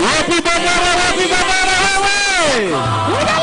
Wapi babara wewe?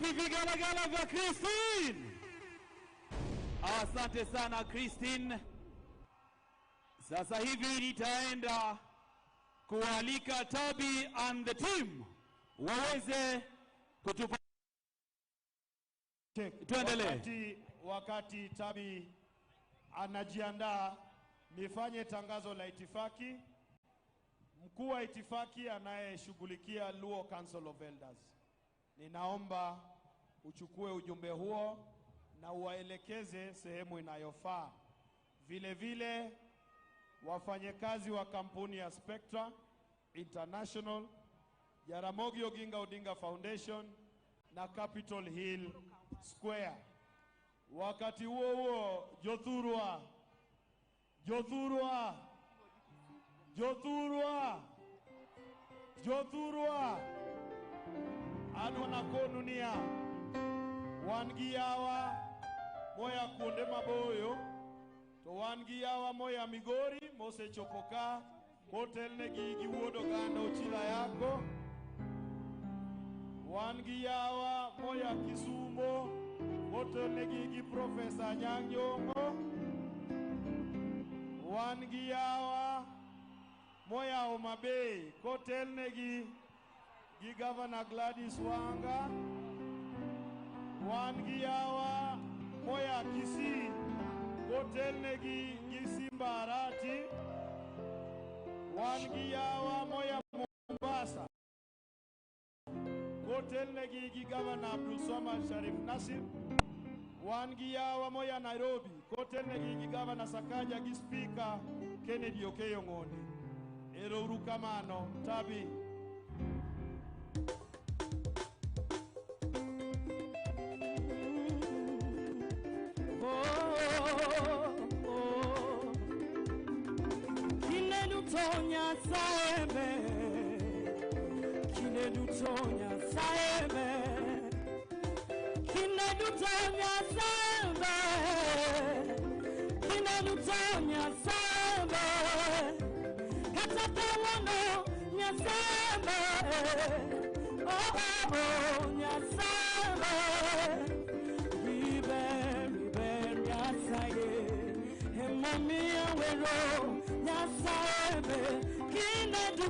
Vigelegele vya Christine. Asante sana Christine. Sasa hivi nitaenda kualika Tabi and the team waweze kutupa. Tuendelee. Wakati Tabi anajiandaa, nifanye tangazo la itifaki. Mkuu wa itifaki anayeshughulikia Luo Council of Elders, ninaomba uchukue ujumbe huo na uwaelekeze sehemu inayofaa. Vile vile wafanyekazi wa kampuni ya Spectra International, Jaramogi Oginga Odinga Foundation na Capitol Hill Square. Wakati huo Jothurwa adwana konunia wangi yawa moya kuonde maboyo to wangi yawa moya Migori mose chopoka hotel negi giwuodo ganda uchila yako wangi yawa moya Kisumo hotel negi gi Professor Nyang'yongo wangi yawa moya Homa Bay hotel negi gi Governor Gladys Wanga wangi yawa moya Kisii kotelnegi Gisimba Arati, Wangiyawa Moya Mombasa, kotelnegi Governor Abdul Swamad Sharif Nasir, Wangiyawa Moya Nairobi, kotelnegi Governor Sakaja Speaker Kennedy Okeyo Ng'oni. Ero urukamano Tabi. Tonya saebe, kinedu tonya saebe, kinedu tonya saebe, kinedu tonya saebe, katatawono nya saebe, oh nya saebe, ribe nya saye, hemami awero nya saebe. Kinedu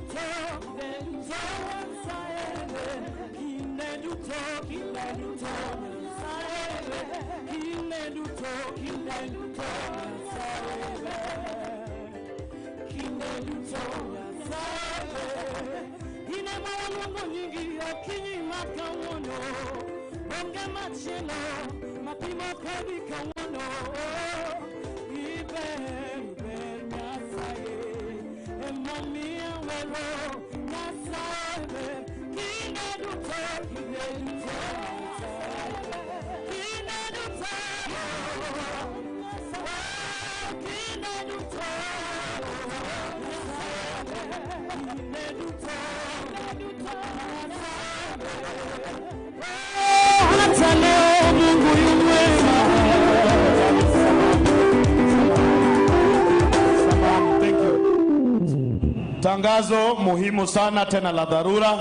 Tangazo muhimu sana tena la dharura.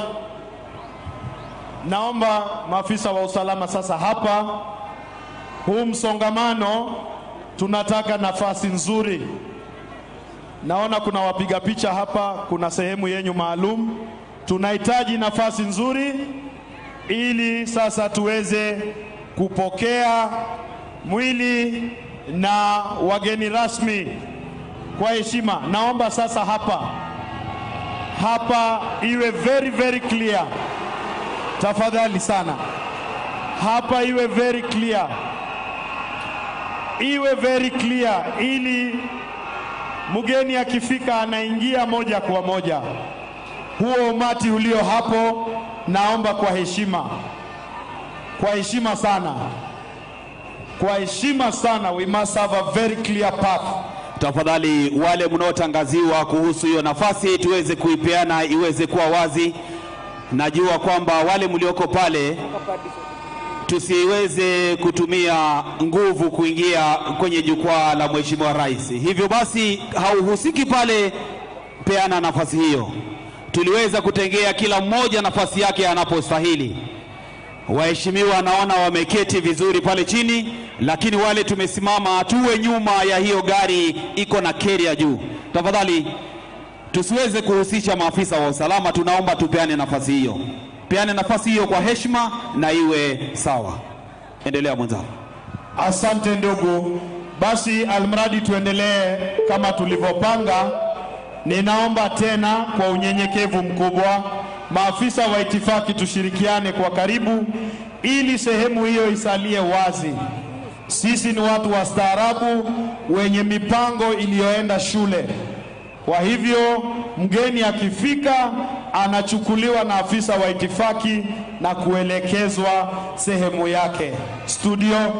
Naomba maafisa wa usalama sasa hapa. Huu msongamano tunataka nafasi nzuri. Naona kuna wapiga picha hapa, kuna sehemu yenyu maalum. Tunahitaji nafasi nzuri ili sasa tuweze kupokea mwili na wageni rasmi kwa heshima. Naomba sasa hapa iwe very clear. Tafadhali sana. Hapa iwe very clear. Iwe very clear ili mgeni akifika anaingia moja kwa moja. Huo umati ulio hapo naomba kwa heshima. Kwa heshima sana. Kwa heshima sana, we must have a very clear path. Tafadhali wale mnaotangaziwa kuhusu hiyo nafasi tuweze kuipeana iweze kuwa wazi. Najua kwamba wale mlioko pale tusiweze kutumia nguvu kuingia kwenye jukwaa la Mheshimiwa Rais. Hivyo basi hauhusiki pale, peana nafasi hiyo. Tuliweza kutengea kila mmoja nafasi yake anapostahili. Waheshimiwa naona wameketi vizuri pale chini, lakini wale tumesimama tuwe nyuma ya hiyo gari iko na carrier juu. Tafadhali tusiweze kuhusisha maafisa wa usalama, tunaomba tupeane nafasi hiyo. Peane nafasi hiyo kwa heshima na iwe sawa. Endelea mwenzangu. Asante ndugu. Basi almradi tuendelee kama tulivyopanga. Ninaomba tena kwa unyenyekevu mkubwa maafisa wa itifaki tushirikiane kwa karibu ili sehemu hiyo isalie wazi. Sisi ni watu wastaarabu wenye mipango iliyoenda shule. Kwa hivyo mgeni akifika anachukuliwa na afisa wa itifaki na kuelekezwa sehemu yake. Studio.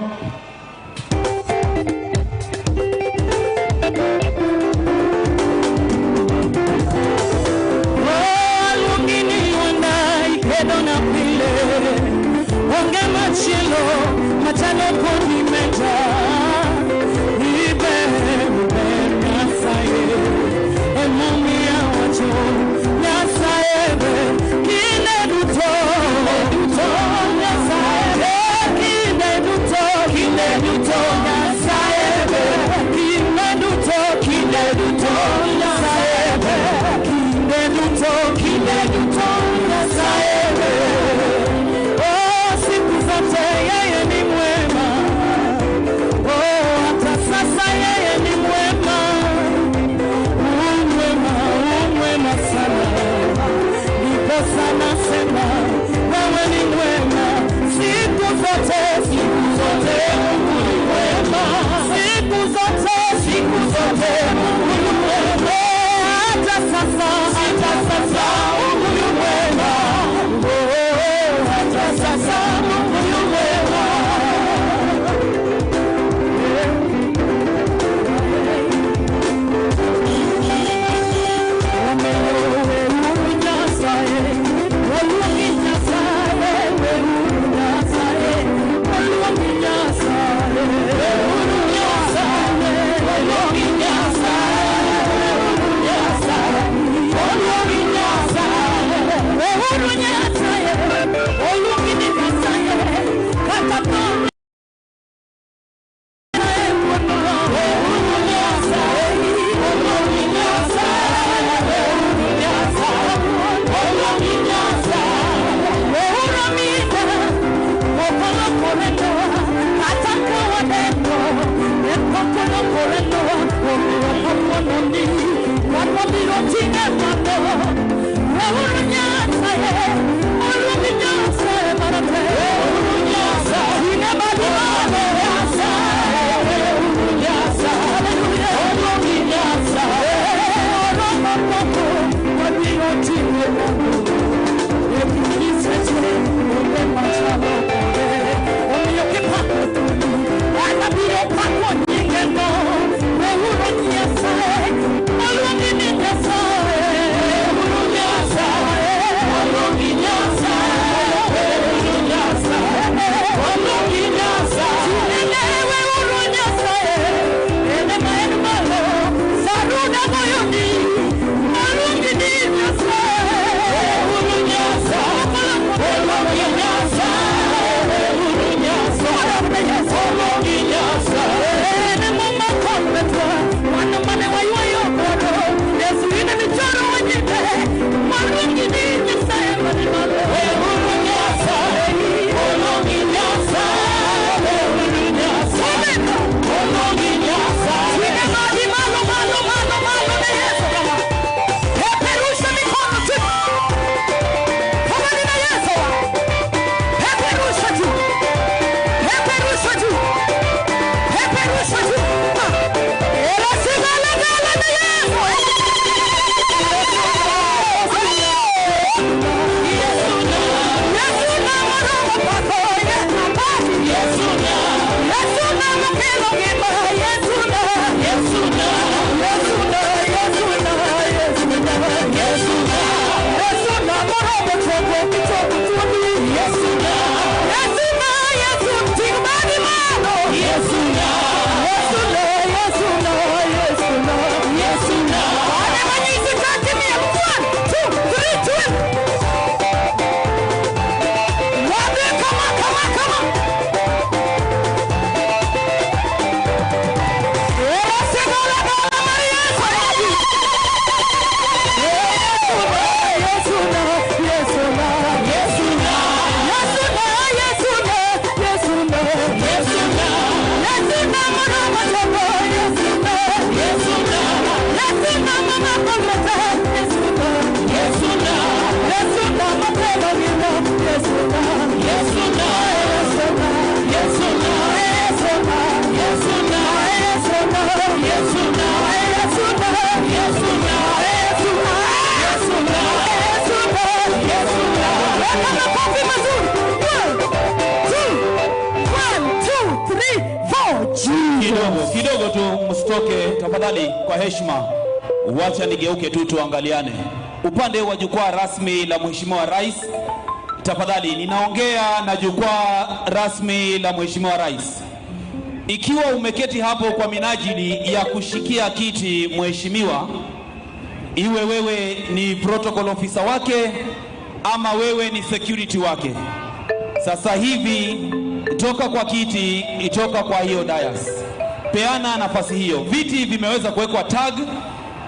Kidogo tu msitoke tafadhali, kwa heshima. Wacha nigeuke tu tuangaliane. Upande wa jukwaa rasmi la Mheshimiwa Rais, tafadhali ninaongea na jukwaa rasmi la Mheshimiwa Rais. Ikiwa umeketi hapo kwa minajili ya kushikia kiti Mheshimiwa, iwe wewe ni protocol officer wake ama wewe ni security wake, sasa hivi toka kwa kiti, itoka kwa hiyo dais, peana nafasi hiyo. Viti vimeweza kuwekwa tag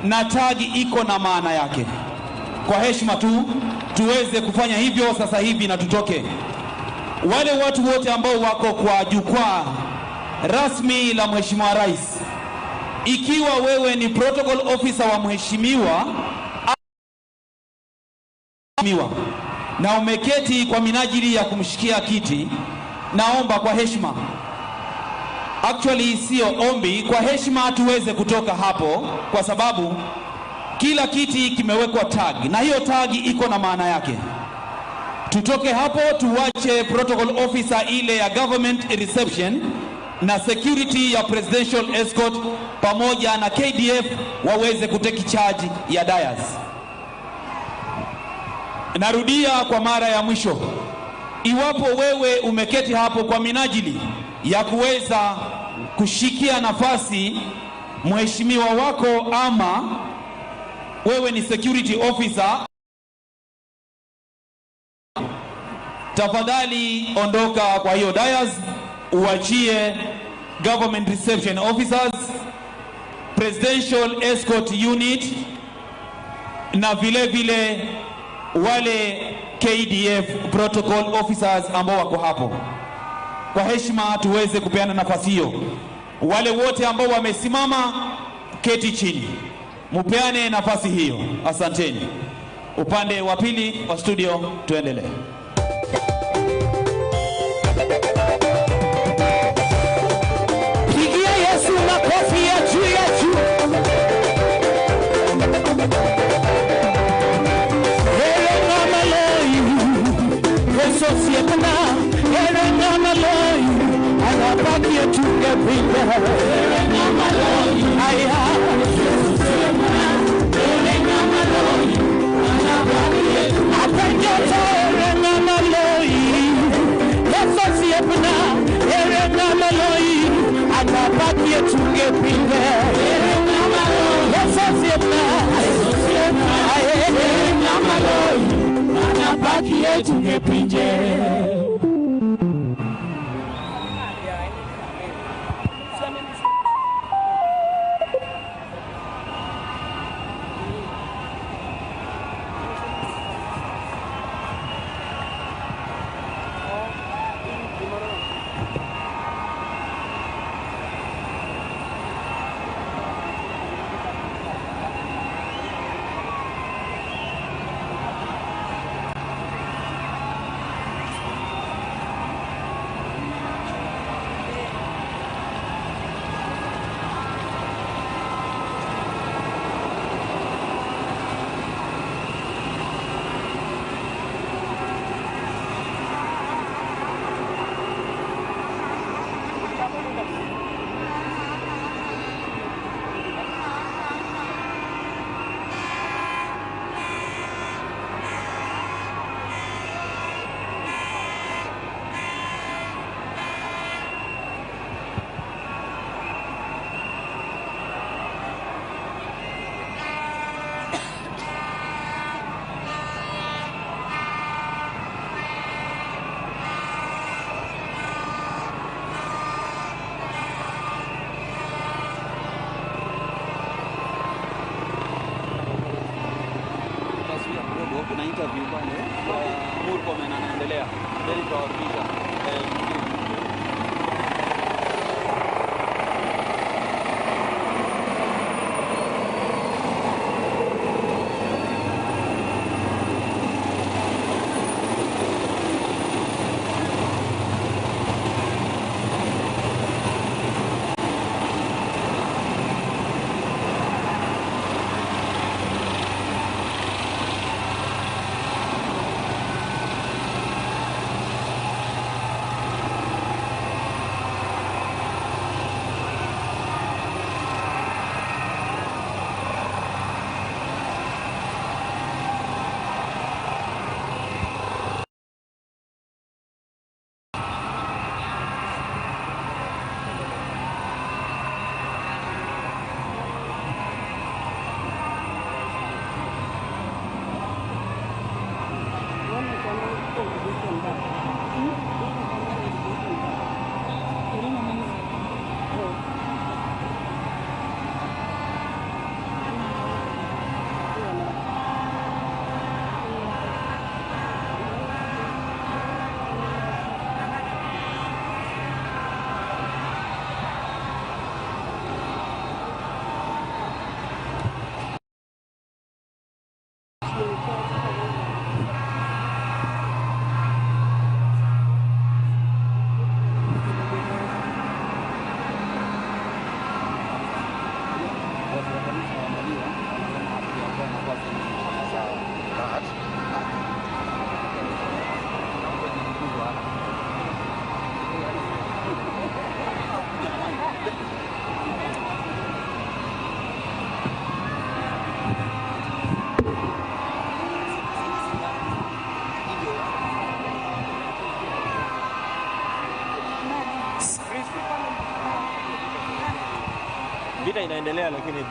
na tag iko na maana yake. Kwa heshima tu tuweze kufanya hivyo sasa hivi na tutoke. Wale watu wote ambao wako kwa jukwaa rasmi la Mheshimiwa Rais, ikiwa wewe ni protocol officer wa Mheshimiwa na umeketi kwa minajili ya kumshikia kiti, naomba kwa heshima, actually sio ombi, kwa heshima tuweze kutoka hapo, kwa sababu kila kiti kimewekwa tag, na hiyo tag iko na maana yake. Tutoke hapo tuwache protocol officer ile ya government reception na security ya presidential escort pamoja na KDF waweze kuteki charge ya dais. Narudia kwa mara ya mwisho, iwapo wewe umeketi hapo kwa minajili ya kuweza kushikia nafasi mheshimiwa wako, ama wewe ni security officer, tafadhali ondoka kwa hiyo dais, uachie government reception officers, presidential escort unit na vile vile wale KDF protocol officers ambao wako hapo. Kwa heshima tuweze kupeana nafasi hiyo. Wale wote ambao wamesimama, keti chini, mupeane nafasi hiyo. Asanteni. Upande wa pili wa studio tuendelee. Pigia Yesu makofi ya juu ya juu. Yesu siepna, erena maloi, anabaki tungepinga. Erena maloi, aya. Yesu siepna, erena maloi, anabaki tungepinga. Erena maloi, Yesu siepna, erena maloi, anabaki tungepinga. Erena maloi, Yesu siepna, erena maloi, anabaki yetu ngepinje. Kuna interview pale Murkomen anaendelea. Very proud Peter. inaendelea lakini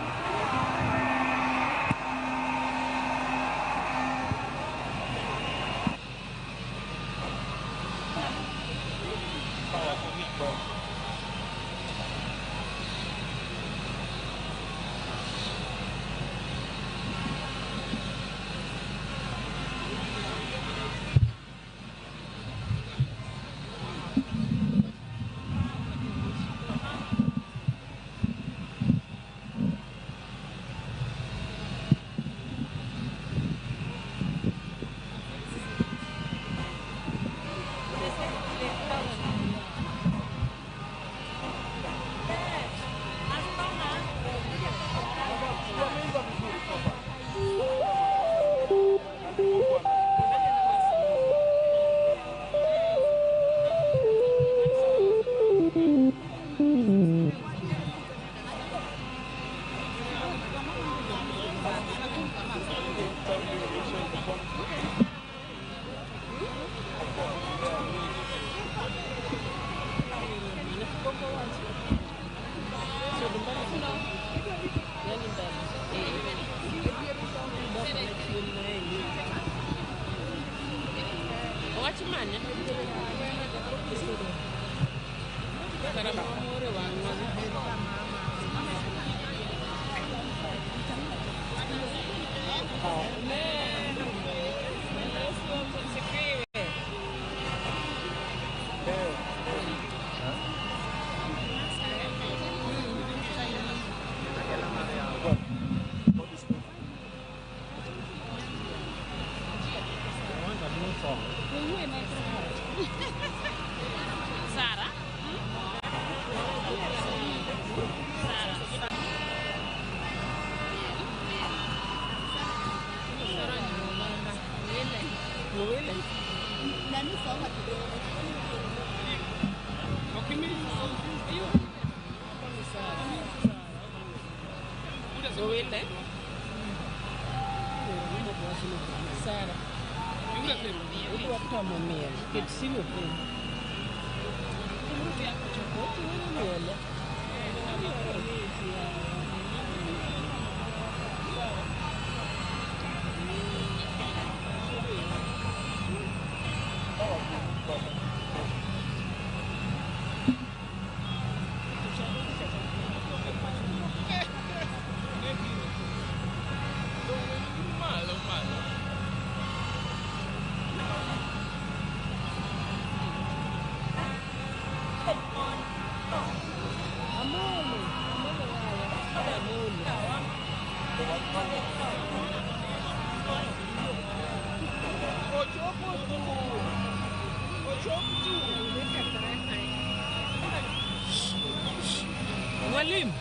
Mwalimu.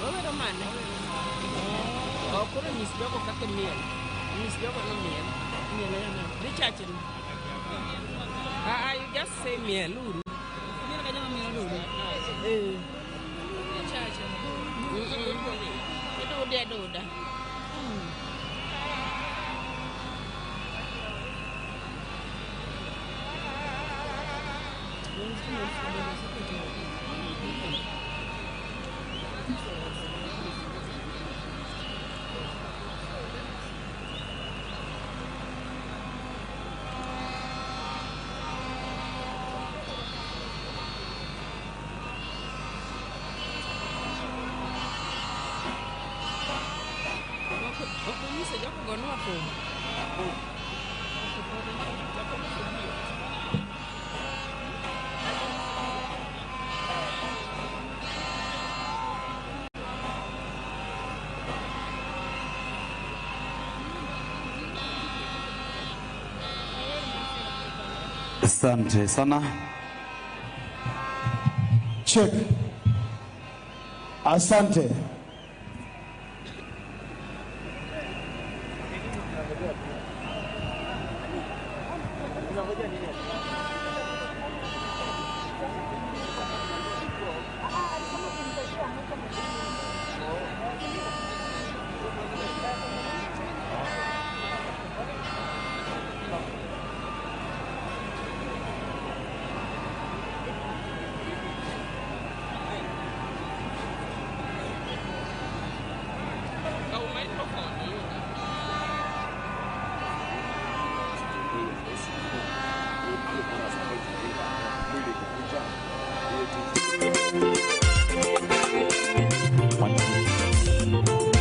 Wewe mana? Oh, kuna nisibako kake miel. Nisibako no miel. Miel ya na. Di chachen. You just say miel luru. Miel kanya miel luru. Di chachen. Itu udah. Asante sana. Check. Asante.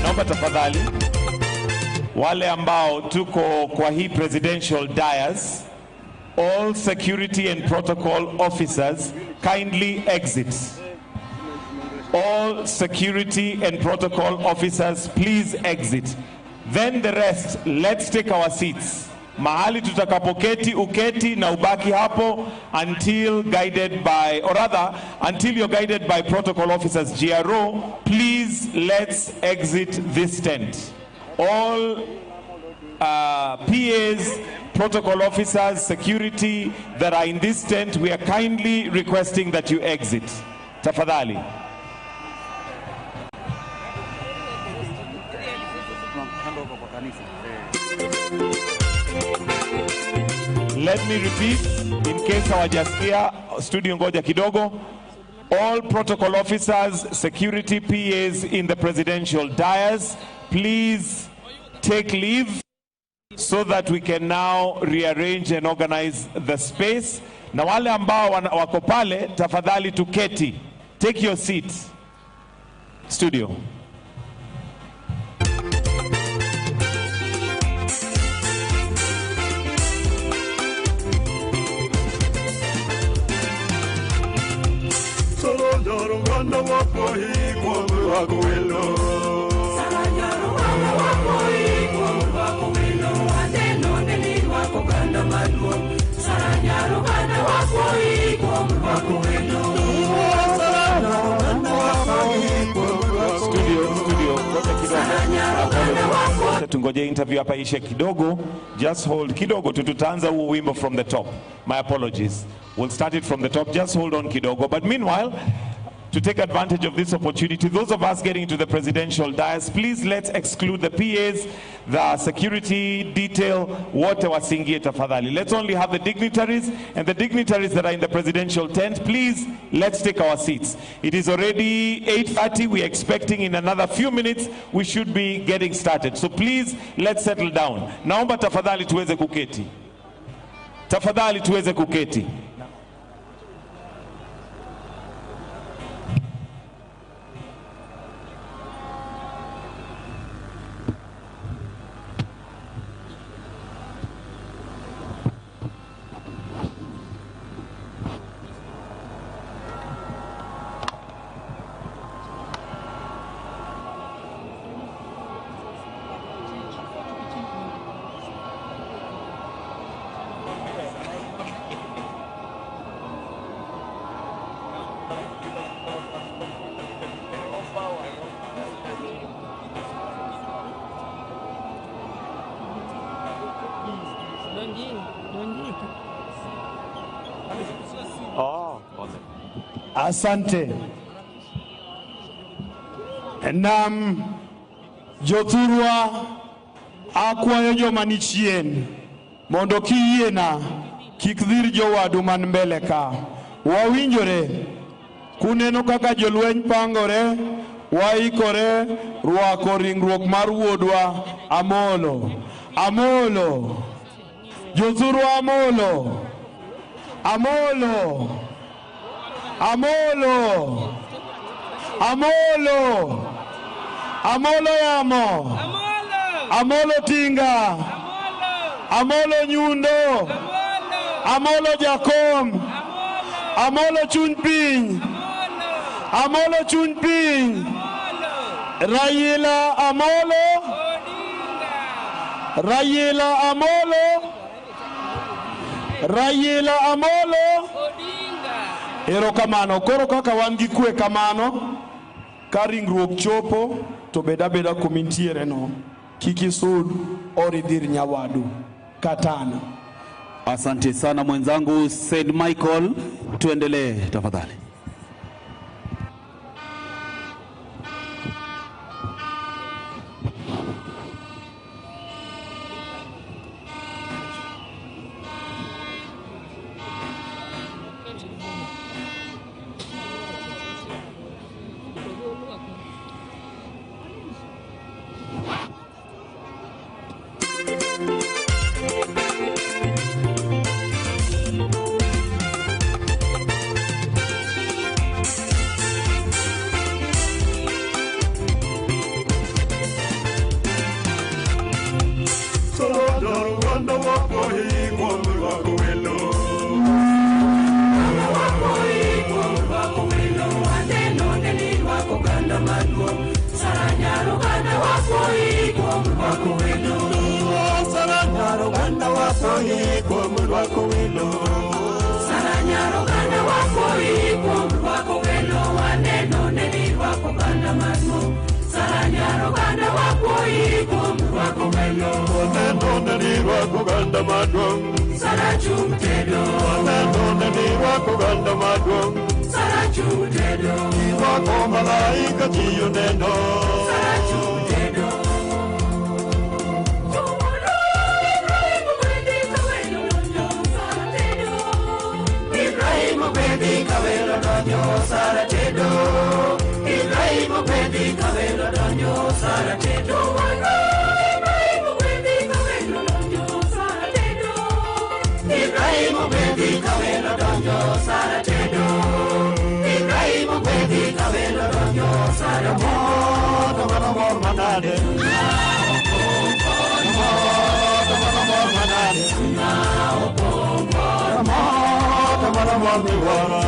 Naomba tafadhali wale ambao tuko kwa hii presidential dais, all security and protocol officers kindly exit. All security and protocol officers please exit. Then the rest, let's take our seats. Mahali tutakapoketi uketi na ubaki hapo until guided by, or rather until you're guided by protocol officers. GRO, please let's exit this tent. All PAs, protocol officers, security that are in this tent, we are kindly requesting that you exit. Tafadhali. Let me repeat, in case hawajasikia, studio ngoja kidogo. All protocol officers, security PAs in the presidential dais, please take leave so that we can now rearrange and organize the space. Na wale ambao wako pale, tafadhali tuketi. Take your seat. Studio. Tungoje interview hapa ishe kidogo. Just hold kidogo, tutaanza huo wimbo from the top. My apologies. We'll start it from the top. Just hold on kidogo. But meanwhile, to take advantage of this opportunity, those of us getting into the presidential dais, please let's exclude the PAs, the security detail, wote wasingie tafadhali. Let's only have the dignitaries, and the dignitaries that are in the presidential tent, please, let's take our seats. It is already 8:30. We're expecting in another few minutes, we should be getting started. So please, let's settle down. Naomba tafadhali tuweze kuketi. Tafadhali tuweze kuketi. Asante. Nam jothurwa akwayo joma ni chien mondo kiyiena kik dhir jowadu man mbele ka. Wawinjore kuneno kaka jolweny pangore, waikore rwako ringruok mar wuodwa Amolo. Amolo. Jothurwa Amolo. Amolo. Amolo. Amolo. Amolo yamo. Amolo tinga. Amolo nyundo. Amolo jakom. Amolo chuny piny. Amolo chuny piny. Raila Amolo. Raila Amolo. Raila Amolo. Ero kamano, koro kaka wan gi kwe kamano, ka ringruok chopo, to beda kumintiere no, kiki sud oridhir nyawadu, katana. Asante sana mwenzangu St. Michael, tuendelee tafadhali. What? Lolo. Waneno ni wako ganda madwong. Sarachung tedo. Waneno ni wako ganda madwong. Sarachung tedo. Wako malaika tiyo neno. Sarachung tedo. Ibrahim Obedi Kawelo Donyo Sara Tedo. Ibrahim Obedi Kawelo Donyo Sara Tedo. Ibrahim Obedi Kawelo Donyo Sara Tedo. Ibrahim Obedi Kawelo Donyo Sara Tedo. Ibrahim Obedi Kawelo Donyo Sara Tedo. Mor manade. Mor manade. Mor mi wara.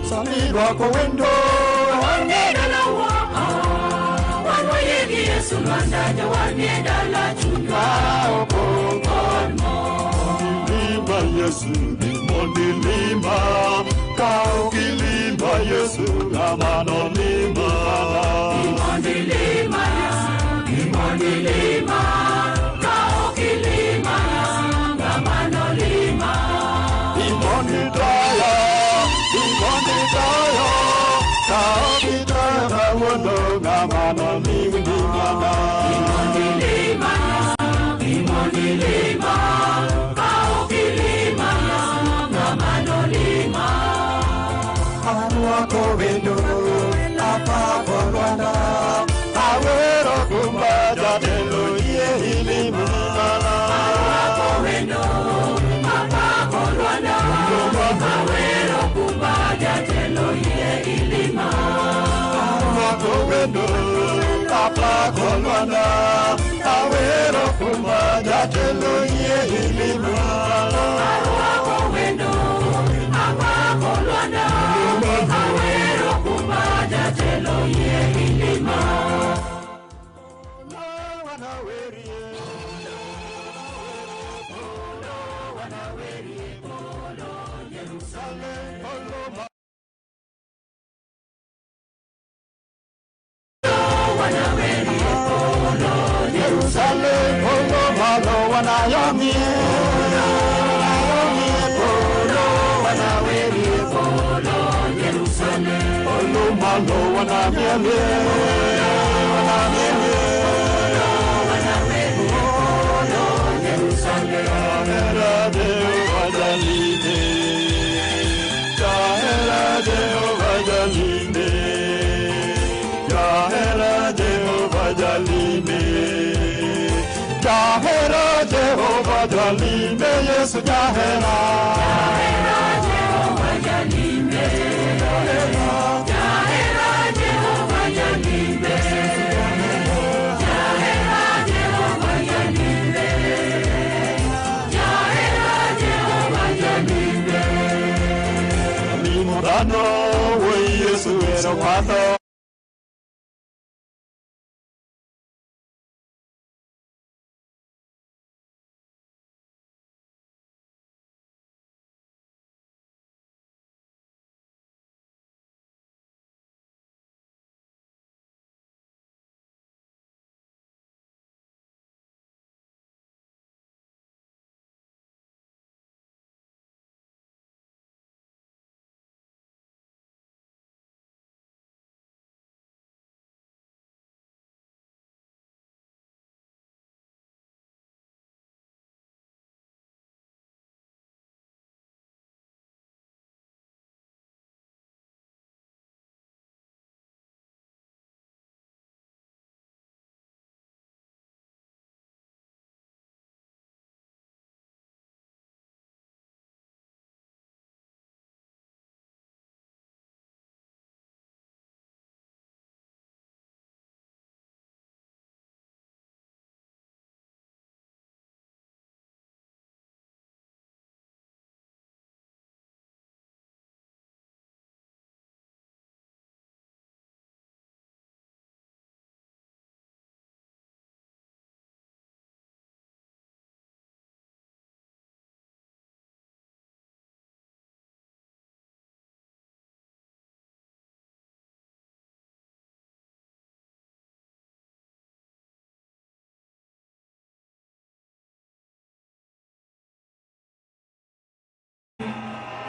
Sani wako wendo. Wangeda la wa. Wanwa yegi Yesu mandanya wangeda la chunga. Lima Yesu, mondi lima. Kau kilima Yesu, namano lima. Imondi lima Yesu. Imondi lima. Kau kilima Yesu. Namano lima. Imondi daya. Kau kitaya bawono, namano lima. Imondi lima Yesu. Imondi lima. Kau kilima Yesu. Namano lima. Wako wendo, apa kolwana. Awero kumbaja delo ye ilima. Wako wendo. Apa kolwana. Awero kumbaja telo ye ilima. Wako wendo, apa kolwana. Awero kumbaja delo ye ilima. Wako wendo. Apa kolwana. Awero kumbaja telo ye ilima. Jerusalem, polo malo wanayomi, polo wanaweri, Polo Jerusalem. polo malo wanamiele, wanamiele. Jahera Jehovah Jalile, Jahera Jehovah Jalile, Jahera Jehovah Jalile, Jahera Jehovah Jalile, yes Jahera. Jahera Jehovah Jalile. Jahera Jehovah Jalile. Jahera Jehovah Jalile. Jahera Jehovah Jalile. Limudano, we Yesu era wado.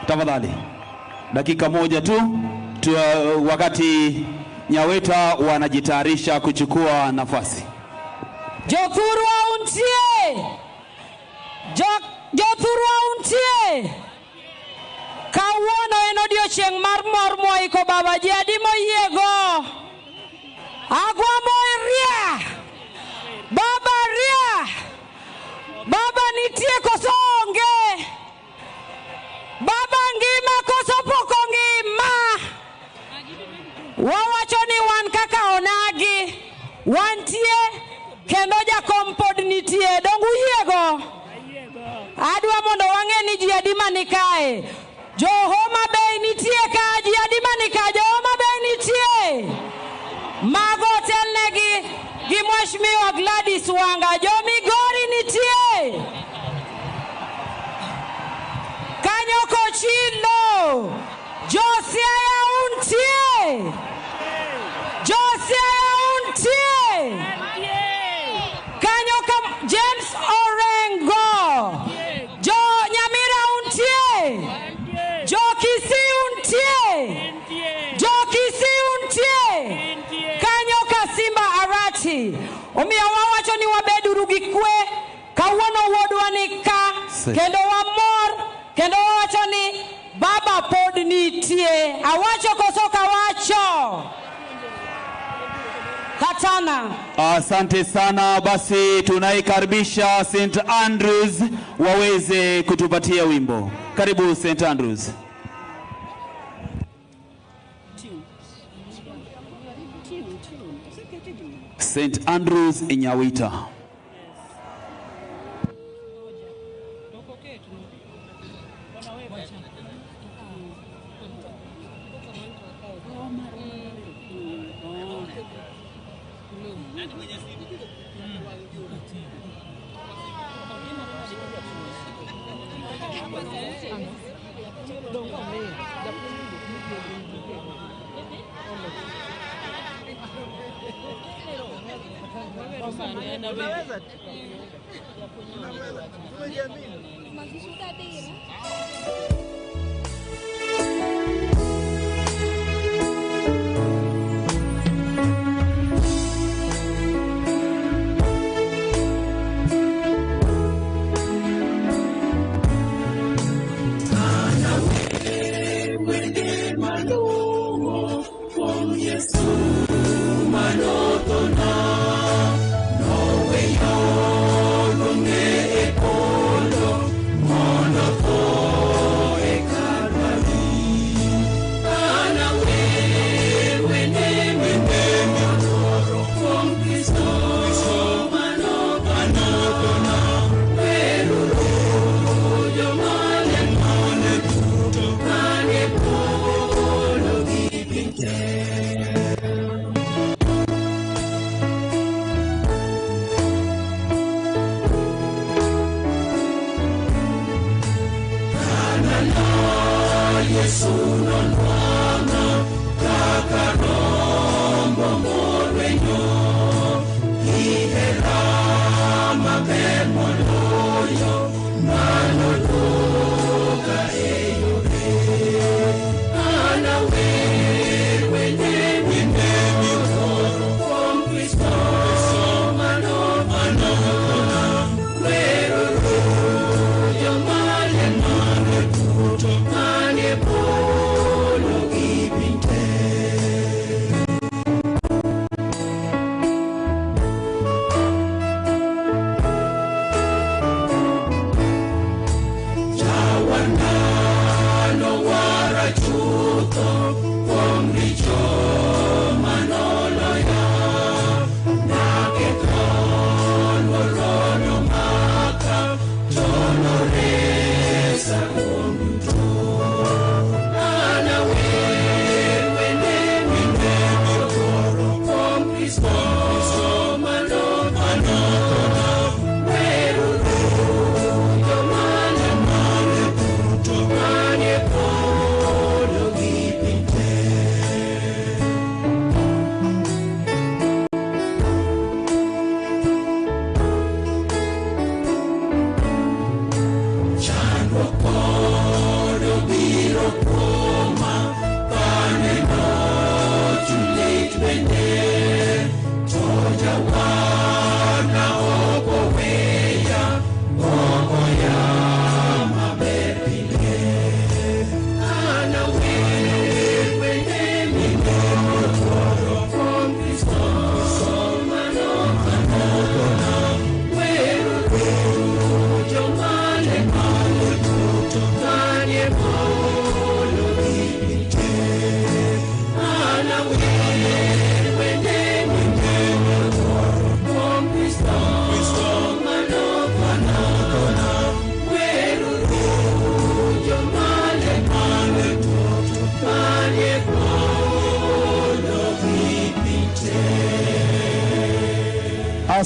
Tafadhali. Dakika moja tu, wakati Nyaweta wanajitayarisha kuchukua nafasi. Jothuru auntie. Jothuru auntie. Kawuono en odiochieng' mar mor moiko baba ji adi moyiego. Agwamo ria. Baba ria. Baba nitie koso onge. Baba ngima koso poko ngima. Wawacho ni wan kaka onagi. Wantie kendo jakom pod nitie. Dongu yiego. Adwa mondo wang'e ni ji adi manikae. Jo Homa Bay nitie ka, ji adi manikae. Jo Homa Bay nitie. Mago telnegi gi Mheshimiwa Gladys Wanga. Jo Migori nitie. Kanyo Kochilo. Jo Siaya untie. Jo Siaya untie. Kanyo James Orengo. Jo Nyamira untie. Jo Kisii untie. Jo Kisii untie. Kanyo Kasimba Arati. Omiyo wawacho ni wabeduru gi kwe. Kawuono wuodwa nika. Kendo wamor. Kendo wawacho ni baba pod nitie. Awacho koso kawacho. Katana. Asante sana. Basi tunaikaribisha St. Andrews waweze kutupatia wimbo. Karibu St. Andrews. St. Andrews Nyawita.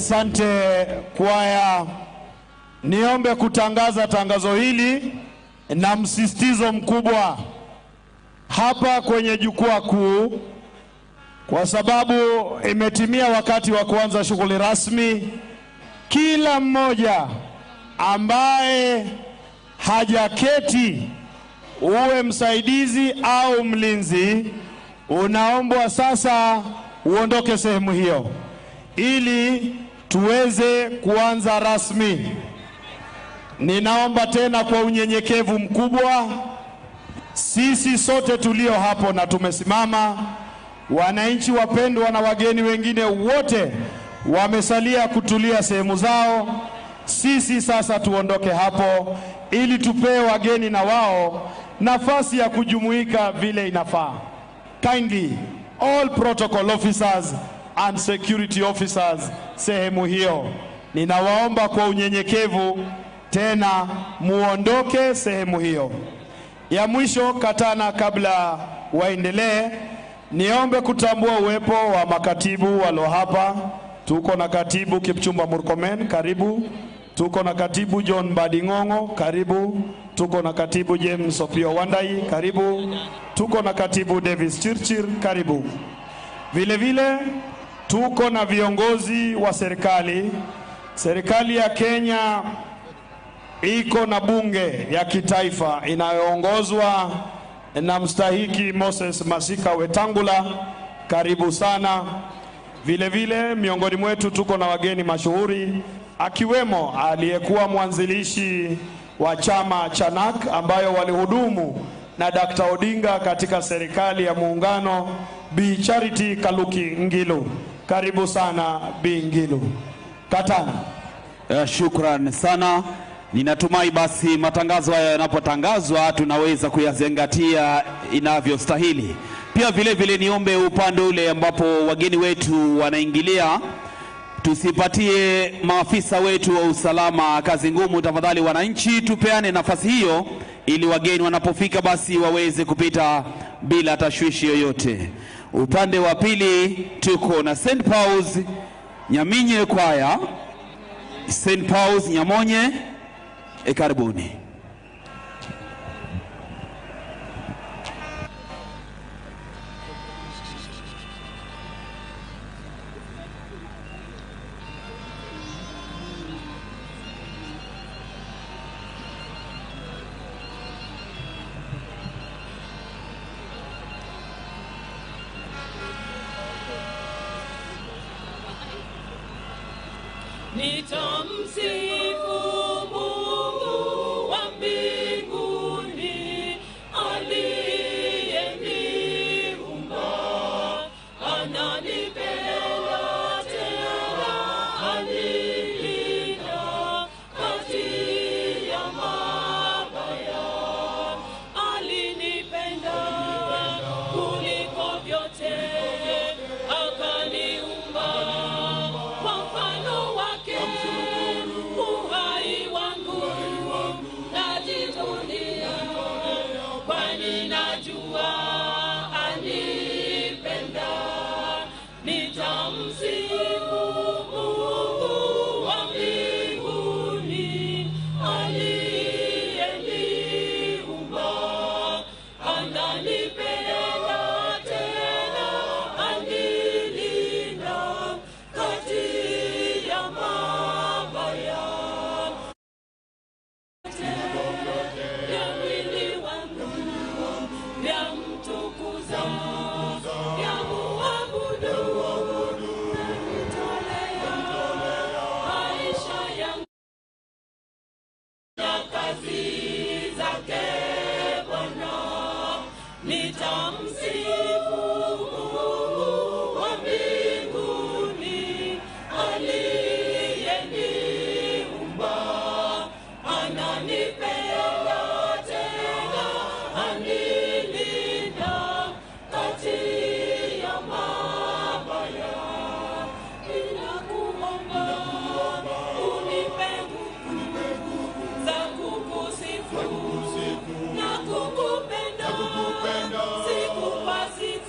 Asante kwaya. Niombe kutangaza tangazo hili na msisitizo mkubwa hapa kwenye jukwaa kuu, kwa sababu imetimia wakati wa kuanza shughuli rasmi. Kila mmoja ambaye hajaketi, uwe msaidizi au mlinzi, unaombwa sasa uondoke sehemu hiyo ili tuweze kuanza rasmi. Ninaomba tena kwa unyenyekevu mkubwa, sisi sote tulio hapo na tumesimama, wananchi wapendwa na wageni wengine wote wamesalia kutulia sehemu zao. Sisi sasa tuondoke hapo ili tupee wageni na wao nafasi ya kujumuika vile inafaa. Kindly all protocol officers and security officers sehemu hiyo, ninawaomba kwa unyenyekevu tena muondoke sehemu hiyo. Ya mwisho katana, kabla waendelee, niombe kutambua uwepo wa makatibu walio hapa. Tuko na katibu Kipchumba Murkomen, karibu. Tuko na katibu John Badingongo, karibu. Tuko na katibu James Opio Wandai, karibu. Tuko na katibu Davis Chirchir, karibu. Vile vile tuko na viongozi wa serikali. Serikali ya Kenya iko na bunge ya kitaifa inayoongozwa na mstahiki Moses Masika Wetangula, karibu sana. Vile vile miongoni mwetu tuko na wageni mashuhuri, akiwemo aliyekuwa mwanzilishi wa chama cha NAK ambayo walihudumu na Dr. Odinga katika serikali ya muungano, Bi Charity Kaluki Ngilu. Karibu sana Bi Ngilu. Katana. Shukran sana. Ninatumai basi matangazo haya yanapotangazwa tunaweza kuyazingatia inavyostahili. Pia vile vile niombe upande ule ambapo wageni wetu wanaingilia, tusipatie maafisa wetu wa usalama kazi ngumu. Tafadhali wananchi, tupeane nafasi hiyo ili wageni wanapofika basi waweze kupita bila tashwishi yoyote. Upande wa pili tuko na St. Paul's Nyaminye kwaya. St. Paul's Nyamonye, karibuni. Nitamsifu Mungu wa mbinguni aliyeniumba, ananipenda tena anilinda kati ya mabaya. Alinipenda kuliko vyote, akaniumba kwa mfano wake. Uhai wangu najivunia, kwani najua anipenda. Nitamsifu Mungu wa mbinguni aliyeniumba, ananipenda tena anilinda kati ya mabaya. Ya mwili wangu vya mtukuza, ya muabudu, namtolea maisha yangu ya kazi zake Bwana. Nitamsifu Mungu wa mbinguni aliyeniumba, ananipenda tena anilinda kati ya mabaya. Ninakuomba unipe nguvu za kukusifu na kukupenda siku kwa siku.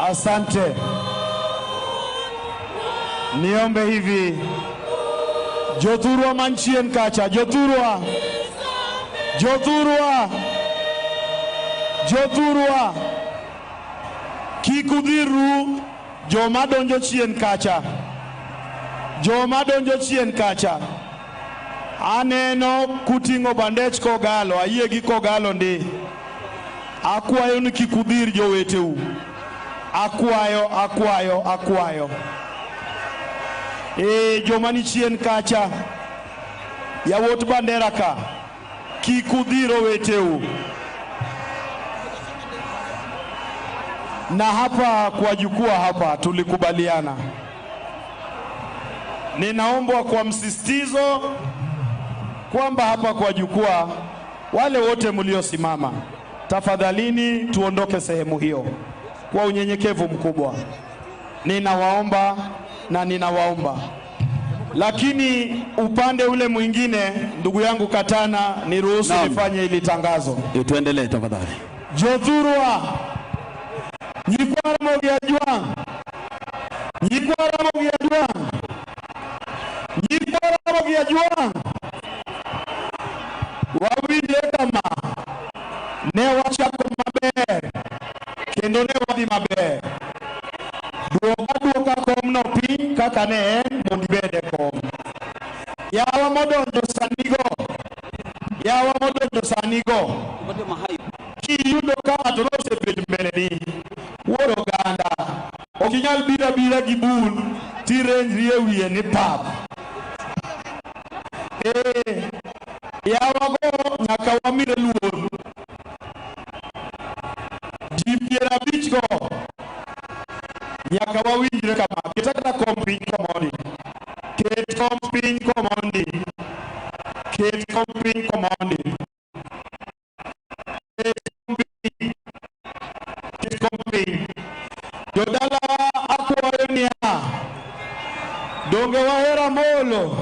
Asante. Niombe hivi. Jothurwa manchien kacha, Jothurwa. Jothurwa. Jothurwa. Kikudhiru joma donjo chien kacha. Joma donjo chien kacha. Aneno kutingo bandech kogalo, ayie gi kogalo ndi. Akwayo ni kikudhir joweteu. Akwayo. Joma ni chien kacha. Yawot bandera ka. Kikudhiro weteu. Na hapa kwa jukwaa hapa tulikubaliana. Ninaomba kwa msisitizo kwamba hapa kwa jukwaa wale wote mliosimama, tafadhalini tuondoke sehemu hiyo kwa unyenyekevu mkubwa. Ninawaomba na ninawaomba. Lakini upande ule mwingine, ndugu yangu Katana, niruhusu nifanye ili tangazo. Tuendelee tafadhali. Jothurwa. Nyikwara mogia juang. Nyikwara mogia juang. Nyikwara mogia juang. Wawide kama. Ne wachako maber. Kendo ne wadhi maber. Duoka kom no piny kaka ne en mondibede kom. Yawa modonjo sanigo. Kiyudo ka atolose pet mbele ni. Woro ganda. Okinyal bira gi bul. Tirenjri e wiye ni pap. Yawa go nyaka wamire luor. Jipiera bich go. Nyaka wawinjre kama. Kitaka kompiny komondi. Ket kompiny komondi. Jodala akwayo niya. Donge wahera molo.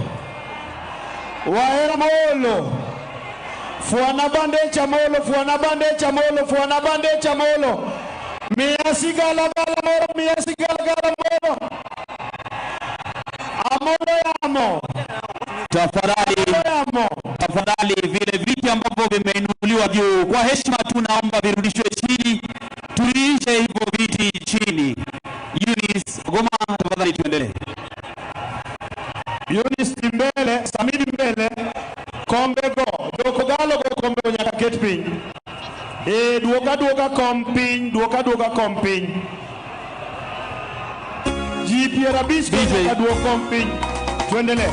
Fuana bandecha molo. Mia sigala gala molo. Amolo. Tafadhali vile viti ambavyo vimeinuliwa juu, kwa heshima tunaomba virudishwe chini. Tuliishe hivyo viti chini. Eunice Goma, tafadhali tuendelee. Eunice mbele, Samiri mbele. Kombe go. Dokogalo go kombe nyaka ket piny. Duoka kompiny. Jipiera bich nyaka duok kompiny. Tuendelee.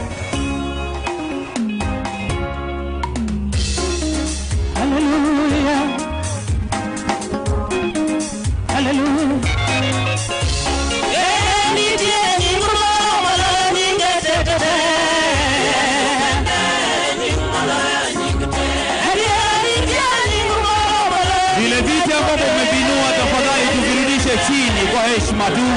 Hallelujah. Vile viti ambavyo umevinua tafadhali tuvirudishe chini kwa heshima tu.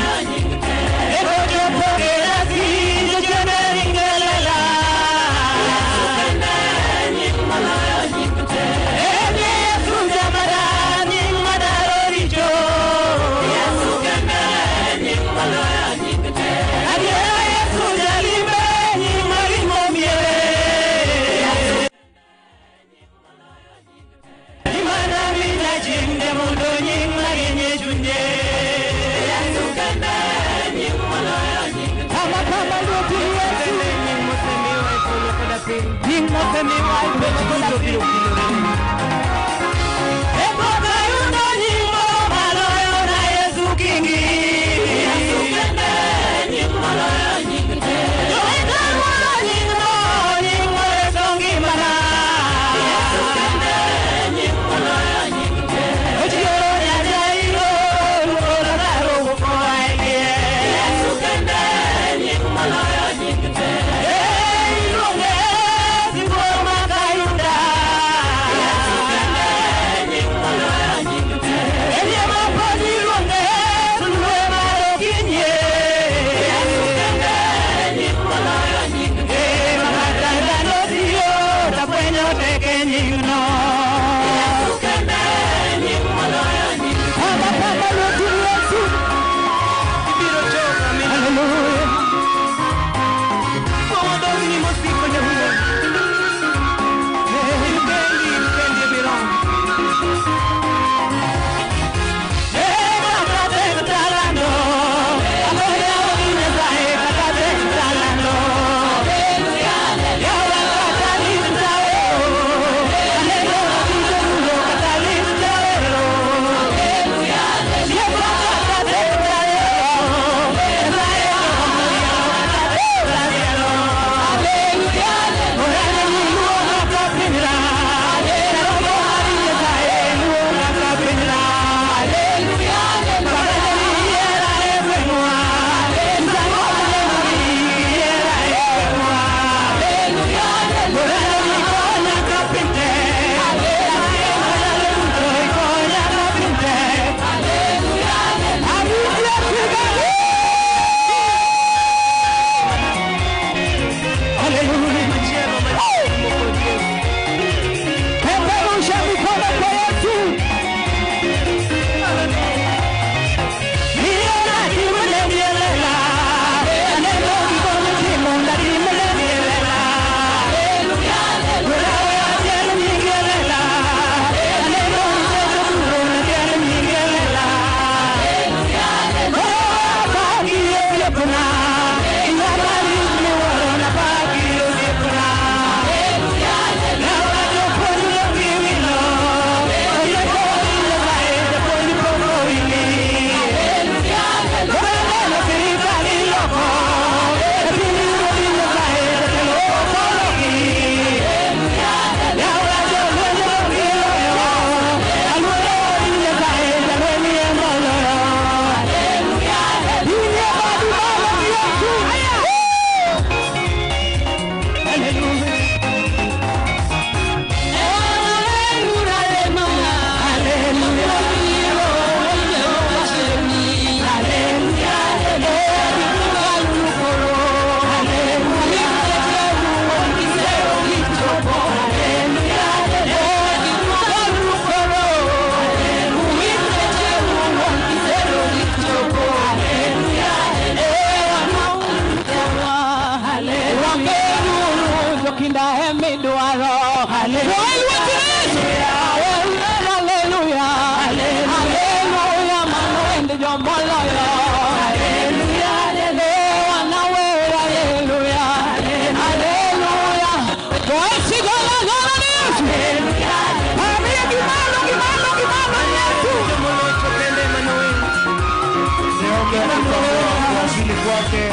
wakili kwake,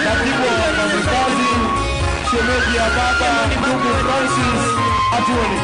katibu wa wafanyakazi, shemeji ya baba, ndugu Francis Atuoli.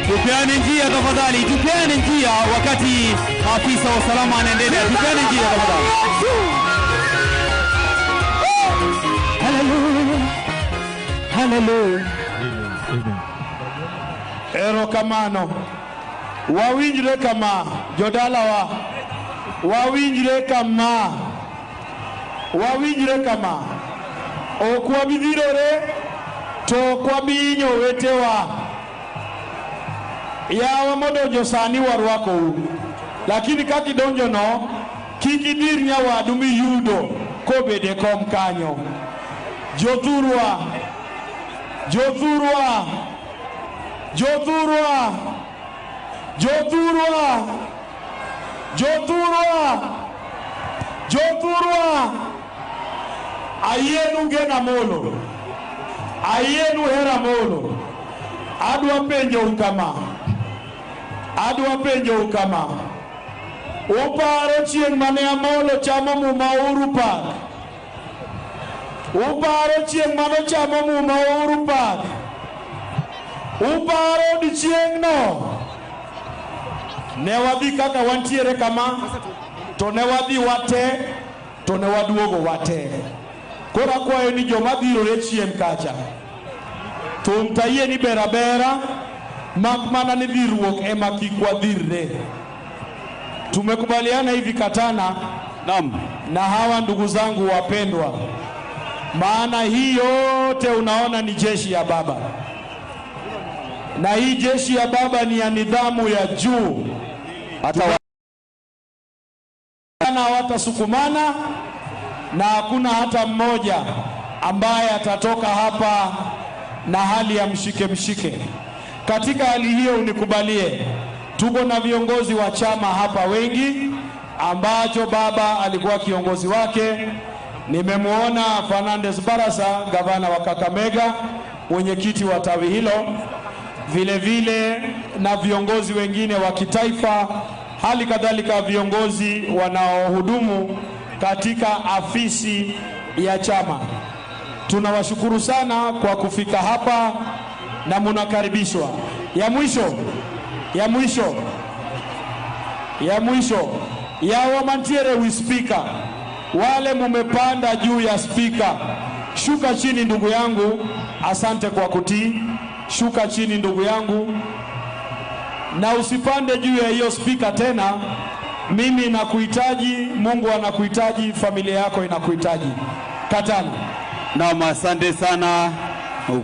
Tupeane njia tafadhali, tupeane njia wakati afisa wa usalama anaendelea. Tupeane njia tafadhali. Hallelujah. Hallelujah. Erokamano. Wawinjre kama jodalawa. Wawinjre kama. Wawinjre kama. Okwabidhirore to kwabinyo wetewa. Yawa modonjo sani warwako u. Lakini kaki donjo no, kikidir nyawadu miyudo kobede kom kanyo. Jothurwa. Jothurwa. Jothurwa. Jothurwa. Jothurwa. Jothurwa. Ayenu gena molo. Ayenu hera molo. Adwa penjo ukama. Adwa penjo ukama. Uparo chieng mane amolo chamo muma Uhuru Park. Uparo chieng mane chamo muma Uhuru Park. Uparo di chieng no. Ne wadhi kaka wantiere kama. To ne wadhi wate. To ne waduogo wate. Kora kwayo ni joma dhirore chien kacha. Thum tayie ni berabera. Mak mana ni dhirruok ema kik wadhirre. Tumekubaliana hivi Katana na hawa ndugu zangu wapendwa. Maana hii yote unaona ni jeshi ya baba. Na hii jeshi ya baba ni ya nidhamu ya juu. Hata watasukumana na hakuna hata mmoja ambaye atatoka hapa na hali ya mshike mshike. Katika hali hiyo unikubalie, tuko na viongozi wa chama hapa wengi ambacho baba alikuwa kiongozi wake. Nimemuona Fernandez Barasa, gavana wa Kakamega, mwenyekiti wa tawi hilo, vile vile na viongozi wengine wa kitaifa, hali kadhalika viongozi wanaohudumu katika afisi ya chama. Tunawashukuru sana kwa kufika hapa na munakaribishwa. Ya mwisho yawa mantiere wi speaker. Wale mumepanda juu ya speaker, shuka chini ndugu yangu. Asante kwa kutii. Shuka chini ndugu yangu, na usipande juu ya hiyo speaker tena. Mimi nakuhitaji, Mungu anakuhitaji, familia yako inakuhitaji. Katana. Naam, asante sana.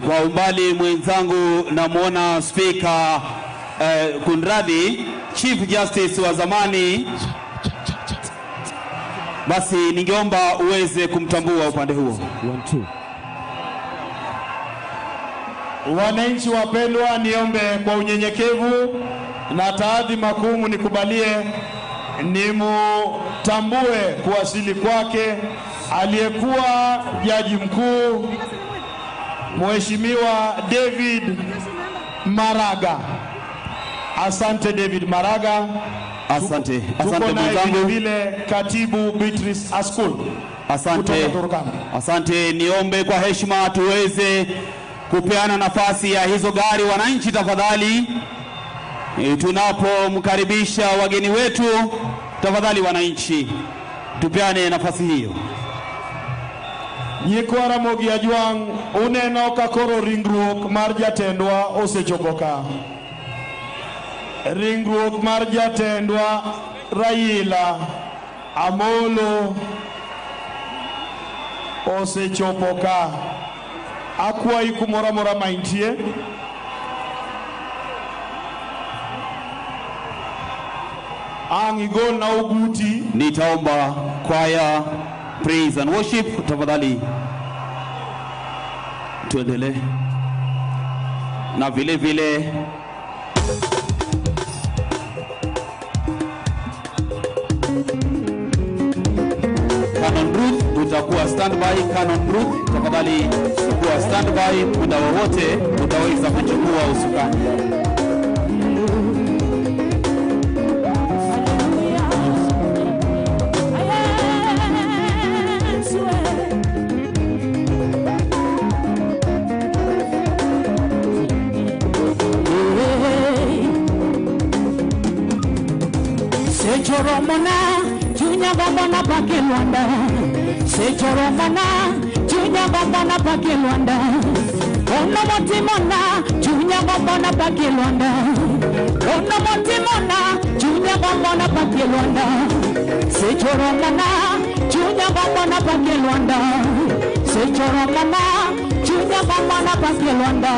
Kwa umbali mwenzangu namuona speaker Kunradhi, Chief Justice wa zamani Basi ningeomba uweze kumtambua upande huo. 1-2. Wananchi wapendwa, niombe kwa unyenyekevu na taadhima kuu nikubalie nimutambue kuwasili kwake aliyekuwa jaji mkuu Mheshimiwa David Maraga. Asante David Maraga. Asante Tuko naye mwenzangu. vile katibu Beatrice Askul. Asante, niombe kwa heshima tuweze kupeana nafasi ya hizo gari wananchi tafadhali. Tunapomkaribisha wageni wetu tafadhali wananchi tupeane nafasi hiyo. Nyikwara mogi ajwang uneno kakoro ringruok mar jatendwa osechopoka. Ringruok mar jatendwa Raila Amolo osechopoka. Akwayi kumora mora maintie angigol na uguti. Nitaomba kwaya praise and worship tafadhali tuendelee na vile vile Canon Ruth tutakuwa standby. Canon Ruth tafadhali kuwa standby, muda wowote utaweza kuchukua usukani. Sechoromona, chunya bambana pake Luanda. Sechoromona, chunya bambana pake Luanda. Ono motimona, chunya bambana pake Luanda. Ono motimona, chunya bambana pake Luanda. Sechoromona, chunya bambana pake Luanda. Sechoromona, chunya bambana pake Luanda.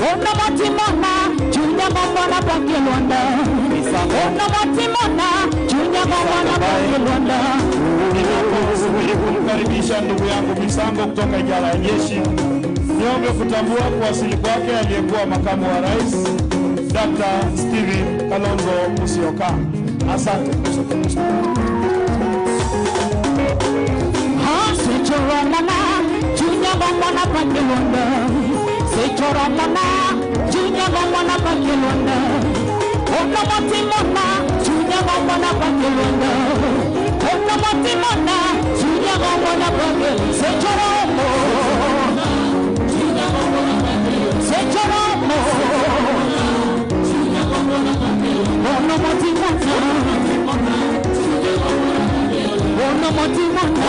Ono motimona, chunya bambana pake Luanda. Ono motimona, chunya bambana pake Luanda. Ninaposubiri kumkaribisha ndugu yangu Misango kutoka idara ya jeshi, niombe kutambua kuwasili kwake aliyekuwa makamu wa rais Dr. Steven Kalonzo Musyoka. Asante. Sechoromona, chunya bambana pake Luanda. Sechoromona, chunya bambana pake Luanda. Ono motimona, chunya bambana pake Luanda. Ono motimona, chunya bambana pake Luanda. Sechoromo, chunya bambana pake Luanda. Sechoromo, chunya bambana pake Luanda. Ono motimona, ono motimona,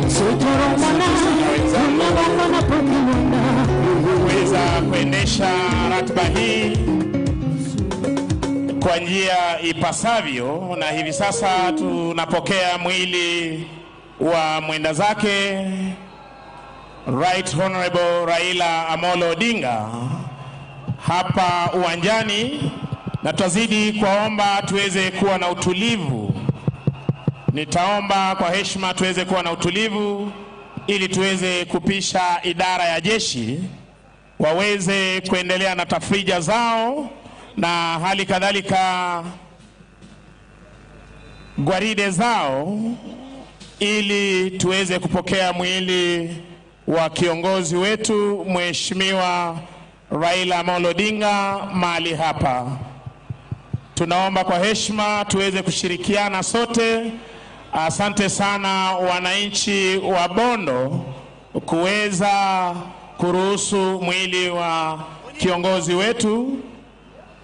Sechoromona, chunya bambana pake Luanda. Kuweza kuendesha ratiba hii kwa njia ipasavyo, na hivi sasa tunapokea mwili wa mwenda zake Right Honorable Raila Amolo Odinga hapa uwanjani, na tutazidi kuomba tuweze kuwa na utulivu. Nitaomba kwa heshima tuweze kuwa na utulivu ili tuweze kupisha idara ya jeshi waweze kuendelea na tafrija zao, na hali kadhalika gwaride zao, ili tuweze kupokea mwili wa kiongozi wetu Mheshimiwa Raila Amolo Odinga mahali hapa. Tunaomba kwa heshima tuweze kushirikiana sote. Asante sana wananchi wa Bondo kuweza kuruhusu mwili wa kiongozi wetu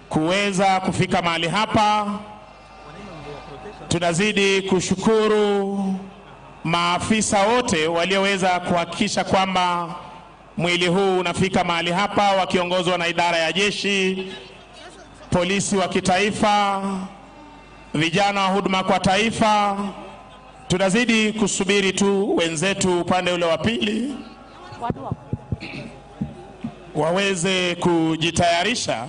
kuweza kufika mahali hapa. Tunazidi kushukuru maafisa wote walioweza kuhakikisha kwamba mwili huu unafika mahali hapa, wakiongozwa na idara ya jeshi, polisi wa kitaifa, vijana wa huduma kwa taifa. Tunazidi kusubiri tu wenzetu upande ule wa pili waweze kujitayarisha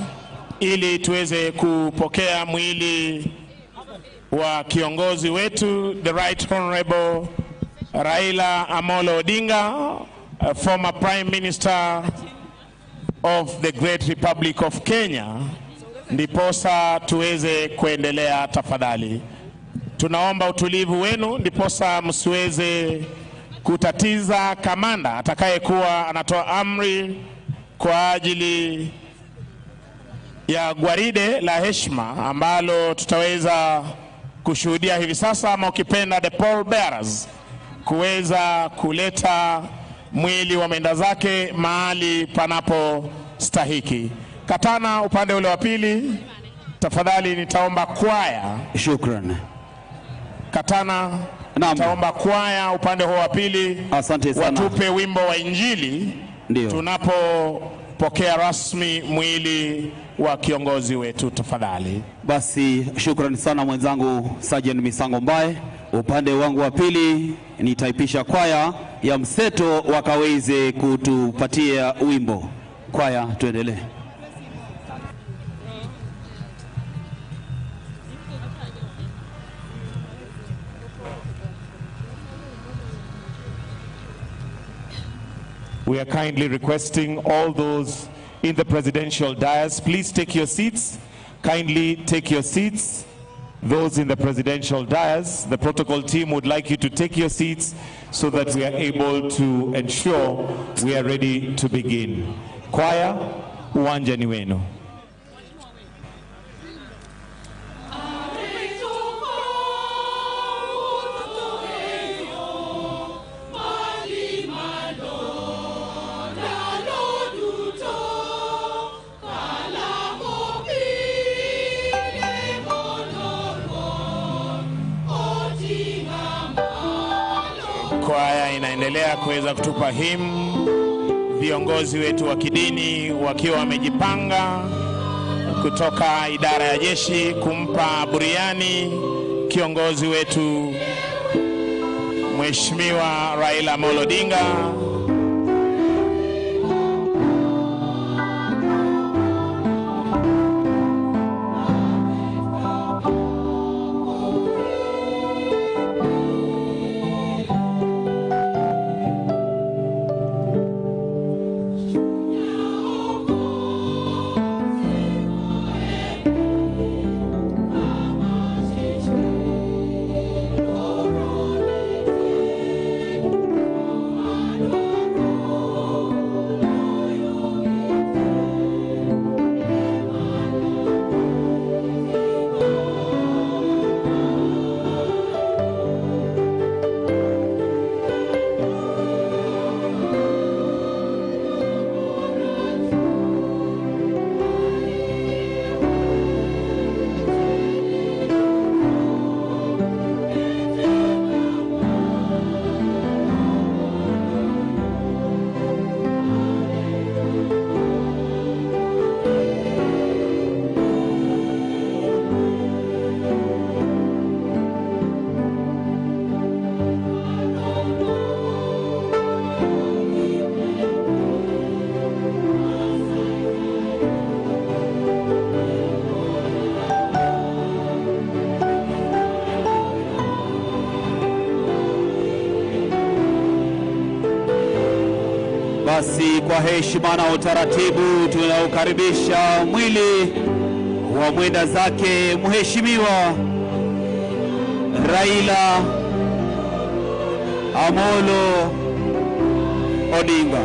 ili tuweze kupokea mwili wa kiongozi wetu, the Right Honorable Raila Amolo Odinga, former Prime Minister of the Great Republic of Kenya, ndiposa tuweze kuendelea tafadhali. Tunaomba utulivu wenu ndiposa msiweze kutatiza kamanda atakayekuwa anatoa amri kwa ajili ya gwaride la heshima ambalo tutaweza kushuhudia hivi sasa, ama ukipenda the pall bearers, kuweza kuleta mwili wa mwenda zake mahali panapo stahiki. Katana upande ule wa pili, tafadhali nitaomba kwaya. Shukran. Katana, nitaomba kwaya upande huo wa pili. Asante sana. Watupe wimbo wa Injili. Ndio tunapopokea rasmi mwili wa kiongozi wetu tafadhali. Basi shukrani sana mwenzangu Sergeant Misango Mbae. Upande wangu wa pili nitaipisha kwaya ya mseto wakaweze kutupatia wimbo. Kwaya tuendelee. We are kindly requesting all those in the presidential dais, please take your seats. Kindly take your seats. Those in the presidential dais, the protocol team would like you to take your seats so that we are able to ensure we are ready to begin. Choir, uwanja ni wenu. Kwaya inaendelea kuweza kutupa hymn, viongozi wetu wa kidini wakiwa wamejipanga kutoka idara ya jeshi kumpa buriani kiongozi wetu Mheshimiwa Raila Amolo Odinga. Basi kwa heshima na utaratibu tunaukaribisha mwili wa mwenda zake Mheshimiwa Raila Amolo Odinga.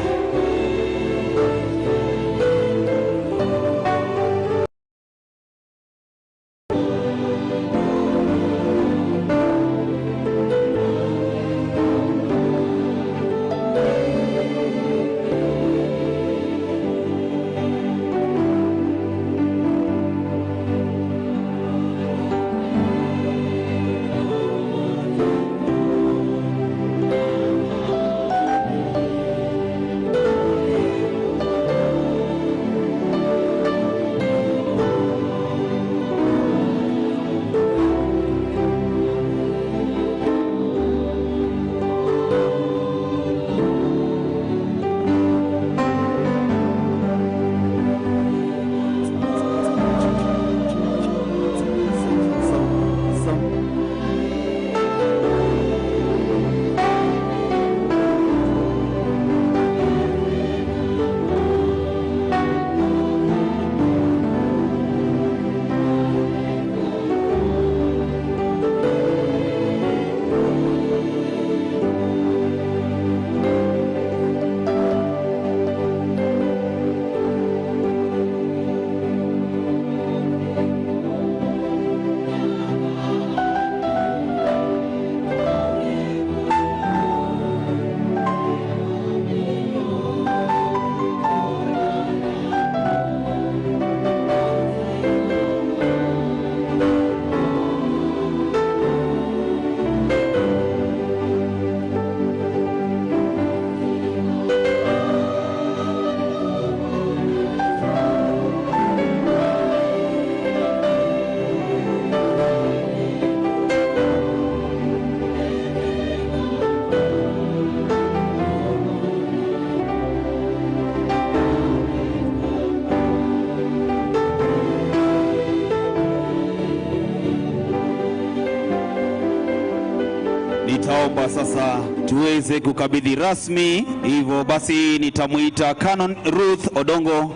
Nitaomba sasa tuweze kukabidhi rasmi, hivyo basi nitamuita Canon Ruth Odongo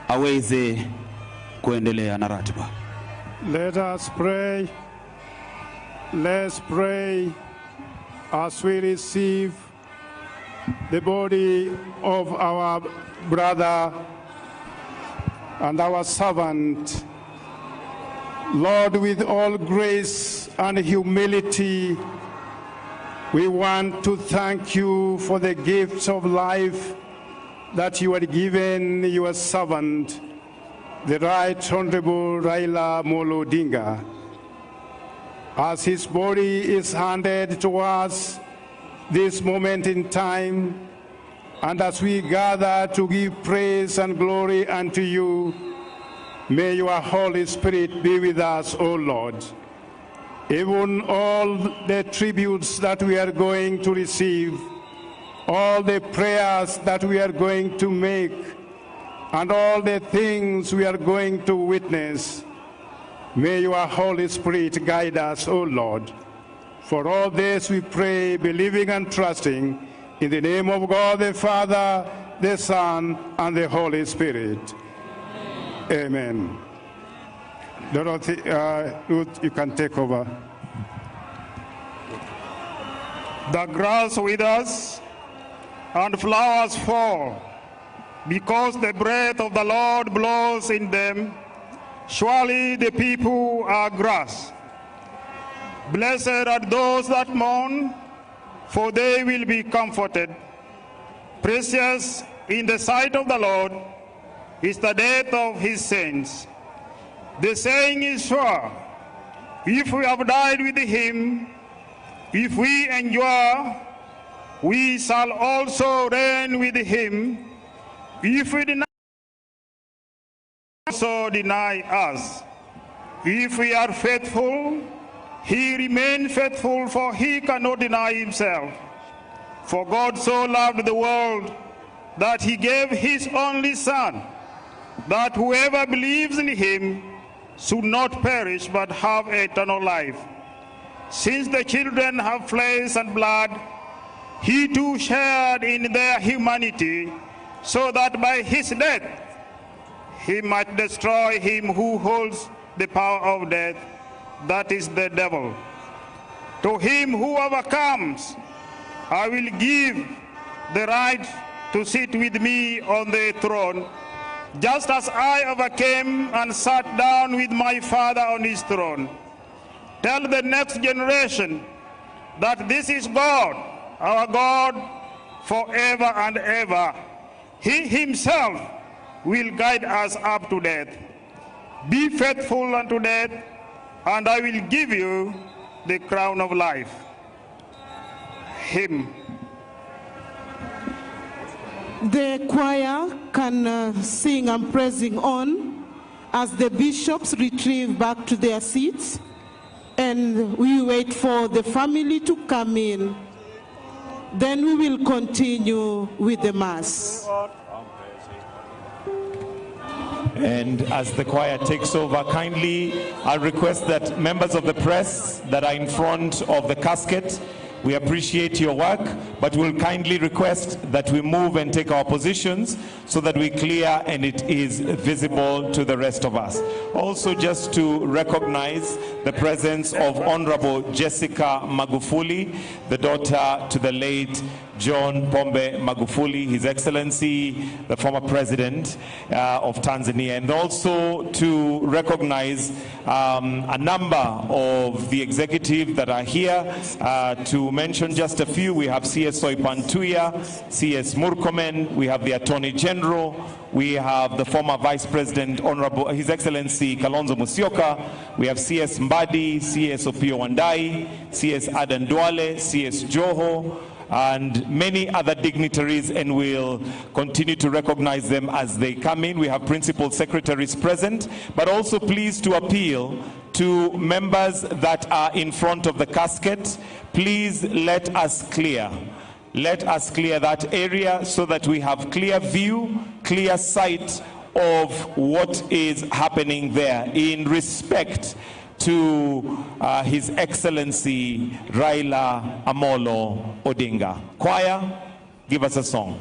aweze kuendelea na ratiba. Let us pray. Let's pray as we receive the body of our brother and our servant. Lord, with all grace and humility, we want to thank you for the gifts of life that you had given your servant, the Right Honorable Raila Odinga. As his body is handed to us this moment in time, and as we gather to give praise and glory unto you, may your Holy Spirit be with us, O Lord. Even all the tributes that we are going to receive, all the prayers that we are going to make, and all the things we are going to witness, may your Holy Spirit guide us, O Lord. For all this we pray, believing and trusting, in the name of God the Father, the Son, and the Holy Spirit. Amen. Dorothy, Ruth, you can take over. The grass withers and flowers fall, because the breath of the Lord blows in them. Surely the people are grass. Blessed are those that mourn, for they will be comforted. Precious in the sight of the Lord is the death of his saints. The saying is sure, if we have died with him, if we endure, we shall also reign with him. If we deny, also deny us. If we are faithful, he remains faithful, for he cannot deny himself. For God so loved the world that he gave his only Son, that whoever believes in him should not perish but have eternal life. Since the children have flesh and blood, he too shared in their humanity, so that by his death he might destroy him who holds the power of death, that is the devil. To him who overcomes, I will give the right to sit with me on the throne, just as I overcame and sat down with my Father on his throne. Tell the next generation that this is God, our God, forever and ever. He himself will guide us up to death. Be faithful unto death, and I will give you the crown of life. Hymn. The choir can sing and praising on as the bishops retrieve back to their seats, and we wait for the family to come in. Then we will continue with the Mass. And as the choir takes over, kindly, I'll request that members of the press that are in front of the casket, we appreciate your work, but we'll kindly request that we move and take our positions so that we clear and it is visible to the rest of us. Also, just to recognize the presence of Honorable Jessica Magufuli, the daughter to the late John Pombe Magufuli, His Excellency, the former president of Tanzania, and also to recognize a number of the executive that are here. To mention just a few, we have CS Soipantuya, CS Murkomen, we have the Attorney General, we have the former Vice President, Honorable His Excellency Kalonzo Musyoka, we have CS Mbadi, CS Opio Wandai, CS Adan Duale, CS Joho, and many other dignitaries, and we'll continue to recognize them as they come in. We have principal secretaries present, but also pleased to appeal to members that are in front of the casket. Please let us clear that area so that we have clear view, clear sight of what is happening there in respect to His Excellency Raila Amolo Odinga. Choir, give us a song.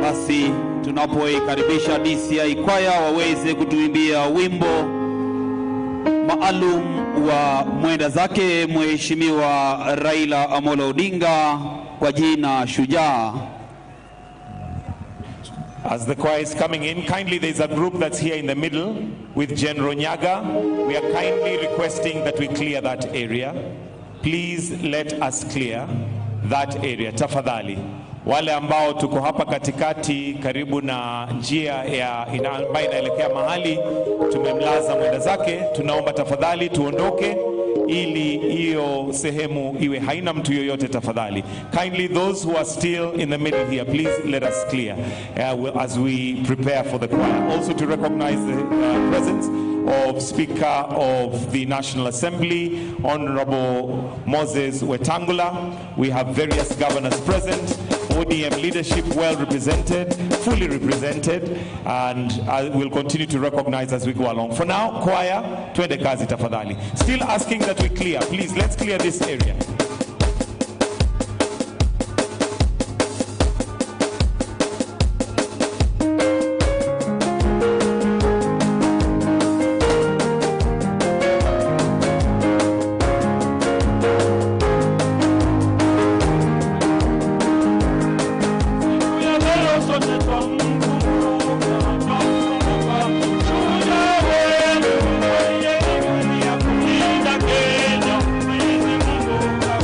Basi tunapoikaribisha DCI kwaya waweze kutuimbia wimbo maalum wa mwenda zake Mheshimiwa Raila Amolo Odinga kwa jina Shujaa. As the choir is coming in, kindly there's a group that's here in the middle with General Nyaga. We are kindly requesting that we clear that area. Please let us clear that area. Tafadhali. Wale ambao tuko hapa katikati karibu na njia ya ambayo inaelekea mahali tumemlaza mwenda zake, tunaomba tafadhali tuondoke ili hiyo sehemu iwe haina mtu yoyote tafadhali. Kindly those who are still in the middle here, please let us clear as we prepare for the choir. Also to recognize the presence of Speaker of the National Assembly, Honorable Moses Wetangula. We have various governors present. ODM leadership well represented, fully represented, and we'll continue to recognize as we go along. For now, choir, twende kazi tafadhali. Still asking that we clear. Please, let's clear this area. Mungu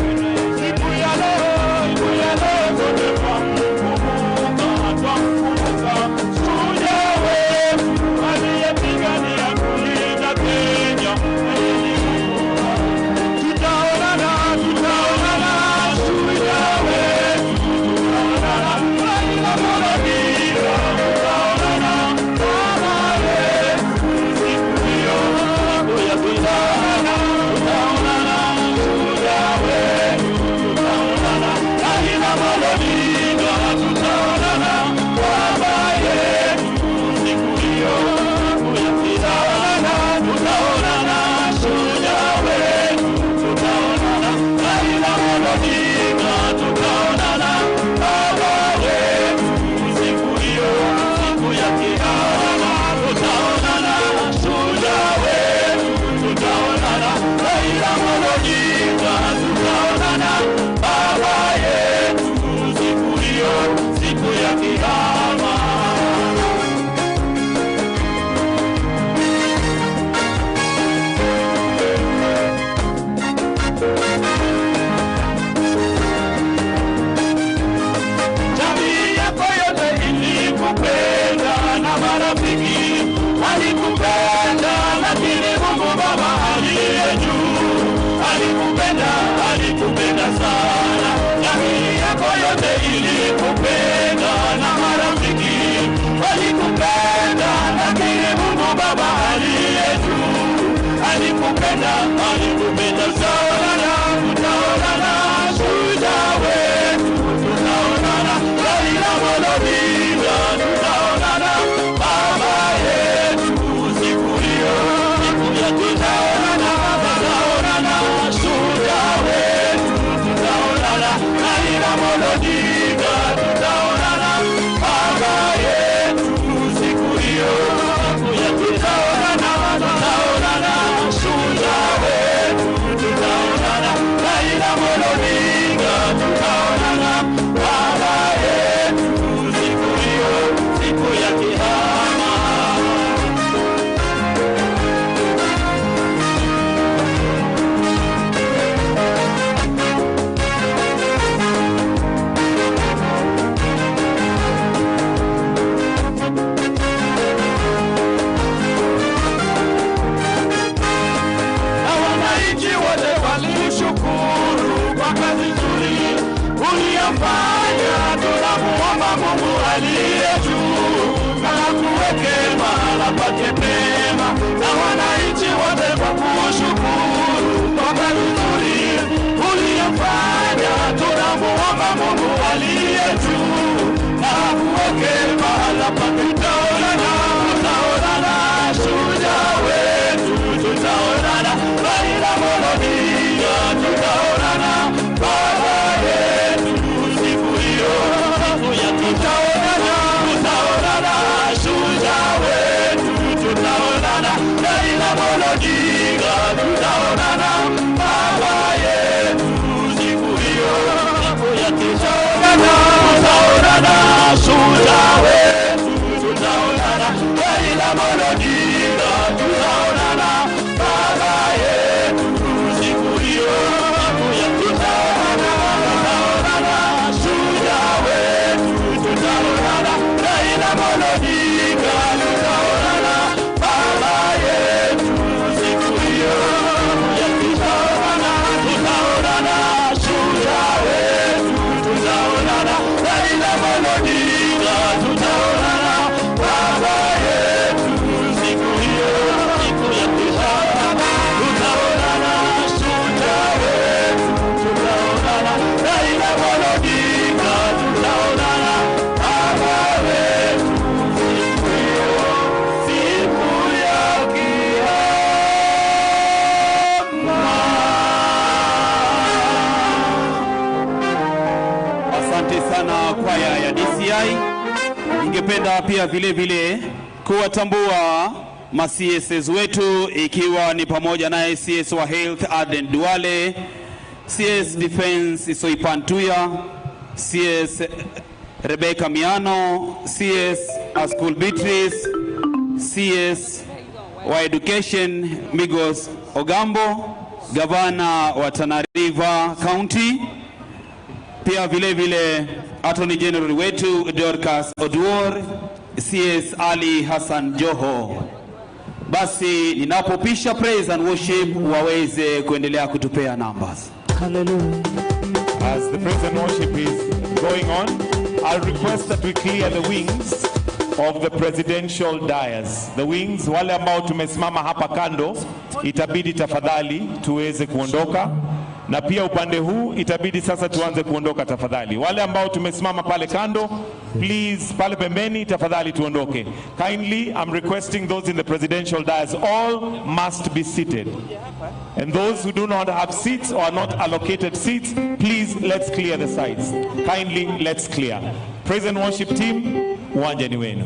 alikupenda, lakini Mungu Baba aliye juu alikupenda sana. Jamii yako yote ilikupenda na marafiki walikupenda, lakini Mungu Baba aliye juu alikupenda sana. Tutaonana shujaa wetu, tutaonana Raila Odinga, tutaonana baba yetu siku hiyo, siku ya tutaonana shujaa wetu, tutaonana Raila Odinga, tutaonana baba yetu siku hiyo, siku ya tutaonana shujaa wetu, tutaonana Raila Odinga, tutaonana baba yetu siku hiyo, siku ya kihama. Na wananchi wote walishukuru kwa kazi nzuri uliyofanya. Tunamuomba Mungu aliye juu na akuweke mahala pake pema. Na wananchi wote kwa kushukuru kwa kazi nzuri uliyofanya. Tunamuomba Mungu aliye juu na akuweke mahala pake. Tutaonana shujaa wetu, tutaonana Raila Odinga, tutaonana baba yetu siku hiyo, siku ya tutaonana shujaa wetu, tutaonana Raila Odinga, tutaonana baba yetu siku hiyo, siku ya tutaonana shujaa wetu, tutaonana Raila Odinga, tutaonana baba yetu siku hiyo, siku ya tutaonana shujaa wetu, tutaonana Raila Odinga, tutaonana baba yetu siku hiyo, ya tutaonana shujaa wetu, tutaonana Raila Odinga, tutaonana baba yetu siku hiyo, siku ya tutaonana shujaa wetu, tutaonana Raila Odinga, tutaonana baba yetu siku hiyo, siku ya kiyama. Asante sana kwaya ya DCI. Ningependa pia vile vile kuwatambua ma CSs wetu, ikiwa ni pamoja naye CS wa Health Aden Duale, CS Defense Soipantuya, CS Rebecca Miano, CS School Beatrice, CS wa Education Migos Ogambo, Gavana wa Tana River County, pia vile vile Attorney General wetu Dorcas Oduor, CS Ali Hassan Joho. Basi ninapopisha praise and worship waweze kuendelea kutupea numbers. Hallelujah. As the praise and worship is going on, I'll request that we clear the wings of the presidential dais. The wings, wale ambao tumesimama hapa kando, itabidi tafadhali tuweze kuondoka. Na pia upande huu itabidi sasa tuanze kuondoka tafadhali. Wale ambao tumesimama pale kando, please pale pembeni tafadhali tuondoke. Kindly, I'm requesting those in the presidential dais, all must be seated. And those who do not have seats or are not allocated seats, please let's clear the sides. Kindly, let's clear. Praise and worship team, uwanja ni wenu.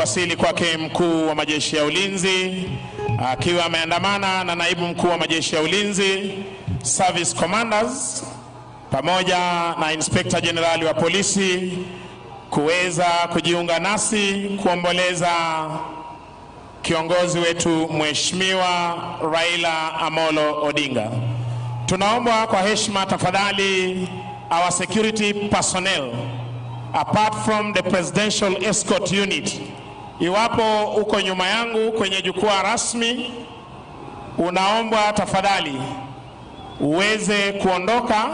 kuwasili kwake mkuu wa majeshi ya ulinzi akiwa ameandamana na naibu mkuu wa majeshi ya ulinzi, service commanders, pamoja na inspector general wa polisi kuweza kujiunga nasi kuomboleza kiongozi wetu Mheshimiwa Raila Amolo Odinga. Tunaomba kwa heshima tafadhali our security personnel, apart from the presidential escort unit, iwapo uko nyuma yangu kwenye jukwaa rasmi, unaomba tafadhali uweze kuondoka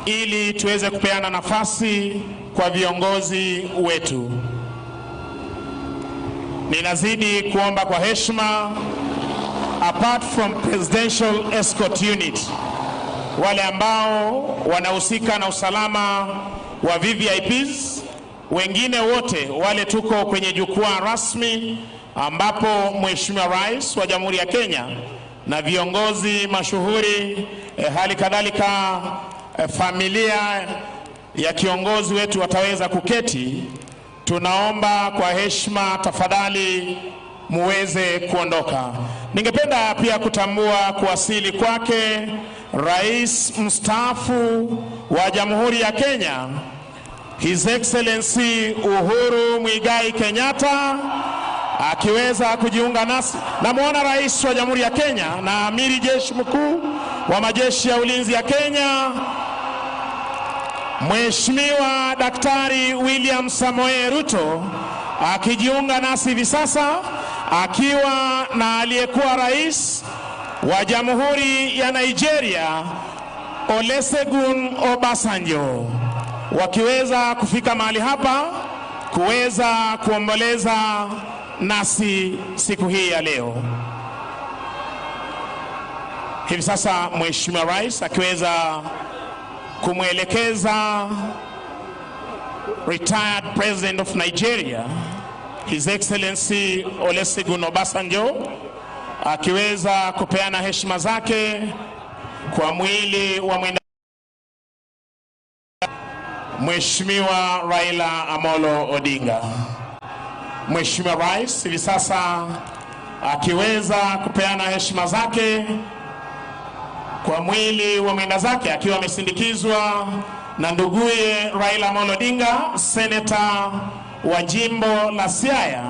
ili tuweze kupeana nafasi kwa viongozi wetu. Ninazidi kuomba kwa heshima, apart from presidential escort unit, wale ambao wanahusika na usalama wa VVIPs, wengine wote wale tuko kwenye jukwaa rasmi ambapo Mheshimiwa Rais wa Jamhuri ya Kenya na viongozi mashuhuri hali kadhalika familia ya kiongozi wetu wataweza kuketi. Tunaomba kwa heshima tafadhali muweze kuondoka. Ningependa pia kutambua kuwasili kwake Rais mstaafu wa Jamhuri ya Kenya, His Excellency Uhuru Muigai Kenyatta, akiweza kujiunga nasi. Namuona Rais wa Jamhuri ya Kenya na Amiri Jeshi Mkuu wa majeshi ya ulinzi ya Kenya, Mheshimiwa Daktari William Samoei Ruto, akijiunga nasi hivi sasa akiwa na aliyekuwa rais wa Jamhuri ya Nigeria Olusegun Obasanjo, wakiweza kufika mahali hapa kuweza kuomboleza nasi siku hii ya leo. Hivi sasa Mheshimiwa Rais akiweza kumwelekeza retired President of Nigeria, His Excellency Olusegun Obasanjo, akiweza kupeana heshima zake kwa mwili wa Mheshimiwa Raila Amolo Odinga. Mheshimiwa Rais hivi sasa akiweza kupeana heshima zake kwa mwili wa mwenda zake akiwa amesindikizwa na nduguye Raila Amolo Odinga, Senator wa jimbo la Siaya,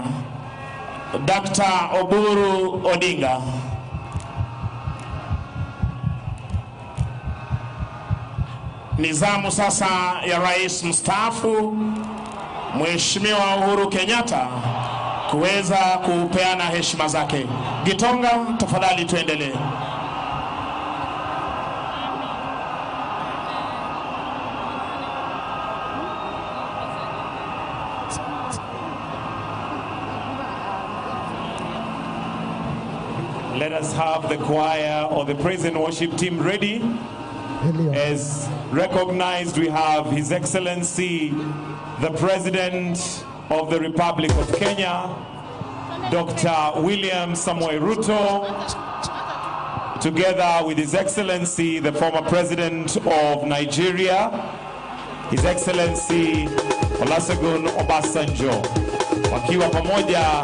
Dr. Oburu Odinga. Nizamu sasa ya Rais mstaafu Mheshimiwa Uhuru Kenyatta kuweza kupeana heshima zake. Gitonga, tafadhali tuendelee. Let us have the choir or the praise and worship team ready. As recognized, we have His Excellency, the President of the Republic of Kenya, Dr. William Samoei Ruto, together with His Excellency, the former President of Nigeria, His Excellency Olusegun Obasanjo, wakiwa pamoja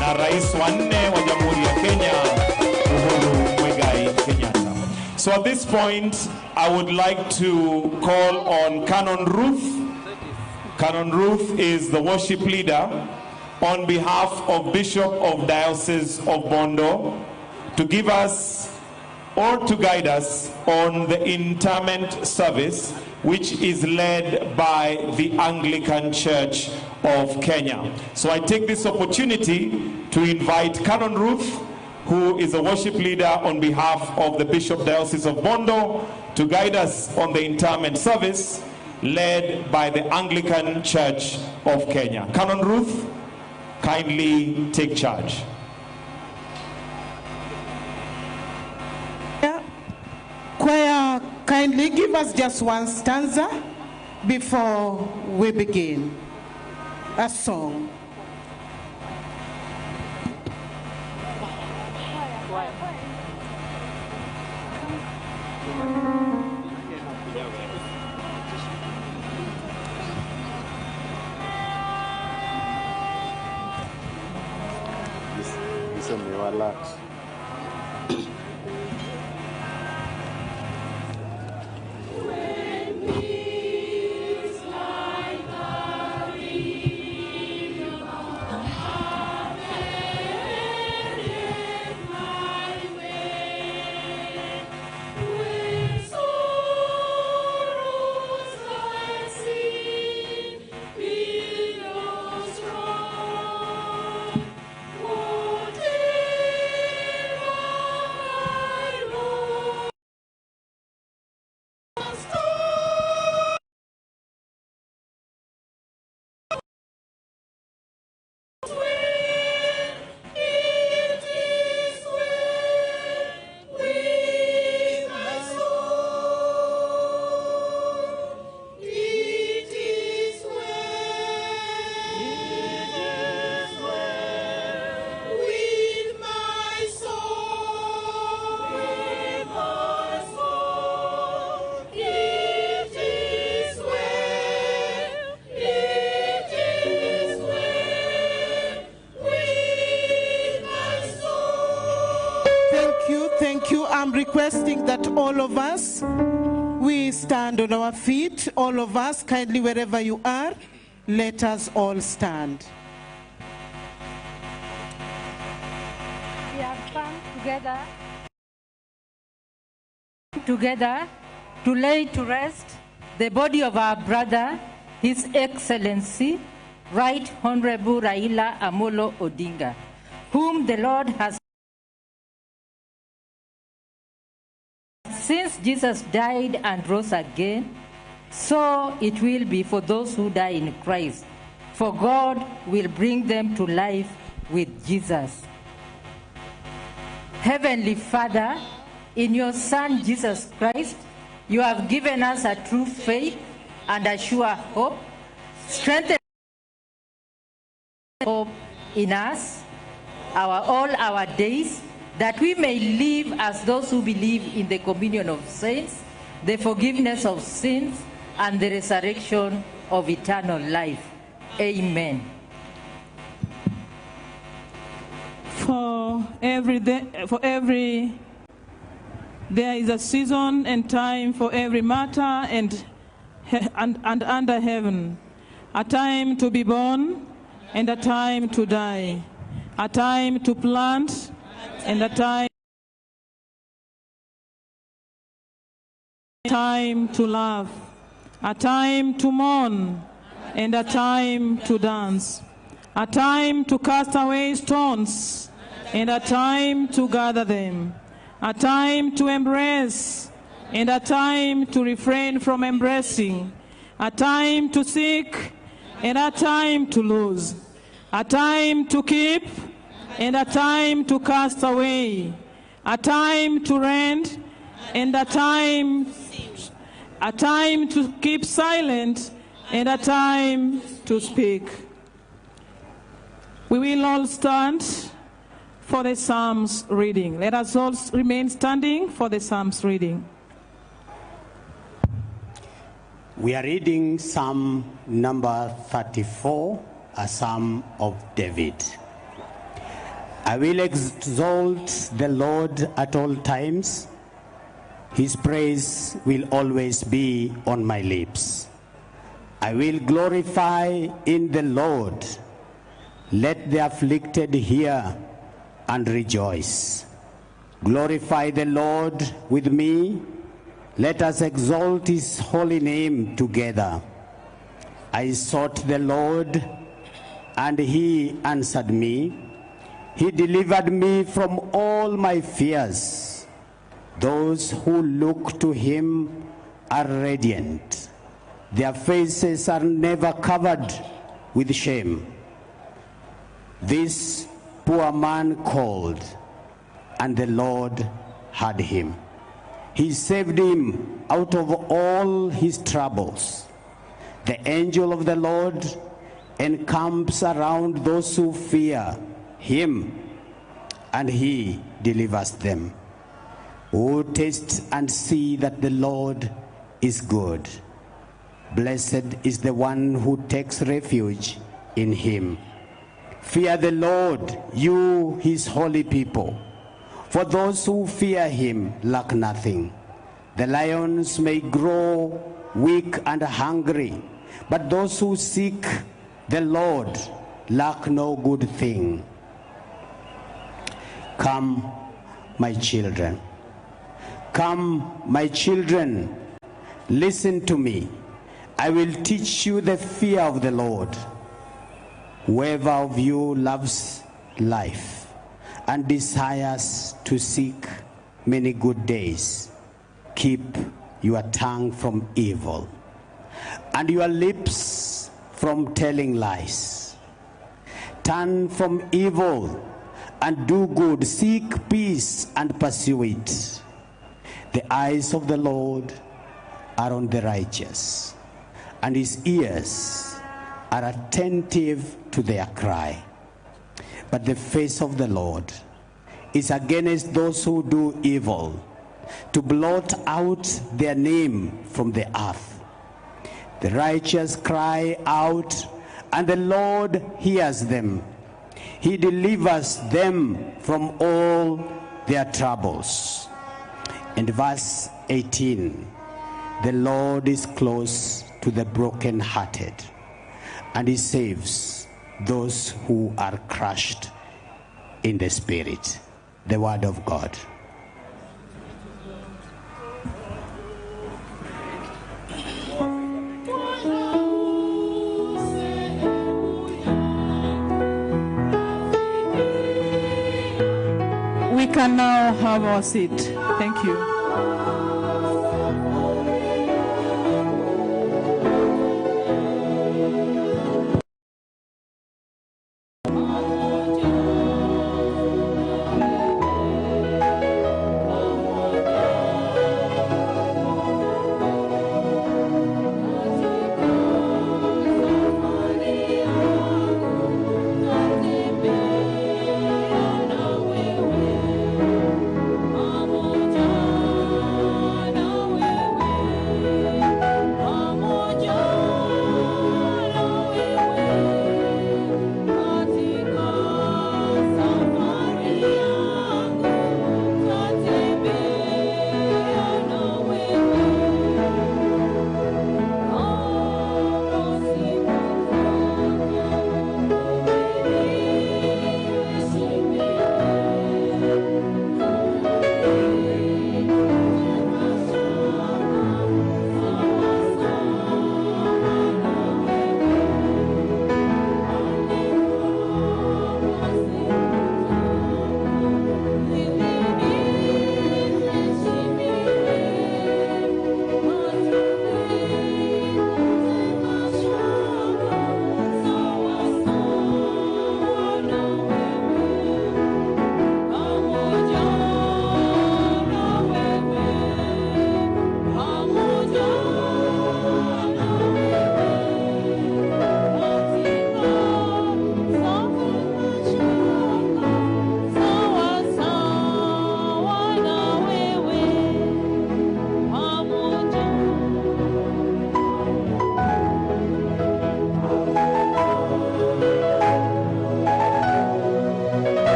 na Rais wa 4 wa Jamhuri ya Kenya, Uhuru Muigai Kenyatta. So at this point, I would like to call on Canon Ruth. Canon Ruth is the worship leader on behalf of Bishop of Diocese of Bondo to give us or to guide us on the interment service, which is led by the Anglican Church of Kenya. So I take this opportunity to invite Canon Ruth, who is a worship leader on behalf of the Bishop Diocese of Bondo, to guide us on the interment service led by the Anglican Church of Kenya. Canon Ruth, kindly take charge. Choir, kindly give us just one stanza before we begin a song. alert. Thank you. I'm requesting that all of us, we stand on our feet. All of us, kindly wherever you are, let us all stand. We have come together to lay to rest the body of our brother, His Excellency, Right Honorable Raila Amolo Odinga, whom the Lord has. Since Jesus died and rose again, so it will be for those who die in Christ. For God will bring them to life with Jesus. Heavenly Father, in your Son Jesus Christ, you have given us a true faith and a sure hope. Strengthen hope in us all our days, that we may live as those who believe in the communion of saints, the forgiveness of sins, and the resurrection of eternal life. Amen. For every there is a season and time for every matter and under heaven, a time to be born and a time to die, a time to plant and a time to laugh, a time to mourn and a time to dance, a time to cast away stones and a time to gather them, a time to embrace and a time to refrain from embracing, a time to seek and a time to lose, a time to keep and a time to cast away, a time to rend and a time to keep silent and a time to speak. We will all stand for the Psalms reading. Let us all remain standing for the Psalms reading. We are reading Psalm number 34, a Psalm of David. I will exalt the Lord at all times. His praise will always be on my lips. I will glorify in the Lord. Let the afflicted hear and rejoice. Glorify the Lord with me. Let us exalt his holy name together. I sought the Lord, and he answered me. He delivered me from all my fears. Those who look to him are radiant. Their faces are never covered with shame. This poor man called, and the Lord heard him. He saved him out of all his troubles. The angel of the Lord encamps around those who fear him, and he delivers them. Oh, taste and see that the Lord is good. Blessed is the one who takes refuge in him. Fear the Lord, you his holy people. For those who fear him lack nothing. The lions may grow weak and hungry, but those who seek the Lord lack no good thing. Come, my children. Come, my children, listen to me. I will teach you the fear of the Lord. Whoever of you loves life and desires to seek many good days, keep your tongue from evil and your lips from telling lies. Turn from evil and do good, seek peace and pursue it. The eyes of the Lord are on the righteous, and his ears are attentive to their cry. But the face of the Lord is against those who do evil, to blot out their name from the earth. The righteous cry out, and the Lord hears them. He delivers them from all their troubles. And verse 18, the Lord is close to the brokenhearted, and he saves those who are crushed in the spirit. The word of God. We can now have our seat. Thank you.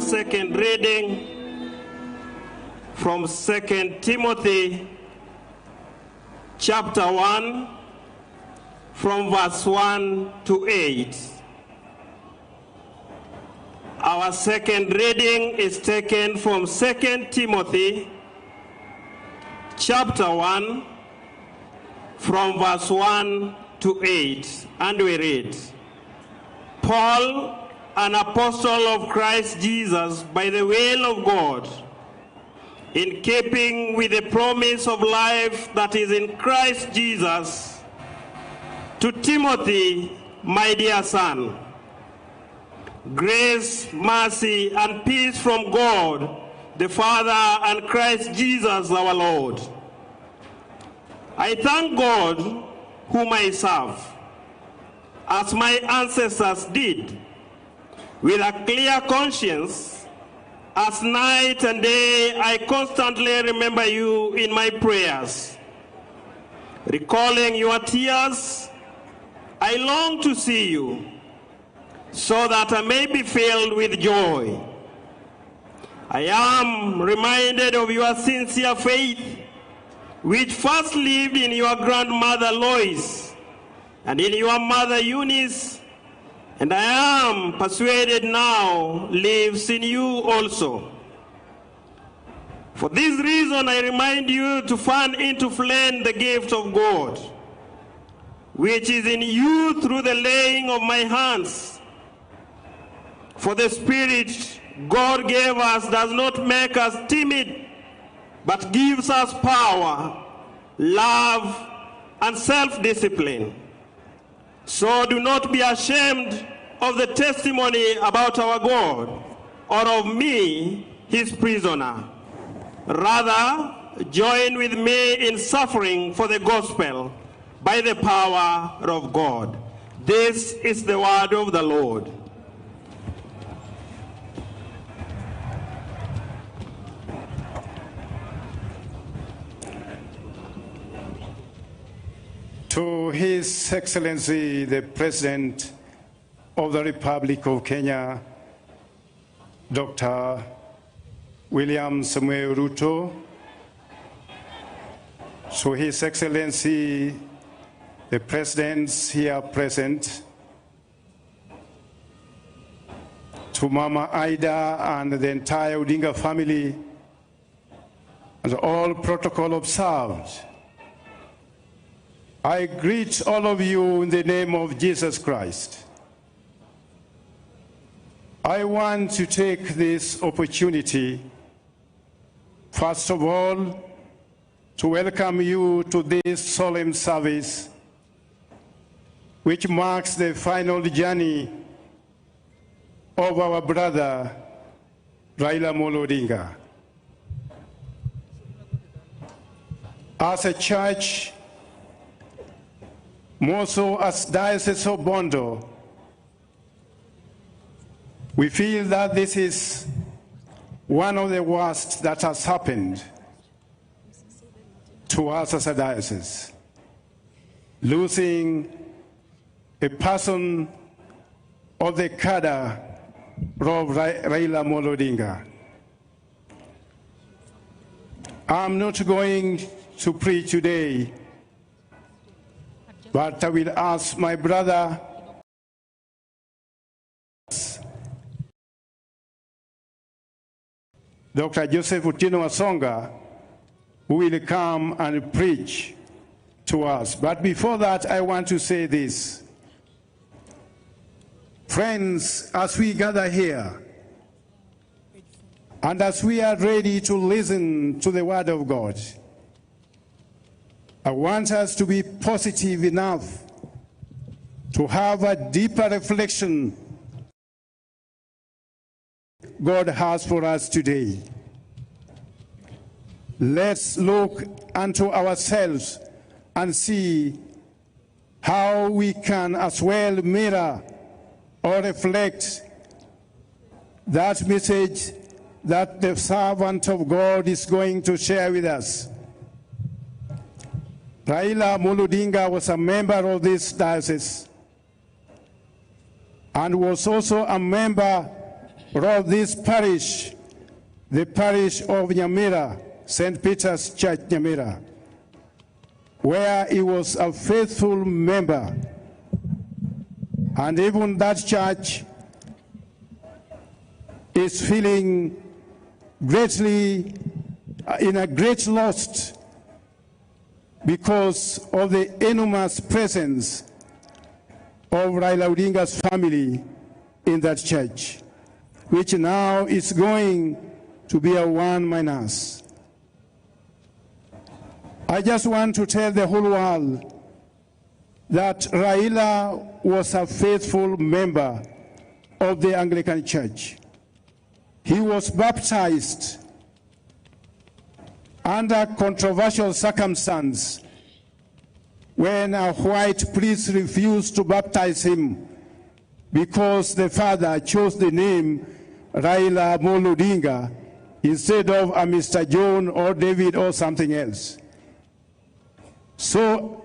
Second reading from 2 Timothy chapter 1 from verse 1 to 8. Our second reading is taken from 2 Timothy chapter 1 from verse 1 to 8, and we read, Paul, an apostle of Christ Jesus by the will of God, in keeping with the promise of life that is in Christ Jesus, to Timothy, my dear son. Grace, mercy, and peace from God, the Father, and Christ Jesus our Lord. I thank God, whom I serve, as my ancestors did, with a clear conscience. As night and day, I constantly remember you in my prayers. Recalling your tears, I long to see you, so that I may be filled with joy. I am reminded of your sincere faith, which first lived in your grandmother Lois and in your mother Eunice, and I am persuaded now lives in you also. For this reason, I remind you to fan into flame the gift of God, which is in you through the laying of my hands. For the Spirit God gave us does not make us timid, but gives us power, love, and self-discipline. So do not be ashamed of the testimony about our God, or of me, his prisoner. Rather, join with me in suffering for the gospel by the power of God. This is the word of the Lord. To His Excellency, the President of the Republic of Kenya, Dr. William Samuel Ruto, to His Excellency, the Presidents here present, to Mama Ida and the entire Odinga family, and all protocol observed, I greet all of you in the name of Jesus Christ. I want to take this opportunity, first of all, to welcome you to this solemn service, which marks the final journey of our brother, Raila Odinga. As a church, more so as Diocese of Bondo, we feel that this is one of the worst that has happened to us as a diocese. Losing a person of the cadre of Raila Odinga. I'm not going to preach today, but I will ask my brother Dr. Joseph Utino Asonga, who will come and preach to us. But before that, I want to say this. Friends, as we gather here, and as we are ready to listen to the Word of God, I want us to be positive enough to have a deeper reflection God has for us today. Let's look unto ourselves and see how we can as well mirror or reflect that message that the servant of God is going to share with us. Raila Odinga was a member of this diocese and was also a member of this parish, the parish of Nyamira, St. Peter's Church, Nyamira, where he was a faithful member. And even that church is feeling greatly in a great loss because of the enormous presence of Raila Odinga's family in that church, which now is going to be a one minus. I just want to tell the whole world that Raila was a faithful member of the Anglican Church. He was baptized under controversial circumstances when a white priest refused to baptize him because the father chose the name Raila Odinga instead of a Mr. John or David or something else. So,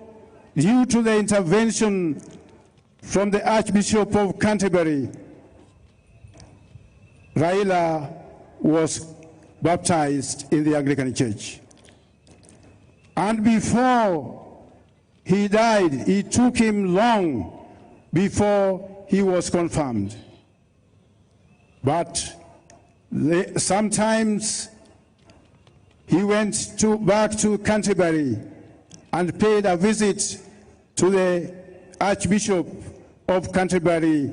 due to the intervention from the Archbishop of Canterbury, Raila was baptized in the Anglican Church. And before he died, it took him long before he was confirmed. But sometimes he went back to Canterbury and paid a visit to the Archbishop of Canterbury,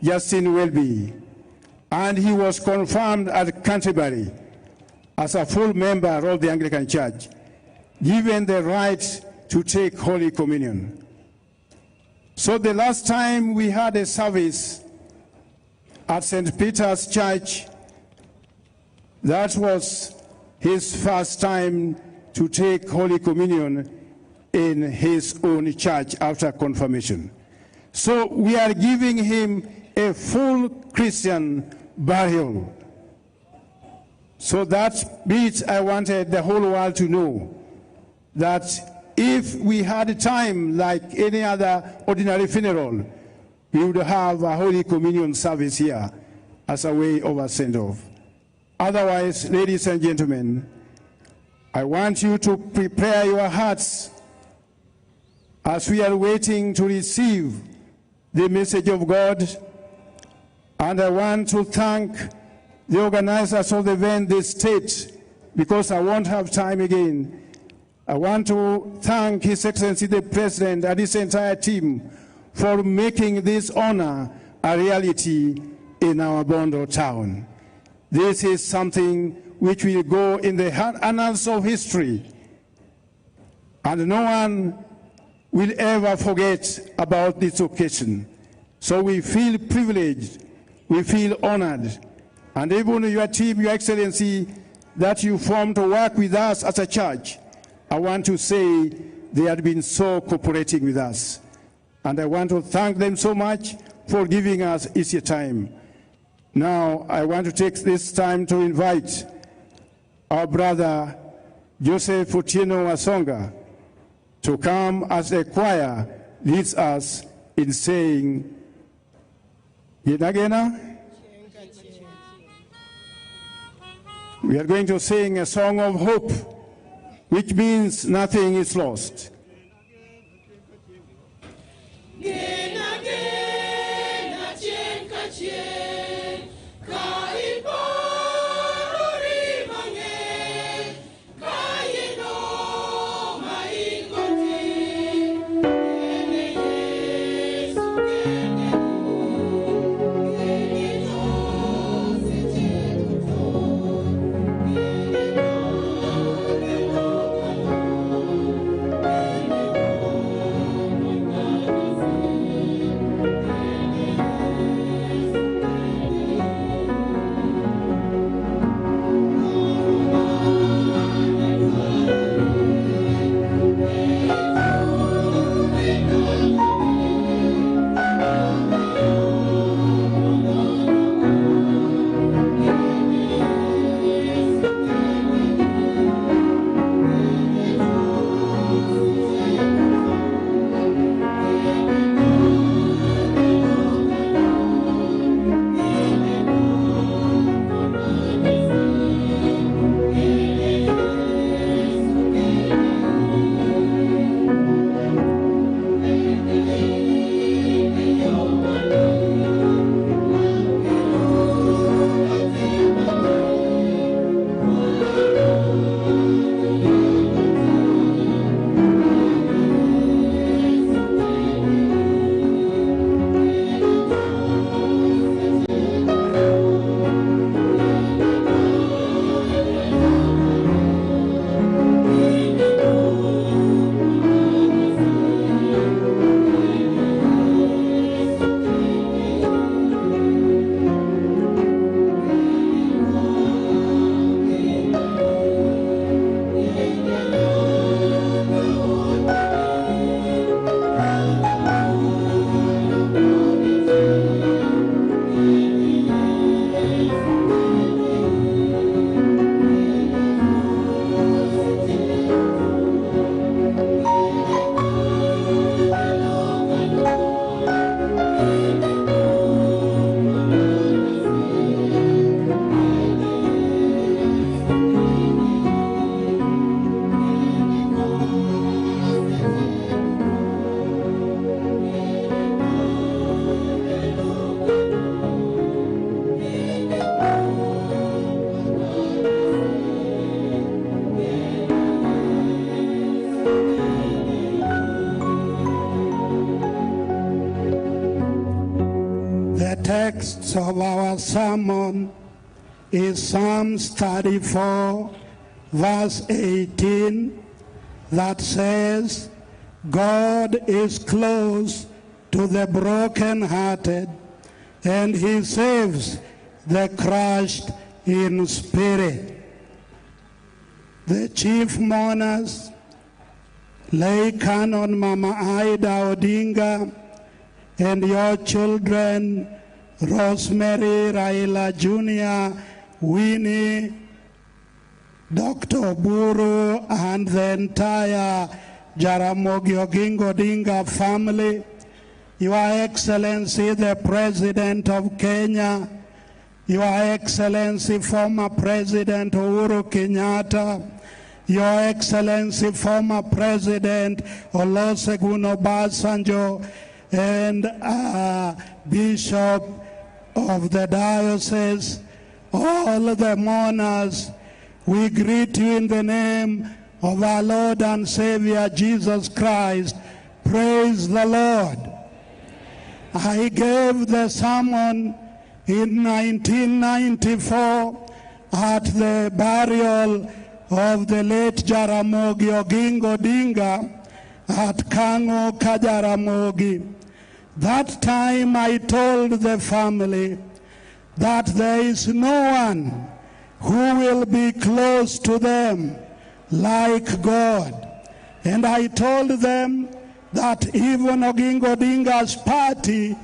Justin Welby, and he was confirmed at Canterbury as a full member of the Anglican Church, given the right to take Holy Communion. So the last time we had a service at St. Peter's Church, that was his first time to take Holy Communion in his own church after confirmation. So we are giving him a full Christian burial. So that bit I wanted the whole world to know, that if we had time like any other ordinary funeral, we would have a Holy Communion service here as a way of a send-off. Otherwise, ladies and gentlemen, I want you to prepare your hearts as we are waiting to receive the message of God. And I want to thank the organizers of the event, the state, because I won't have time again. I want to thank His Excellency the President and his entire team for making this honor a reality in our Bondo town. This is something which will go in the annals of history, and no one will ever forget about this occasion. So we feel privileged, we feel honored, and even your team, Your Excellency, that you formed to work with us as a church, I want to say they have been so cooperating with us. And I want to thank them so much for giving us easier time. Now, I want to take this time to invite our brother Joseph Otieno Wasonga to come as the choir leads us in saying, Yenagena. We are going to sing a song of hope, which means nothing is lost. reference of our sermon is Psalms 34, verse 18, that says, God is close to the brokenhearted, and he saves the crushed in spirit. The chief mourners, Lay Canon Mama Ida Odinga, and your children, Rosemary, Raila Jr., Winnie, Dr. Buru, and the entire Jaramogi Oginga Odinga family, Your Excellency, the President of Kenya, Your Excellency, former President Uhuru Kenyatta, Your Excellency, former President Olusegun Obasanjo, and Bishop of the diocese, all the mourners, we greet you in the name of our Lord and Savior Jesus Christ. Praise the Lord. I gave the sermon in 1994 at the burial of the late Jaramogi Oginga Odinga at Kango Kajaramogi. That time I told the family that there is no one who will be close to them like God. And I told them that even Oginga Odinga's party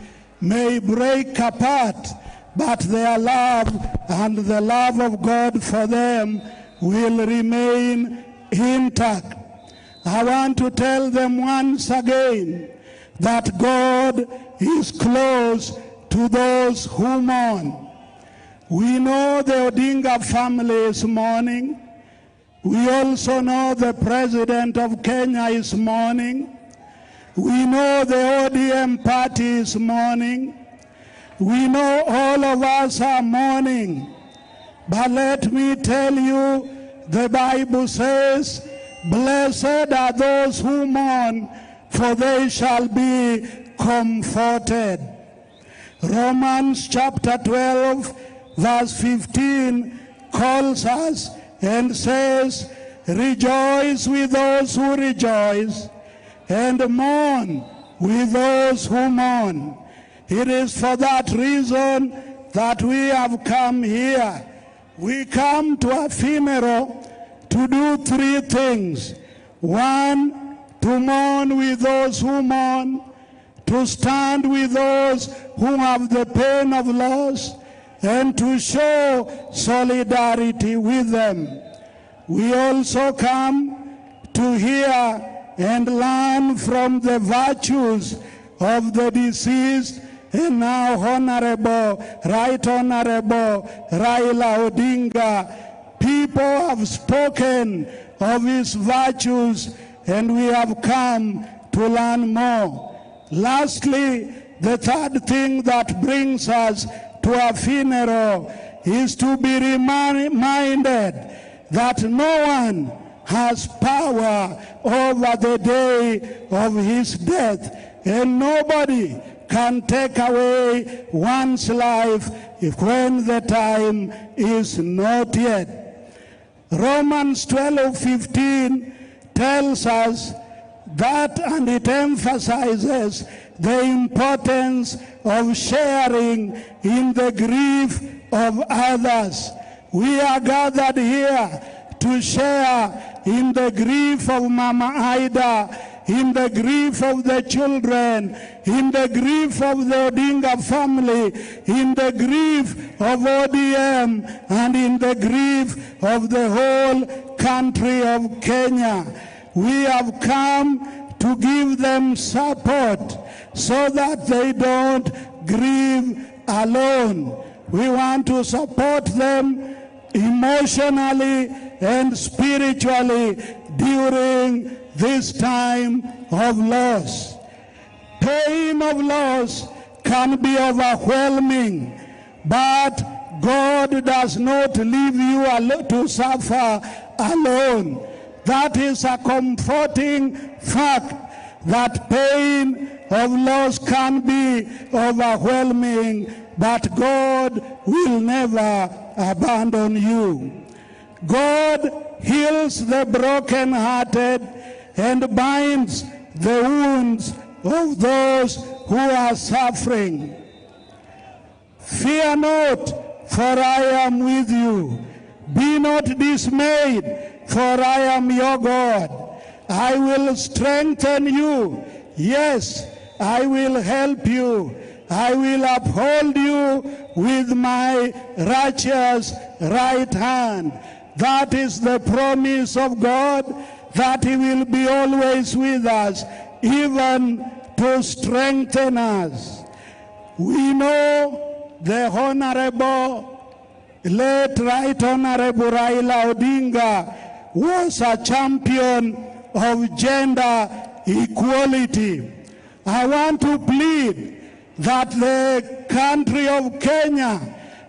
may break apart, but their love and the love of God for them will remain intact. I want to tell them once again that God is close to those who mourn. We know the Odinga family is mourning. We also know the President of Kenya is mourning. We know the ODM party is mourning. We know all of us are mourning. But let me tell you, the Bible says, blessed are those who mourn, for they shall be comforted. Romans chapter 12, verse 15 calls us and says, rejoice with those who rejoice, and mourn with those who mourn. It is for that reason that we have come here. We come to a funeral to do three things. One, to mourn with those who mourn, to stand with those who have the pain of loss, and to show solidarity with them. We also come to hear and learn from the virtues of the deceased and now Right Honorable Raila Odinga. People have spoken of his virtues, and we have come to learn more. Lastly, the third thing that brings us to a funeral is to be reminded that no one has power over the day of his death, and nobody can take away one's life when the time is not yet. Romans 12:15 tells us that, and it emphasizes the importance of sharing in the grief of others. We are gathered here to share in the grief of Mama Ida, in the grief of the children, in the grief of the Odinga family, in the grief of ODM, and in the grief of the whole country of Kenya. We have come to give them support so that they don't grieve alone. We want to support them emotionally and spiritually during this time of loss. Pain of loss can be overwhelming, but God does not leave you to suffer alone. That is a comforting fact, that pain of loss can be overwhelming, but God will never abandon you. God heals the brokenhearted and binds the wounds of those who are suffering. Fear not, for I am with you. Be not dismayed, for I am your God. I will strengthen you. Yes, I will help you. I will uphold you with my righteous right hand. That is the promise of God, that he will be always with us, even to strengthen us. We know the Honorable, late Right Honorable Raila Odinga was a champion of gender equality. I want to plead that the country of Kenya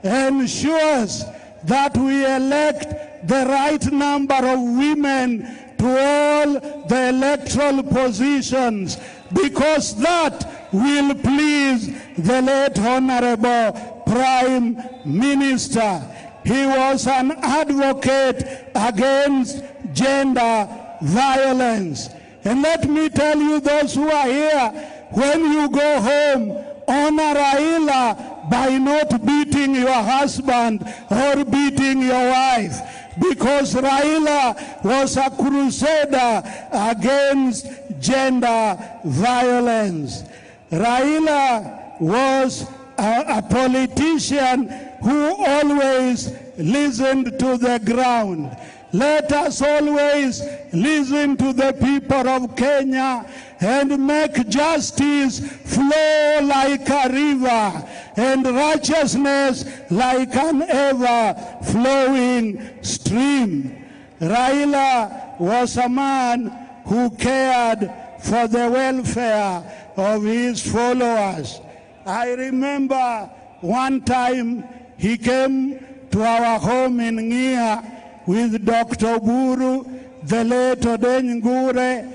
ensures that we elect the right number of women to all the electoral positions, because that will please the late Honorable Prime Minister. He was an advocate against gender violence. And let me tell you, those who are here, when you go home, honor Raila by not beating your husband or beating your wife, because Raila was a crusader against gender violence. Raila was a politician who always listened to the ground. Let us always listen to the people of Kenya and make justice flow like a river and righteousness like an ever-flowing stream. Raila was a man who cared for the welfare of his followers. I remember one time he came to our home in Ngia with Dr. Buru, the late Odinga'S,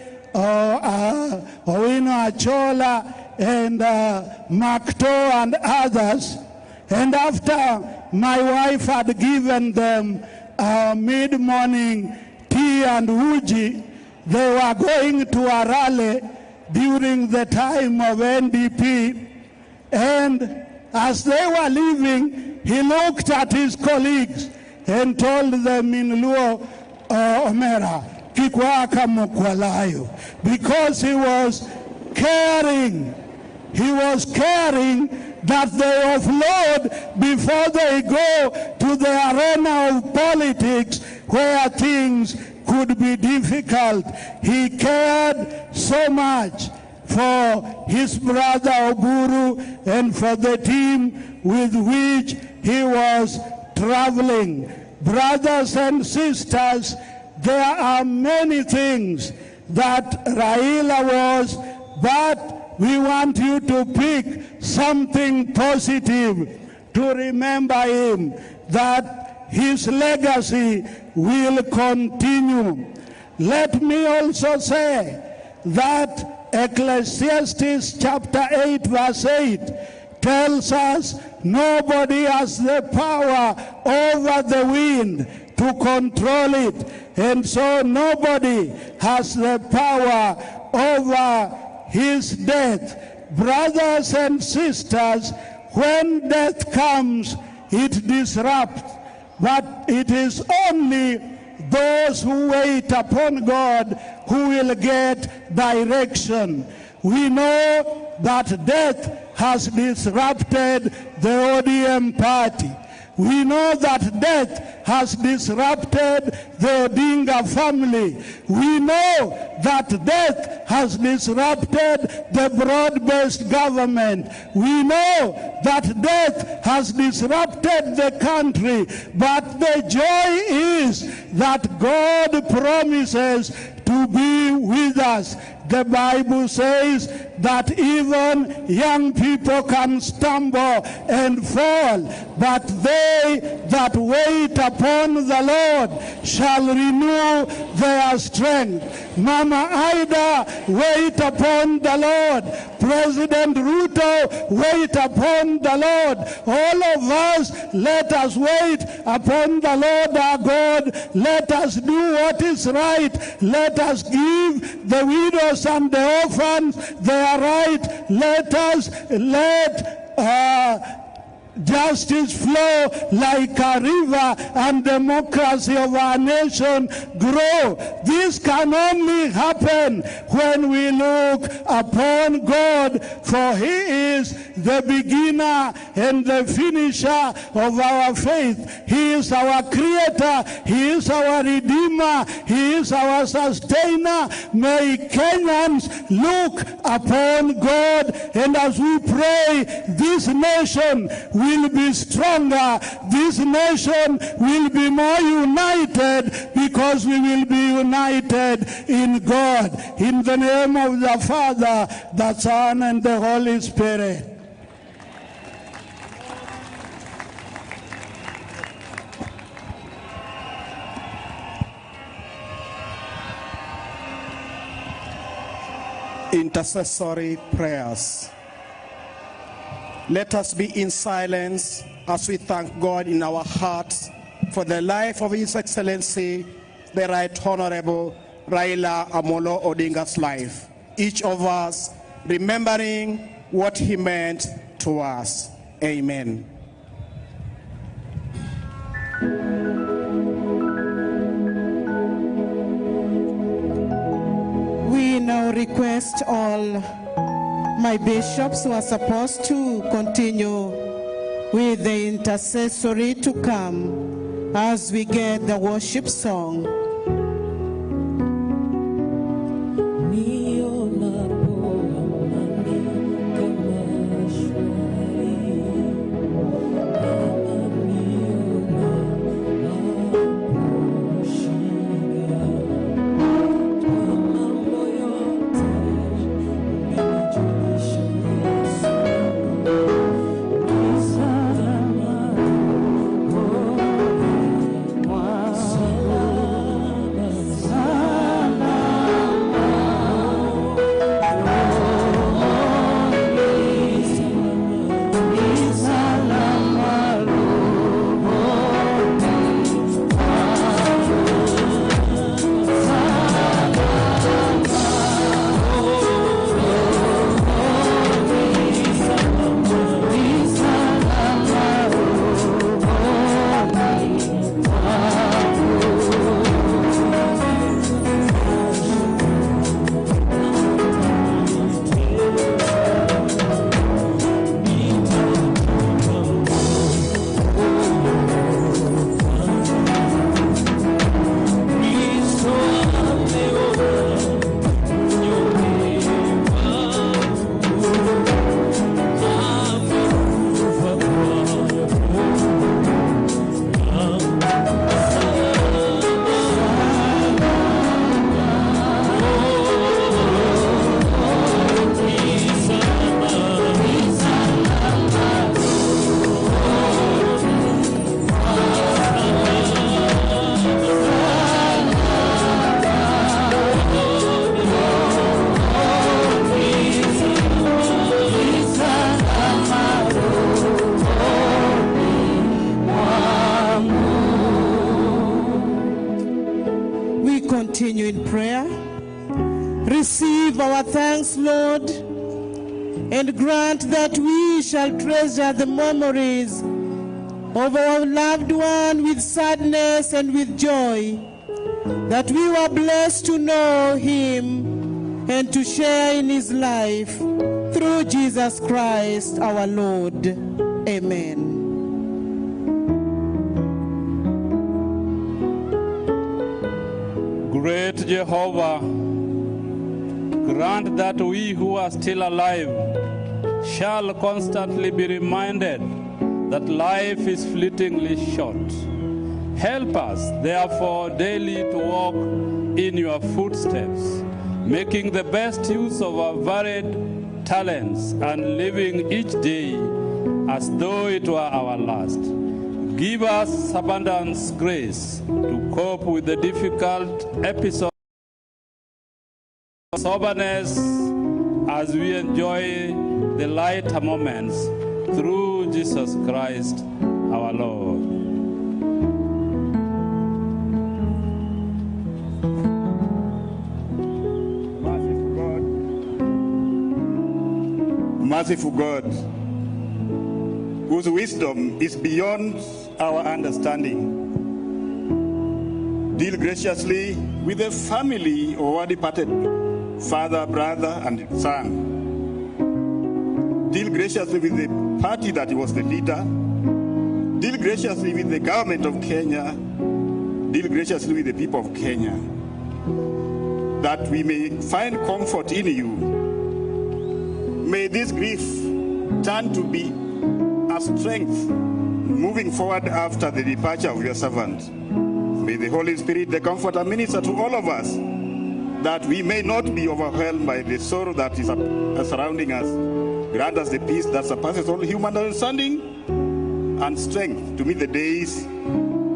Owino Achola, and Makto and others. And after my wife had given them mid-morning tea and uji, they were going to a rally during the time of NDP. And as they were leaving, he looked at his colleagues and told them in Luo, Omera, kikwaka mukwalayo, because he was caring. He was caring that they offload before they go to the arena of politics where things could be difficult. He cared so much for his brother Oburu and for the team with which he was traveling. Brothers and sisters, there are many things that Raila was, but we want you to pick something positive to remember him, that his legacy will continue. Let me also say that Ecclesiastes chapter 8 verse 8 tells us nobody has the power over the wind to control it, and so nobody has the power over his death. Brothers and sisters, when death comes, it disrupts, but it is only those who wait upon God who will get direction. We know that death has disrupted the ODM party. We know that death has disrupted the Odinga family. We know that death has disrupted the broad-based government. We know that death has disrupted the country. But the joy is that God promises to be with us. The Bible says that even young people can stumble and fall, but they that wait upon the Lord shall renew their strength. Mama Ida, wait upon the Lord. President Ruto, wait upon the Lord. All of us, let us wait upon the Lord our God. Let us do what is right. Let us give the widows and the orphans their right. Let justice flow like a river and democracy of our nation grow. This can only happen when we look upon God, for He is the beginner and the finisher of our faith. He is our creator. He is our redeemer. He is our sustainer. May Kenyans look upon God, and as we pray, this nation will be stronger. This nation will be more united because we will be united in God. In the name of the Father, the Son, and the Holy Spirit. Intercessory prayers. Let us be in silence as we thank God in our hearts for the life of His Excellency, the Right Honorable Raila Amolo Odinga'S life. Each of us remembering what he meant to us. Amen. We now request all my bishops who are supposed to continue with the intercessory to come as we get the worship song. Continue in prayer. Receive our thanks, Lord, and grant that we shall treasure the memories of our loved one with sadness and with joy, that we were blessed to know him and to share in his life through Jesus Christ our Lord. Amen. Great Jehovah, grant that we who are still alive shall constantly be reminded that life is fleetingly short. Help us, therefore, daily to walk in your footsteps, making the best use of our varied talents and living each day as though it were our last. Give us abundance grace to cope with the difficult episodes of soberness as we enjoy the lighter moments through Jesus Christ our Lord. Merciful God, whose wisdom is beyond our understanding, deal graciously with the family of our departed father, brother, and son. Deal graciously with the party that was the leader. Deal graciously with the government of Kenya. Deal graciously with the people of Kenya, that we may find comfort in you. May this grief turn to be a strength moving forward after the departure of your servant. May the Holy Spirit, the Comforter, minister to all of us, that we may not be overwhelmed by the sorrow that is surrounding us. Grant us the peace that surpasses all human understanding and strength to meet the days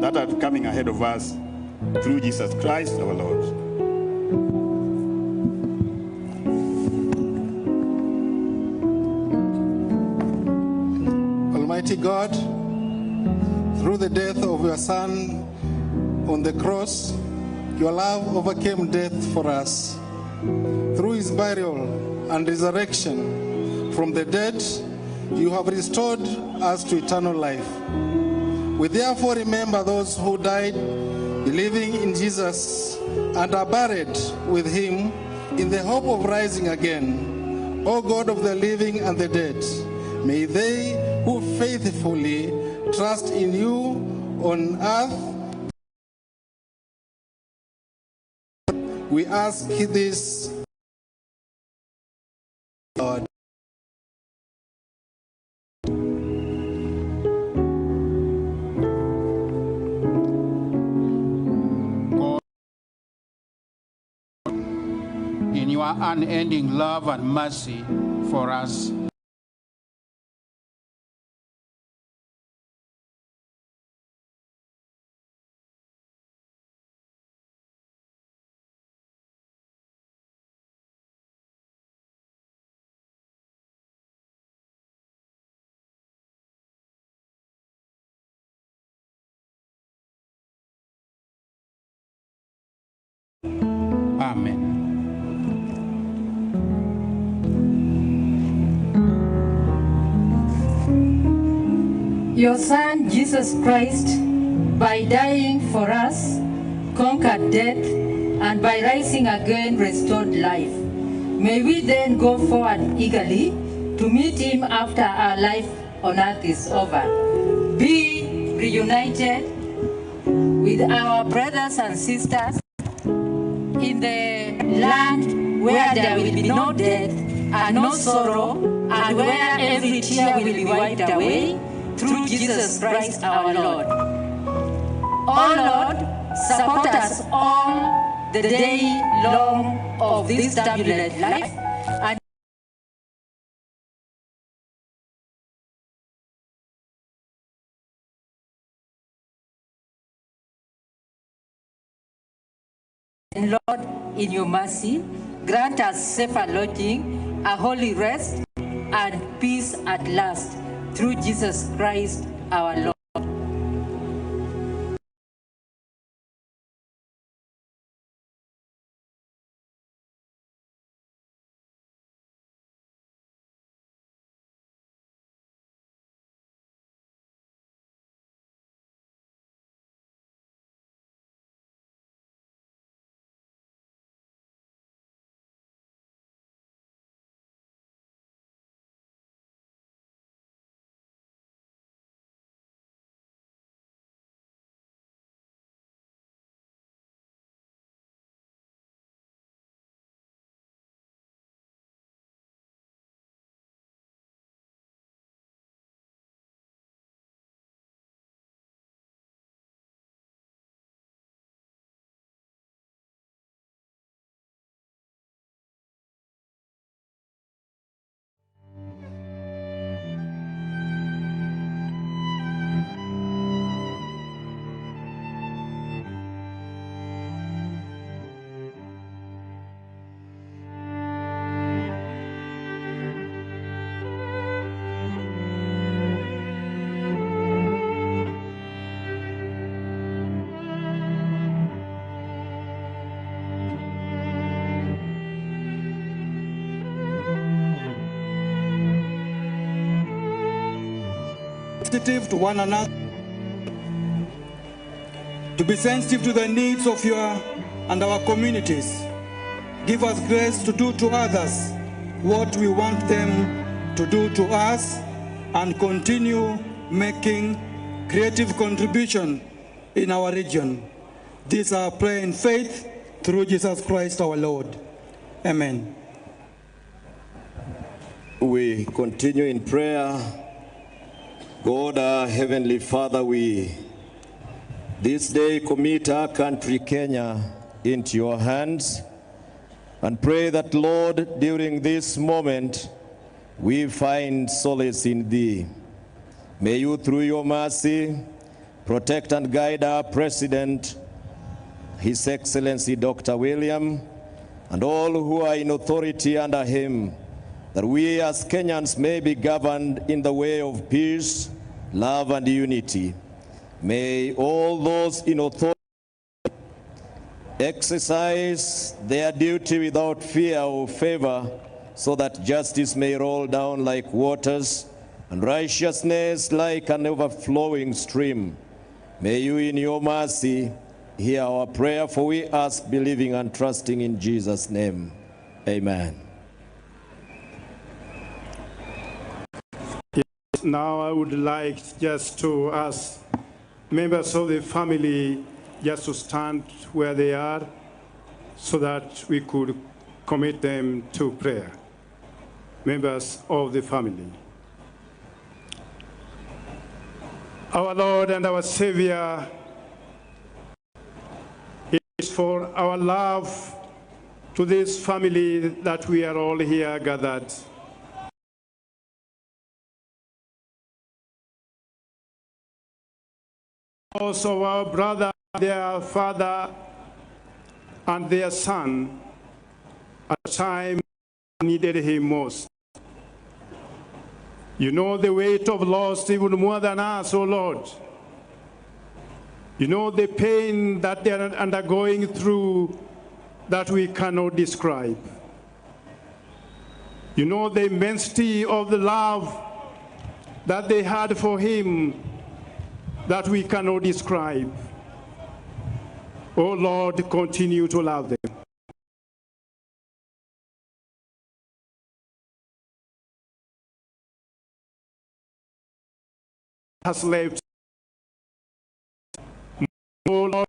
that are coming ahead of us, through Jesus Christ our Lord. Almighty God, through the death of your Son on the cross, your love overcame death for us. Through his burial and resurrection from the dead, you have restored us to eternal life. We therefore remember those who died believing in Jesus and are buried with him in the hope of rising again. O God of the living and the dead, may they who faithfully trust in you on earth, we ask this, Lord. In your unending love and mercy for us. Amen. Your Son, Jesus Christ, by dying for us, conquered death, and by rising again, restored life. May we then go forward eagerly to meet him after our life on earth is over. Be reunited with our brothers and sisters in the land where there will be no death and no sorrow, and where every tear will be wiped away, through Jesus Christ our Lord. Oh Lord, support us all the day long of this turbulent life, and Lord, in your mercy, grant us safer lodging, a holy rest, and peace at last, through Jesus Christ our Lord. sensitive to one another, to be sensitive to the needs of your and our communities. Give us grace to do to others what we want them to do to us, and continue making creative contribution in our region. This our prayer in faith through Jesus Christ our Lord. Amen. We continue in prayer. God, our Heavenly Father, we this day commit our country, Kenya, into your hands, and pray that, Lord, during this moment, we find solace in thee. May you, through your mercy, protect and guide our President, His Excellency Dr. William, and all who are in authority under him, that we as Kenyans may be governed in the way of peace, love, and unity. May all those in authority exercise their duty without fear or favor, so that justice may roll down like waters and righteousness like an overflowing stream. May you in your mercy hear our prayer, for we ask, believing and trusting in Jesus' name. Amen. Yes, now I would like just to ask members of the family just to stand where they are so that we could commit them to prayer. Members of the family. Our Lord and our Savior, it is for our love to this family that we are all here gathered. Also our brother, their father, and their son, at the time needed him most. You know the weight of loss even more than us, oh Lord. You know the pain that they are undergoing through that we cannot describe. You know the immensity of the love that they had for him that we cannot describe. Oh Lord, continue to love them. Has left. Oh Lord,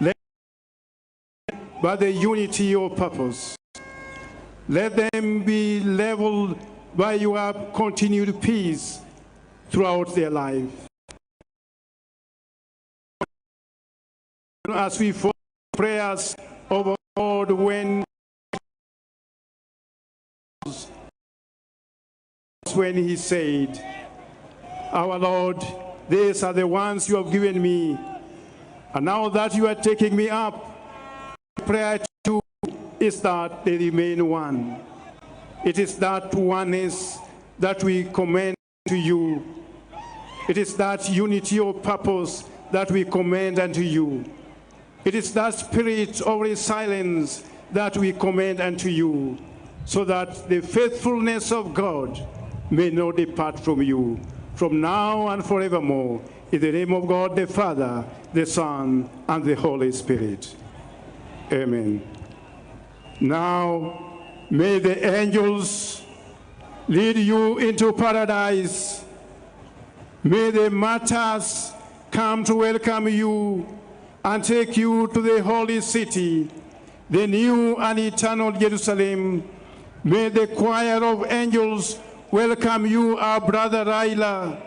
let by the unity of purpose. Let them be leveled by your continued peace throughout their life. As we follow prayers of God when he said, our Lord, these are the ones you have given me, and now that you are taking me up, prayer to is that they remain one. It is that oneness that we commend to you. It is that unity of purpose that we commend unto you. It is that spirit of resilience that we commend unto you, so that the faithfulness of God may not depart from you, from now and forevermore. In the name of God the Father, the Son, and the Holy Spirit. Amen. Now, may the angels lead you into paradise. May the martyrs come to welcome you and take you to the holy city, the new and eternal Jerusalem. May the choir of angels welcome you, our brother Raila.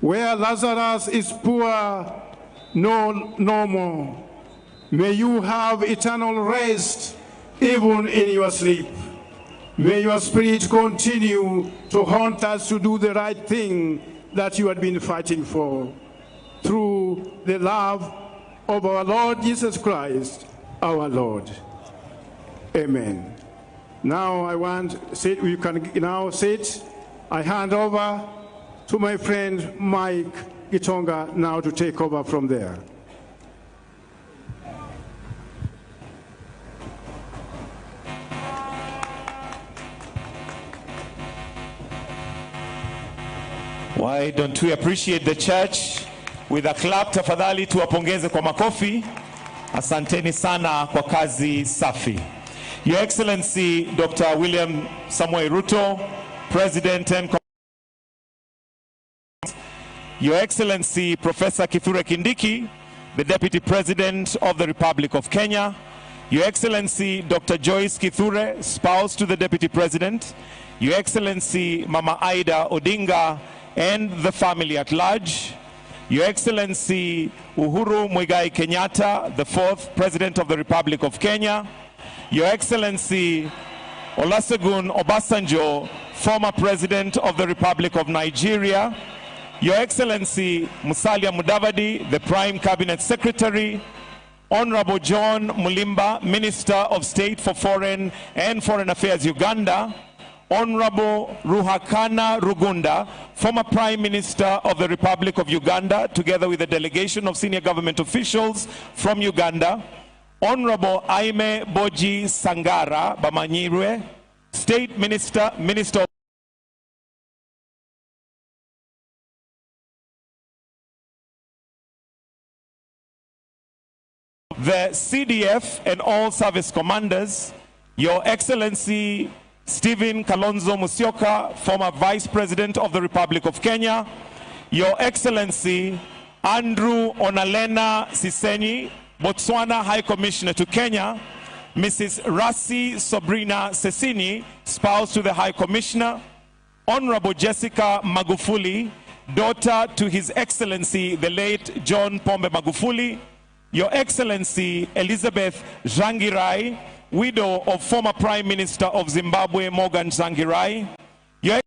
Where Lazarus is poor, no more. May you have eternal rest even in your sleep. May your spirit continue to haunt us to do the right thing that you had been fighting for. Through the love of our Lord Jesus Christ, our Lord. Amen. Now you can now sit. I hand over to my friend Mike Gitonga now to take over from there. Why don't we appreciate the church with a clap? Tafadhali tuwapongeze kwa makofi. Asanteni sana kwa kazi safi. Your Excellency Dr. William Samoei Ruto, President and Your Excellency Professor Kithure Kindiki, the Deputy President of the Republic of Kenya, Your Excellency Dr. Joyce Kithure, spouse to the Deputy President, Your Excellency Mama Ida Odinga and the family at large, Your Excellency Uhuru Muigai Kenyatta, the 4th President of the Republic of Kenya, Your Excellency Olusegun Obasanjo, former President of the Republic of Nigeria, Your Excellency Musalia Mudavadi, the Prime Cabinet Secretary, Honorable John Mulimba, Minister of State for Foreign and Foreign Affairs Uganda, Honorable Ruhakana Rugunda, former Prime Minister of the Republic of Uganda, together with a delegation of senior government officials from Uganda, Honorable Aime Boji Sangara Bamanyirwe, State Minister, Minister of the CDF and all service commanders, Your Excellency Stephen Kalonzo Musyoka, former Vice President of the Republic of Kenya, Your Excellency Andrew Onalena Sisenyi, Botswana High Commissioner to Kenya, Mrs. Rasi Sobrina Sesini, spouse to the High Commissioner, Honorable Jessica Magufuli, daughter to His Excellency the late John Pombe Magufuli, Your Excellency Elizabeth Zangirai, widow of former Prime Minister of Zimbabwe Morgan Zangirai, Your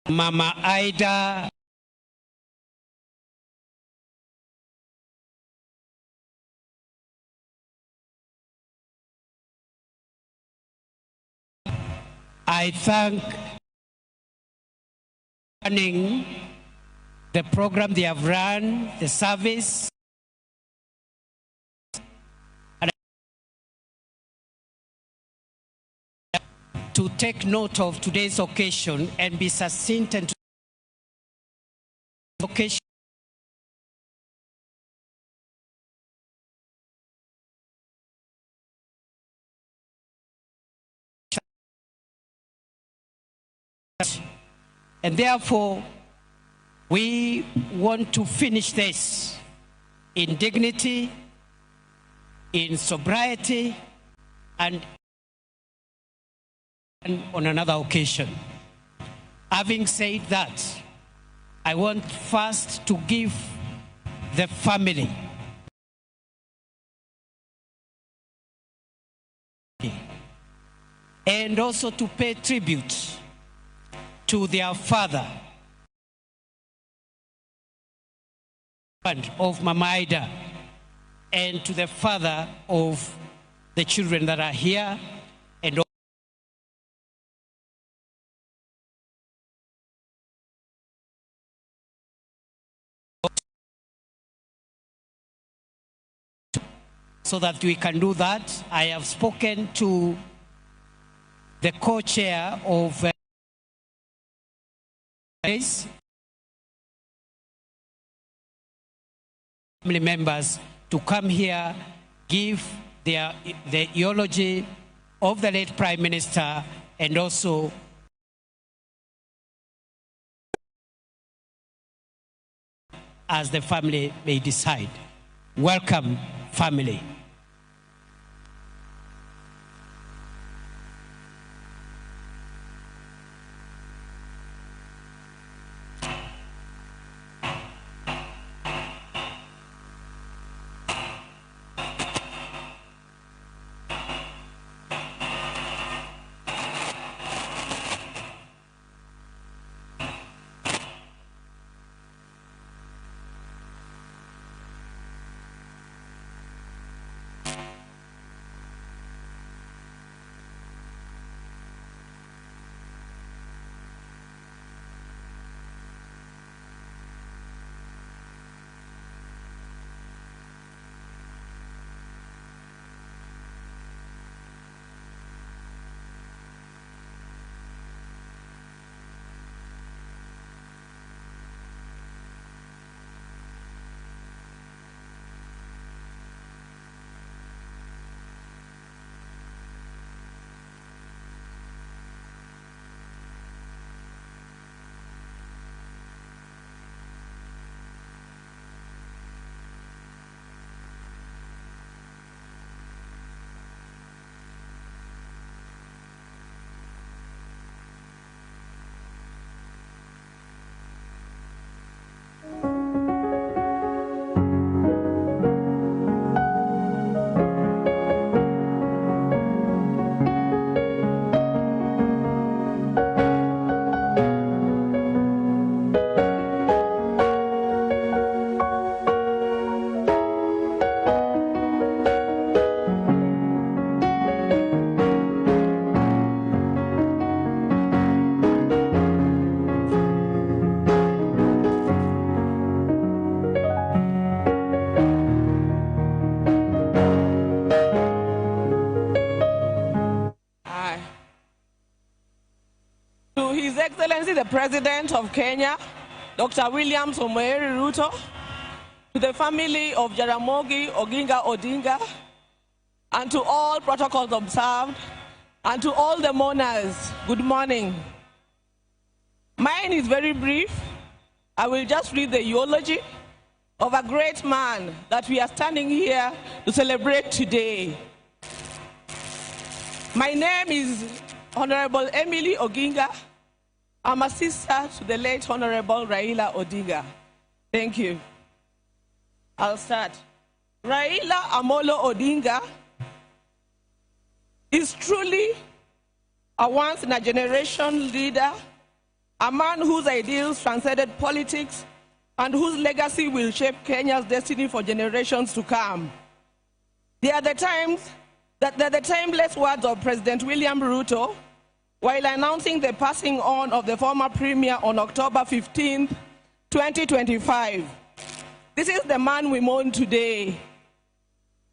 Mama Ida I thank running the program they have run, the service, and to take note of today's occasion and be succinct and to occasion. And therefore, we want to finish this in dignity, in sobriety, and on another occasion. Having said that, I want first to give the family and also to pay tribute to their father of Mama Ida and to the father of the children that are here, and so that we can do that, I have spoken to the co-chair of family members to come here, give the eulogy of the late Prime Minister, and also as the family may decide. Welcome, family. His Excellency the President of Kenya, Dr. William Samoei Ruto, to the family of Jaramogi Oginga Odinga, and to all protocols observed, and to all the mourners, good morning. Mine is very brief. I will just read the eulogy of a great man that we are standing here to celebrate today. My name is Honorable Emily Oginga. I'm a sister to the late Honorable Raila Odinga. Thank you. I'll start. Raila Amolo Odinga is truly a once-in-a-generation leader, a man whose ideals transcended politics and whose legacy will shape Kenya's destiny for generations to come. They are the timeless words of President William Ruto while announcing the passing on of the former premier on October 15, 2025. This is the man we mourn today.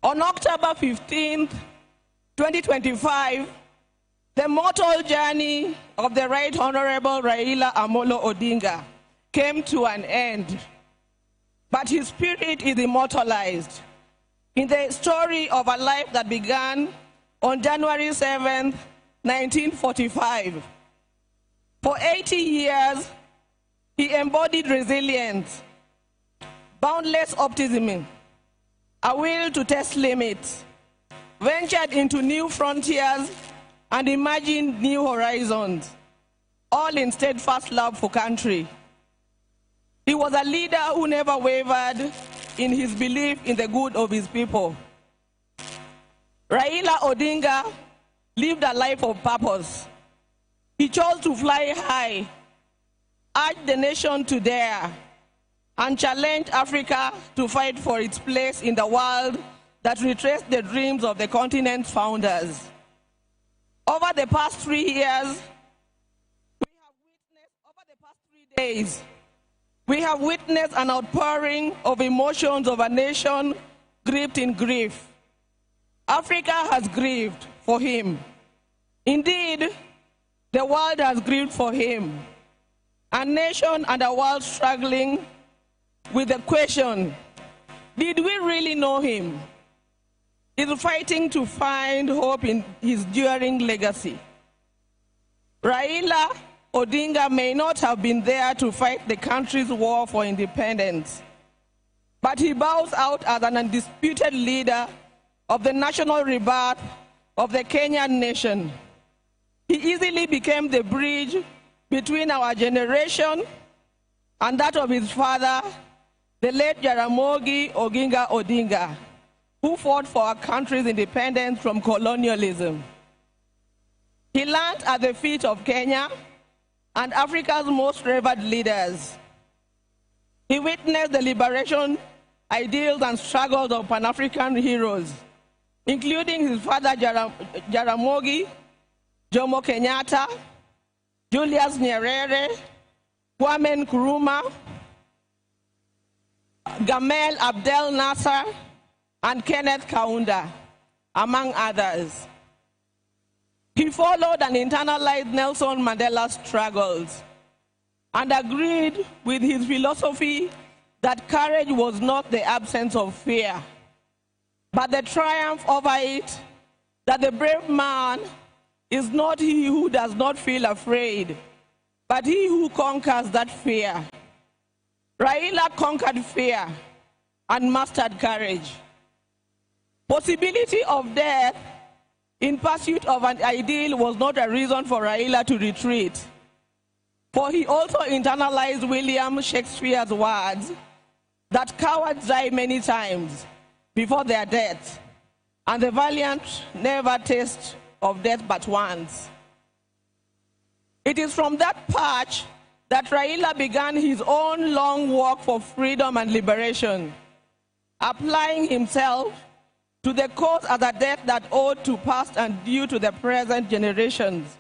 On October 15, 2025, the mortal journey of the Right Honorable Raila Amolo Odinga came to an end, but his spirit is immortalized in the story of a life that began on January 7, 1945. For 80 years, he embodied resilience, boundless optimism, a will to test limits, ventured into new frontiers, and imagined new horizons, all in steadfast love for country. He was a leader who never wavered in his belief in the good of his people. Raila Odinga lived a life of purpose. He chose to fly high, urged the nation to dare, and challenged Africa to fight for its place in the world that retraced the dreams of the continent's founders. Over the past 3 years, we have witnessed an outpouring of emotions of a nation gripped in grief. Africa has grieved for him. Indeed, the world has grieved for him. A nation and a world struggling with the question, did we really know him? Is fighting to find hope in his enduring legacy. Raila Odinga may not have been there to fight the country's war for independence, but he bows out as an undisputed leader of the national rebirth of the Kenyan nation. He easily became the bridge between our generation and that of his father, the late Jaramogi Oginga Odinga, who fought for our country's independence from colonialism. He learned at the feet of Kenya and Africa's most revered leaders. He witnessed the liberation ideals and struggles of Pan-African heroes, including his father Jaramogi, Jomo Kenyatta, Julius Nyerere, Kwame Nkrumah, Gamal Abdel Nasser, and Kenneth Kaunda, among others. He followed and internalized Nelson Mandela's struggles and agreed with his philosophy that courage was not the absence of fear, but the triumph over it, that the brave man is not he who does not feel afraid, but he who conquers that fear. Raila conquered fear and mastered courage. Possibility of death in pursuit of an ideal was not a reason for Raila to retreat, for he also internalized William Shakespeare's words that cowards die many times before their death, and the valiant never taste of death but once. It is from that perch that Raila began his own long walk for freedom and liberation, applying himself to the cause as a debt that owed to past and due to the present generations.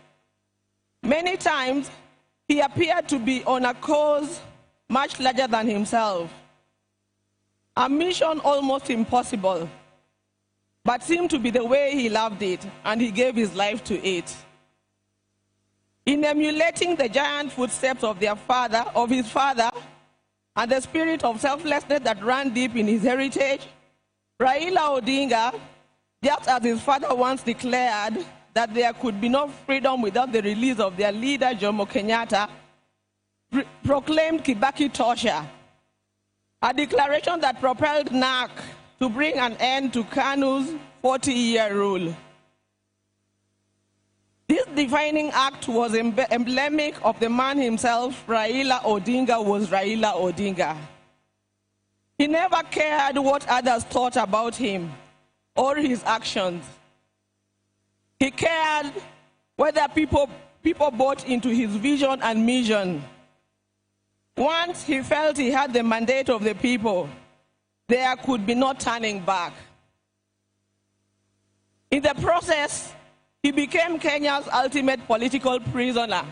Many times, he appeared to be on a cause much larger than himself, a mission almost impossible, but seemed to be the way he loved it, and he gave his life to it. In emulating the giant footsteps of his father, and the spirit of selflessness that ran deep in his heritage, Raila Odinga, just as his father once declared that there could be no freedom without the release of their leader, Jomo Kenyatta, proclaimed Kibaki Tosha, a declaration that propelled NARC to bring an end to KANU's 40-year rule. This defining act was emblematic of the man himself. Raila Odinga was Raila Odinga. He never cared what others thought about him or his actions. He cared whether people bought into his vision and mission. Once he felt he had the mandate of the people, there could be no turning back. In the process, he became Kenya's ultimate political prisoner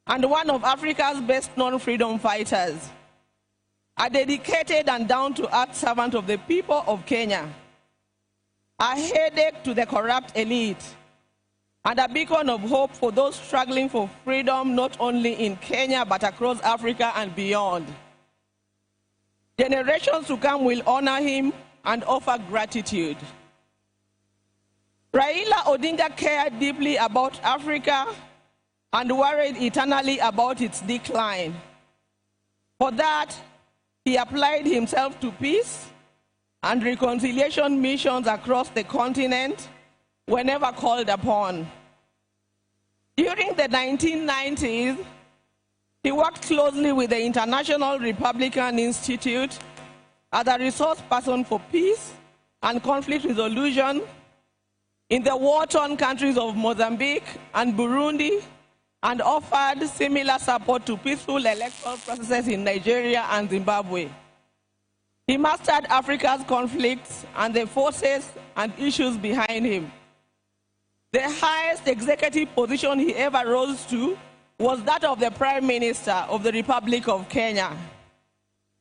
and one of Africa's best-known freedom fighters, a dedicated and down-to-earth servant of the people of Kenya, a headache to the corrupt elite, and a beacon of hope for those struggling for freedom not only in Kenya but across Africa and beyond. Generations to come will honor him and offer gratitude. Raila Odinga cared deeply about Africa and worried eternally about its decline. For that, he applied himself to peace and reconciliation missions across the continent whenever called upon. During the 1990s, he worked closely with the International Republican Institute as a resource person for peace and conflict resolution in the war-torn countries of Mozambique and Burundi, and offered similar support to peaceful electoral processes in Nigeria and Zimbabwe. He mastered Africa's conflicts and the forces and issues behind him. The highest executive position he ever rose to was that of the Prime Minister of the Republic of Kenya.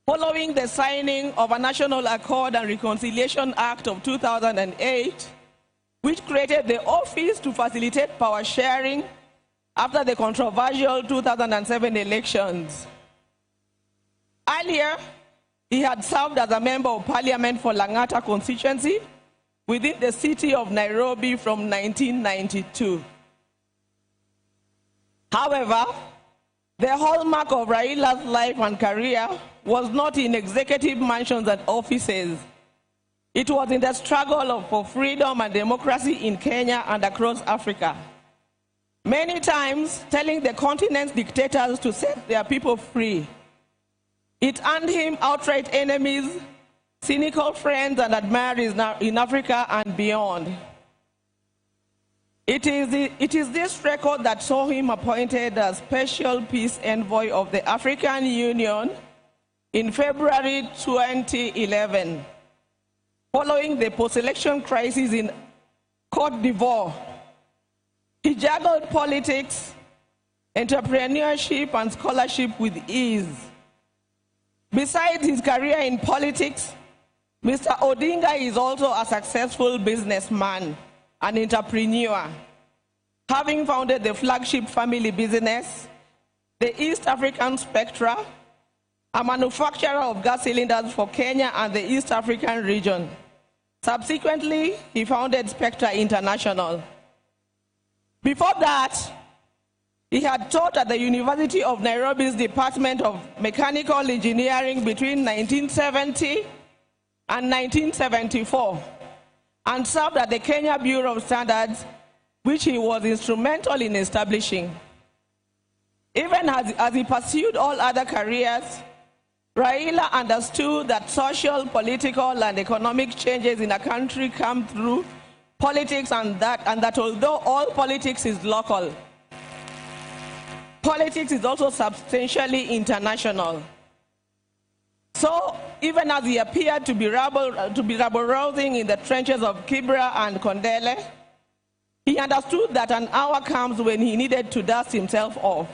Following the signing of a National Accord and Reconciliation Act of 2008, which created the office to facilitate power sharing after the controversial 2007 elections. Earlier, he had served as a member of parliament for Lang'ata constituency within the city of Nairobi from 1992. However, the hallmark of Raila's life and career was not in executive mansions and offices. It was in the struggle for freedom and democracy in Kenya and across Africa. Many times telling the continent's dictators to set their people free. It earned him outright enemies, cynical friends and admirers in Africa and beyond. It is this record that saw him appointed as Special Peace Envoy of the African Union in February 2011. Following the post-election crisis in Côte d'Ivoire, he juggled politics, entrepreneurship, and scholarship with ease. Besides his career in politics, Mr. Odinga is also a successful businessman and entrepreneur, having founded the flagship family business, the East African Spectra, a manufacturer of gas cylinders for Kenya and the East African region. Subsequently, he founded Spectra International. Before that, he had taught at the University of Nairobi's Department of Mechanical Engineering between 1970 and 1974, and served at the Kenya Bureau of Standards, which he was instrumental in establishing. Even as he pursued all other careers, Raila understood that social, political, and economic changes in a country come through politics, and that although all politics is local, politics is also substantially international. So, even as he appeared to be rabble-rousing in the trenches of Kibra and Kondele, he understood that an hour comes when he needed to dust himself off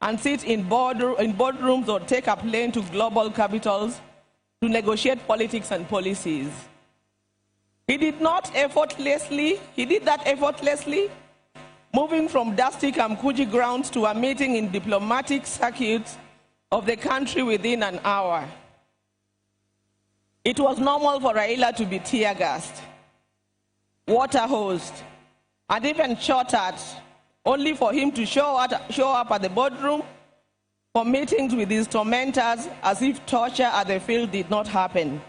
and sit in boardrooms or take a plane to global capitals to negotiate politics and policies. He did that effortlessly, moving from dusty Kamkuji grounds to a meeting in diplomatic circuits of the country within an hour. It was normal for Raila to be tear-gassed, water-hosed, and even shot at, only for him to show up at the boardroom for meetings with his tormentors as if torture at the field did not happen.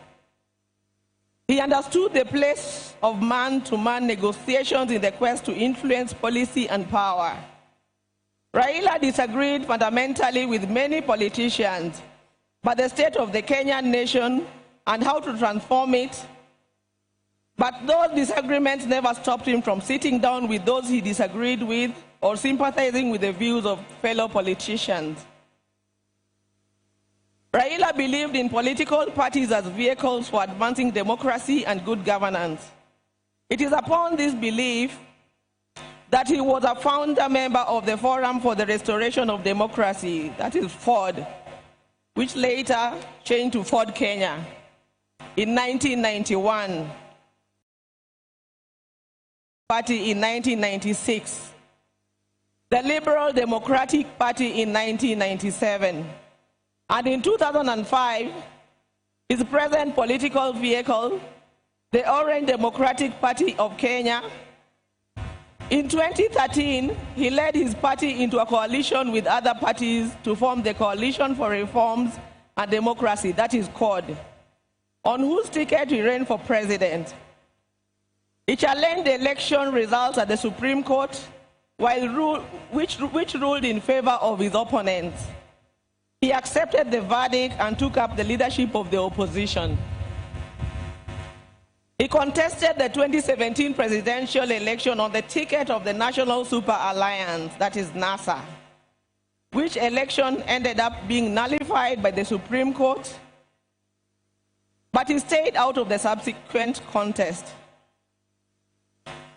He understood the place of man-to-man negotiations in the quest to influence policy and power. Raila disagreed fundamentally with many politicians about the state of the Kenyan nation and how to transform it. But those disagreements never stopped him from sitting down with those he disagreed with or sympathizing with the views of fellow politicians. Raila believed in political parties as vehicles for advancing democracy and good governance. It is upon this belief that he was a founder member of the Forum for the Restoration of Democracy, that is FORD, which later changed to FORD Kenya in 1991. Party in 1996, the Liberal Democratic Party in 1997, and in 2005, his present political vehicle, the Orange Democratic Party of Kenya. In 2013, he led his party into a coalition with other parties to form the Coalition for Reforms and Democracy, that is CORD, on whose ticket he ran for president. He challenged the election results at the Supreme Court, which ruled in favor of his opponents. He accepted the verdict and took up the leadership of the opposition. He contested the 2017 presidential election on the ticket of the National Super Alliance, that is NASA, which election ended up being nullified by the Supreme Court, but he stayed out of the subsequent contest.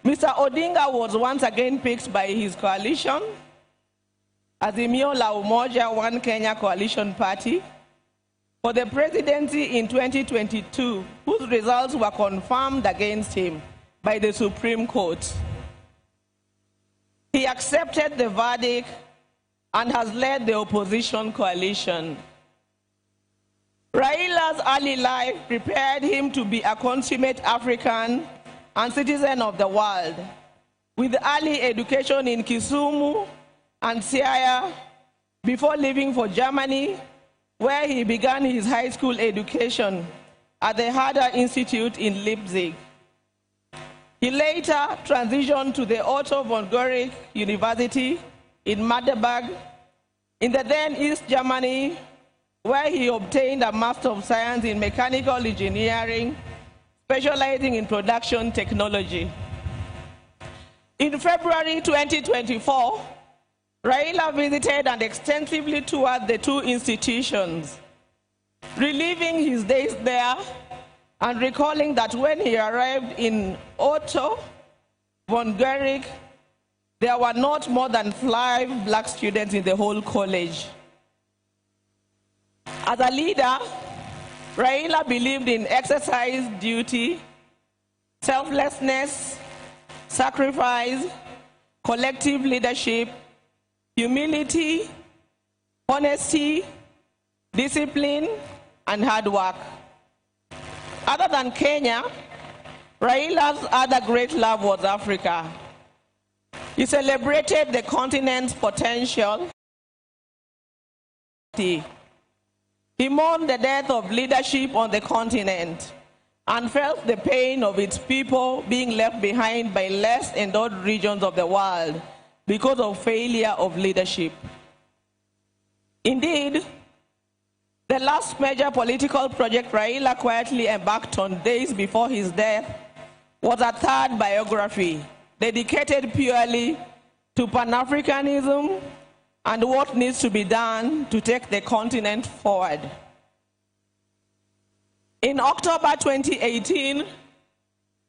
Mr. Odinga was once again picked by his coalition, Azimio la Umoja One Kenya Coalition Party, for the presidency in 2022, whose results were confirmed against him by the Supreme Court. He accepted the verdict and has led the opposition coalition. Raila's early life prepared him to be a consummate African and citizen of the world, with early education in Kisumu and Siaya before leaving for Germany, where he began his high school education at the Herder Institute in Leipzig. He later transitioned to the Otto von Guericke University in Magdeburg in the then East Germany, where he obtained a Master of Science in Mechanical Engineering, specializing in production technology. In February 2024, Raila visited and extensively toured the two institutions, reliving his days there and recalling that when he arrived in Otto von Guericke, there were not more than 5 black students in the whole college. As a leader, Raila believed in exercise duty, selflessness, sacrifice, collective leadership, humility, honesty, discipline, and hard work. Other than Kenya, Raila's other great love was Africa. He celebrated the continent's potential. He mourned the death of leadership on the continent and felt the pain of its people being left behind by less endowed regions of the world because of failure of leadership. Indeed, the last major political project Raila quietly embarked on days before his death was a third biography dedicated purely to Pan-Africanism and what needs to be done to take the continent forward. In October 2018,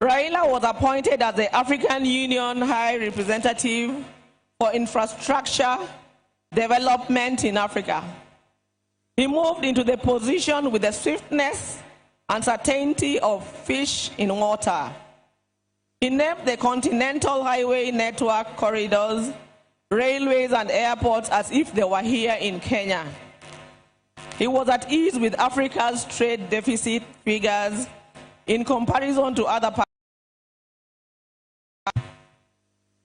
Raila was appointed as the African Union High Representative for Infrastructure Development in Africa. He moved into the position with the swiftness and certainty of fish in water. He named the continental highway network corridors, railways and airports as if they were here in Kenya. He was at ease with Africa's trade deficit figures in comparison to other parts.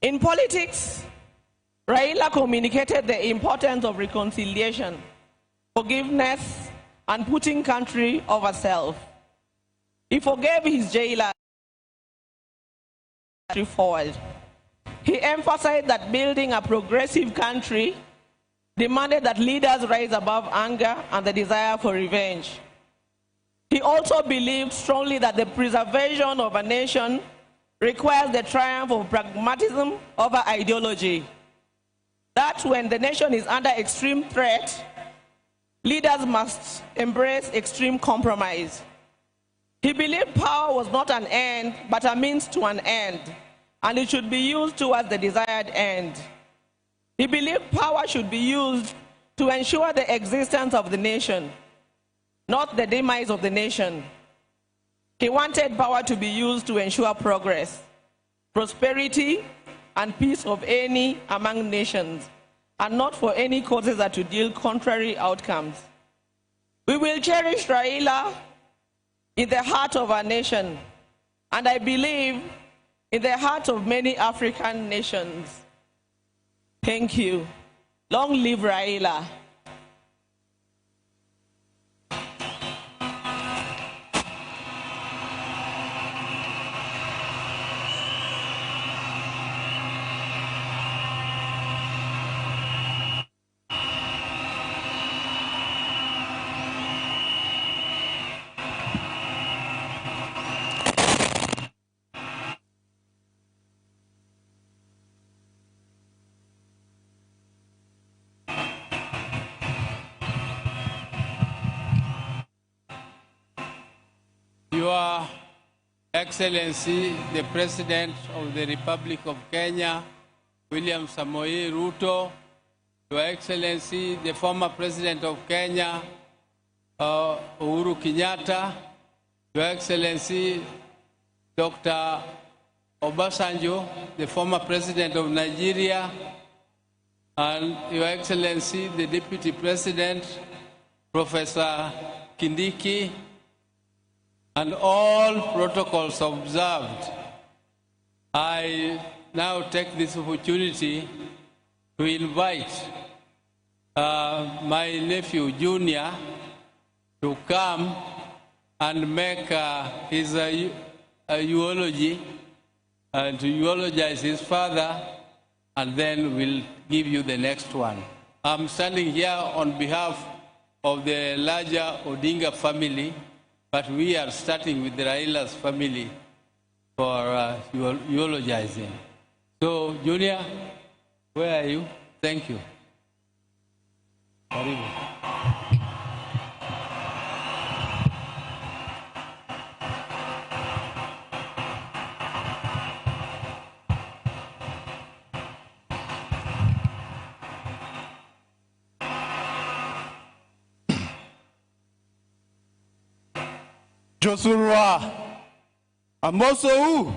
In politics, Raila communicated the importance of reconciliation, forgiveness, and putting country over self. He forgave his jailer forward. He emphasized that building a progressive country demanded that leaders rise above anger and the desire for revenge. He also believed strongly that the preservation of a nation requires the triumph of pragmatism over ideology. That when the nation is under extreme threat, leaders must embrace extreme compromise. He believed power was not an end, but a means to an end, and it should be used towards the desired end. He believed power should be used to ensure the existence of the nation, not the demise of the nation. He wanted power to be used to ensure progress, prosperity, and peace of any among nations, and not for any causes that would yield contrary outcomes. We will cherish Raila in the heart of our nation, and I believe in the heart of many African nations. Thank you. Long live Raila. Your Excellency, the President of the Republic of Kenya, William Samoei Ruto, Your Excellency, the former President of Kenya, Uhuru Kenyatta, Your Excellency, Dr. Obasanjo, the former President of Nigeria, and Your Excellency, the Deputy President, Professor Kindiki, and all protocols observed. I now take this opportunity to invite my nephew Junior to come and make his eulogy and to eulogize his father, and then we'll give you the next one. I'm standing here on behalf of the larger Odinga family, but we are starting with the Raila's family for eulogizing. So, Junior, where are you? Thank you. Karibu. Josurwa, Amoso,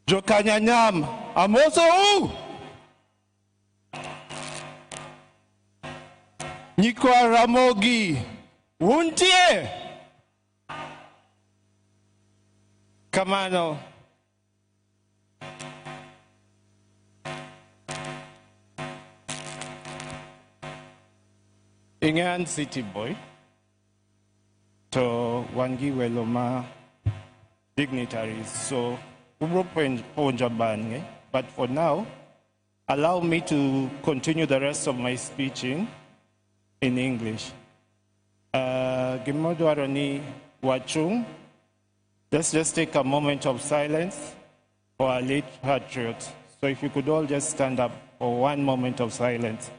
Jokanyanyam, Amoso, Nikwa Ramogi, Wuntie, Kamano, Ingan City Boy. To Wangi Weloma dignitaries. So, but for now, allow me to continue the rest of my speech in English. Gimodwarani Wachung, let's just take a moment of silence for our late patriots. So if you could all just stand up for one moment of silence.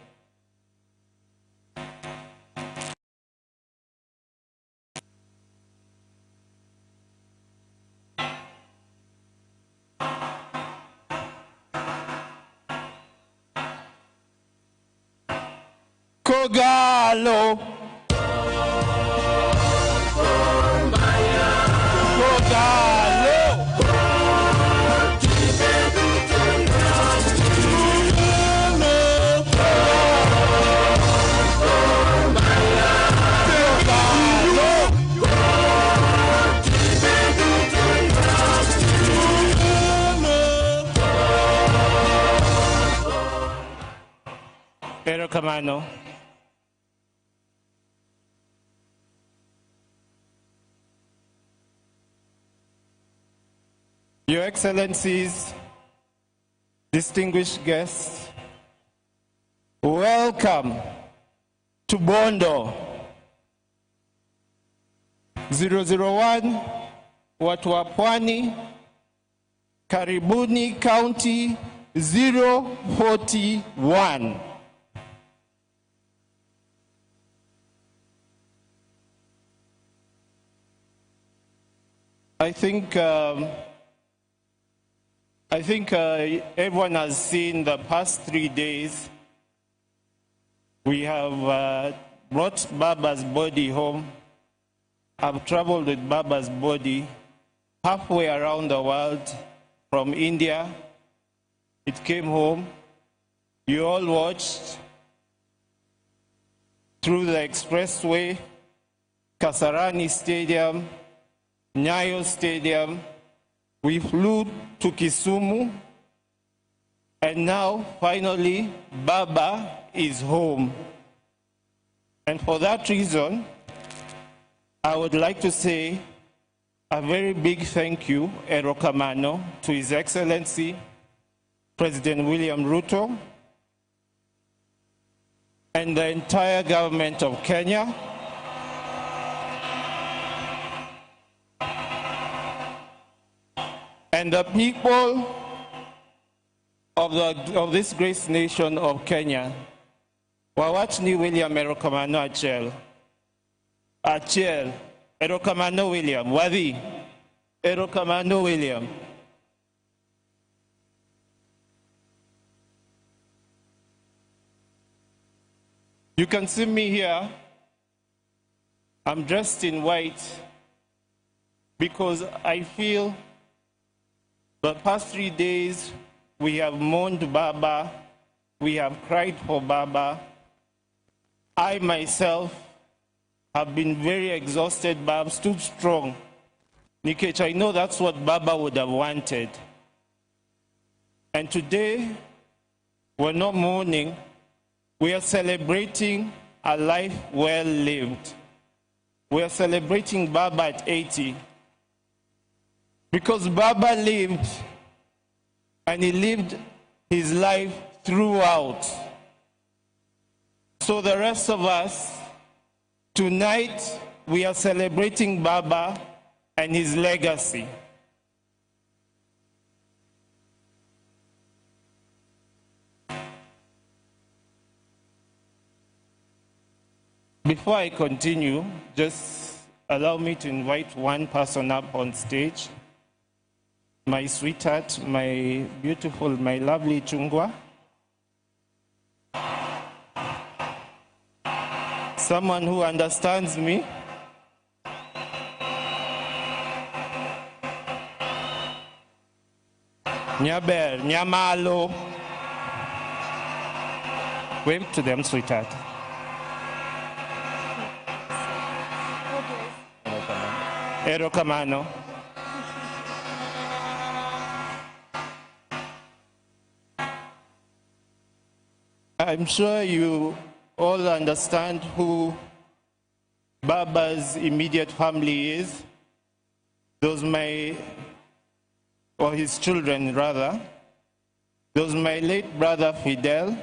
Kogalo. Kogalo. Erokamano. Your Excellencies, distinguished guests, welcome to Bondo 001, watu wa Pwani, karibuni County 041. I think everyone has seen the past 3 days. We have brought Baba's body home. I've traveled with Baba's body halfway around the world from India. It came home. You all watched through the expressway, Kasarani Stadium, Nyayo Stadium. We flew to Kisumu, and now, finally, Baba is home. And for that reason, I would like to say a very big thank you, Erokamano, to His Excellency, President William Ruto, and the entire government of Kenya, and the people of this great nation of Kenya. Wawachni William Erokamano Achel, Erokamano William, Wadi, Erokamano William. You can see me here. I'm dressed in white because I feel the past 3 days we have mourned Baba, we have cried for Baba. I myself have been very exhausted, but I've stood strong. Nikech, I know that's what Baba would have wanted. And today, we're not mourning, we are celebrating a life well lived. We are celebrating Baba at 80. Because Baba lived, and he lived his life throughout. So the rest of us, tonight, we are celebrating Baba and his legacy. Before I continue, just allow me to invite one person up on stage. My sweetheart, my beautiful, my lovely Chungwa. Someone who understands me. Nyaber, Nyamalo. Wave to them, sweetheart. Erokamano. I'm sure you all understand who Baba's immediate family is. Those or his children rather. Those my late brother Fidel,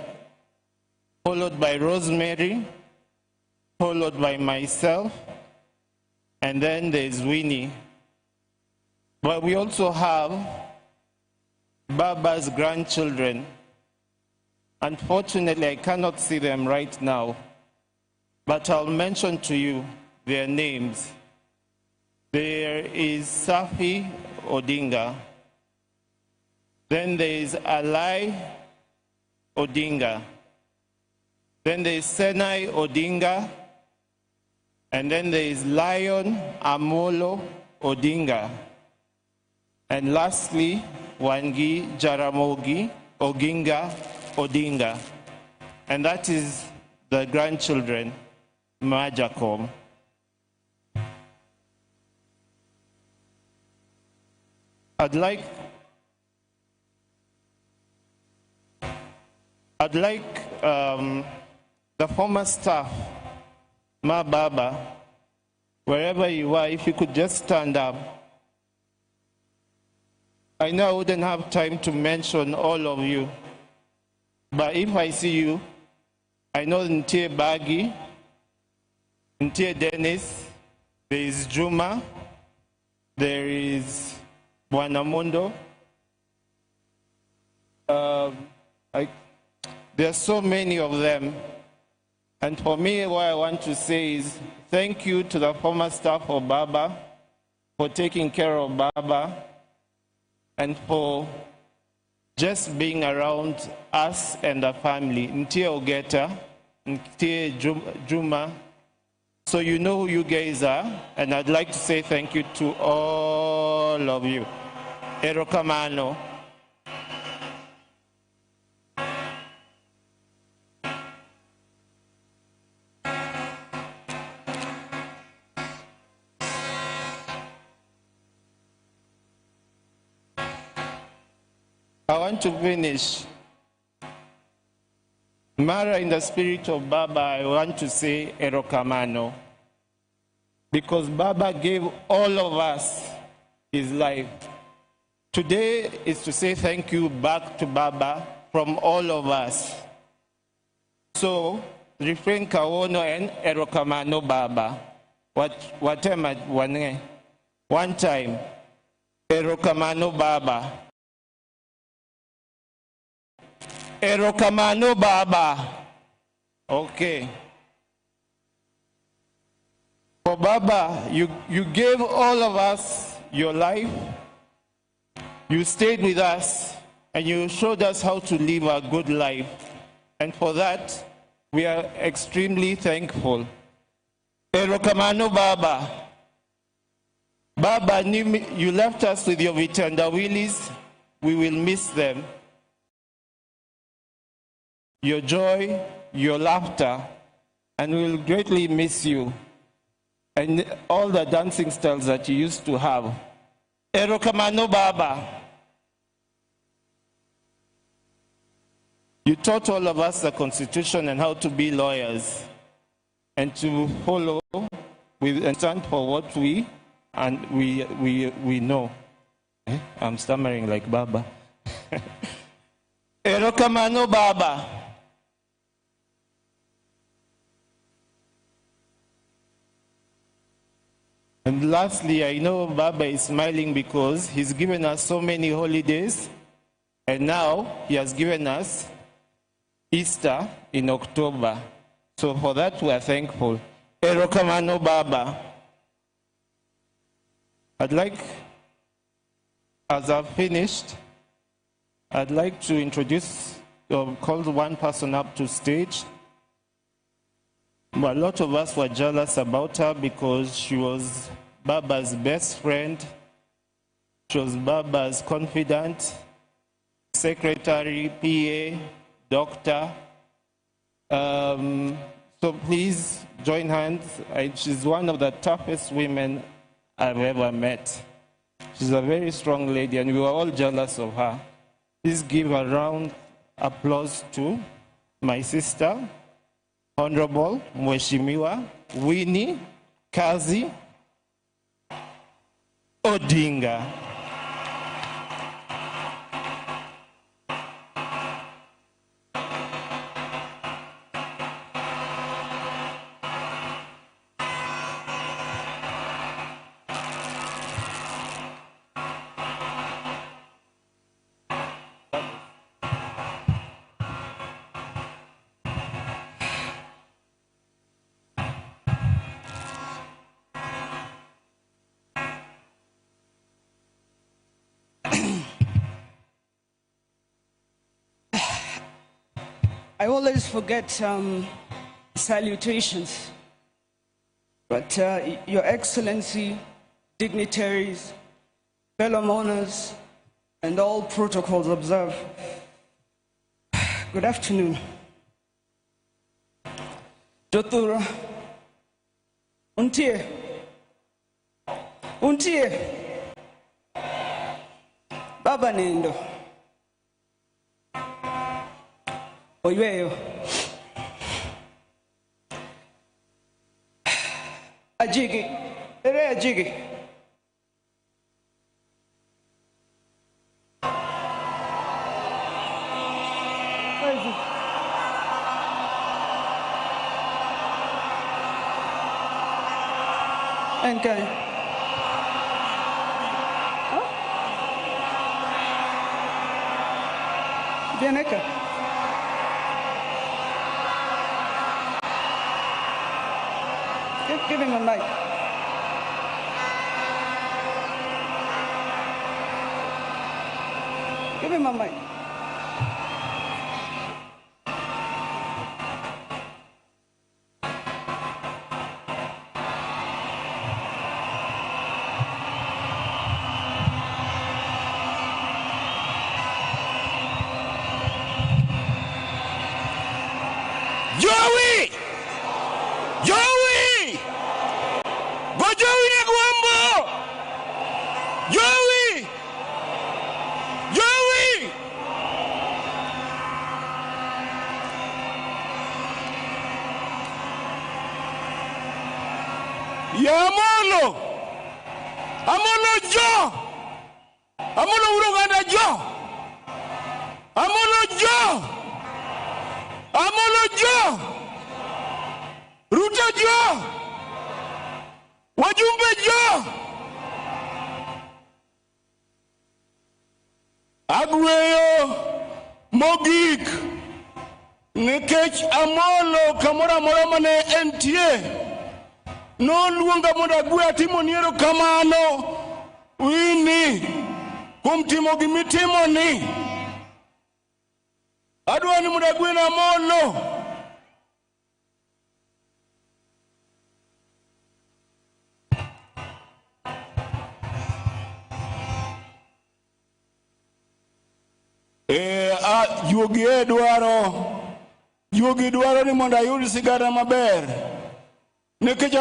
followed by Rosemary, followed by myself, and then there's Winnie. But we also have Baba's grandchildren. Unfortunately, I cannot see them right now, but I'll mention to you their names. There is Safi Odinga. Then there is Alai Odinga. Then there is Senai Odinga. And then there is Lion Amolo Odinga. And lastly, Wangi Jaramogi Oginga Odinga. And that is the grandchildren, Majakom. I'd like the former staff, Ma Baba, wherever you are, if you could just stand up. I know I wouldn't have time to mention all of you, but if I see you, I know Ntie Bagi, Ntie Dennis, there is Juma, there is Buanamundo. There are so many of them. And for me, what I want to say is thank you to the former staff of Baba for taking care of Baba and for just being around us and the family. Ntie Ogeta, Ntie Juma. So you know who you guys are, and I'd like to say thank you to all of you. Erokamano. I want to finish. Mara, in the spirit of Baba, I want to say Erokamano. Because Baba gave all of us his life. Today is to say thank you back to Baba from all of us. So, refrain kawono and Erokamano Baba. One time, Erokamano Baba. Erokamano Baba. Okay. For Baba, you gave all of us your life. You stayed with us and you showed us how to live a good life. And for that, we are extremely thankful. Erokamano Baba. Baba, you left us with your Vitandawilis. We will miss them. Your joy, your laughter, and we will greatly miss you. And all the dancing styles that you used to have. Erokamano Baba. You taught all of us the Constitution and how to be lawyers and to follow and stand for what we know. I'm stammering like Baba. Erokamano Baba. And lastly, I know Baba is smiling because he's given us so many holidays, and now he has given us Easter in October. So for that we are thankful. Erokamano Baba. I'd like, as I've finished, I'd like to introduce, call one person up to stage. But a lot of us were jealous about her because she was Baba's best friend. She was Baba's confidant, secretary, PA, doctor. So please join hands. She's one of the toughest women I've ever met. She's a very strong lady and we were all jealous of her. Please give a round applause to my sister, Honorable Mheshimiwa Winnie Kazi Odinga. I always forget salutations, but Your Excellency, dignitaries, fellow mourners, and all protocols observed. Good afternoon. Jotura, Untie, Baba Nendo. Oyweyo. Ajigi. Ere Ajigi. Where is it? Okay. Viene acá. Give him a mic. Give him a mic. Joey! Joey! Go Joey Negwambo! Joey! Joey! Yamolo! Amolo Jo! Amolo Uruganda Jo! Amolo Jo! Amolo Jo! Ruto Jo! Wajumbe Jo! Agweyo mogik nikech Amolo kamora mora mane entie no luonga mondo agwe atimo niero kamano wini kuom timo gimitimo ni adwa ni mondo agwe na Amolo. Juogi dwaro ni mondo ayud sigara maber nikech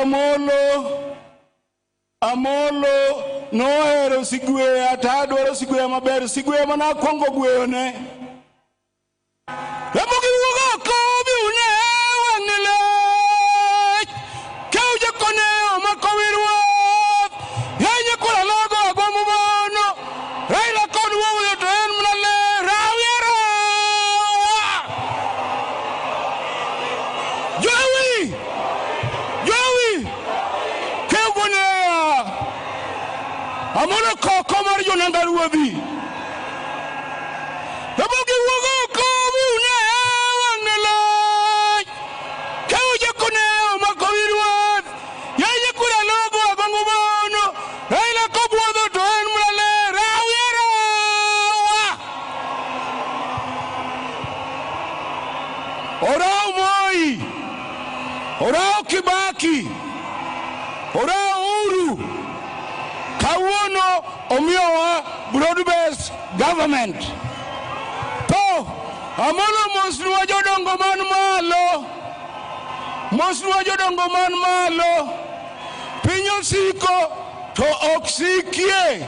Amolo nohero sigweya to adwaro sigweya maber, sigweya mana akwongo gweyone Ramogi wuogo oko biune wang'ile kauja koneo makowirwa yanye kula logo agomo bono Raila kod wuoyo to en mnale rawiero Joey keu gonea Amolo koko mar jonanga ruodhi Ramogi wuogo oko biune wang'ile kauja koneo makowirwa yanye kula logo agomo bono Raila kod wuoyo to en mnale rawiero Orao Moi, Orao Kibaki, Orao Uhuru, kawuono omiyowa broad-based government. To Amolo mosnwa jodongo man malo, piny osiko to ok sikie.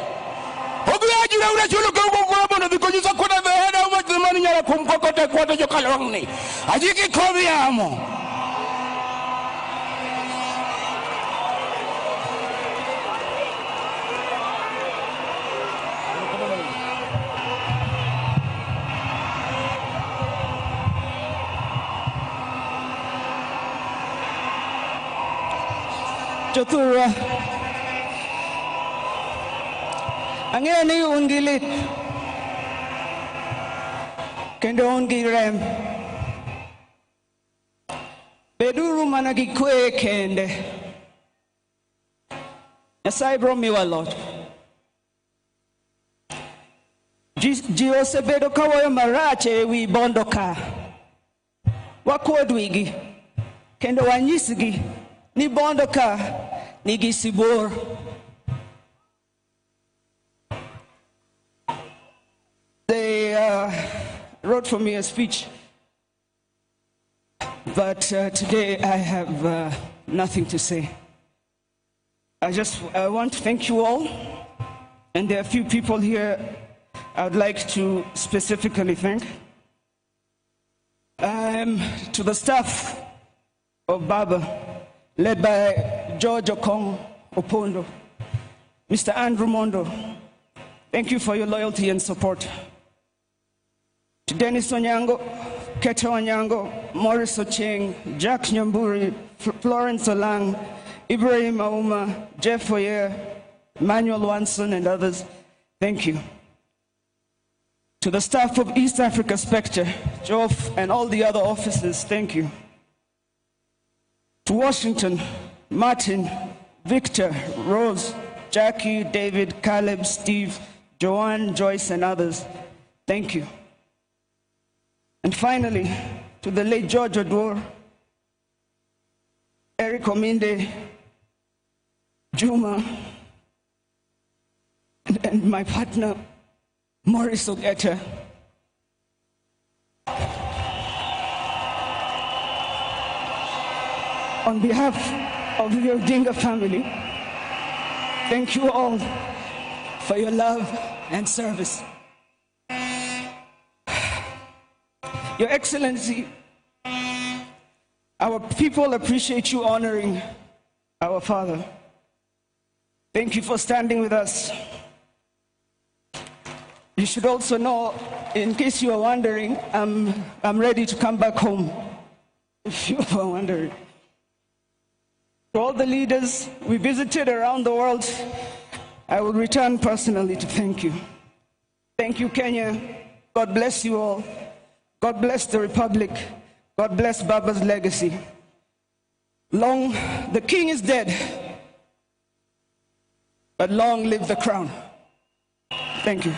Obiajira unachulo kwa bono dikonyisa kuna veheda umachimani nyara kumkokote kwa jokalongni. Ajiki kovi amo. Jothura, ang'eyo ni un gi lit kendo un gi rem. Beduru mana gi kwe kende. Nyasaye biro miwa loch. Ji osebedo kawoyo marach ewi bondo ka. Wakuod wigi kendo wanyisgi ni bondo ka nigi sibor. They wrote for me a speech, but today I have nothing to say. I want to thank you all, and there are a few people here I would like to specifically thank. To the staff of Baba, led by George Okong Opondo, Mr. Andrew Mondo, thank you for your loyalty and support. To Dennis Onyango, Keta Onyango, Morris Ocheng, Jack Nyamburi, Florence Olang, Ibrahim Auma, Jeff Foyer, Emmanuel Wanson, and others, thank you. To the staff of East Africa Spectre, Joff, and all the other officers, thank you. To Washington, Martin, Victor, Rose, Jackie, David, Caleb, Steve, Joanne, Joyce, and others, thank you. And finally, to the late George Odwor, Eric Ominde, Juma, and my partner, Morris Ogeta. On behalf of the Odinga family, thank you all for your love and service. Your Excellency, our people appreciate you honoring our father. Thank you for standing with us. You should also know, in case you are wondering, I'm ready to come back home, if you are wondering. To all the leaders we visited around the world, I will return personally to thank you. Thank you, Kenya. God bless you all. God bless the Republic. God bless Baba's legacy. Long, the king is dead, but long live the crown. Thank you.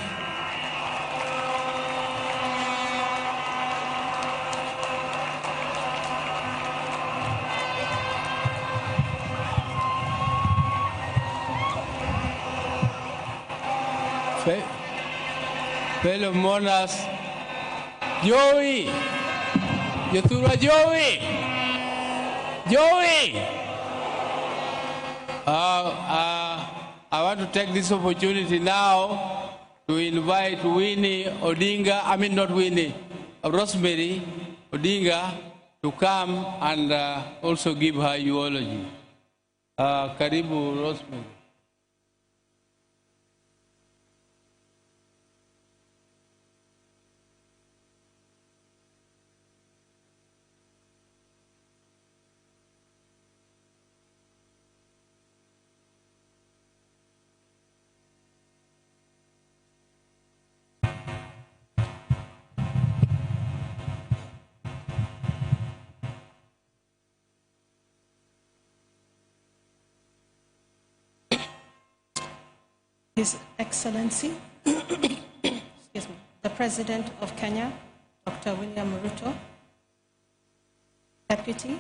Fellow monarchs, Joey, Yatura Joey, Joey. I want to take this opportunity now to invite Winnie Odinga, I mean not Winnie, Rosemary Odinga to come and also give her eulogy. Karibu Rosemary. His Excellency, excuse me, the President of Kenya, Dr. William Ruto, Deputy,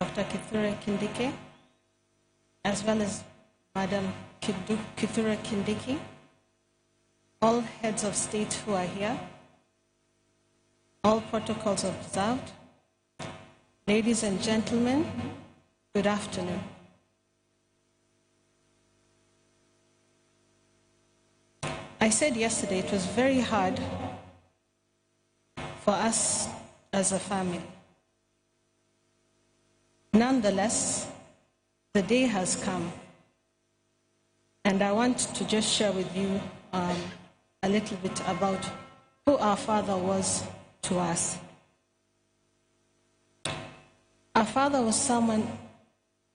Dr. Kithure Kindiki, as well as Madam Kithure Kindiki, all heads of state who are here, all protocols observed, ladies and gentlemen, good afternoon. I said yesterday it was very hard for us as a family. Nonetheless, the day has come, and I want to just share with you a little bit about who our father was to us. Our father was someone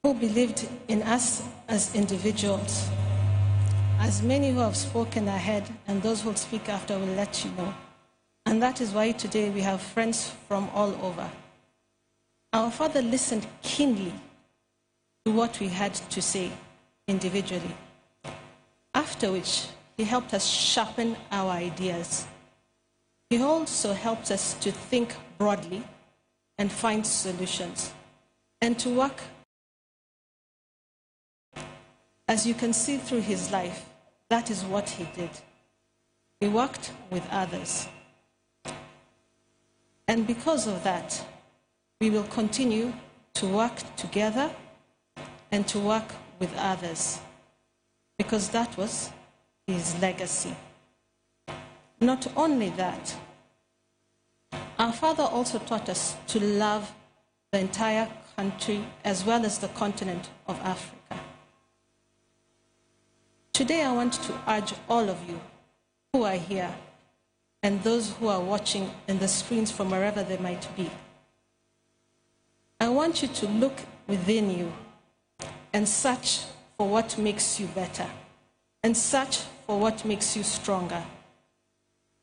who believed in us as individuals. As many who have spoken ahead and those who will speak after will let you know. And that is why today we have friends from all over. Our father listened keenly to what we had to say individually, after which he helped us sharpen our ideas. He also helped us to think broadly and find solutions, and to work. As you can see through his life, that is what he did. He worked with others. And because of that, we will continue to work together and to work with others, because that was his legacy. Not only that, our father also taught us to love the entire country as well as the continent of Africa. Today I want to urge all of you who are here and those who are watching in the screens from wherever they might be. I want you to look within you and search for what makes you better and search for what makes you stronger.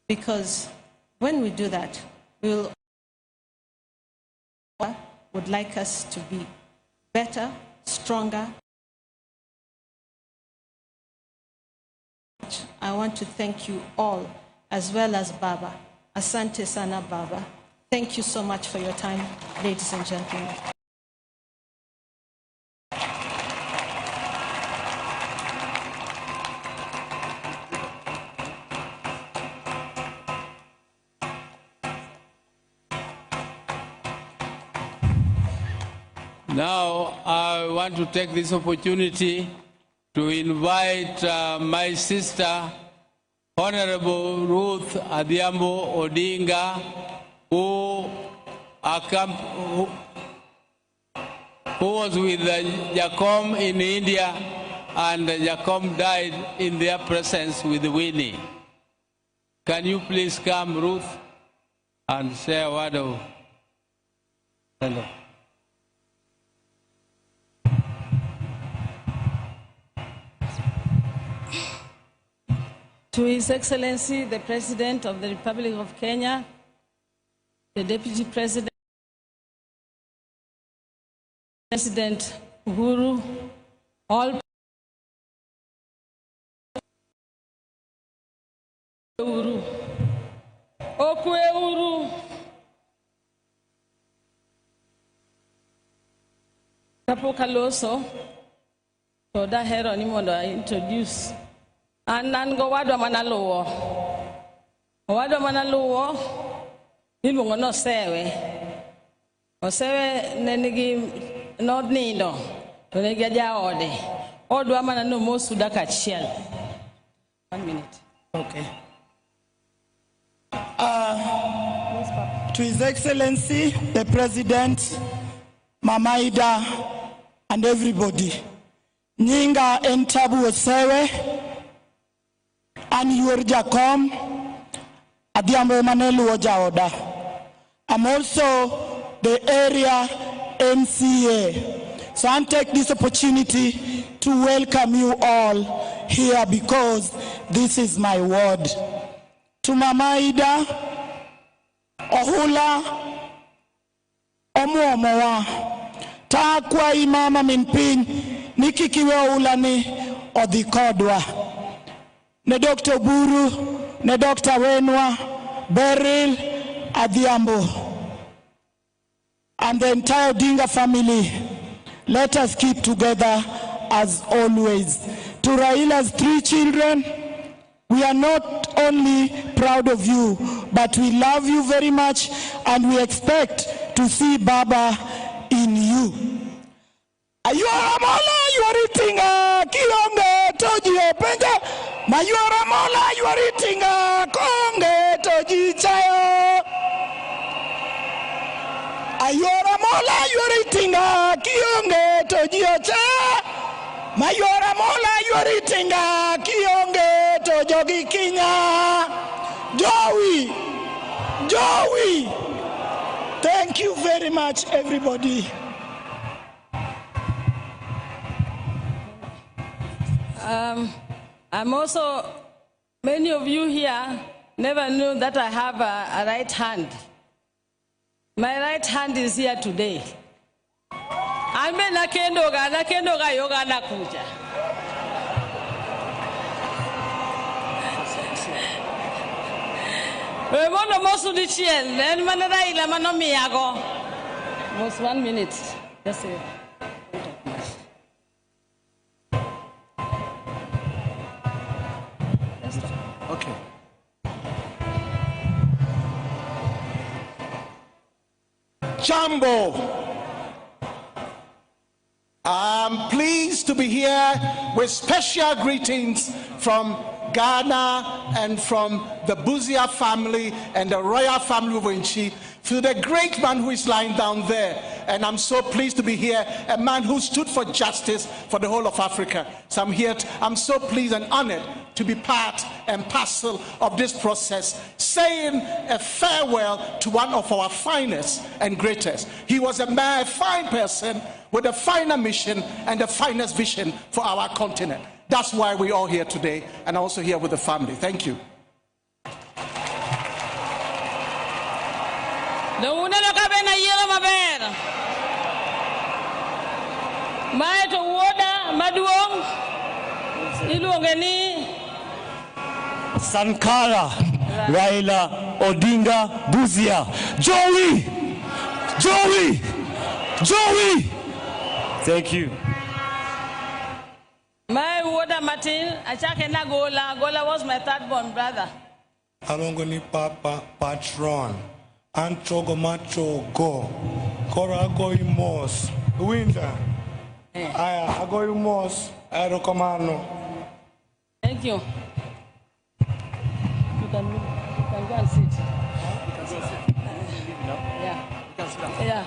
Because when we do that, we would like us to be better, stronger. I want to thank you all, as well as Baba. Asante sana, Baba. Thank you so much for your time, ladies and gentlemen. Now, I want to take this opportunity to invite my sister, Honorable Ruth Adhiambo Odinga, who was with Jacom in India, and Jacom died in their presence with Winnie. Can you please come, Ruth, and say a word of hello? To His Excellency, the President of the Republic of Kenya, the Deputy President, President Uhuru, all Uhuru, Okwe Uhuru, Kapokaloso, Toda Hero Nimondo, I introduce. Anango wadwa manaluwo. Wadwa manaluwo iluongo no sewe. Osewe nenigi nodnindo to negi ajaode. Odwa mana no mosu daka achiel. 1 minute. Okay. To His Excellency, the President, Mama Ida, and everybody. Nyinga Entabu Osewe, and your Jacom, Adhiambo Manelu Ojaoda. I'm also the area MCA. So I'll take this opportunity to welcome you all here because this is my ward. To Mama Ida, Ohula, Omuomoa, Takwa Imama Minpin, Nikikiwe Ulani, Odhikodwa. Ne Dr. Buru, ne Dr. Wenwa, Beryl, Adhiambo, and the entire Odinga family. Let us keep together as always. To Raila's 3 children, we are not only proud of you, but we love you very much, and we expect to see Baba in you. Ayuara mola, you are eating kionge toji openja. Mayuara mola, you are eating konge toji chayo. Ayuara mola, you are eating kionge toji ocha. Mayuara mola, you are eating kionge tojogi kinya. Joey. Thank you very much, everybody. I'm also, many of you here never knew that I have a right hand. My right hand is here today. Alme nakendo ga yoga nakuja. We mono mosu di chiel, then manada ila mano miyago. Most 1 minute. Just say. Okay. Jambo. I'm pleased to be here with special greetings from Ghana and from the Buzia family and the royal family of Winchi to the great man who is lying down there, and I'm so pleased to be here, a man who stood for justice for the whole of Africa. So I'm so pleased and honored to be part and parcel of this process, saying a farewell to one of our finest and greatest. He was a fine person with a finer mission and the finest vision for our continent. That's why we're all here today, and also here with the family. Thank you. Sankara, Raila, Odinga, Buzia. Joey! Thank you. My water Martin, Achakena Gola was my third born brother. Alongoni Papa, Patron, Antrogo Macho Go, Korago Imos, Winter. I go Imos, Aerocommano. Thank you. You can go and sit. Yeah.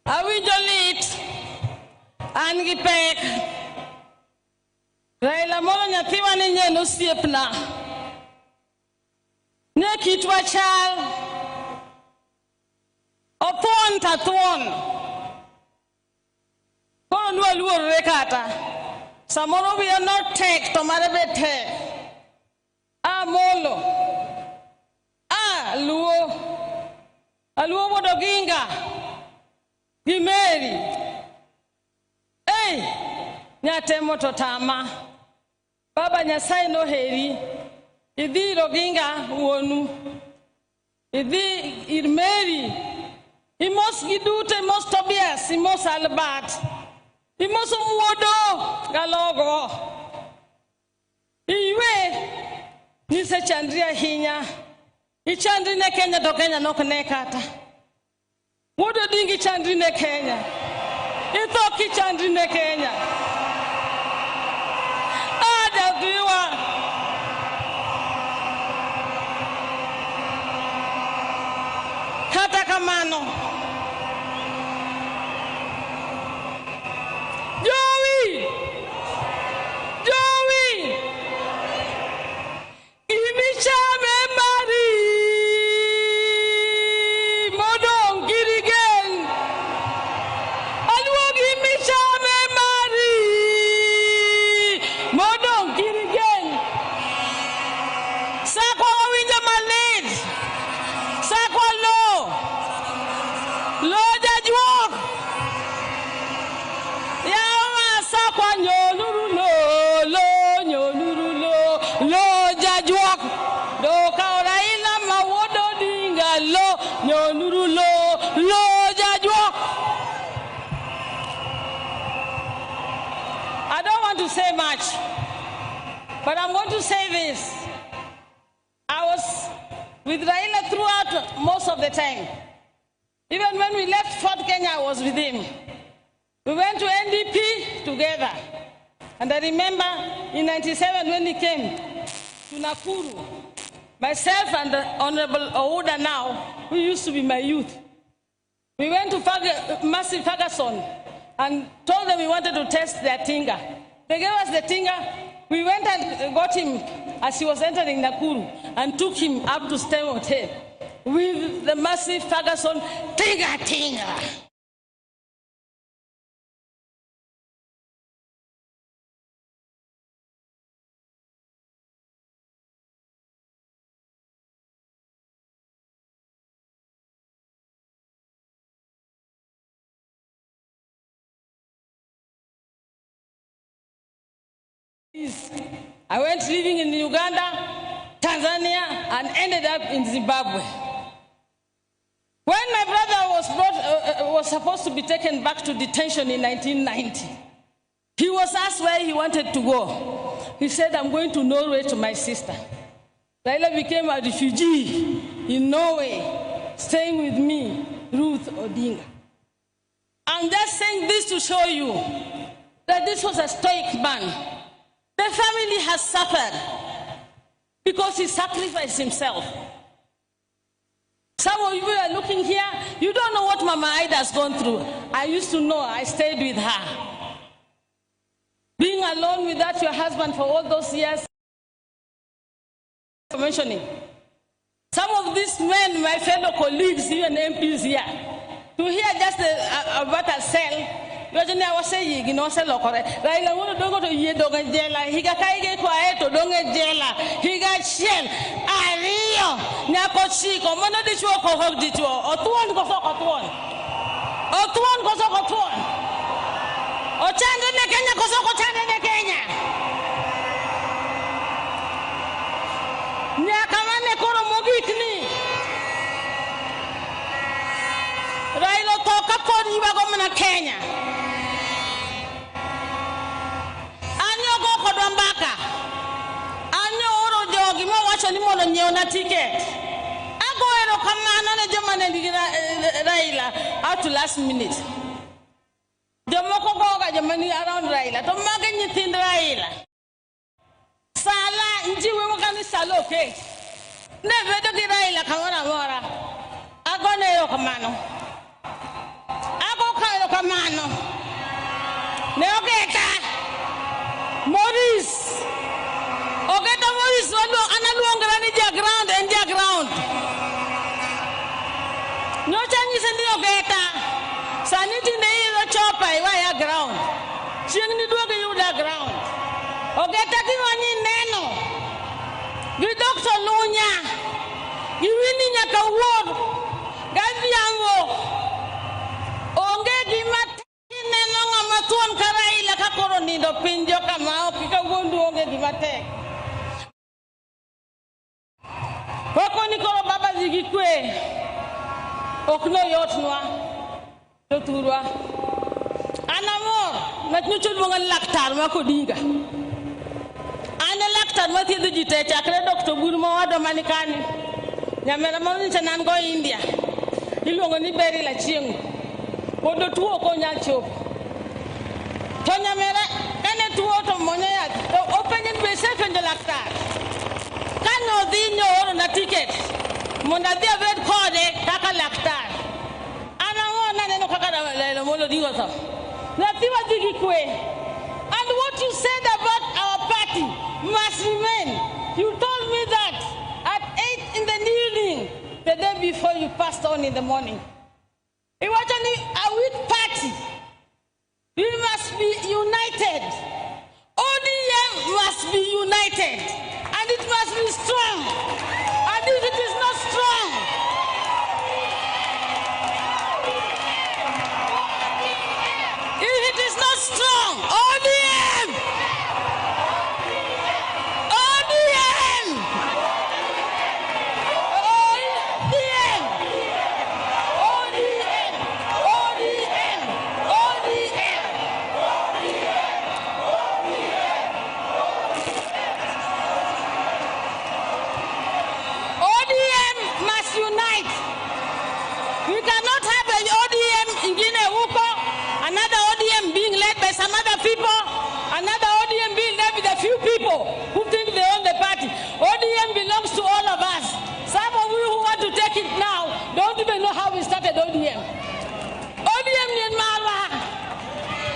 I will delete and get back. Raila Mola Nyatiwa Ninja no Siepna. Nekitwa chal. Upon Tatuan. Konwa Rekata. Samoro we are not take to Marabete. Molo. Luo Wodoginga. Gimeri. Hey, Nyatemo Totama. Baba Nyasai no heri. Idi Roginga wonu. Idi Irmeri. Imos Gidute, Mos Tobias, Imos Albat. Imos Mwodo Galogo. Iwe Nise Chandria Hinya. Ichandrine Kenya to Kenya no Kanekata. Wodo Dingi Chandrine Kenya. Itoki Chandrine Kenya. Ada Diwa. Kata Kamano. Joey! Imichame Mari. Modong Girigen. Alwogi Michame Mari. Modong Girigen. Sakwa Winja Malid. Sakwa Lo Jajwok. Yawa Sakwa Nyonurulo. Lo Jajwok. Do Kauraila Mawodo Dinga Lo Nyonurulo. Lo Jajwok. I don't want to say much, but I'm going to say this. I was with Raila throughout most of the time. Even when we left Fort Kenya, I was with him. We went to NDP together. And I remember in 97 when he came to Nakuru, myself and the Honorable Ouda now, who used to be my youth, we went to Massive Ferguson and told them we wanted to test their tinga. They gave us the tinga. We went and got him as he was entering Nakuru and took him up to Stem Hotel with the Massive Ferguson tinga. I went living in Uganda, Tanzania, and ended up in Zimbabwe. When my brother was supposed to be taken back to detention in 1990, he was asked where he wanted to go. He said, I'm going to Norway to my sister. Raila became a refugee in Norway, staying with me, Ruth Odinga. I'm just saying this to show you that this was a stoic man. The family has suffered because he sacrificed himself. Some of you are looking here, you don't know what Mama Ida has gone through. I used to know, I stayed with her. Being alone without your husband for all those years, mentioning. Some of these men, my fellow colleagues, even MPs here, to hear just about a cell, I was saying, you know, Raila want to go to Yedonga Jela, he got quiet to Donga Jela, he got shell, Ario, Nakochiko, Monadicho, Hogdito, or Tuan Gosokotwan, or Tuan Gosokotwan, or Chandana Kenya Gosokotan in Kenya. Nyakamane Koro Mogitni Raila toka podi wagomna Kenya. Anyo go kodwambaka. Anyo oro jogi mo wacho ni mono nyeo na ticket. Ago ero kamano ne joma ne Raila out to last minute. Jomoko goga joma ni around Raila. To mage nyithind Raila. Sala njiwe wakani salo ke. Ne vedo ki Raila kamona mora. Ago ne ero kamano. Kamano Neogeta Maurice Ogeta Maurice walo analuongera ni ground and ground Nyocha nyise Ogeta saniti ne chopa iwa ground chieng ni duoge yuda ground Ogeta kinwanyi neno gi Dr. Lunya giwini nyaka wuod gadhiambo Tuan Raila kakoro nindo pinjo kama okika wondu onge gimate. Wako nikoro baba zigikwe. Okno yotnwa. Toturwa. Anamor na nyuchul monga laktar mako dinga. Ane laktar mati dujite chakre Dr. Burma wado manikani. Nyamera moni chanan go India. Ilongo ni beri la chiengu. Odo tuo ko nyachop. Tonya mera kane tuo to monya open in be safe in the laktar kano dinyo oro na ticket monda dia red code kaka laktar ana wona neno kaka la molo dingo so na tiwa digi kwe. And what you said about our party must remain. You told me that at 8 in the evening the day before you passed on in the morning. It was a weak party. We must be united. ODM must be united. And it must be strong. And if it is not strong, if it is not strong, ODM! ODM! ODM! ODM! ODM! ODM! ODM must unite. We cannot have an ODM in Guinea-Wuko, another ODM being led by some other people, another ODM being led by a few people who think they own the party. ODM belongs to all of us. Some of you who want to take it now don't even know how we started ODM. ODM in Marwa.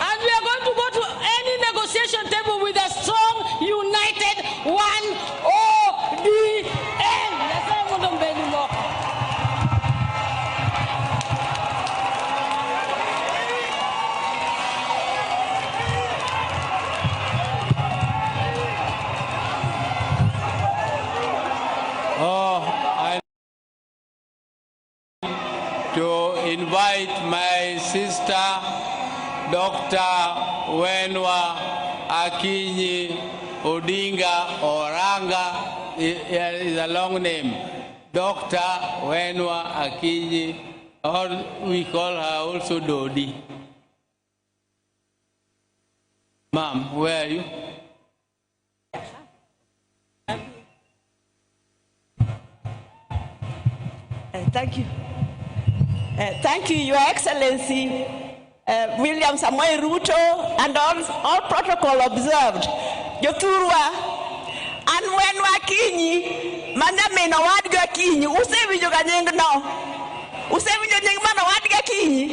And we are going to go to any negotiation table with a strong, united one ODM. That's why I want to beg you more. I to invite my sister, Dr. Wenwa Akinyi Odinga Oranga is a long name. Dr. Wenwa Akinyi, or we call her also Dodi. Ma'am, where are you? Thank you. Thank you, Your Excellency, William Samoei Ruto, and all protocol observed. Joturwa, and when Wakinyi, Manyamin owadgi Akinyi. Usewinjo ga nying no? Usewinjo nying mano owadgi Akinyi?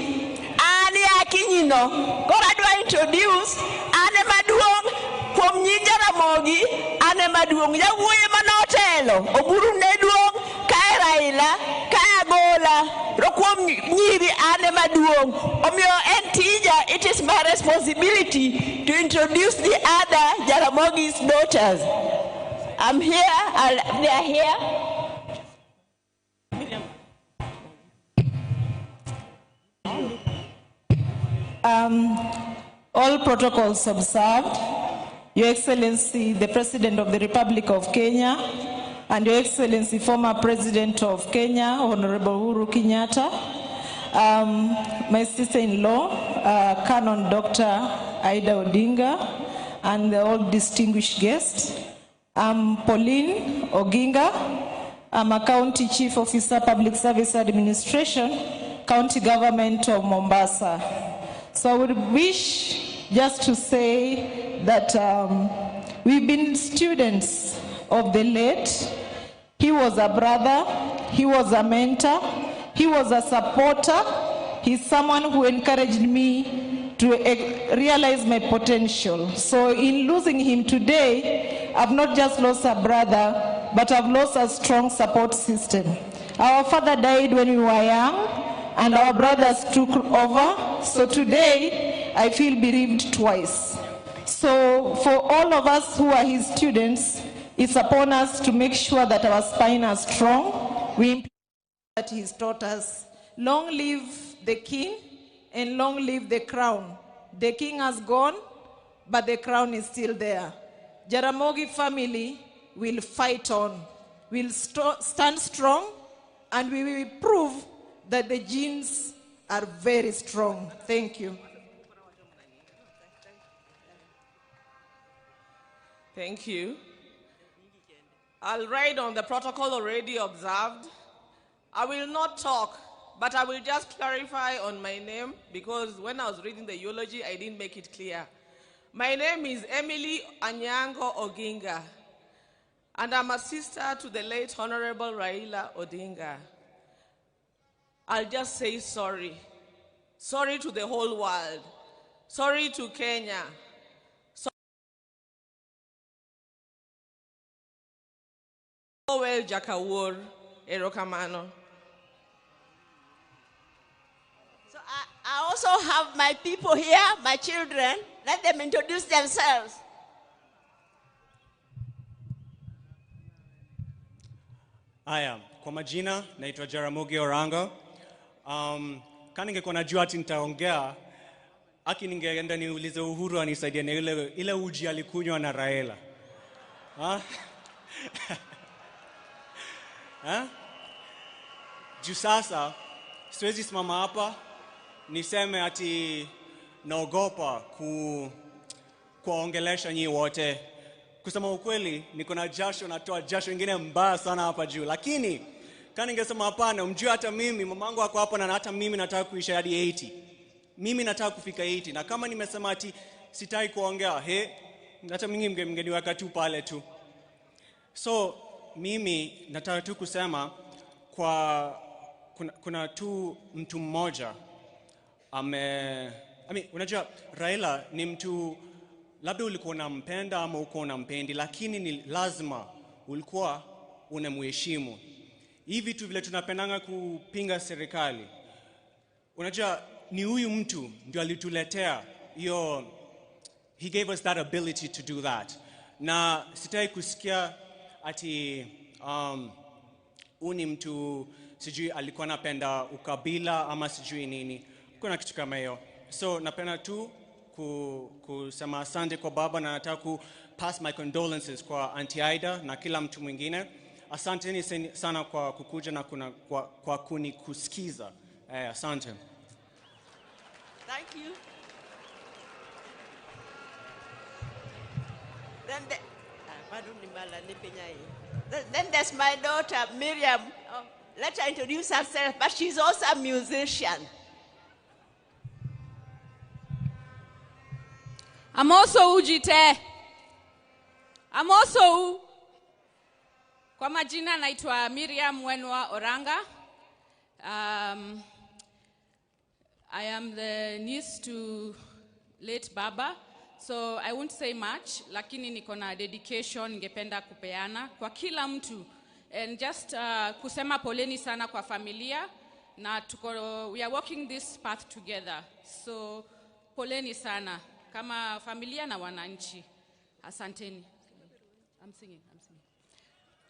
Ani Akinyi no. Koro adwa introduce ane maduong' kuom nyi Jaramogi, ane maduong' yawuoyi manotelo. Oburu ne duong' kae Raila, kae Agola. Rokuom nyiri ane maduong'. Omiyo en tija, it is my responsibility to introduce the other Jaramogi's daughters. I'm here, they are here. All protocols observed. Your Excellency, the President of the Republic of Kenya, and Your Excellency, former President of Kenya, Honorable Uhuru Kenyatta, my sister-in-law, Canon Dr. Aida Odinga, and the all distinguished guests. I'm Pauline Oginga. I'm a County Chief Officer, Public Service Administration, County Government of Mombasa. So I would wish just to say that we've been students of the late. He was a brother, he was a mentor, he was a supporter. He's someone who encouraged me to realize my potential. So in losing him today, I've not just lost a brother, but I've lost a strong support system. Our father died when we were young, and our brothers took over. So today, I feel bereaved twice. So for all of us who are his students, it's upon us to make sure that our spine are strong. We implement that he's taught us. Long live the king and long live the crown. The king has gone, but the crown is still there. Jaramogi family will fight on. We'll stand strong, and we will prove that the genes are very strong. Thank you. Thank you. I'll write on the protocol already observed. I will not talk, but I will just clarify on my name, because when I was reading the eulogy, I didn't make it clear. My name is Emily Anyango Oginga, and I'm a sister to the late Honorable Raila Odinga. I'll just say sorry. Sorry to the whole world. Sorry to Kenya. Well, Jakawur, Erokamano. So I also have my people here, my children. Let them introduce themselves. Aya, kwa majina naitwa Jaramogi Orango. Kama ningekuwa najua ati nitaongea, ningeenda niulize Uhuru anisaidie na ile uji alikunywa na Raila. Juu sasa siwezi simama hapa niseme ati naogopa kuongelesha nyinyi wote. Kusema ukweli, niko na jasho, natoa jasho ingine mbaya sana hapa juu. Lakini kama ningesema hapana, mjue hata mimi mamangu wako hapa, na hata mimi nataka kuishi hadi 80. Mimi nataka kufika 80, na kama nimesema ati sitaki kuongea, hata mimi mngeniweka tu pale tu. So mimi nataka tu kusema kuna tu mtu mmoja unajua Raila ni mtu, labda ulikuwa unampenda ama uko unampendi, lakini ni lazima ulikuwa unamheshimu. Hivi tu vile tunapendanga kupinga serikali, unajua ni huyu mtu ndio alituletea hiyo, he gave us that ability to do that. Na sitaki kusikia ati uni mtu sijui alikuwa anapenda ukabila ama sijui nini. Kuna kitu kama hiyo. So napenda tu kusema asante kwa baba, na nataka ku pass my condolences kwa Auntie Aida na kila mtu mwingine. Asanteni sana kwa kukuja na kwa kunikusikiza. Asante. Thank you. Then there's my daughter, Miriam. Let her introduce herself, but she's also a musician. I'm also Ujite. I'm also Kwa majina naitwa Miriam Wenwa Oranga. I am the niece to late Baba, so I won't say much, lakini niko na dedication ningependa kupeana kwa kila mtu. And just kusema poleni sana kwa familia, na we are walking this path together. So poleni sana kama familia na wananchi. Asanteni. I'm singing.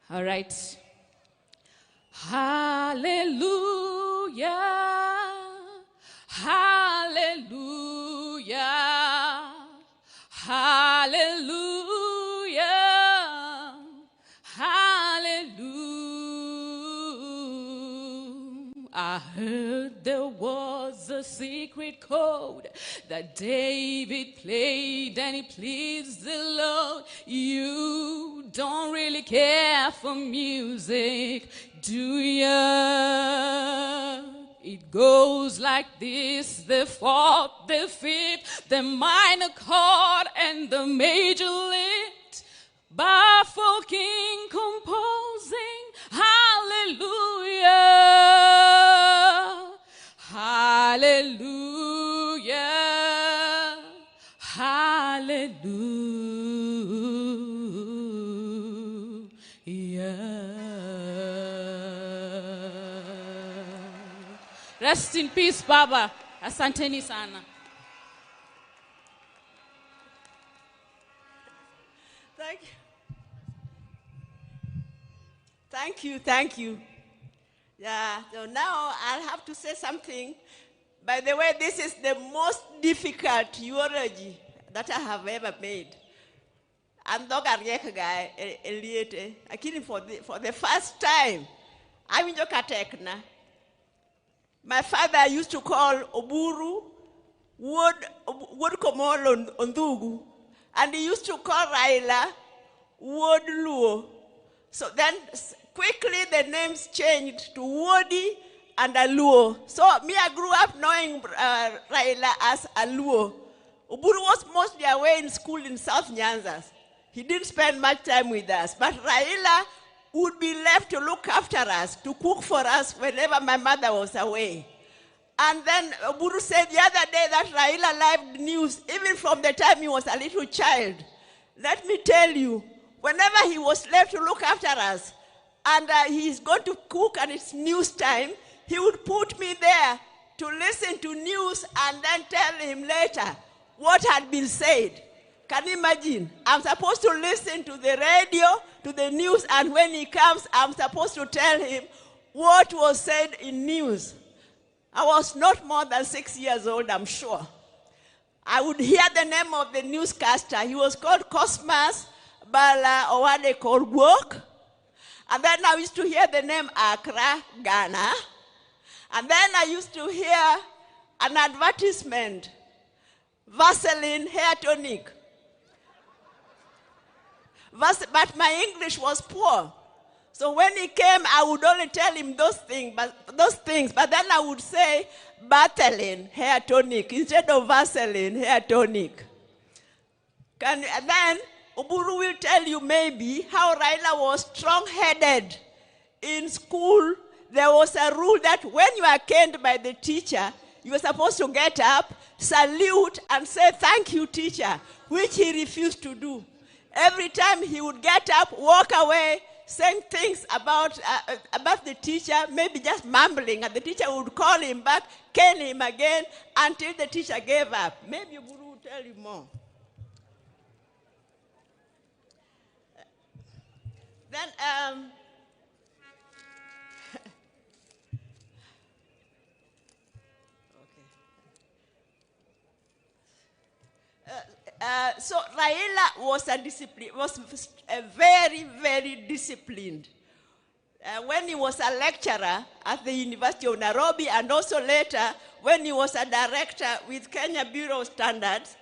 All right. Hallelujah. Hallelujah. Hallelujah. Hallelujah. I heard there was a secret chord that David played and it pleased the Lord. You don't really care for music, do ya? It goes like this: the fourth, the fifth, the minor chord, and the major lift. Baffle King composing, hallelujah, hallelujah, hallelujah. Rest in peace, Baba. Asanteni sana. Thank you. Yeah, so now I'll have to say something. By the way, this is the most difficult eulogy that I have ever made. I'm not a guy, Lakini for the first time, I'm in Yokatekna. My father used to call Oburu Wod Komolo Ondugu, and he used to call Raila Wod Luo. So then quickly the names changed to Wodi and Aluo. So me, I grew up knowing Raila as Aluo. Oburu was mostly away in school in South Nyanza. He didn't spend much time with us, but Raila would be left to look after us, to cook for us whenever my mother was away. And then Oburu said the other day that Raila liked news, even from the time he was a little child. Let me tell you, whenever he was left to look after us, and he's going to cook and it's news time, he would put me there to listen to news and then tell him later what had been said. Can you imagine? I'm supposed to listen to the radio, to the news, and when he comes, I'm supposed to tell him what was said in news. I was not more than 6 years old, I'm sure. I would hear the name of the newscaster. He was called Cosmas Bala, or what they call Work. And then I used to hear the name Accra, Ghana. And then I used to hear an advertisement, Vaseline hair tonic. But my English was poor. So when he came, I would only tell him those things, but then I would say Vaseline hair tonic instead of Vaseline hair tonic. And then Oburu will tell you maybe how Raila was strong-headed. In school, there was a rule that when you are caned by the teacher, you were supposed to get up, salute, and say, "Thank you, teacher," which he refused to do. Every time he would get up, walk away, saying things about the teacher, maybe just mumbling, and the teacher would call him back, cane him again, until the teacher gave up. Maybe Oburu will tell you more. Then, so Raila was a very, very disciplined. When he was a lecturer at the University of Nairobi, and also later when he was a director with Kenya Bureau of Standards,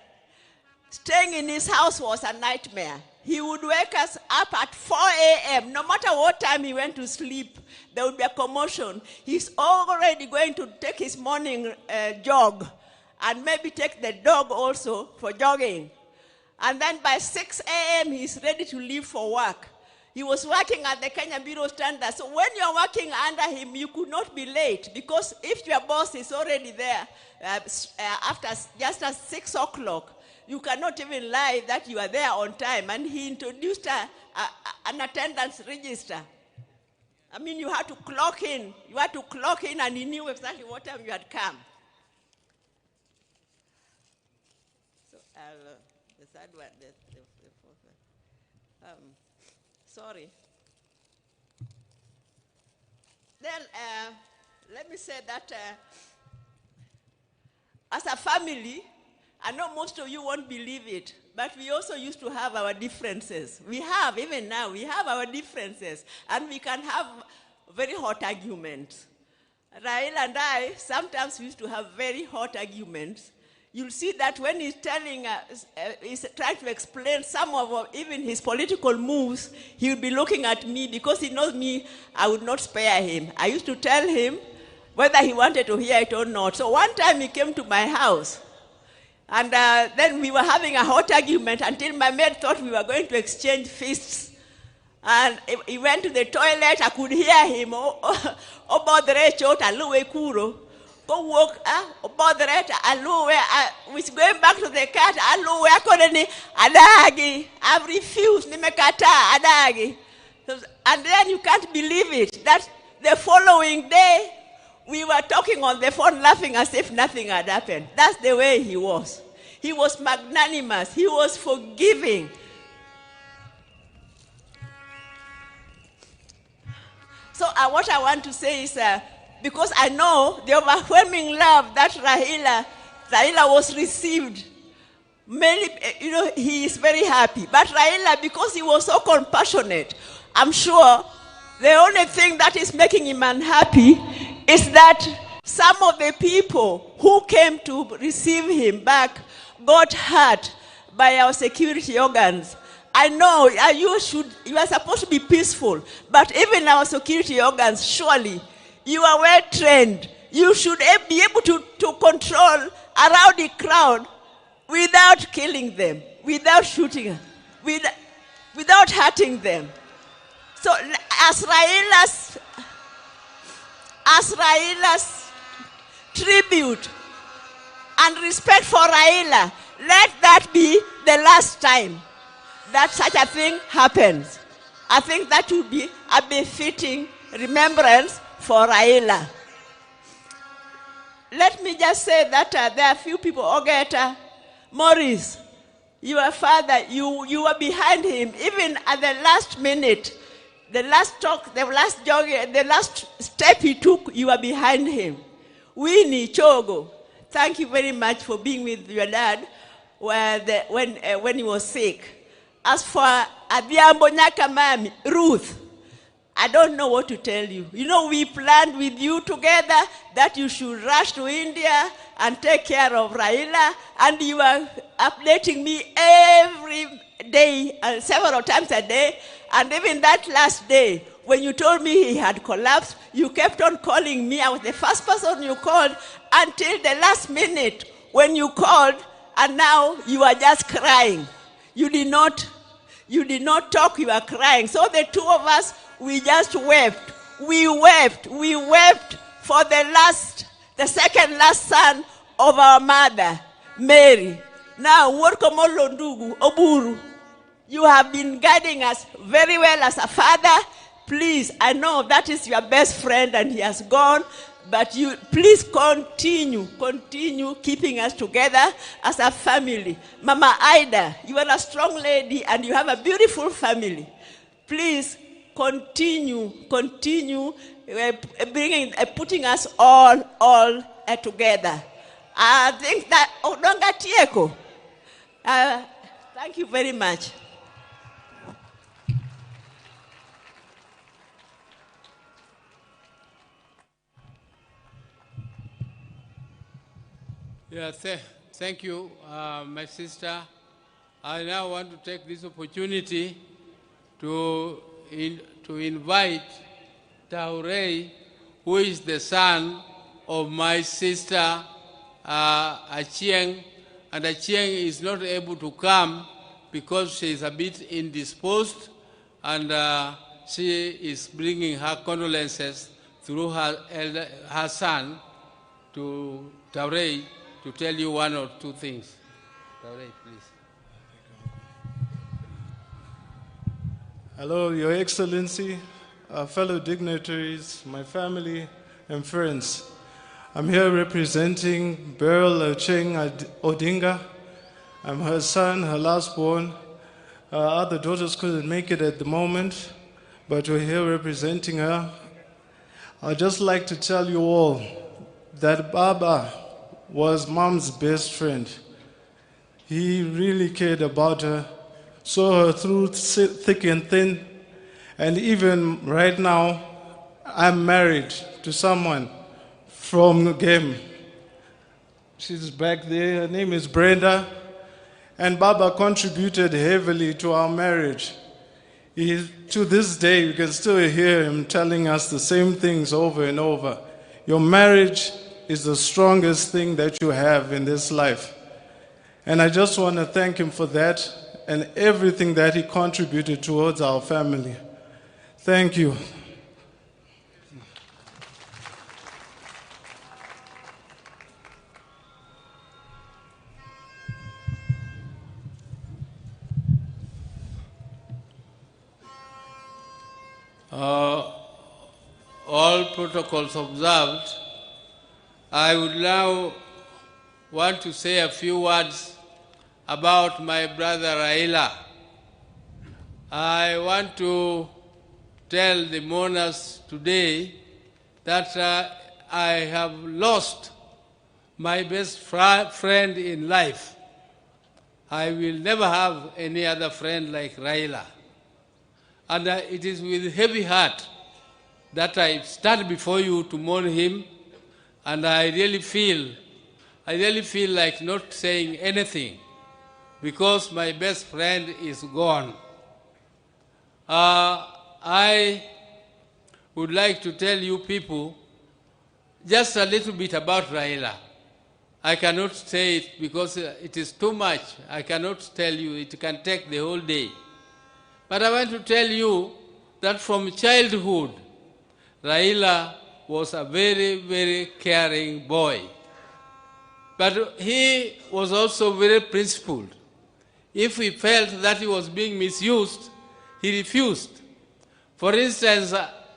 staying in his house was a nightmare. He would wake us up at 4 a.m. No matter what time he went to sleep, there would be a commotion. He's already going to take his morning jog, and maybe take the dog also for jogging. And then by 6 a.m., he's ready to leave for work. He was working at the Kenya Bureau Standards. So when you're working under him, you could not be late, because if your boss is already there after just at 6 o'clock, you cannot even lie that you are there on time. And he introduced an attendance register. I mean, you had to clock in. You had to clock in, and he knew exactly what time you had come. So, the third one, the fourth one. Sorry. Then, let me say that as a family, I know most of you won't believe it, but we also used to have our differences. We have, even now, we have our differences, and we can have very hot arguments. Raila and I, sometimes we used to have very hot arguments. You'll see that when he's telling us, he's trying to explain some of even his political moves, he'll be looking at me, because he knows me, I would not spare him. I used to tell him whether he wanted to hear it or not. So one time he came to my house, and then we were having a hot argument until my maid thought we were going to exchange fists. And he went to the toilet. I could hear him. Go walk, which going back to the cat, I've refused, adagi. And then you can't believe it, that the following day, we were talking on the phone, laughing as if nothing had happened. That's the way he was. He was magnanimous. He was forgiving. So what I want to say is, because I know the overwhelming love that Raila was received, he is very happy. But Raila, because he was so compassionate, I'm sure the only thing that is making him unhappy is that some of the people who came to receive him back got hurt by our security organs. I know you are supposed to be peaceful, but even our security organs, surely, you are well trained. You should be able to control a rowdy crowd without killing them, without shooting them, without hurting them. So as Raila's tribute and respect for Raila, let that be the last time that such a thing happens. I think that would be a befitting remembrance for Raila. Let me just say that there are a few people. Ogeta, Morris, your father, you were behind him. Even at the last minute, the last talk, the last jog, the last step he took, you were behind him. Winnie Chogo, thank you very much for being with your dad when he was sick. As for Adhiambo Nyakamami, Ruth, I don't know what to tell you. You know, we planned with you together that you should rush to India and take care of Raila, and you are updating me every day, several times a day, and even that last day, when you told me he had collapsed, you kept on calling me. I was the first person you called until the last minute when you called, and now you are just crying. You did not talk, you were crying. So the two of us, we just wept. We wept for the second last son of our mother, Mary. Now, Workomolondugu, Oburu, you have been guiding us very well as a father. Please, I know that is your best friend and he has gone, but you please continue keeping us together as a family. Mama Ida, you are a strong lady and you have a beautiful family. Please continue putting us all together. I think that Odonga Tieko. Thank you very much. Yeah, thank you, my sister. I now want to take this opportunity to invite Taurei, who is the son of my sister Achieng, and Achieng is not able to come because she is a bit indisposed, and she is bringing her condolences through her son to Taurei to tell you one or two things. Taurei, please. Hello, Your Excellency, fellow dignitaries, my family and friends. I'm here representing Beryl Ocheng Odinga. I'm her son, her lastborn. Other daughters couldn't make it at the moment, but we're here representing her. I'd just like to tell you all that Baba was Mom's best friend. He really cared about her, saw her through thick and thin, and even right now, I'm married to someone from Game. She's back there, her name is Brenda, and Baba contributed heavily to our marriage. To this day, you can still hear him telling us the same things over and over. Your marriage is the strongest thing that you have in this life. And I just want to thank him for that and everything that he contributed towards our family. Thank you. All protocols observed, I would now want to say a few words about my brother Raila. I want to tell the mourners today that I have lost my best friend in life. I will never have any other friend like Raila. And it is with heavy heart that I stand before you to mourn him, and I really feel like not saying anything because my best friend is gone. I would like to tell you people just a little bit about Raila. I cannot say it because it is too much. I cannot tell you. It can take the whole day. But I want to tell you that from childhood, Raila was a very, very caring boy. But he was also very principled. If he felt that he was being misused, he refused. For instance,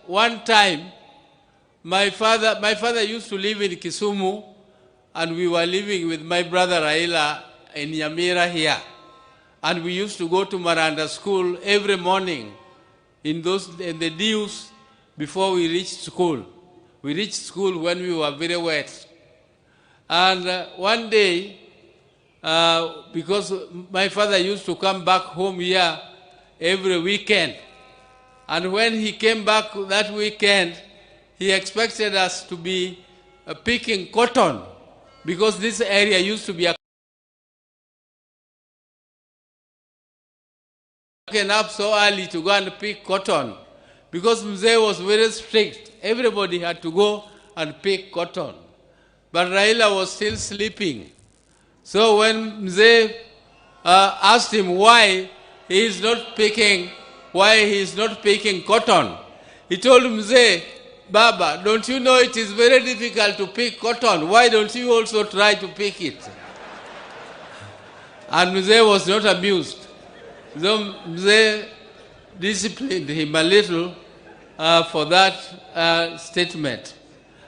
one time, my father used to live in Kisumu, and we were living with my brother Raila in Nyamira here. And we used to go to Maranda school every morning in the dews before we reached school. We reached school when we were very wet. And one day, because my father used to come back home here every weekend, and when he came back that weekend, he expected us to be picking cotton, because this area used to be waking up so early to go and pick cotton, because Mzee was very strict. Everybody had to go and pick cotton. But Raila was still sleeping. So when Mzee asked him why he is not picking cotton, he told Mzee, Baba, don't you know it is very difficult to pick cotton? Why don't you also try to pick it? And Mzee was not amused. So Mzee disciplined him a little for that statement.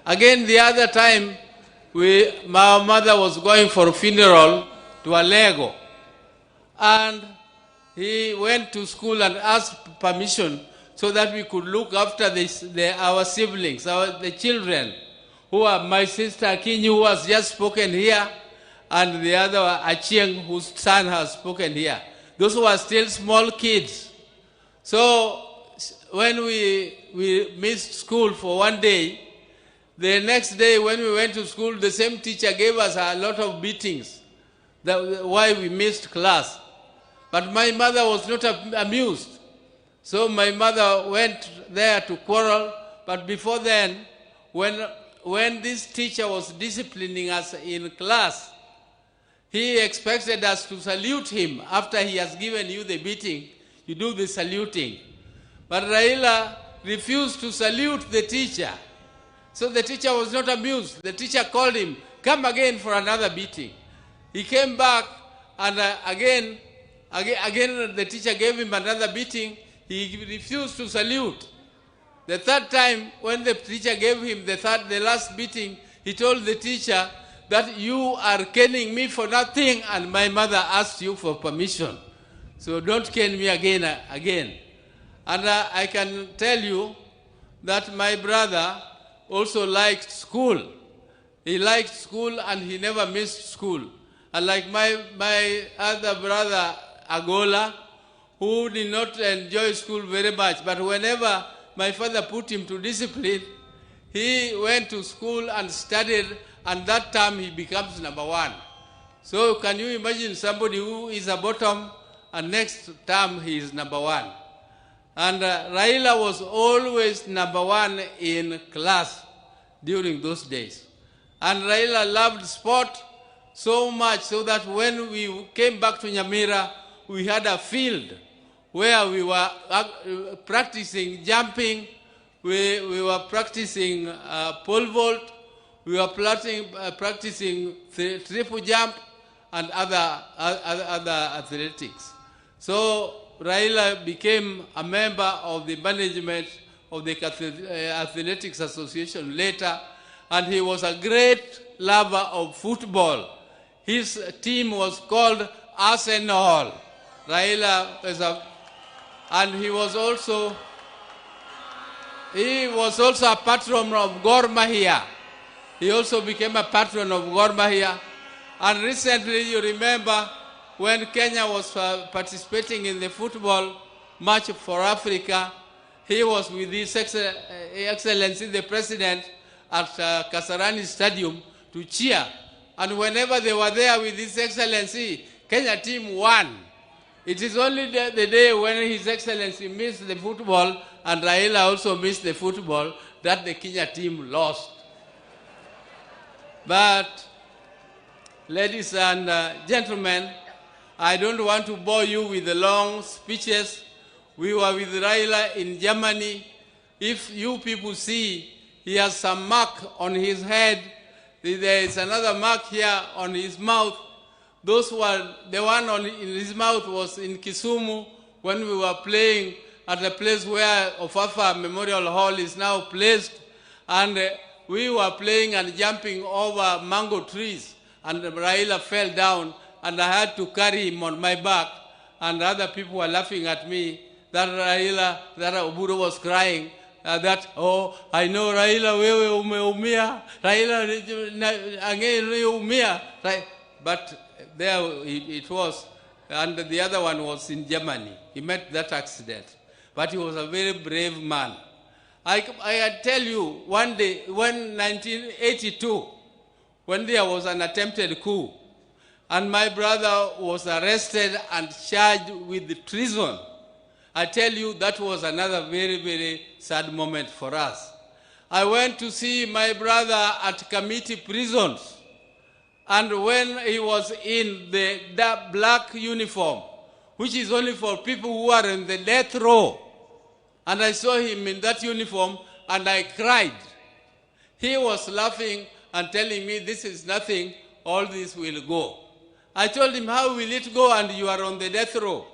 Again, the other time, my mother was going for a funeral to Alego, and he went to school and asked permission so that we could look after our siblings, the children, who are my sister Akinyi, who has just spoken here, and the other Achieng, whose son has spoken here. Those who are still small kids. So when we missed school for one day, the next day when we went to school, the same teacher gave us a lot of beatings, why we missed class. But my mother was not amused. So my mother went there to quarrel, but before then, when this teacher was disciplining us in class, he expected us to salute him after he has given you the beating. You do the saluting. But Raila refused to salute the teacher. So the teacher was not amused. The teacher called him, come again for another beating. He came back, and again the teacher gave him another beating. He refused to salute. The third time, when the teacher gave him the last beating, he told the teacher that you are caning me for nothing, and my mother asked you for permission. So don't cane me again. And I can tell you that my brother also liked school. He liked school and he never missed school. Unlike my other brother, Agola, who did not enjoy school very much, but whenever my father put him to discipline, he went to school and studied, and that time he becomes number one. So can you imagine somebody who is a bottom and next term he is number one? And Raila was always number one in class during those days. And Raila loved sport so much so that when we came back to Nyamira, we had a field where we were practicing jumping, we were practicing pole vault, we were practicing triple jump and other athletics. So Raila became a member of the management of the Athletics Association later, and he was a great lover of football. His team was called Arsenal. Raila was and he was also a patron of Gor Mahia. He also became a patron of Gor Mahia. And recently, you remember, when Kenya was participating in the football match for Africa, he was with His Excellency the President at Kasarani Stadium to cheer. And whenever they were there with His Excellency, Kenya team won. It is only the day when His Excellency missed the football and Raila also missed the football that the Kenya team lost. But, ladies and gentlemen, I don't want to bore you with the long speeches. We were with Raila in Germany. If you people see, he has some mark on his head. There is another mark here on his mouth. Those were, the one in his mouth was in Kisumu when we were playing at the place where Ofafa Memorial Hall is now placed. And we were playing and jumping over mango trees. And Raila fell down, and I had to carry him on my back. And other people were laughing at me that Raila, that Oburu was crying. Oh, I know Raila, wewe umeumia. Raila, umia. But there it was. And the other one was in Germany. He met that accident. But he was a very brave man. I tell you, one day, when 1982, when there was an attempted coup, and my brother was arrested and charged with treason, I tell you, that was another very, very sad moment for us. I went to see my brother at committee prisons, and when he was in the black uniform, which is only for people who are in the death row, and I saw him in that uniform, and I cried. He was laughing and telling me, this is nothing, all this will go. I told him, how will it go, and you are on the death row?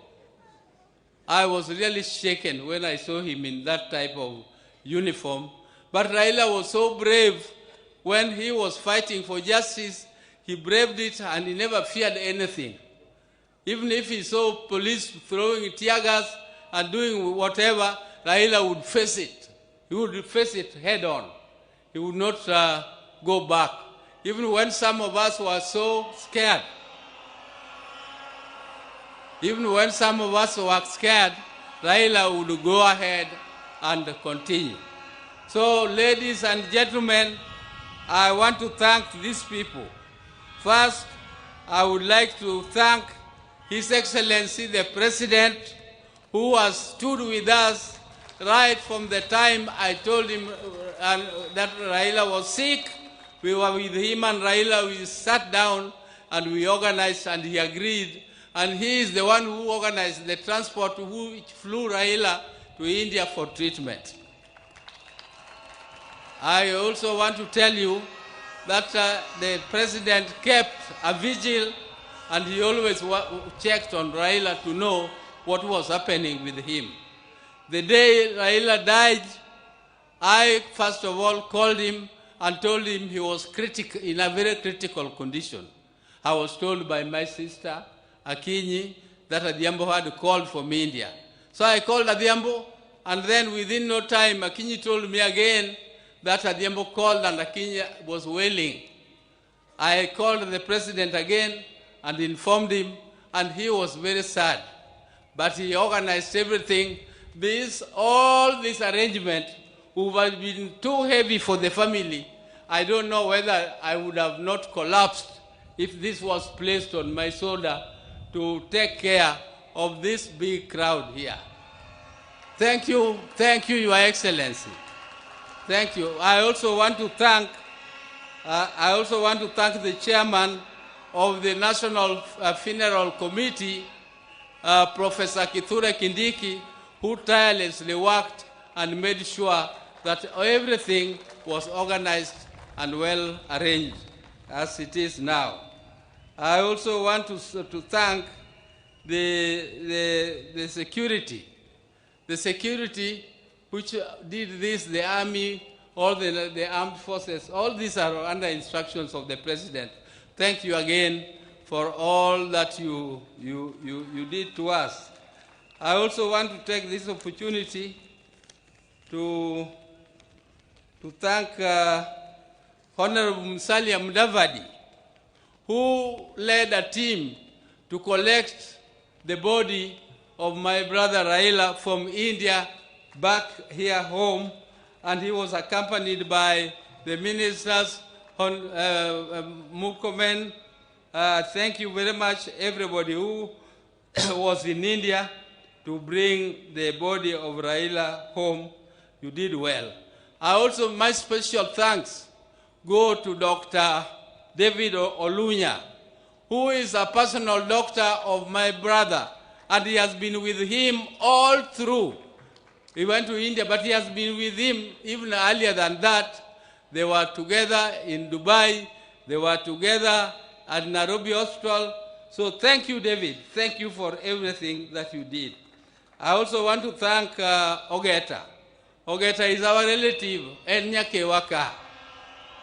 I was really shaken when I saw him in that type of uniform. But Raila was so brave. When he was fighting for justice, he braved it and he never feared anything. Even if he saw police throwing tear gas and doing whatever, Raila would face it. He would face it head on. He would not go back. Even when some of us were so scared, Raila would go ahead and continue. So, ladies and gentlemen, I want to thank these people. First, I would like to thank His Excellency the President, who has stood with us right from the time I told him that Raila was sick. We were with him and Raila, we sat down and we organized and he agreed. And he is the one who organized the transport which flew Raila to India for treatment. I also want to tell you that the president kept a vigil and he always checked on Raila to know what was happening with him. The day Raila died, I first of all called him and told him he was in a very critical condition. I was told by my sister, Akinyi, that Adhiambo had called from India. So I called Adhiambo, and then within no time, Akinyi told me again that Adhiambo called and Akinyi was wailing. I called the president again and informed him, and he was very sad. But he organized everything. All this arrangement would have been too heavy for the family. I don't know whether I would have not collapsed if this was placed on my shoulder to take care of this big crowd here. Thank you, Your Excellency. Thank you. I also want to thank the chairman of the National Funeral Committee, Professor Kithure Kindiki, who tirelessly worked and made sure that everything was organized and well arranged as it is now. I also want to thank the security. The security which did this, the army, all the armed forces, all these are under instructions of the president. Thank you again for all that you did to us. I also want to take this opportunity to thank Honorable Musalia Mudavadi, who led a team to collect the body of my brother Raila from India back here home, and he was accompanied by the ministers, Mukomen. Thank you very much, everybody who was in India to bring the body of Raila home. You did well. My special thanks go to Dr. David Olunya, who is a personal doctor of my brother, and he has been with him all through. He went to India, but he has been with him even earlier than that. They were together in Dubai. They were together at Nairobi Hospital. So thank you, David. Thank you for everything that you did. I also want to thank Ogeta. Ogeta is our relative, Enyake Waka.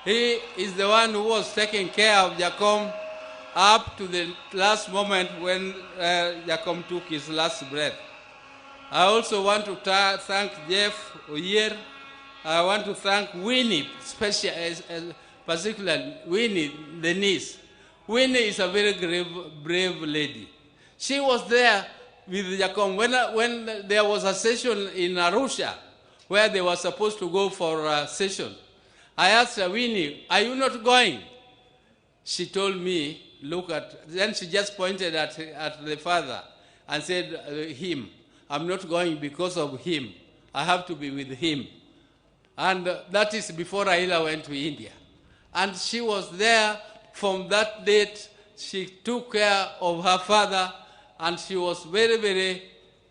He is the one who was taking care of Jacom up to the last moment when Jacom took his last breath. I also want to thank Jeff Oyer. I want to thank Winnie, particularly Winnie, the niece. Winnie is a very brave lady. She was there with Jacom when there was a session in Arusha where they were supposed to go for a session. I asked her, Winnie, are you not going? She told me, then she just pointed at the father and said, him. I'm not going because of him. I have to be with him. And that is before Raila went to India. And she was there from that date. She took care of her father, and she was very, very,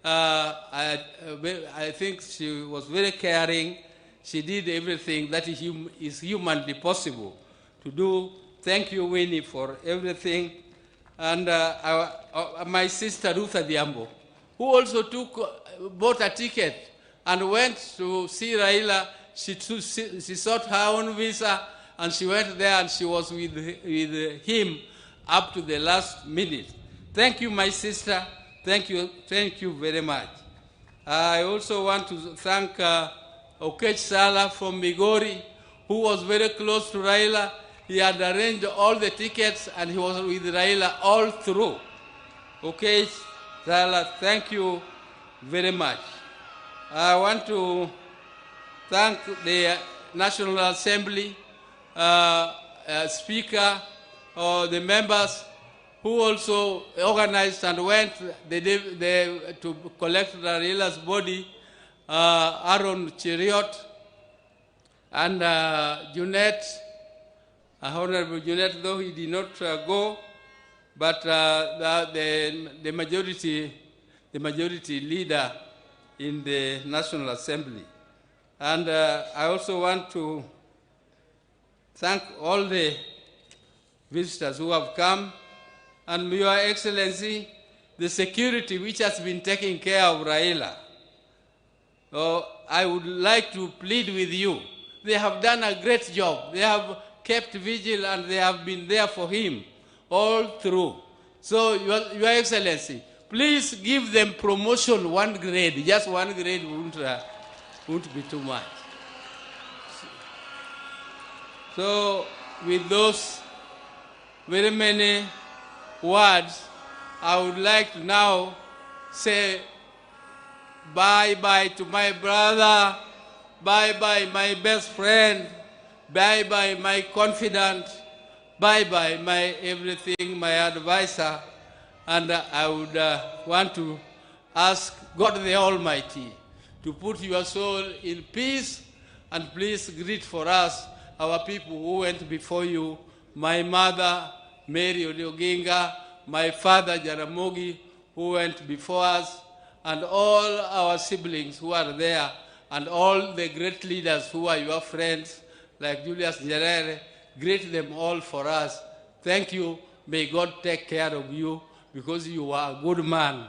I think she was very caring. She did everything that is humanly possible to do. Thank you, Winnie, for everything. And my sister, Ruth Adhiambo, who also bought a ticket and went to see Raila. She sought her own visa, and she went there, and she was with him up to the last minute. Thank you, my sister. Thank you very much. I also want to thank Okech Sala from Migori, who was very close to Raila. He had arranged all the tickets, and he was with Raila all through. Okech Sala, thank you very much. I want to thank the National Assembly, Speaker, the members who also organized and went to collect Raila's body, Aaron Cheriot and Junet, Honorable Junet, though he did not go, but the majority leader in the National Assembly. And I also want to thank all the visitors who have come, and Your Excellency, the security which has been taking care of Raila. I would like to plead with you. They have done a great job. They have kept vigil and they have been there for him all through. So, Your Excellency, please give them promotion 1 grade. Just 1 grade won't be too much. So, with those very many words, I would like to now say bye-bye to my brother, bye-bye my best friend, bye-bye my confidant, bye-bye my everything, my advisor. And I would want to ask God the Almighty to put your soul in peace, and please greet for us our people who went before you, my mother, Mary Odinga'S, my father, Jaramogi, who went before us, and all our siblings who are there, and all the great leaders who are your friends, like Julius Nyerere. Greet them all for us. Thank you. May God take care of you, because you are a good man.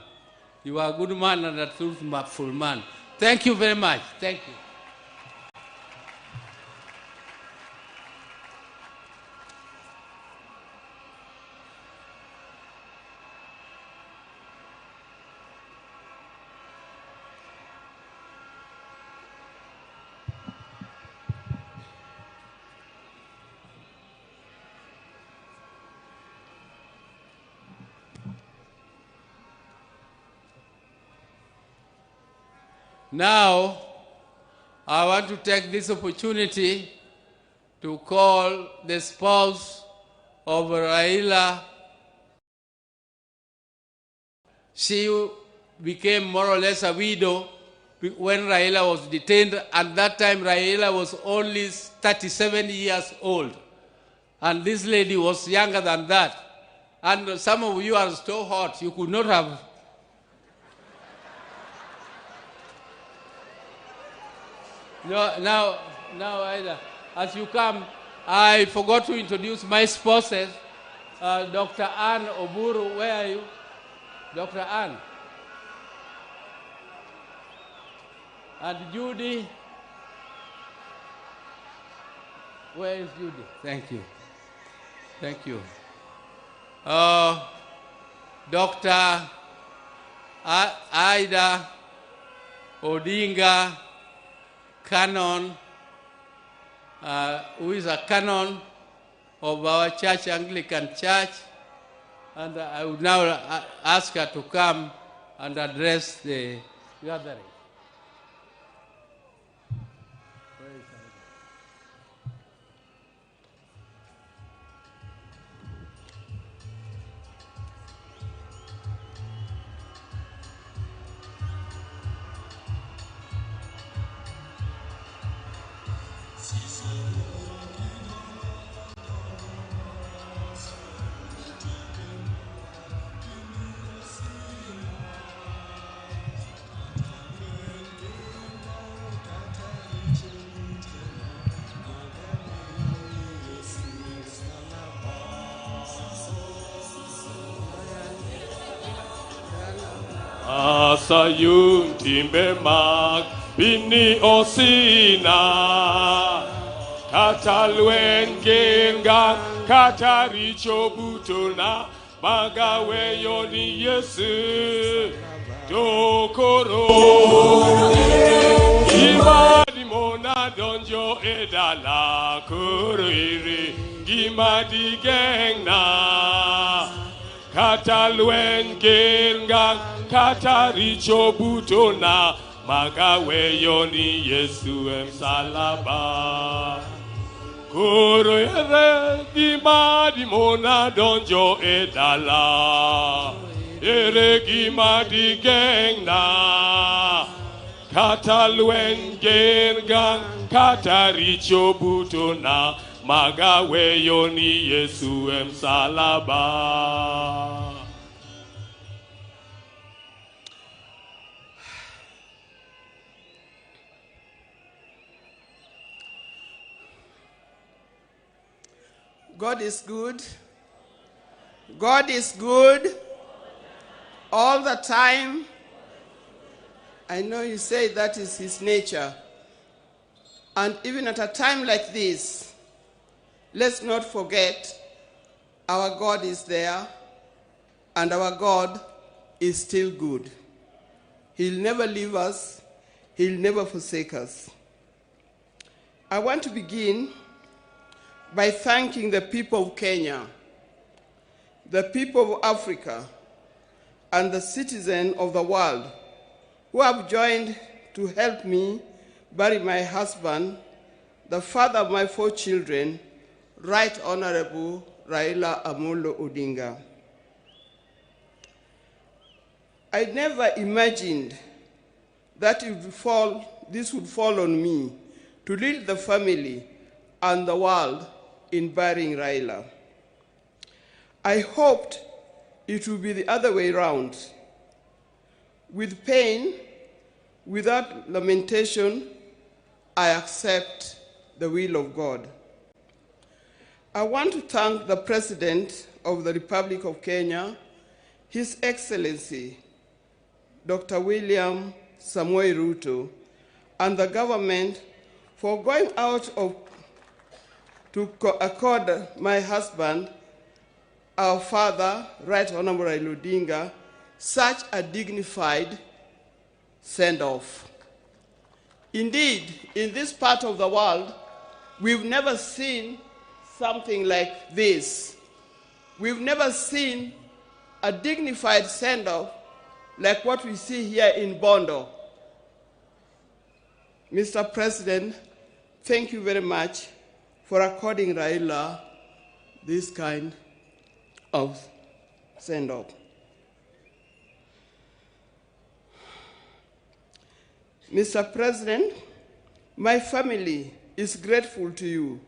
You are a good man and a truthful man. Thank you very much. Thank you. Now, I want to take this opportunity to call the spouse of Raila. She became more or less a widow when Raila was detained. At that time, Raila was only 37 years old. And this lady was younger than that. And some of you are so hot, you could not have. No, now, Ida, as you come, I forgot to introduce my spouses. Dr. Ann Oburu, where are you? Dr. Ann. And Judy. Where is Judy? Thank you. Thank you. Dr. Ida Odinga, canon, who is a canon of our church, Anglican Church. And I would now ask her to come and address the gathering. Sayun timbe mag bini osina katalwen genga kataricho butona magawe yoni yesu dokoro imadi mona donjo edala kuriri gimadi gengna katalwen genga kataricho butona magawe yoni yesu emsalaba koro ere gimadi mona donjo edala ere gimadi gengna katalwen genga kataricho butona magawe yoni yesu emsalaba. God is good. God is good all the time. I know you say that is his nature. And even at a time like this, let's not forget our God is there and our God is still good. He'll never leave us. He'll never forsake us. I want to begin by thanking the people of Kenya, the people of Africa, and the citizens of the world who have joined to help me bury my husband, the father of my 4 children, Right Honorable Raila Amolo Odinga. I never imagined that this would fall on me to lead the family and the world in burying Raila. I hoped it would be the other way around. With pain, without lamentation, I accept the will of God. I want to thank the President of the Republic of Kenya, His Excellency, Dr. William Samoei Ruto, and the government for going out to accord my husband, our father, Right Honorable Raila Odinga, such a dignified send-off. Indeed, in this part of the world, we've never seen something like this. We've never seen a dignified send-off like what we see here in Bondo. Mr. President, thank you very much for according Raila this kind of send-off. Mr. President, my family is grateful to you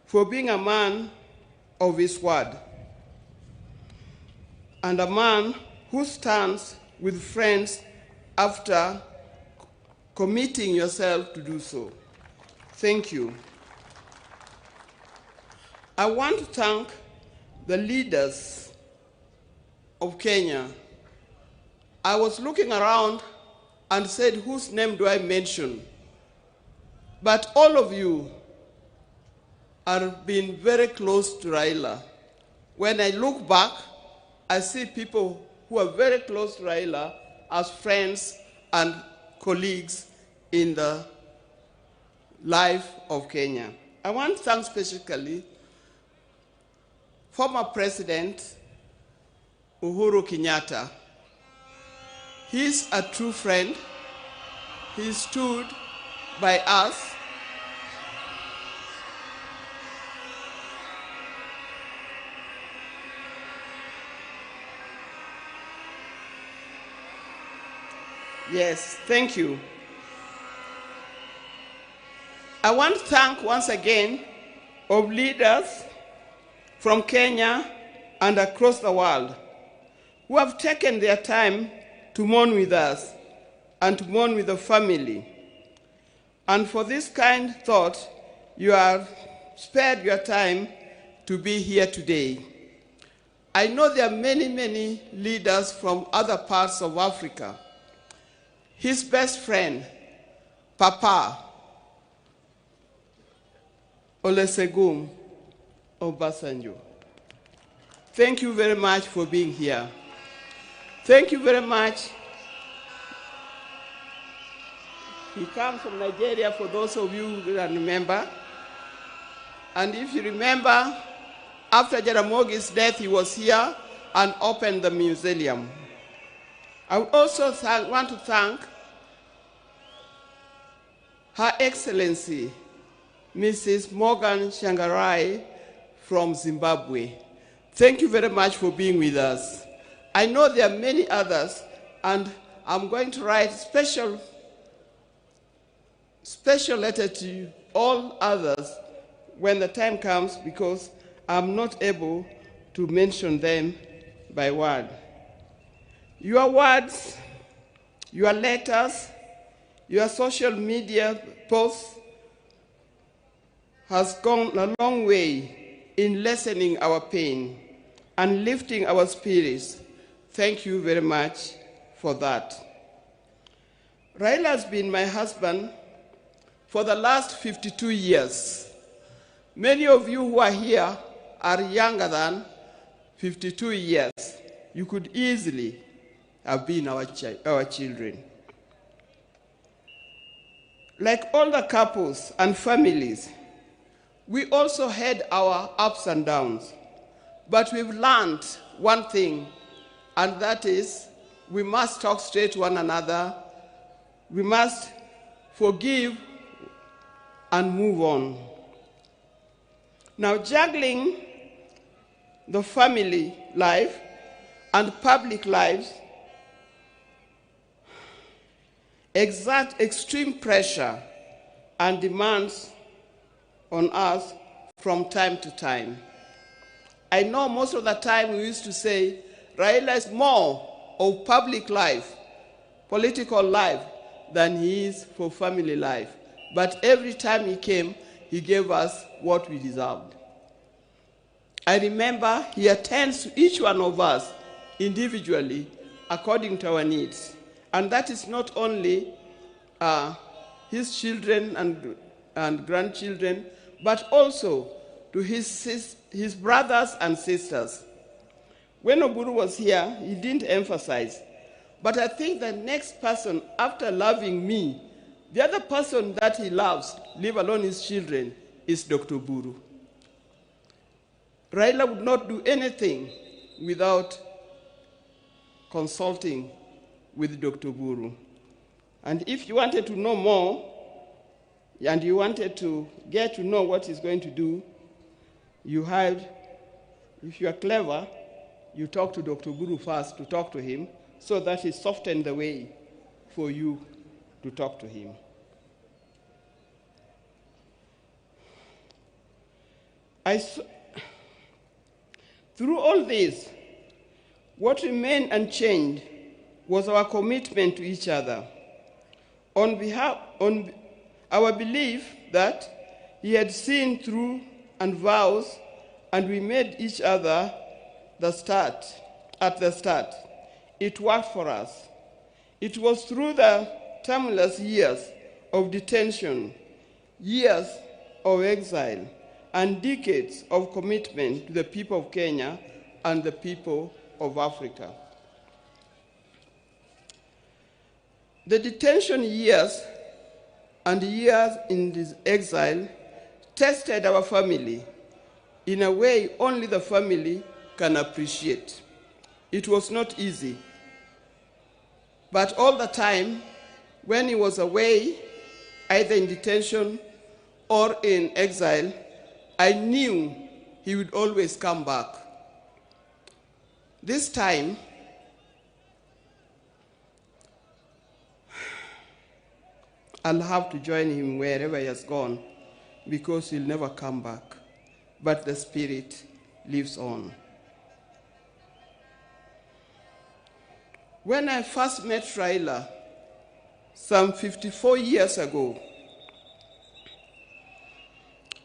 for being a man of his word and a man who stands with friends after committing yourself to do so. Thank you. I want to thank the leaders of Kenya. I was looking around and said, whose name do I mention? But all of you have been very close to Raila. When I look back, I see people who are very close to Raila as friends and colleagues in the life of Kenya. I want to thank specifically former President Uhuru Kenyatta. He's a true friend. He stood by us. Yes, thank you. I want to thank once again of leaders from Kenya and across the world who have taken their time to mourn with us and to mourn with the family. And for this kind thought, you have spared your time to be here today. I know there are many, many leaders from other parts of Africa. His best friend, Papa Olusegun Obasanjo. Thank you very much for being here. Thank you very much. He comes from Nigeria, for those of you who can remember. And if you remember, after Jaramogi's death, he was here and opened the museum. I would also want to thank Her Excellency, Mrs. Morgan Shangarai from Zimbabwe. Thank you very much for being with us. I know there are many others, and I'm going to write special letter to all others when the time comes, because I'm not able to mention them by word. Your words, your letters, your social media posts has gone a long way in lessening our pain and lifting our spirits. Thank you very much for that. Raila has been my husband for the last 52 years. Many of you who are here are younger than 52 years. You could easily have been our children. Like all the couples and families, we also had our ups and downs. But we've learned one thing, and that is we must talk straight to one another. We must forgive and move on. Now, juggling the family life and public lives exert extreme pressure and demands on us from time to time. I know most of the time we used to say Raila is more of public life, political life, than he is for family life. But every time he came, he gave us what we deserved. I remember he attends to each one of us individually according to our needs. And that is not only his children and grandchildren, but also to his brothers and sisters. When Oburu was here, he didn't emphasize. But I think the next person, after loving me, the other person that he loves, leave alone his children, is Dr. Buru. Raila would not do anything without consulting with Dr. Buru. And if you wanted to know more, and you wanted to get to know what he's going to do, you had, if you are clever, you talk to Dr. Buru first to talk to him, so that he softened the way for you to talk to him. Through all this, what remained unchanged was our commitment to each other. On our belief that he had seen through and vows, and we made each other at the start. It worked for us. It was through the tumultuous years of detention, years of exile, and decades of commitment to the people of Kenya and the people of Africa. The detention years and years in this exile tested our family in a way only the family can appreciate. It was not easy. But all the time, when he was away, either in detention or in exile, I knew he would always come back. This time, I'll have to join him wherever he has gone, because he'll never come back. But the spirit lives on. When I first met Raila, some 54 years ago,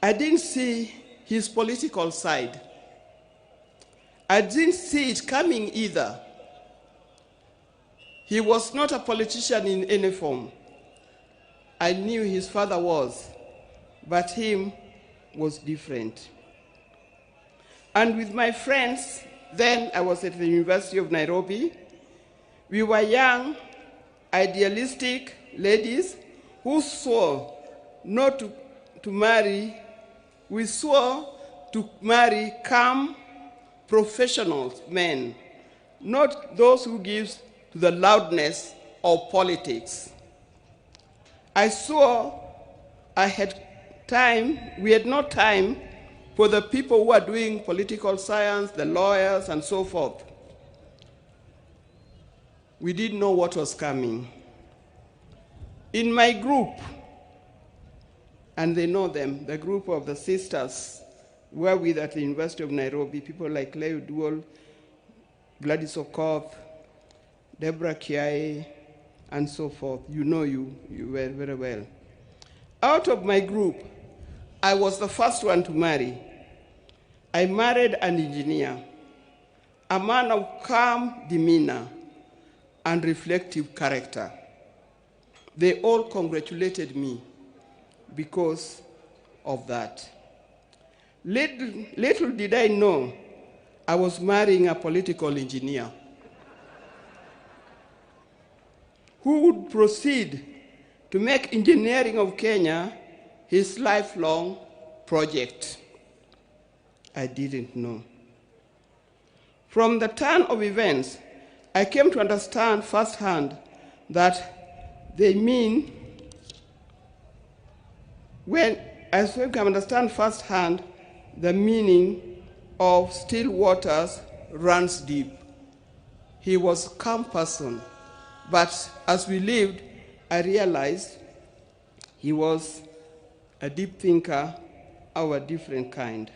I didn't see his political side. I didn't see it coming either. He was not a politician in any form. I knew his father was, but him was different. And with my friends, then I was at the University of Nairobi, we were young, idealistic ladies who swore not to marry. We swore to marry calm, professional men, not those who give to the loudness of politics. I swore we had no time for the people who are doing political science, the lawyers, and so forth. We didn't know what was coming. In my group, and they know them, the group of the sisters were with at the University of Nairobi, people like Leo Duol, Gladys Okoth, Deborah Kiai, and so forth. You know you were very well. Out of my group, I was the first one to marry. I married an engineer, a man of calm demeanor and reflective character. They all congratulated me because of that. Little did I know I was marrying a political engineer who would proceed to make engineering of Kenya his lifelong project. I didn't know. From the turn of events, I came to understand firsthand that they mean I came to understand firsthand the meaning of still waters runs deep. He was a calm person, but as we lived, I realized he was a deep thinker of a different kind.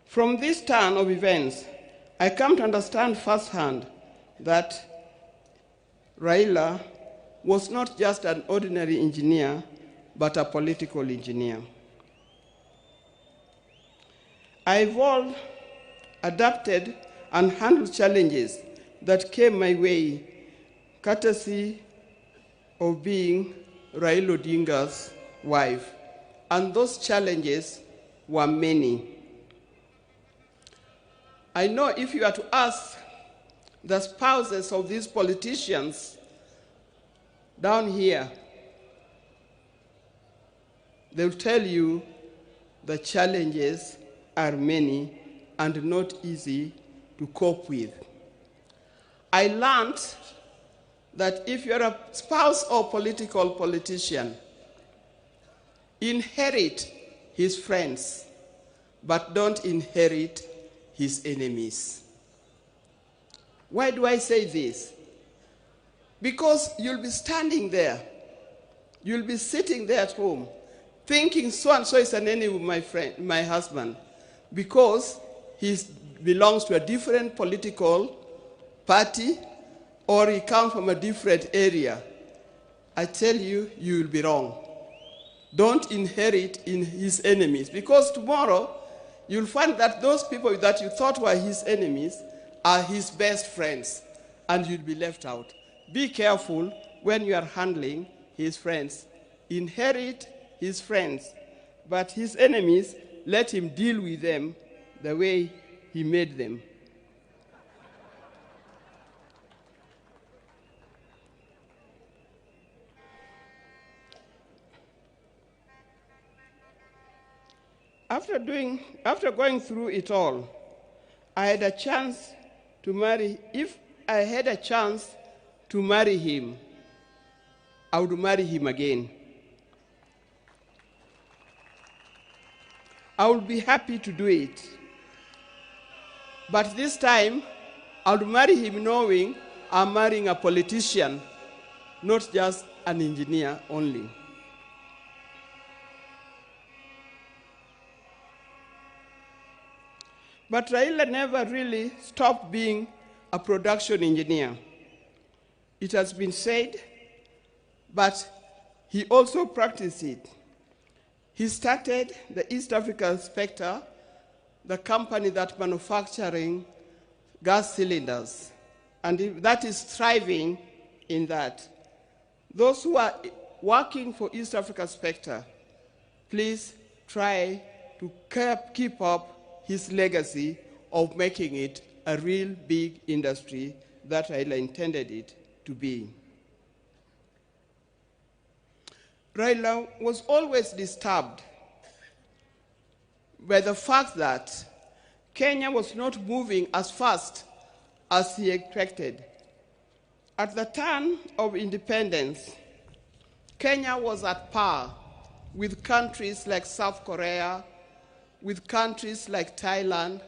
From this turn of events, I come to understand firsthand that Raila was not just an ordinary engineer, but a political engineer. I evolved, adapted, and handled challenges that came my way, courtesy of being Raila Odinga's wife. And those challenges were many. I know if you are to ask the spouses of these politicians down here, they'll tell you the challenges are many and not easy to cope with. I learned that if you're a spouse or politician, inherit his friends, but don't inherit his enemies. Why do I say this? Because you'll be standing there, you'll be sitting there at home, thinking so-and-so is an enemy of my husband, because he belongs to a different political party, or he comes from a different area. I tell you, you will be wrong. Don't inherit in his enemies, because tomorrow you'll find that those people that you thought were his enemies are his best friends, and you'll be left out. Be careful when you are handling his friends. Inherit his friends, but his enemies, let him deal with them the way he made them. After going through it all, I had a chance to marry. If I had a chance to marry him, I would marry him again. I would be happy to do it. But this time, I would marry him knowing I'm marrying a politician, not just an engineer only. But Raila never really stopped being a production engineer. It has been said, but he also practiced it. He started the East African Spectre, the company that manufacturing gas cylinders, and that is thriving in that. Those who are working for East Africa Spectre, please try to keep up his legacy of making it a real big industry that Raila intended it to be. Raila was always disturbed by the fact that Kenya was not moving as fast as he expected. At the turn of independence, Kenya was at par with countries like South Korea, with countries like Thailand.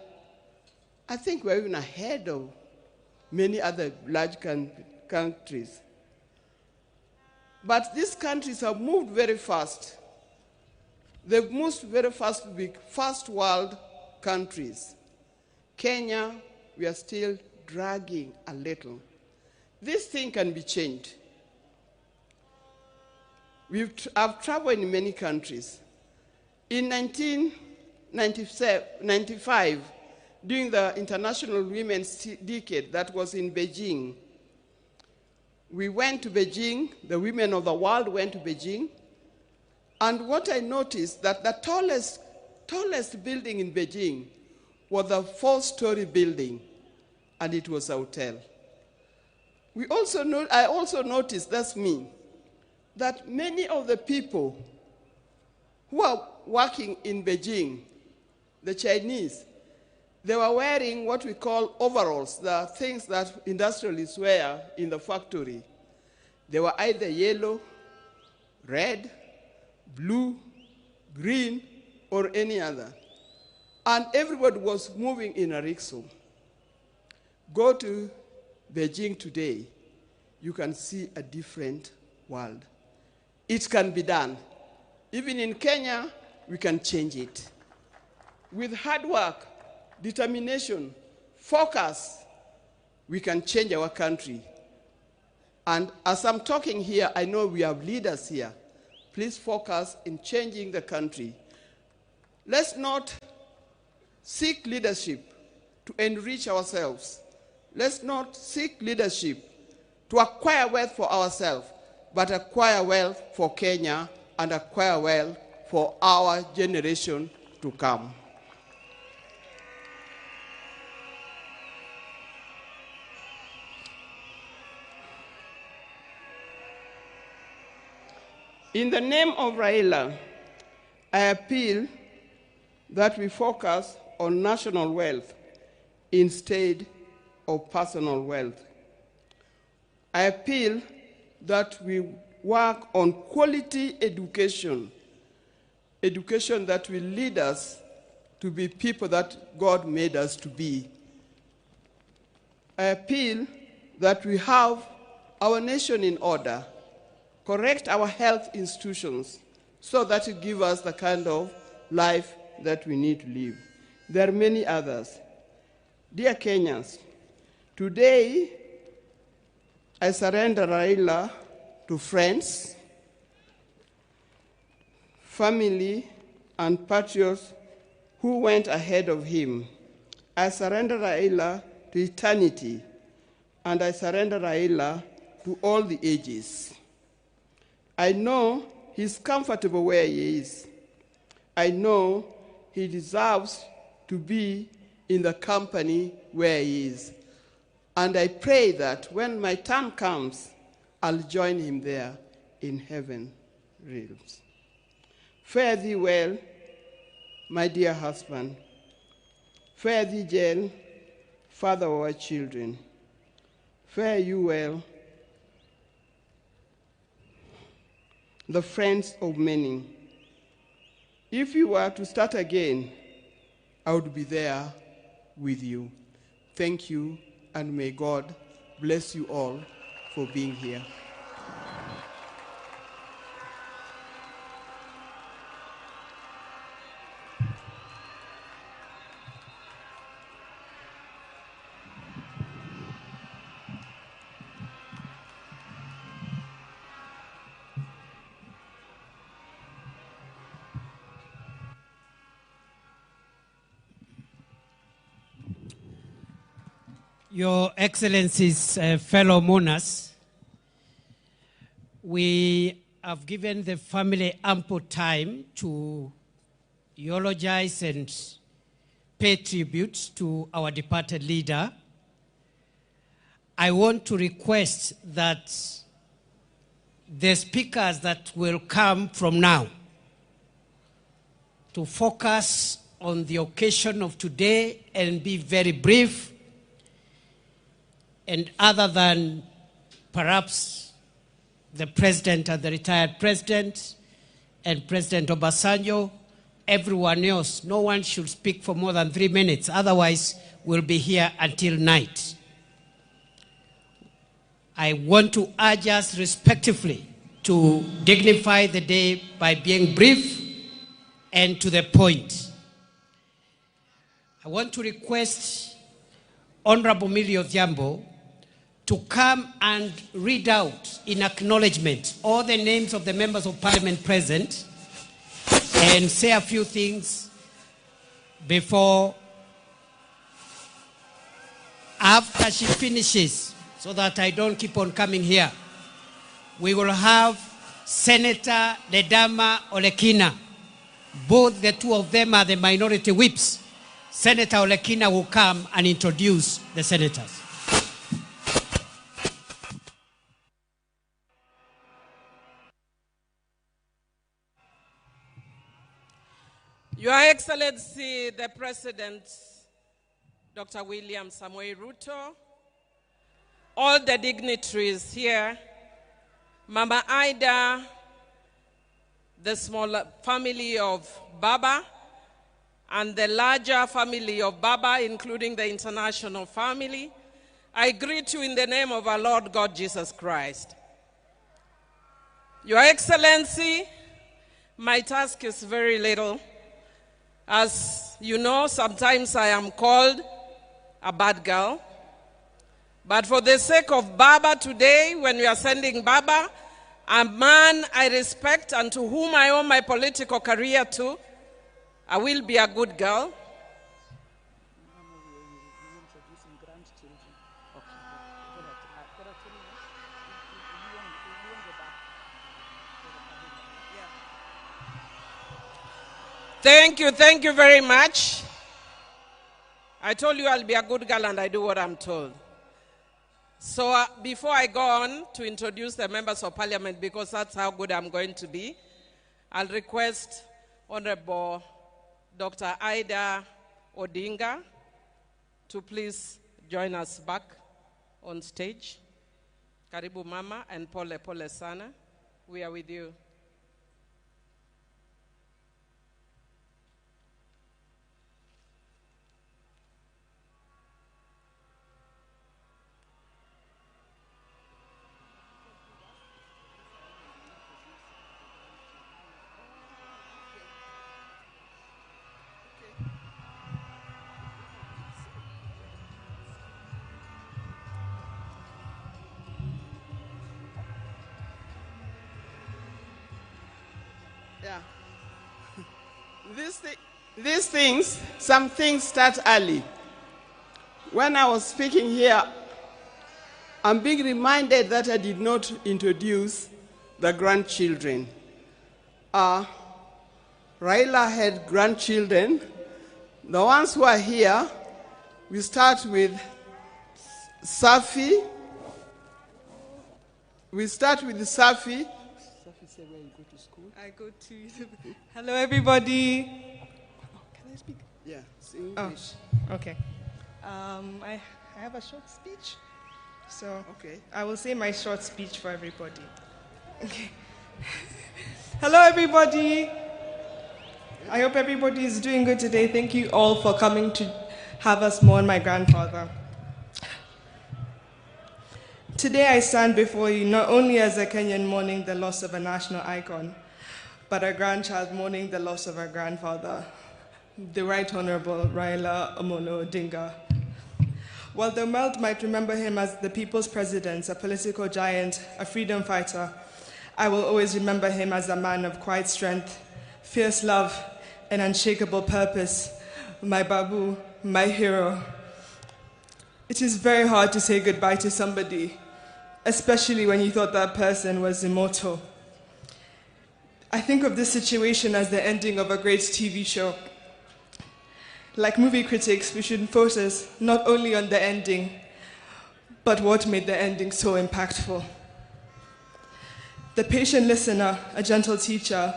I think we're even ahead of many other large countries. But these countries have moved very fast. They've moved very fast to be first world countries. Kenya, we are still dragging a little. This thing can be changed. I've traveled in many countries. In 1995, during the International Women's Decade that was in Beijing, we went to Beijing, the women of the world went to Beijing, and what I noticed that the tallest building in Beijing was a 4-story building, and it was a hotel. I also noticed, that's me, that many of the people who are working in Beijing, the Chinese, they were wearing what we call overalls, the things that industrialists wear in the factory. They were either yellow, red, blue, green, or any other. And everybody was moving in a rickshaw. Go to Beijing today, you can see a different world. It can be done. Even in Kenya, we can change it. With hard work, determination, focus, we can change our country. And as I'm talking here, I know we have leaders here. Please focus in changing the country. Let's not seek leadership to enrich ourselves. Let's not seek leadership to acquire wealth for ourselves, but acquire wealth for Kenya and acquire wealth for our generation to come. In the name of Raila, I appeal that we focus on national wealth instead of personal wealth. I appeal that we work on quality education, education that will lead us to be people that God made us to be. I appeal that we have our nation in order, correct our health institutions so that it gives us the kind of life that we need to live. There are many others. Dear Kenyans, today I surrender Raila to friends, family, and patriots who went ahead of him. I surrender Raila to eternity, and I surrender Raila to all the ages. I know he's comfortable where he is. I know he deserves to be in the company where he is. And I pray that when my time comes, I'll join him there in heaven realms. Fare thee well, my dear husband. Fare thee well, father of our children. Fare you well, the friends of many. If you were to start again, I would be there with you. Thank you, and may God bless you all for being here. Your Excellencies, fellow mourners, we have given the family ample time to eulogize and pay tribute to our departed leader. I want to request that the speakers that will come from now to focus on the occasion of today and be very brief. And other than perhaps the president and the retired president and President Obasanjo, everyone else, no one should speak for more than 3 minutes. Otherwise, we'll be here until night. I want to urge us respectively to dignify the day by being brief and to the point. I want to request Honorable Millie Odhiambo to to come and read out in acknowledgement all the names of the members of parliament present and say a few things before, after she finishes, so that I don't keep on coming here. We will have Senator Ledama Olekina. Both the two of them are the minority whips. Senator Olekina will come and introduce the senators. Your Excellency, the President, Dr. William Samoei Ruto, all the dignitaries here, Mama Ida, the smaller family of Baba, and the larger family of Baba, including the international family, I greet you in the name of our Lord God Jesus Christ. Your Excellency, my task is very little. As you know, sometimes I am called a bad girl. But for the sake of Baba today, when we are sending Baba, a man I respect and to whom I owe my political career to, I will be a good girl. Thank you very much. I told you I'll be a good girl and I do what I'm told. So before I go on to introduce the members of parliament, because that's how good I'm going to be, I'll request Honorable Dr. Ida Odinga to please join us back on stage. Karibu Mama and pole sana. We are with you. Yeah. These things, some things start early. When I was speaking here, I'm being reminded that I did not introduce the grandchildren. Raila had grandchildren. The ones who are here, we start with Safi. Safi said where you go to school. I go to. Hello, everybody. Can I speak? Yeah, it's English. Oh, okay. I have a short speech, so okay. I will say my short speech for everybody. Okay. Hello, everybody. I hope everybody is doing good today. Thank you all for coming to have us mourn my grandfather. Today I stand before you not only as a Kenyan mourning the loss of a national icon, but a grandchild mourning the loss of our grandfather, the Right Honorable Raila Odinga. While the world might remember him as the people's president, a political giant, a freedom fighter, I will always remember him as a man of quiet strength, fierce love, and unshakable purpose, my Babu, my hero. It is very hard to say goodbye to somebody, especially when you thought that person was immortal. I think of this situation as the ending of a great TV show. Like movie critics, we should focus not only on the ending, but what made the ending so impactful. The patient listener, a gentle teacher,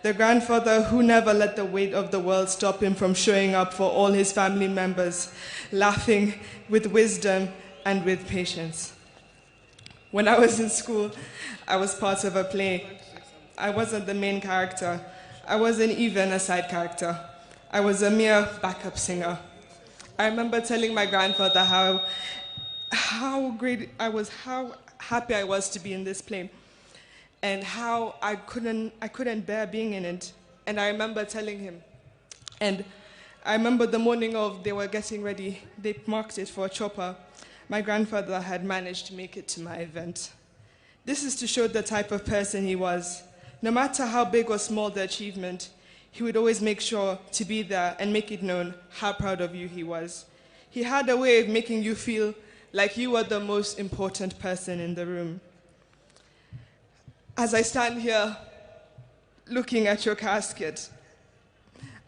the grandfather who never let the weight of the world stop him from showing up for all his family members, laughing with wisdom and with patience. When I was in school, I was part of a play. I wasn't the main character. I wasn't even a side character. I was a mere backup singer. I remember telling my grandfather how great I was, how happy I was to be in this play, and how I couldn't bear being in it. And I remember telling him. And I remember the morning of they were getting ready, they marked it for a chopper. my grandfather had managed to make it to my event. This is to show the type of person he was. No matter how big or small the achievement, he would always make sure to be there and make it known how proud of you he was. He had a way of making you feel like you were the most important person in the room. As I stand here looking at your casket,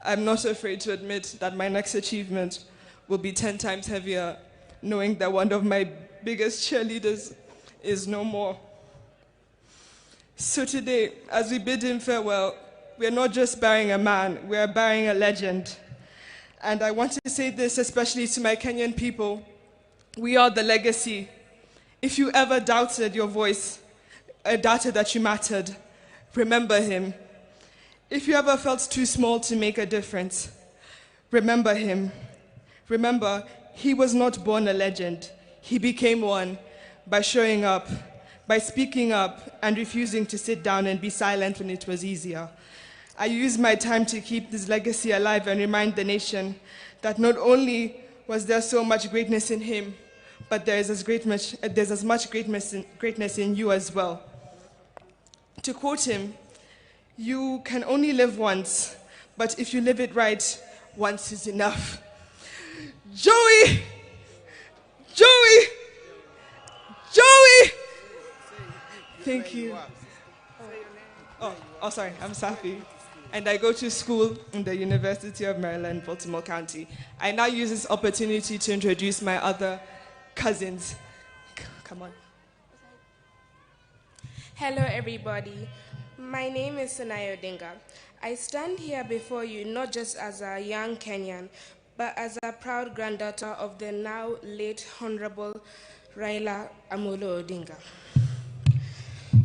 I'm not afraid to admit that my next achievement will be 10 times heavier, knowing that one of my biggest cheerleaders is no more. So today, as we bid him farewell, we're not just burying a man, we're burying a legend. And I want to say this especially to my Kenyan people. We are the legacy. If you ever doubted your voice, doubted that you mattered, remember him. If you ever felt too small to make a difference, remember him. Remember, he was not born a legend. He became one by showing up, by speaking up and refusing to sit down and be silent when it was easier. I use my time to keep this legacy alive and remind the nation that not only was there so much greatness in him, but there's as much greatness in you as well. To quote him, you can only live once, but if you live it right, once is enough. Joey! Joey! Joey! Thank you. Oh, sorry, I'm Safi. And I go to school in the University of Maryland, Baltimore County. I now use this opportunity to introduce my other cousins. Come on. Hello, everybody. My name is Sanai Odinga. I stand here before you not just as a young Kenyan, but as a proud granddaughter of the now late Honorable Raila Amolo Odinga.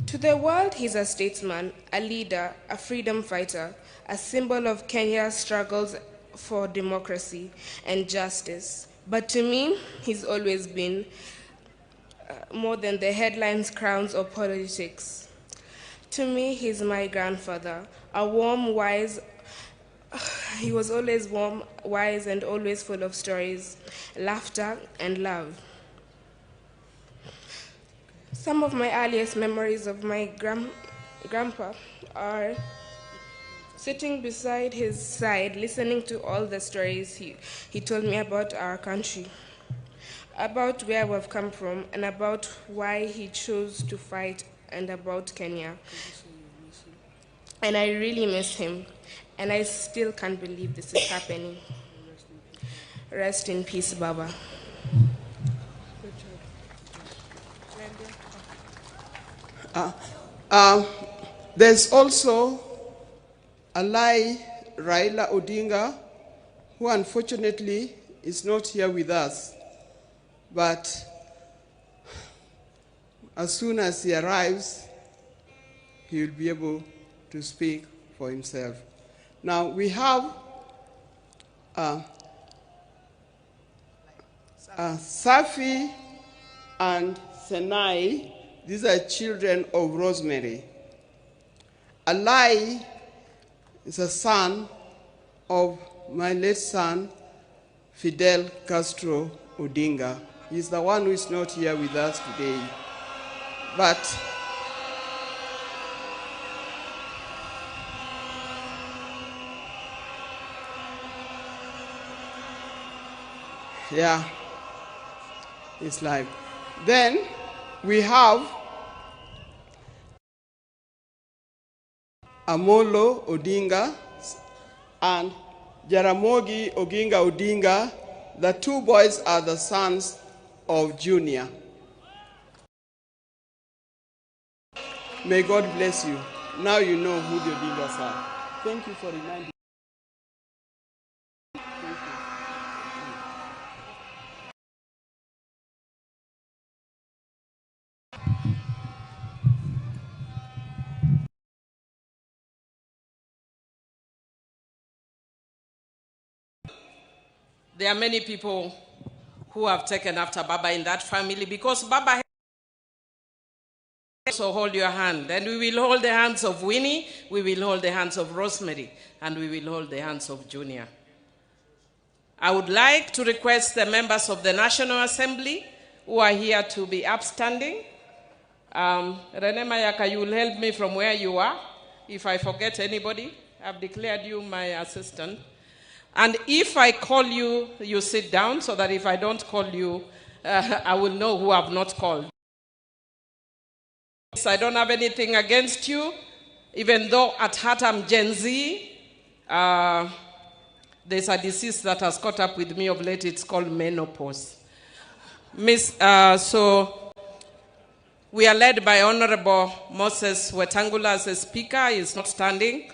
To the world, he's a statesman, a leader, a freedom fighter, a symbol of Kenya's struggles for democracy and justice. But to me, he's always been more than the headlines, crowns, or politics. To me, he's my grandfather, a warm, wise. He was always warm, wise, and always full of stories, laughter, and love. Some of my earliest memories of my grandpa are sitting beside his side, listening to all the stories he told me about our country, about where we've come from, and about why he chose to fight, and about Kenya. And I really miss him, and I still can't believe this is happening. Rest in peace, Baba. There's also Alai Raila Odinga, who unfortunately is not here with us. But as soon as he arrives, he will be able to speak for himself. Now we have Safi and Senai. These are children of Rosemary. Alai is a son of my late son, Fidel Castro Odinga. He's the one who is not here with us today. But yeah, it's live. Then we have Amolo Odinga and Jaramogi Oginga Odinga. The two boys are the sons of Junior. May God bless you. Now you know who the Odingas are. Thank you for reminding me. There are many people who have taken after Baba in that family because Baba also hold your hand. And we will hold the hands of Winnie, we will hold the hands of Rosemary, and we will hold the hands of Junior. I would like to request the members of the National Assembly who are here to be upstanding. Rene Mayaka, you will help me from where you are. If I forget anybody, I've declared you my assistant. And if I call you, you sit down so that if I don't call you, I will know who I've not called. I don't have anything against you, even though at heart I'm Gen Z. There's a disease that has caught up with me of late. It's called menopause. So we are led by Honorable Moses Wetangula as a speaker. He is not standing.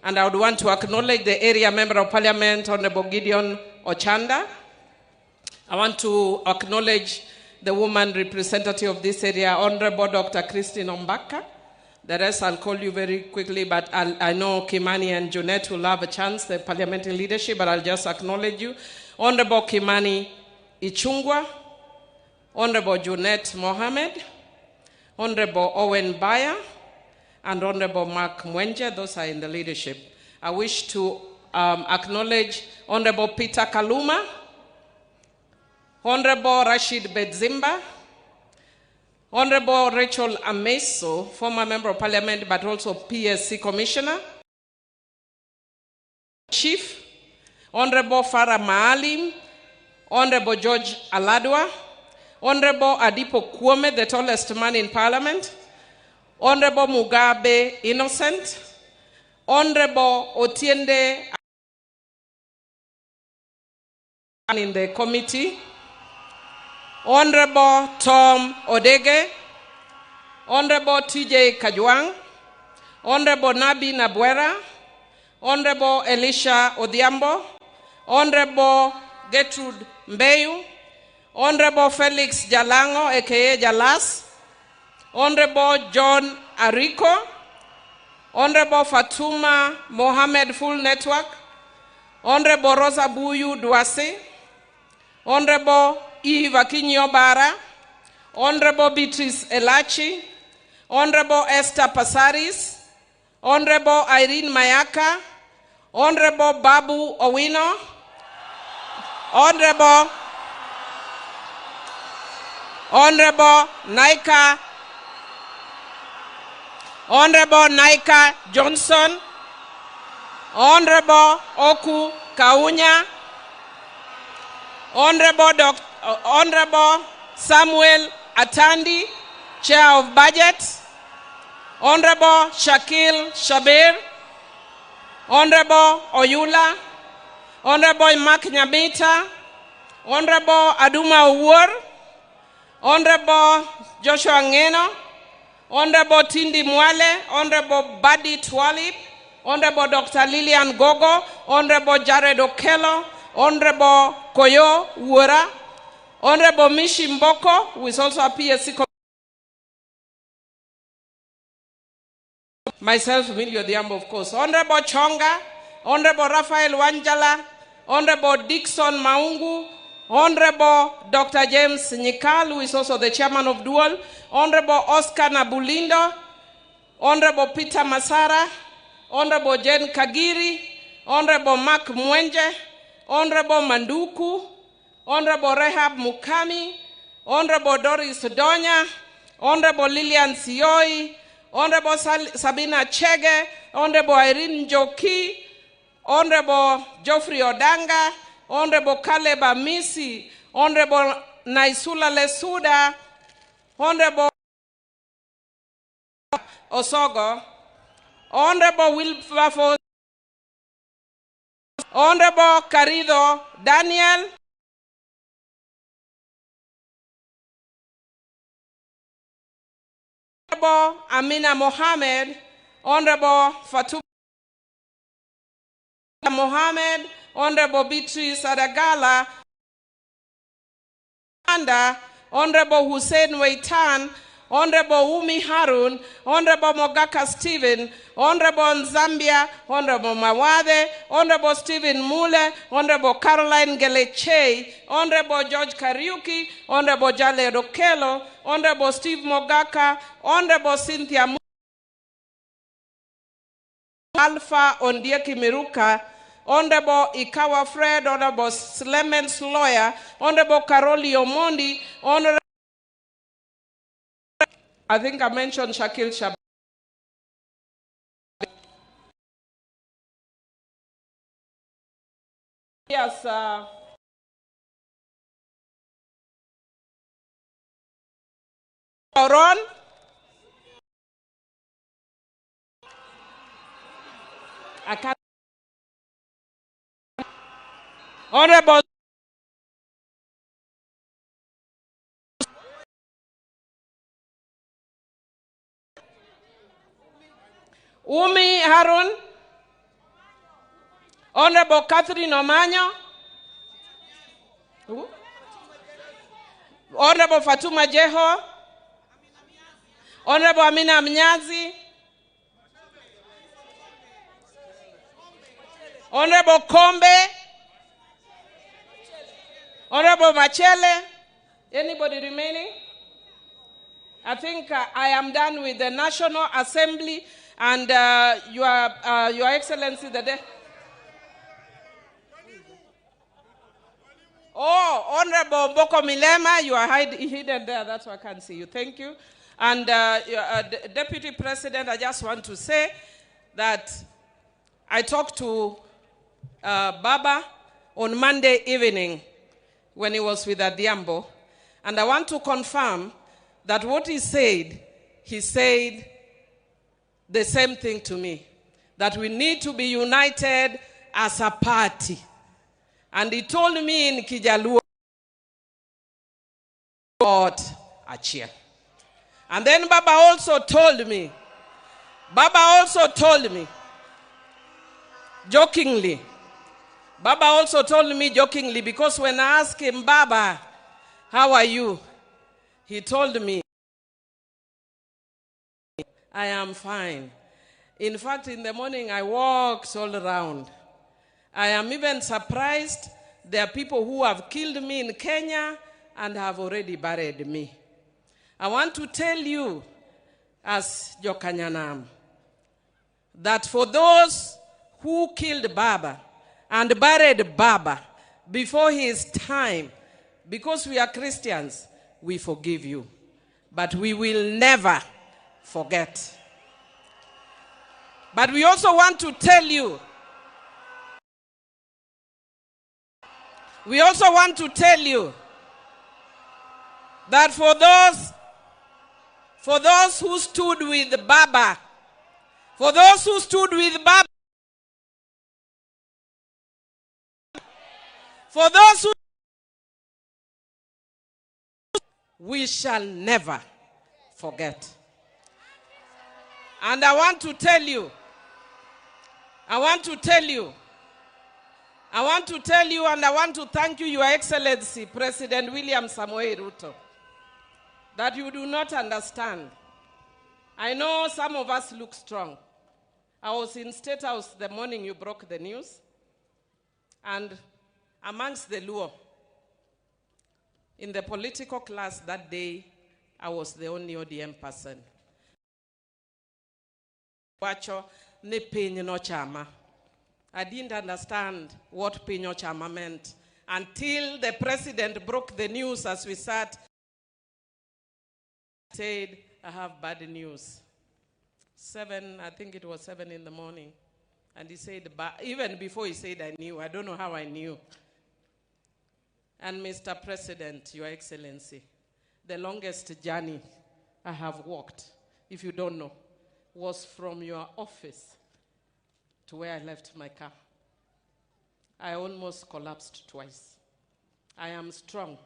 And I would want to acknowledge the area member of parliament, Honorable Gideon Ochanda. I want to acknowledge the woman representative of this area, Honorable Dr. Christine Ombaka. The rest I'll call you very quickly, but I know Kimani and Junet will have a chance, the parliamentary leadership, but I'll just acknowledge you. Honorable Kimani Ichungwa, Honorable Junet Mohammed, Honorable Owen Baya, and Honorable Mark Mwenje. Those are in the leadership. I wish to acknowledge Honorable Peter Kaluma, Honorable Rashid Bedzimba, Honorable Rachel Ameso, former member of parliament but also PSC commissioner, Chief, Honorable Farah Maalim, Honorable George Aladwa, Honorable Adipo Kwame, the tallest man in parliament, Honorable Mugabe Innocent, Honorable Otiende in the committee, Honorable Tom Odege, Honorable TJ Kajwang, Honorable Nabi Nabwera, Honorable Elisha Odhiambo, Honorable Gertrude Mbeyu, Honorable Felix Jalango, aka Jalas, Honorable John Ariko, Honorable Fatuma Mohammed Full Network, Honorable Rosa Buyu Dwasi, Honorable Eve Akinyo Bara, Honorable Beatrice Elachi, Honorable Esther Pasaris, Honorable Irene Mayaka, Honorable Babu Owino, Honorable Naika Johnson, Honorable Oku Kaunya, Honorable Samuel Atandi, Chair of Budget, Honorable Shakil Shabir, Honorable Oyula, Honorable Mark Nyamita, Honorable Aduma Uwar, Honorable Joshua Ngeno, Honorable Tindi Mwale, Honorable Buddy Twalib, Honorable Dr. Lillian Gogo, Honorable Jared Okello, Honorable Koyo Wura, Honorable Mishi Mboko, who is also a PSC myself, Emilio Odhiambo, of course, Honorable Chonga, Honorable Raphael Wanjala, Honorable Dixon Maungu, Honorable Dr. James Nyikal, who is also the chairman of Dual, Honorable Oscar Nabulindo, Honorable Peter Masara, Honorable Jen Kagiri, Honorable Mark Mwenje, Honorable Manduku, Honorable Rehab Mukami, Honorable Doris Donya, Honorable Lillian Sioi, Honorable Sabina Chege, Honorable Irene Njoki, Honorable Geoffrey Odanga, Honorable Caleb Amisi, Honorable Naisula Lesuda, Honorable Osogo, Honorable Wilberforce, Honorable Carido Daniel, Honorable Amina Mohammed, Honorable Fatuma Mohammed, Honorable Beatrice Adagala, Honorable Hussein Waitan, Honorable Umi Harun, Honorable Mogaka Stephen, Honorable Zambia, Honorable Mawade, Honorable Stephen Mule, Honorable Caroline Geleche, Honorable George Kariuki, Honorable Jale Rokelo, Honorable Steve Mogaka, Honorable Cynthia Alpha Ondieki Miruka, Honorable Ikawa Fred, Honorable Clemens Lawyer, Honorable Caroli Omondi, Honorable I think I mentioned Shakil Shabab. Yes, Ron. I can't. Honorable Umi Harun, Honorable Catherine Omanyo, Honorable Fatuma Jeho, Honorable Amina Mnyazi, Honorable Kombe, Honorable Machele. Anybody remaining? I think I am done with the National Assembly and Your Excellency the day. Oh, Honorable Boko Milema, you are hidden there. That's why I can't see you. Thank you. And Deputy President, I just want to say that I talked to Baba on Monday evening when he was with Adiambo, and I want to confirm that what he said the same thing to me, that we need to be united as a party. And he told me in Kijaluo, God, Achia. And then Baba also told me, jokingly, because when I asked him, Baba, how are you? He told me, I am fine. In fact, in the morning, I walked all around. I am even surprised there are people who have killed me in Kenya and have already buried me. I want to tell you, as Jokanyanam, that for those who killed Baba and buried Baba before his time, because we are Christians, we forgive you. But we will never forget. But we also want to tell you, that for those who stood with Baba, we shall never forget. And I want to tell you, and I want to thank you, Your Excellency, President William Samoei Ruto, that you do not understand. I know some of us look strong. I was in State House the morning you broke the news, and amongst the Luo, in the political class that day, I was the only ODM person. Wacho ne pinyo chama. I didn't understand what pinyo chama meant until the president broke the news as we sat. Said, I have bad news. I think it was 7 in the morning. And he said, even before he said I knew, I don't know how I knew. And Mr. President, Your Excellency, the longest journey I have walked, if you don't know, was from your office to where I left my car. I almost collapsed twice. I am strong,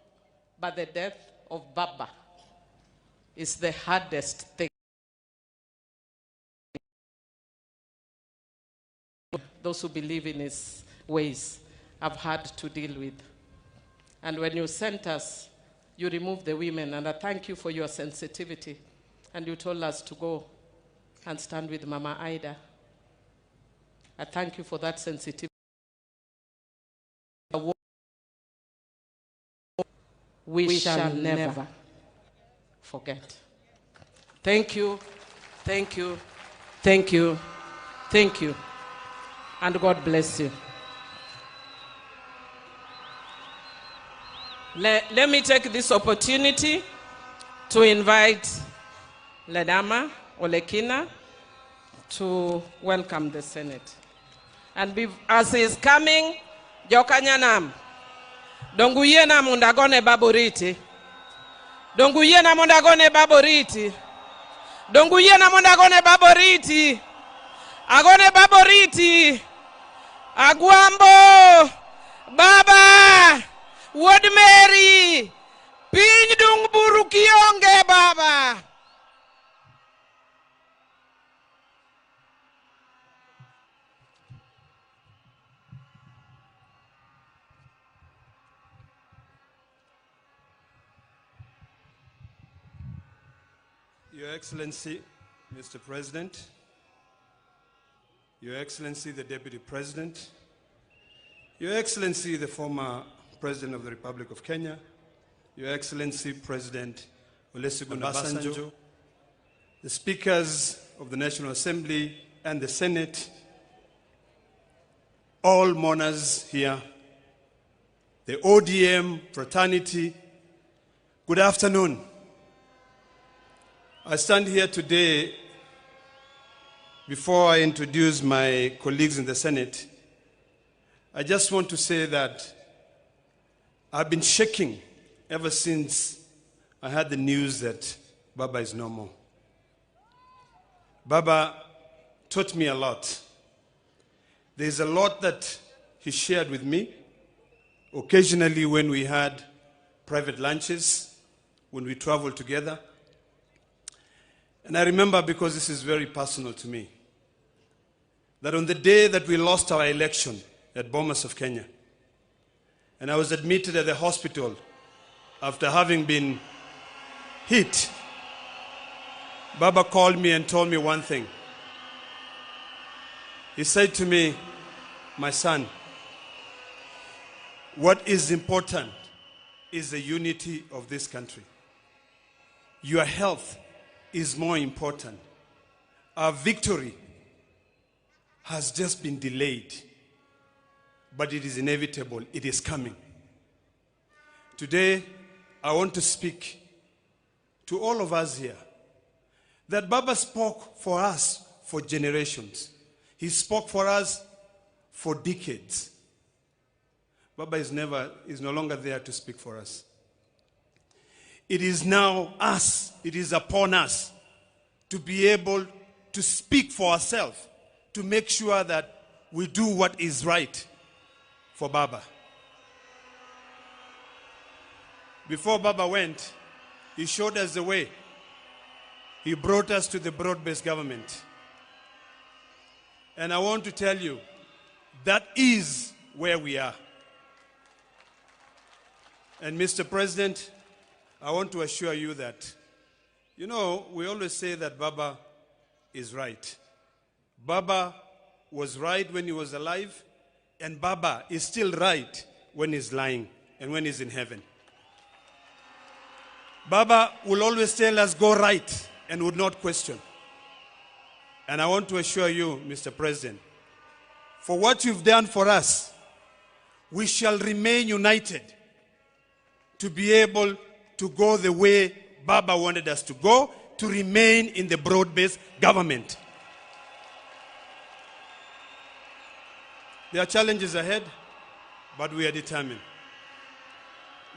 but the death of Baba is the hardest thing. Those who believe in his ways have had to deal with. And when you sent us, you removed the women, and I thank you for your sensitivity. And you told us to go and stand with Mama Ida. I thank you for that sensitivity. We shall never forget. Thank you, thank you, thank you, thank you, and God bless you. Let me take this opportunity to invite Ledama Olekina to welcome the Senate. And as he is coming, Jokanyanam, Donguyena Mundagone Baboriti. Donguyena Mundagone Baboriti. Donguyena Mundagone Baboriti. Agone Baboriti. Aguambo. Baba. Wod Mary. Piny dung buru kionge Baba. Your Excellency, Mr. President, Your Excellency, the Deputy President, Your Excellency, the former President of the Republic of Kenya, Your Excellency, President Olusegun Obasanjo, the Speakers of the National Assembly and the Senate, all mourners here, the ODM fraternity, good afternoon. I stand here today before I introduce my colleagues in the Senate. I just want to say that I've been shaking ever since I had the news that Baba is no more. Baba taught me a lot. There's a lot that he shared with me. Occasionally when we had private lunches, when we traveled together. And I remember, because this is very personal to me, that on the day that we lost our election at Bomas of Kenya, and I was admitted at the hospital after having been hit, Baba called me and told me one thing. He said to me, my son, what is important is the unity of this country. Your health is more important. Our victory has just been delayed, but it is inevitable. It is coming. Today, I want to speak to all of us here that Baba spoke for us for generations. He spoke for us for decades. Baba is no longer there to speak for us. It is now us, it is upon us to be able to speak for ourselves, to make sure that we do what is right for Baba. Before Baba went, he showed us the way. He brought us to the broad-based government. And I want to tell you, that is where we are. And Mr. President, I want to assure you that, you know, we always say that Baba is right. Baba was right when he was alive, and Baba is still right when he's lying and when he's in heaven. Baba will always tell us, go right, and would not question. And I want to assure you, Mr. President, for what you've done for us, we shall remain united to be able to go the way Baba wanted us to go, to remain in the broad-based government. There are challenges ahead, but we are determined.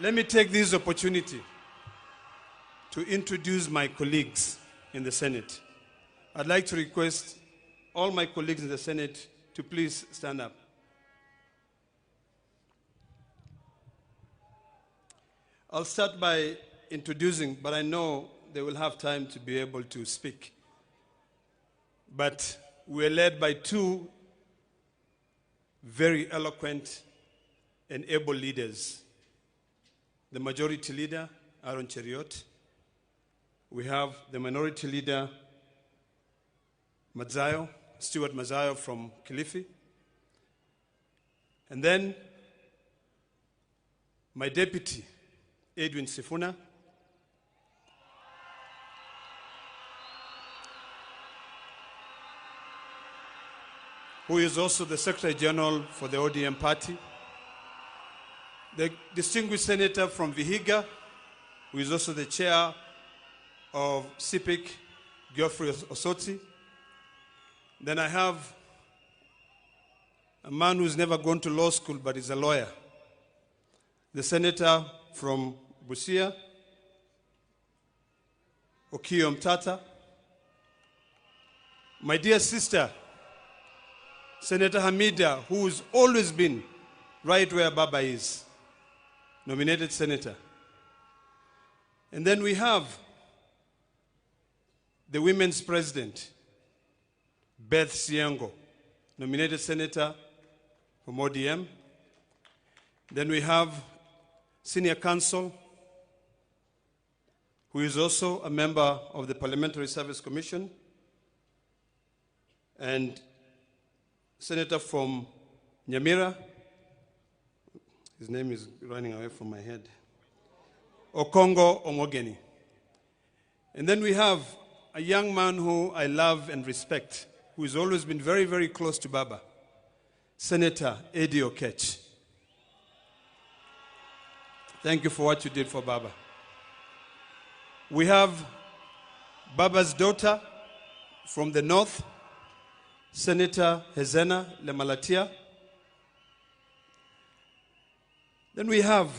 Let me take this opportunity to introduce my colleagues in the Senate. I'd like to request all my colleagues in the Senate to please stand up. I'll start by introducing, but I know they will have time to be able to speak. But we're led by two very eloquent and able leaders. The majority leader, Aaron Cheriot. We have the minority leader, Stuart Mazayo from Kilifi. And then my deputy, Edwin Sifuna. Who is also the Secretary General for the ODM party. The distinguished senator from Vihiga, who is also the chair of CIPIC, Geoffrey Osotsi. Then I have a man who's never gone to law school but is a lawyer, the senator from Busia, Okiya Mtata. My dear sister, Senator Hamida, who's always been right where Baba is, nominated senator. And then we have the women's president, Beth Siango, nominated senator from ODM. Then we have senior counsel, who is also a member of the Parliamentary Service Commission, and senator from Nyamira, his name is running away from my head, Okongo Omogeni. And then we have a young man who I love and respect, who has always been very, very close to Baba, Senator Eddie Okech. Thank you for what you did for Baba. We have Baba's daughter from the north, Senator Hezena Lemalatia. Then we have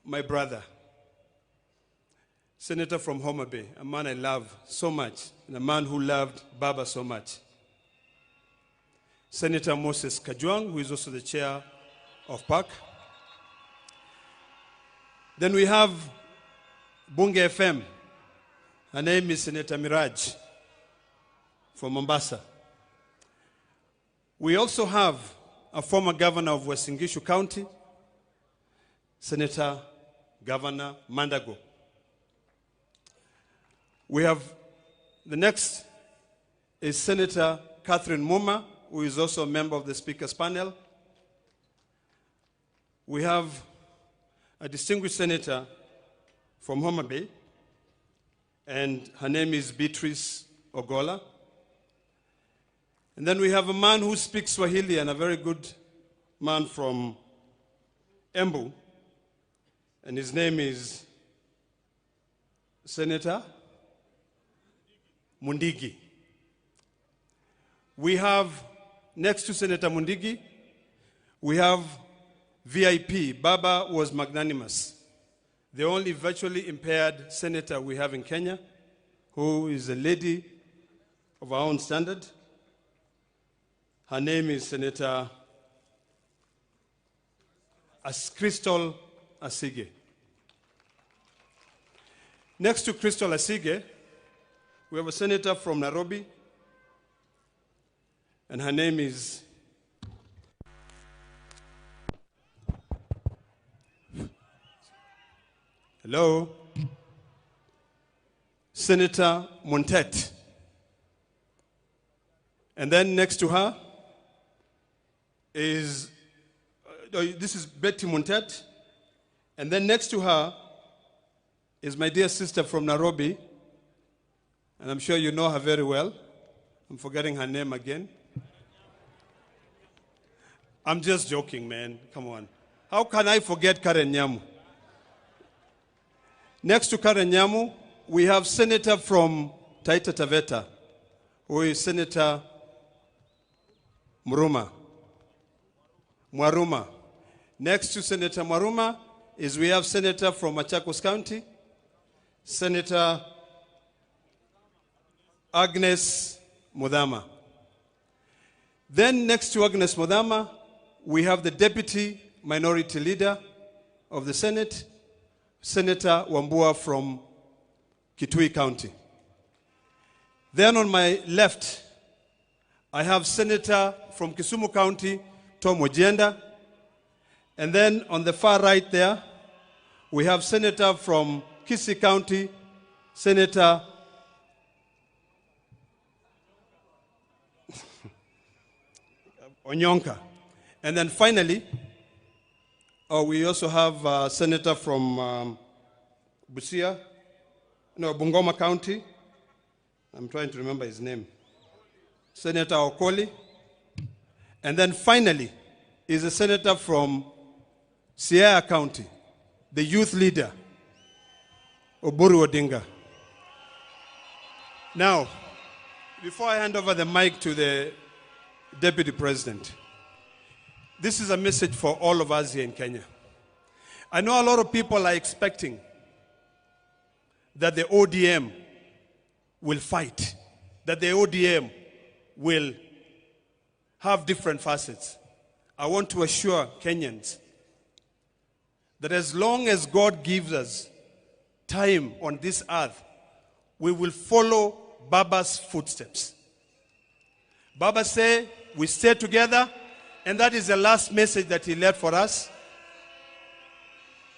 my brother, Senator from Homa Bay, a man I love so much, and a man who loved Baba so much. Senator Moses Kajwang, who is also the chair of PAC. Then we have Bunge FM. Her name is Senator Miraj from Mombasa. We also have a former governor of West Ngishu County, Senator Governor Mandago. We have, the next is Senator Catherine Muma, who is also a member of the Speaker's panel. We have a distinguished senator from Homa Bay, and her name is Beatrice Ogola. And then we have a man who speaks Swahili, and a very good man from Embu, and his name is Senator Mundigi. We have, next to Senator Mundigi, we have VIP. Baba was magnanimous. The only virtually impaired senator we have in Kenya, who is a lady of our own standard. Her name is Senator Crystal Asige. Next to Crystal Asige, we have a senator from Nairobi, and her name is Senator Montet. And then next to her is, this is Betty Montet. And then next to her is my dear sister from Nairobi, and I'm sure you know her very well. I'm forgetting her name again. I'm just joking, man. Come on. How can I forget Karen Nyamu? Next to Karen Nyamu, we have Senator from Taita Taveta, who is Senator Mwaruma. Next to Senator Mwaruma is we have Senator from Machakos County, Senator Agnes Mudhama. Then next to Agnes Mudhama, we have the Deputy Minority Leader of the Senate, Senator Wambua from Kitui County. Then on my left, I have Senator from Kisumu County, Tom Ojenda. And then on the far right there, we have Senator from Kisii County, Senator Onyonka. And then finally, we also have a senator from Bungoma County. I'm trying to remember his name. Senator Okoli. And then finally is a senator from Siaya County, the youth leader, Oburu Odinga. Now, before I hand over the mic to the Deputy President, this is a message for all of us here in Kenya. I know a lot of people are expecting that the ODM will fight, that the ODM will have different facets. I want to assure Kenyans that as long as God gives us time on this earth, we will follow Baba's footsteps. Baba said, we stay together, and that is the last message that he left for us.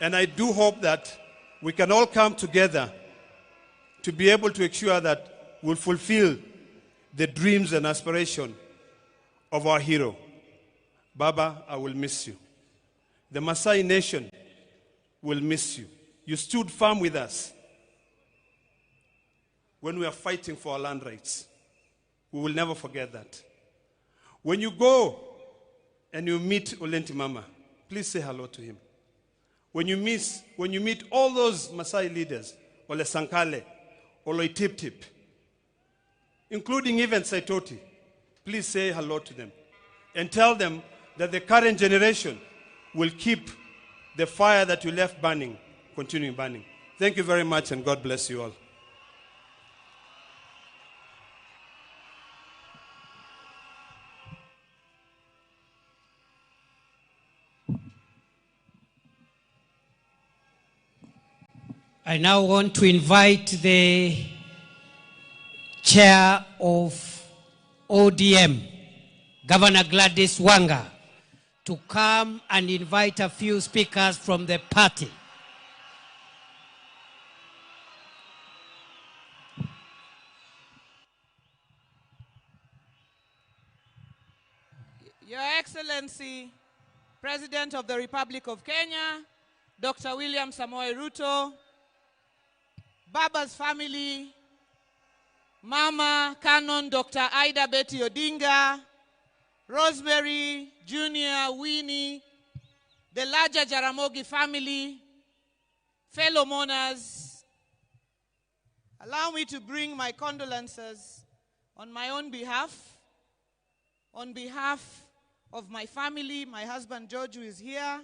And I do hope that we can all come together to be able to ensure that we'll fulfill the dreams and aspirations of our hero. Baba, I will miss you. The Maasai nation will miss you. You stood firm with us when we are fighting for our land rights. We will never forget that. When you go and you meet Olenti Mama, please say hello to him. When you meet all those Maasai leaders, Ole Sankale, Ole Tip Tip, including even Saitoti, please say hello to them and tell them that the current generation will keep the fire that you left burning, continuing burning. Thank you very much, and God bless you all. I now want to invite the chair of ODM, Governor Gladys Wanga, to come and invite a few speakers from the party. Your Excellency, President of the Republic of Kenya, Dr. William Samoei Ruto, Baba's family, Mama Canon Dr. Ida Betty Odinga, Rosemary, Junior, Winnie, the larger Jaramogi family, fellow mourners, allow me to bring my condolences on my own behalf, on behalf of my family, my husband George, who is here,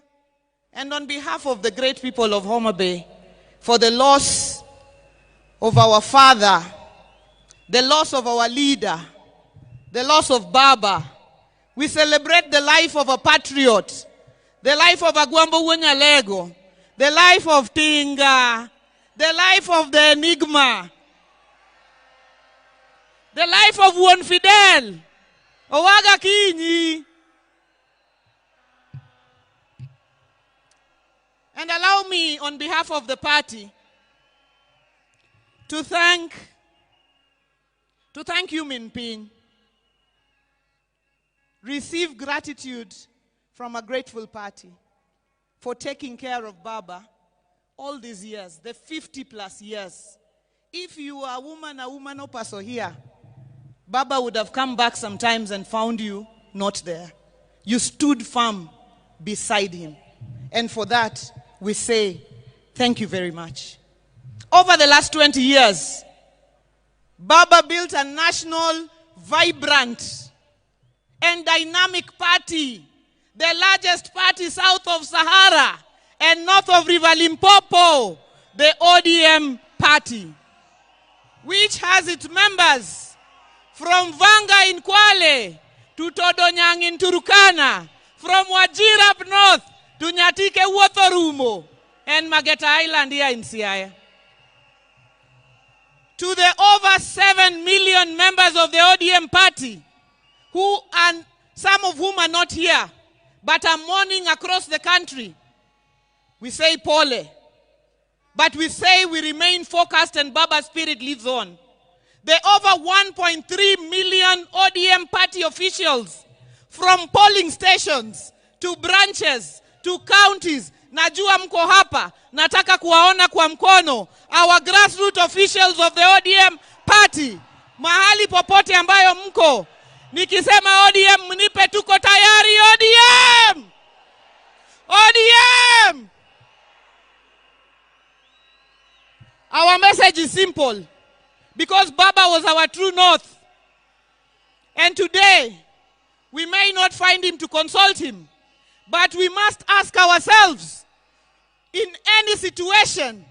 and on behalf of the great people of Homa Bay, for the loss of our father, the loss of our leader, the loss of Baba. We celebrate the life of a patriot, the life of Agwambo Wunyalego, the life of Tinga, the life of the Enigma, the life of Juan Fidel, Owaga Kinyi. And allow me, on behalf of the party, to thank you, Min Ping. Receive gratitude from a grateful party for taking care of Baba all these years, the 50+ years. If you are a woman or person here, Baba would have come back sometimes and found you not there. You stood firm beside him. And for that, we say, thank you very much. Over the last 20 years, Baba built a national, vibrant, and dynamic party, the largest party south of Sahara and north of River Limpopo, the ODM party, which has its members from Vanga in Kwale to Todonyang in Turkana, from Wajir up north to Nyatike Wotorumo and Mageta Island here in Siaya. To the over 7 million members of the ODM party, who and some of whom are not here, but are mourning across the country, we say pole. But we say we remain focused and Baba's spirit lives on. The over 1.3 million ODM party officials, from polling stations to branches to counties, najua mko hapa, nataka kuwaona kwa mkono, our grassroots officials of the ODM party, mahali popote ambayo mko, nikisema ODM mnipe tuko tayari. ODM! ODM! Our message is simple. because Baba was our true north. And today, we may not find him to consult him, but we must ask ourselves, in any situation,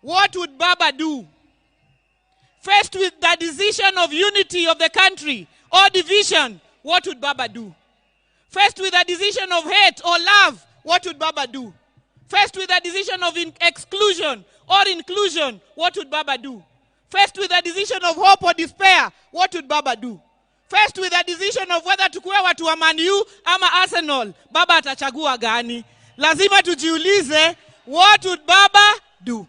what would Baba do? Faced with the decision of unity of the country or division, what would Baba do? Faced with a decision of hate or love, what would Baba do? Faced with a decision of exclusion or inclusion, what would Baba do? Faced with a decision of hope or despair, what would Baba do? Faced with a decision of whether tukuwe watu wa Man U ama Arsenal, Baba atachagua gani? Lazima tujiulize, what would Baba do?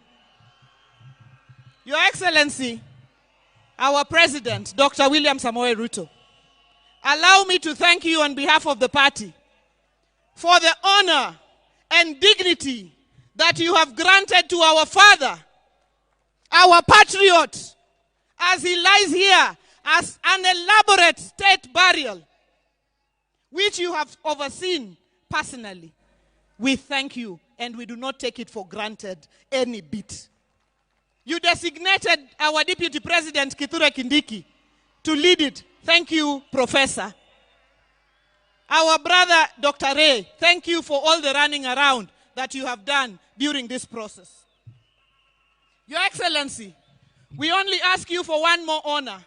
Your Excellency, our President, Dr. William Samoei Ruto, allow me to thank you on behalf of the party for the honor and dignity that you have granted to our father, our patriot, as he lies here as an elaborate state burial, which you have overseen personally. We thank you, and we do not take it for granted any bit. You designated our Deputy President, Kithure Kindiki, to lead it. Thank you, Professor. Our brother, Dr. Ray, thank you for all the running around that you have done during this process. Your Excellency, we only ask you for one more honor.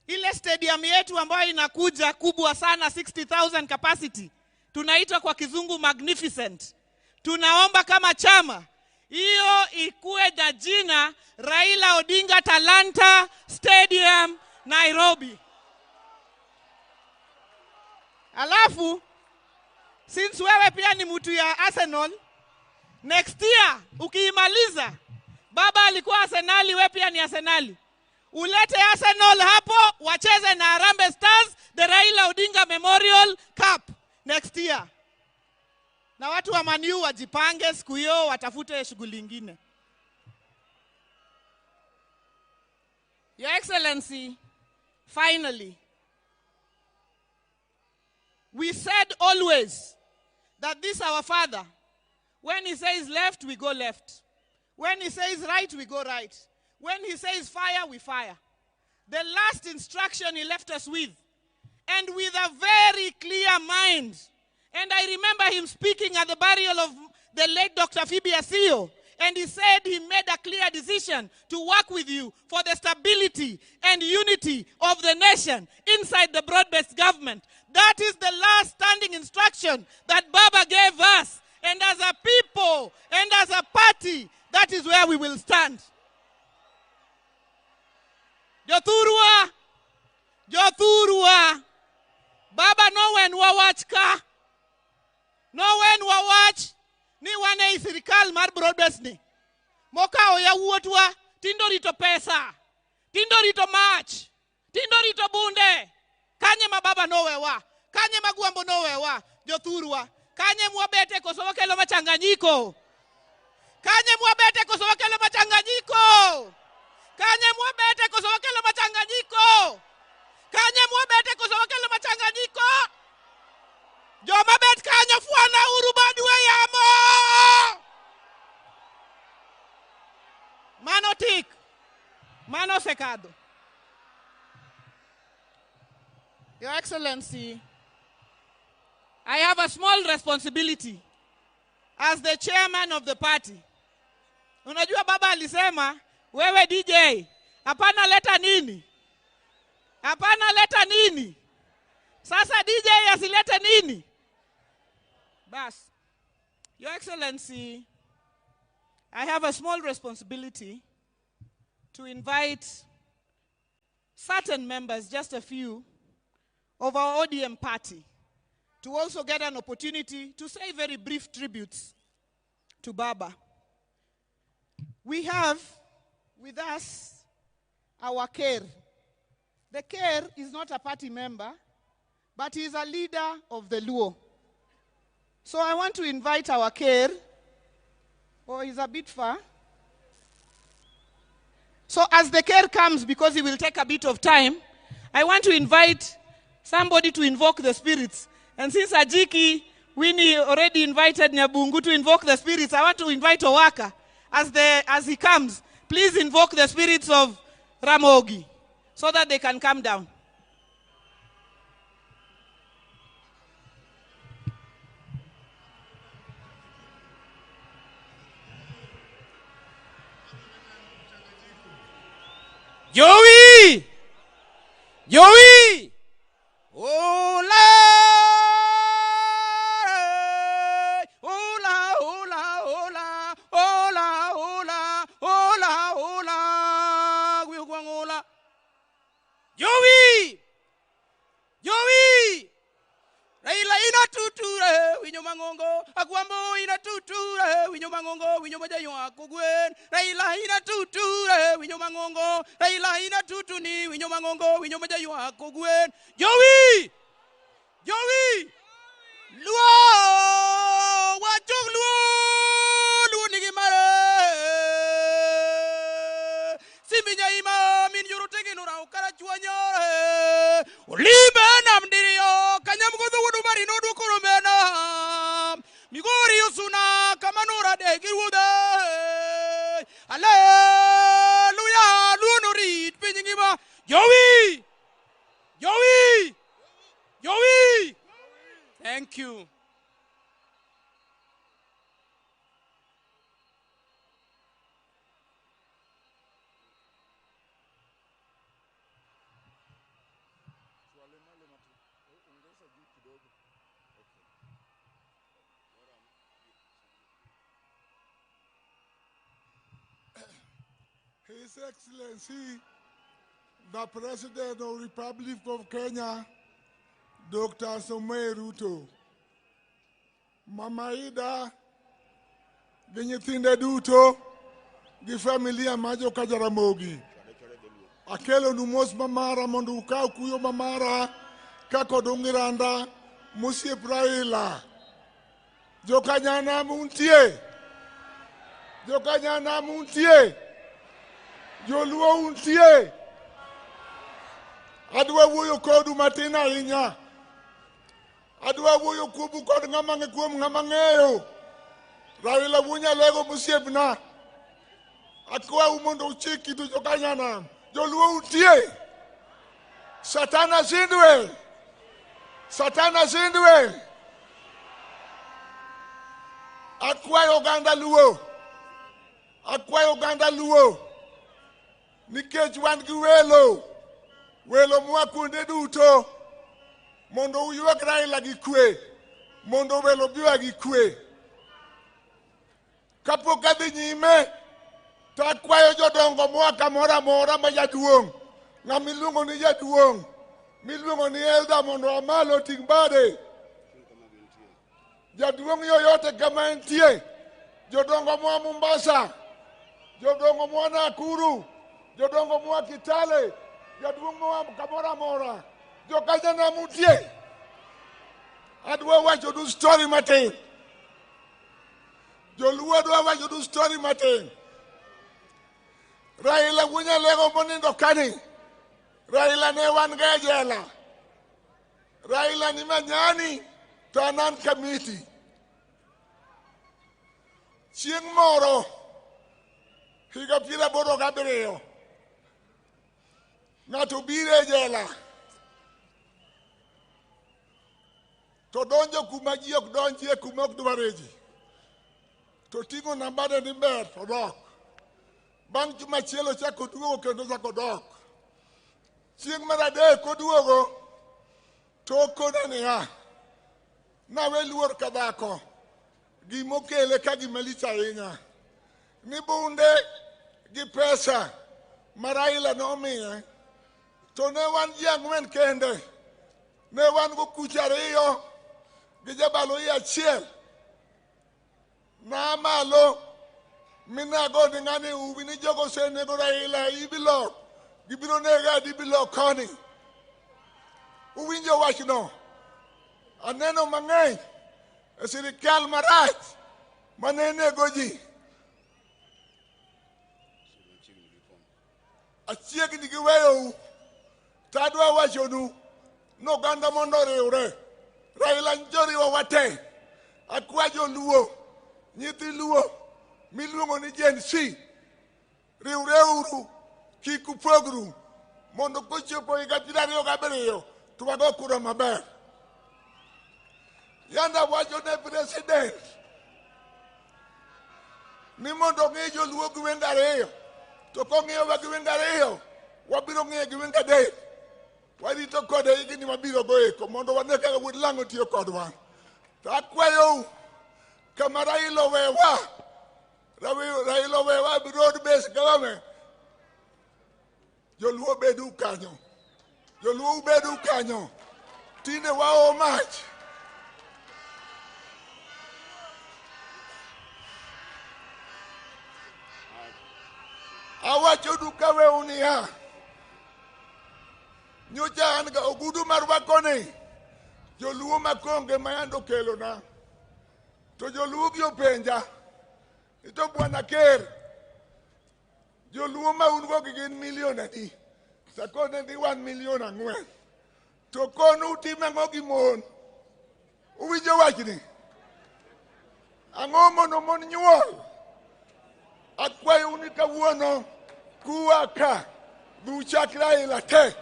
Ile stadium yetu ambayo inakuja kubwa sana, 60,000 capacity, tunaita kwa kizungu magnificent. Tunaomba kama chama, hiyo ikuwe na jina Raila Odinga Talanta Stadium, Nairobi. Alafu, since wewe pia ni mtu ya Arsenal, next year, ukiimaliza, Baba alikuwa Arsenali, wewe pia ni Arsenali. Ulete Arsenal hapo, wacheze na Harambee Stars, the Raila Odinga Memorial Cup next year. Na watu wa Man U wajipange siku hiyo, watafute shughuli nyingine. Your Excellency, finally, we said always that this our father, when he says left, we go left. When he says right, we go right. When he says fire, we fire. The last instruction he left us with, and with a very clear mind. And I remember him speaking at the burial of the late Dr. Phoebe Asio, and he said he made a clear decision to work with you for the stability and unity of the nation inside the broad-based government. That is the last standing instruction that Baba gave us. And as a people and as a party, that is where we will stand. Jothurwa, Jothurwa, Baba no when wawach ka, no when wawach, ni wane isirikal mar broadbased ni. Moka oya wuotwa, tindo rito pesa, tindo rito mach, tindo rito bunde. Kanye mababa no wewa, kanye magwambo no wewa, Jothurwa, kanye mwabete koso wakelo machanganyiko. Kanye mwabete koso wakelo machanganyiko. Kanye mwabete koso wakelo machanganyiko. Kanye mwabete koso wakelo machanganyiko. Jo mabet kanye fuana urubadwe yamo. Mano tik. Mano secado. Your Excellency, I have a small responsibility as the chairman of the party. Unajua Baba alisema, wewe DJ, hapana leta nini? Hapana leta nini? Sasa DJ asilete nini? Bas. Your Excellency, I have a small responsibility to invite certain members, just a few, of our ODM party to also get an opportunity to say very brief tributes to Baba. We have with us our Ker. The Ker is not a party member, but he is a leader of the Luo. So I want to invite our Ker, he's a bit far. So as the Ker comes, because he will take a bit of time, I want to invite somebody to invoke the spirits. And since Ajiki, Winnie already invited Nyabungu to invoke the spirits, I want to invite Owaka as he comes please invoke the spirits of Ramogi so that they can come down. Joey! Joey! Hola! Hola, hola, hola, hola, hola, hola, hola, hola. Joey! Joey! Raila ina tuture, winyo mangongo, akwambo ina tuture, winyo mangongo, winyo majayo akugwen. Raila ina tuture, winyo mangongo, Raila ina tutuni, winyo mangongo, winyo majayo akugwen. Joey! Joey! Luo! Wachuk luo! Luo nigi mare! Siminya ima min yuru tegi nura ukara chuanyore. Olibe namdirio kanyam kudu wudu mari no dukuru mena. Migori usuna kamanura degi wude. Hallelujah! Luo no read pinyingima. Joey! Joey! Joey! Thank you. His Excellency, the President of the Republic of Kenya, Dr. Samuel Ruto, Mama Ida, Ginyitinde Duto, the family Amajo Kajaramogi, Akelo Numos Mamara Monduka Kuyo Mamara, Kakodungiranda, Musie Raila, Jokanyana Muntie, Jokanyana Muntie, Joluo Untie, Adwa Wuyo Kodu Matina Inya. Adwa wuyo kubu kod ngamange kuom ngamangeyo. Raila wunya lego musiebna. Akwa umondo uchiki tu jokanyana. Joluo utie. Satana zindwe. Satana zindwe. Akwa Uganda luo. Akwa Uganda luo. Nikech wan gi welo. Welo mwakunde duto. Mondo uyuak Raila gi kwe, mondo welo biwa gi kwe. Kapok adhi nyime, to akwayo jodongo moa kamoro amora ma jaduong', ng'ama iluongo ni jaduong', miluongo ni elda mondo amalo ting' bade. Jaduong' yoyote kama entie, jodongo moa Mombasa, jodongo moa Nakuru, jodongo moa Kitale, jaduong' moa kamoro amora. Jokanyana mutie. Adwa wacho du story matin. Joluo adwa wacho du story matin. Raila wunya lego monindo kani. Raila ne wan ga jela. Raila ni manyani to anan kamiti. Chieng' moro higa 87 ng'ato bire jela. To donjo kuma ji ok donjie kuma ok dware ji. To ting'o nambade ni ber to dok. Bang' juma achiel ochako duogo kendo ochako dok. Chieng' mar adek koduogo to okona niya, nawe luor ka dhako. Gimokele ka gima lich ahinya. Ni bunde gi pesa ma Raila nomiye. To ne wan ji 4 kende. Ne wan go kucha ariyo. Gijabalo achiel na malo minago ni ngani ubini jogo senego Raila ibilo gibiro nega dibilo koni uwinjo wachno aneno mang'eny e sirikal marach manenego ji achiegni gi weyo tadwa wachonu noganda mondo riwre Raila njoriwa wate akwa joluo nyithi luo miluongo ni Gen Z Riureuru, kikupogru, mondo kochopo igatilario gabriyo, tuwago kura maber. Yanda wacho ne president, ni mondo ng'e joluo gweng' ariyo, to kong'iyo wa gweng' ariyo, wabiro ng'iyo gweng' adek. Warito kode higni mabiro goeko mondo wane kaka wuod lang'o tiyo kodwa. To akwayo kama Raila owewa broad-based government. Joluo bedu kanyo. Joluo bedu kanyo. Tine wao mach. Awacho duka we unia. Nyocha an ga ogudu mar wakoni. Joluo makonge mayando kelo na. To joluo gi openja. Ito bwana ker. Joluo ma ungo gi gin milion adi. Sakone di 1 million ang'wen. To konu utime ng'o gi mon. Uwinjo wachni. Ang'o mono mon nyuol. Akwayo ni kawuono kuwa ka buchak Raila te.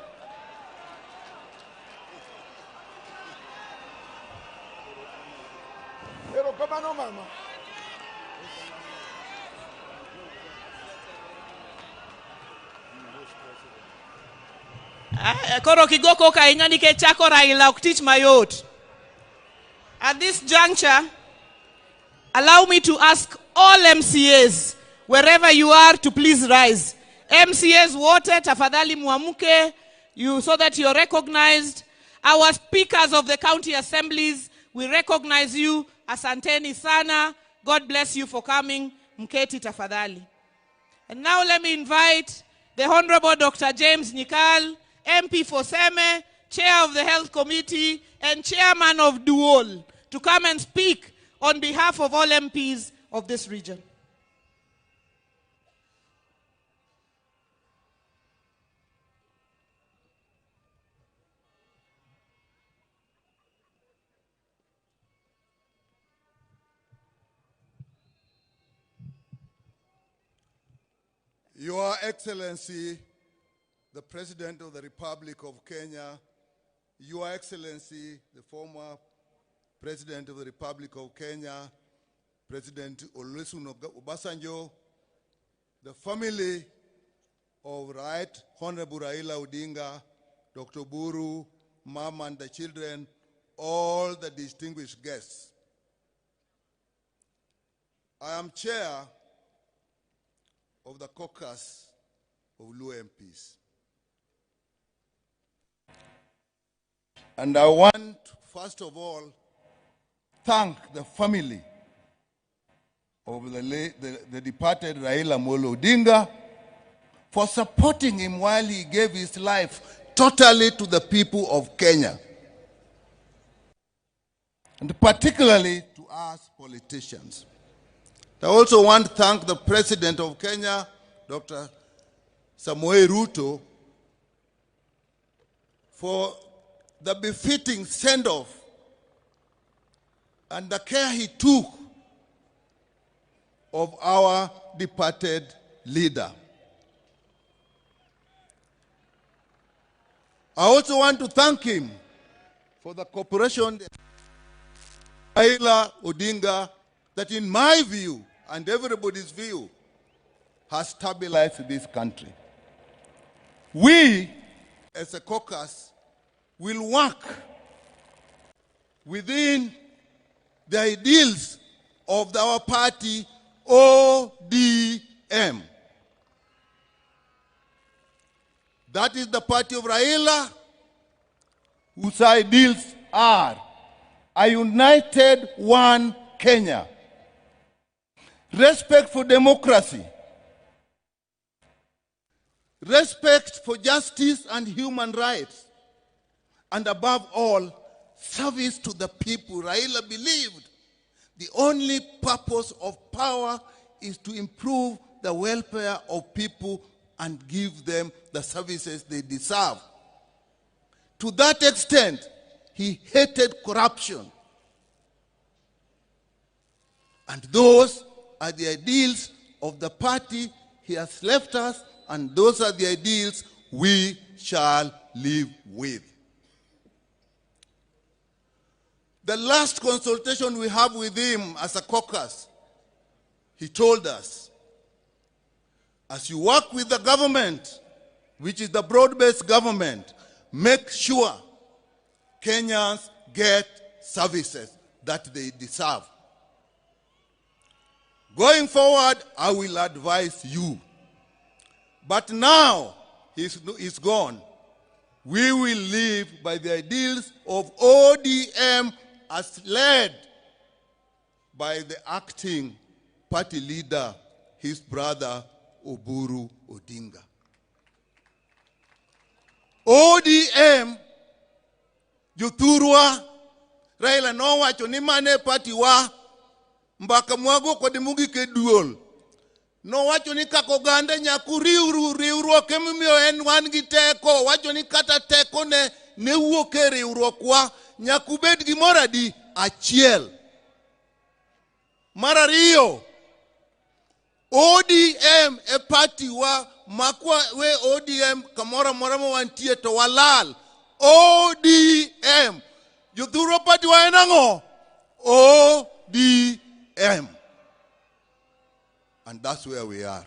Pero kamano mama. Koro kigoko ka inyani ke chako Raila ok tich mayot. At this juncture, allow me to ask all MCAs, wherever you are, to please rise. MCAs wote, tafadhali muamuke, so that you're recognized. Our speakers of the county assemblies, we recognize you. Asanteni sana. God bless you for coming. Mketi tafadhali. And now let me invite the Honorable Dr. James Nyikal, MP for Seme, Chair of the Health Committee, and Chairman of Duol, to come and speak on behalf of all MPs of this region. Your Excellency, the President of the Republic of Kenya, Your Excellency, the former President of the Republic of Kenya, President Olusegun Obasanjo, the family of Right Honorable Raila Odinga, Dr. Buru, Mom and the children, all the distinguished guests. I am chair of the caucus of Luo MPs. And I want, first of all, thank the family of the departed Raila Molo Odinga for supporting him while he gave his life totally to the people of Kenya. And particularly to us politicians. I also want to thank the President of Kenya, Dr. Samoei Ruto, for the befitting send-off and the care he took of our departed leader. I also want to thank him for the cooperation Raila Odinga, that in my view and everybody's view has stabilized this country. We, as a caucus, will work within the ideals of our party, ODM. That is the party of Raila, whose ideals are a united one Kenya, respect for democracy, respect for justice and human rights, and above all, service to the people. Raila believed the only purpose of power is to improve the welfare of people and give them the services they deserve. To that extent, he hated corruption. And those are the ideals of the party he has left us, and those are the ideals we shall live with. The last consultation we have with him as a caucus, he told us, as you work with the government, which is the broad-based government, make sure Kenyans get services that they deserve. Going forward, I will advise you. But now he's gone. We will live by the ideals of ODM as led by the acting party leader, his brother, Oburu Odinga. ODM, Juthurwa, Raila no wacho ni mane party wa, mbaka mwago kod mugi duol. No wacho ni kako ganda nyaku riwruok emimiyo en wan gi teko, wacho ni kata teko ne wuok e riwruok wa, nyaku bed gi moradi achiel. Mar ariyo, ODM e party wa, makwa we ODM kamora mora mo wantie to walal. ODM. Juthurwa party wa enango? ODM. And that's where we are.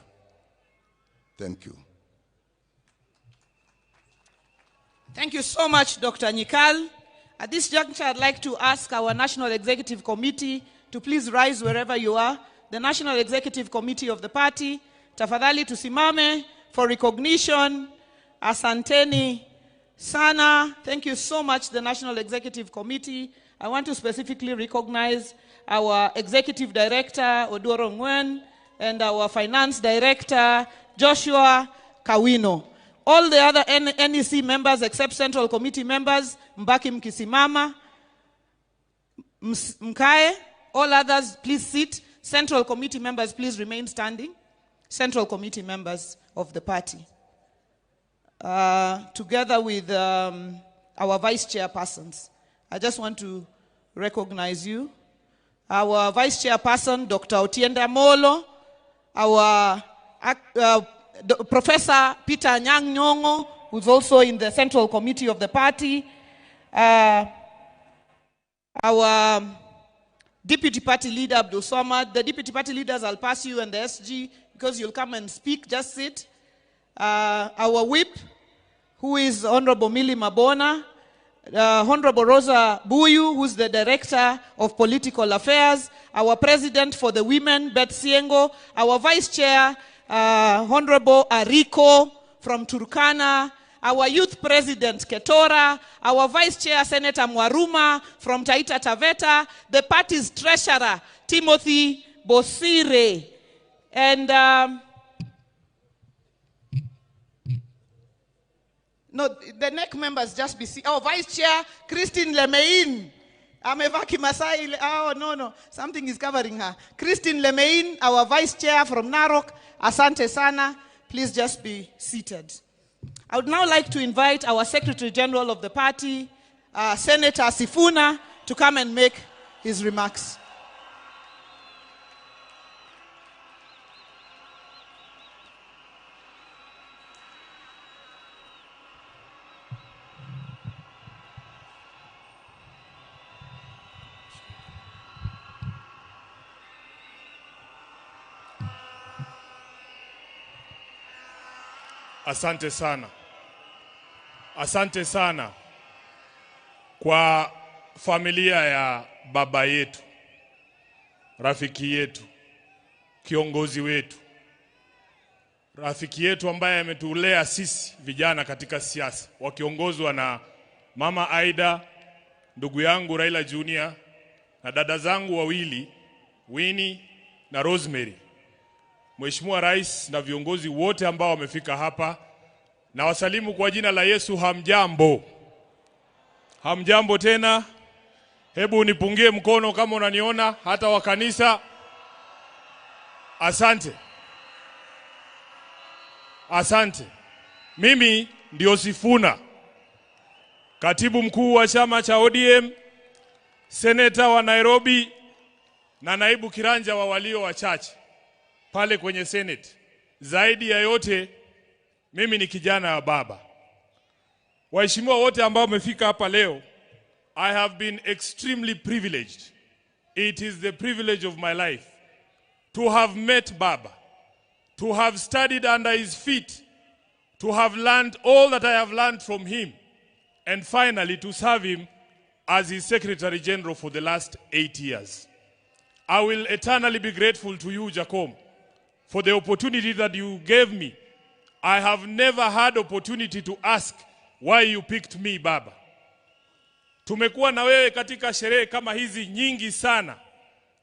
Thank you. Thank you so much, Dr. Nyikal. At this juncture, I'd like to ask our National Executive Committee to please rise wherever you are. The National Executive Committee of the party, tafadhali tusimame for recognition. Asanteni sana. Thank you so much, the National Executive Committee. I want to specifically recognize our Executive Director, Odoro Ngwen, and our Finance Director, Joshua Kawino. All the other NEC members except Central Committee members, mbaki mkisimama, mkae. All others, please sit. Central Committee members, please remain standing. Central Committee members of the party. Together with our Vice Chairpersons, I just want to recognize you. Our Vice Chairperson, Dr. Otienda Molo, our Professor Peter Anyang' Nyong'o, who's also in the Central Committee of the party, our Deputy Party Leader, Abdul Samad. The Deputy Party Leaders, I'll pass you, and the SG, because you'll come and speak, just sit. Our Whip, who is Honorable Millie Mabona, Honorable Rosa Buyu, who's the Director of Political Affairs, our President for the Women, Beth Siengo, our Vice Chair, Honorable Ariko from Turkana, our Youth President Ketora, our Vice Chair Senator Mwaruma from Taita Taveta, the party's Treasurer Timothy Bosire, and no, the NEC members just be oh, Vice Chair Christine Lemein. Amevaki Masai. Oh, no. Something is covering her. Christine Lemein, our Vice Chair from Narok. Asante sana. Please just be seated. I would now like to invite our Secretary General of the party, Senator Sifuna, to come and make his remarks. Asante sana. Asante sana kwa familia ya baba yetu, rafiki yetu, kiongozi wetu, rafiki yetu ambaye ametulea sisi vijana katika siasa, wakiongozwa na Mama Aida, ndugu yangu Raila Junior, na dada zangu wawili, Winnie na Rosemary. Mheshimiwa Rais na viongozi wote ambao wamefika hapa, na wasalimu kwa jina la Yesu. Hamjambo. Hamjambo tena. Hebu nipungie mkono kama unaniona, hata wa kanisa. Asante. Asante. Mimi ndio Sifuna, katibu mkuu wa chama cha ODM, seneta wa Nairobi na naibu kiranja wa walio wachache pale kwenye Senate. zaidi ya yote mimi ni kijana wa baba. Waheshimiwa wote ambao wamefika hapa leo, I have been extremely privileged. It is the privilege of my life to have met Baba, to have studied under his feet, to have learned all that I have learned from him, and finally to serve him as his Secretary General for the last 8 years. I will eternally be grateful to you, Jacom, for the opportunity that you gave me. I have never had opportunity to ask why you picked me, Baba. Tumekuwa na wewe katika sherehe kama hizi nyingi sana.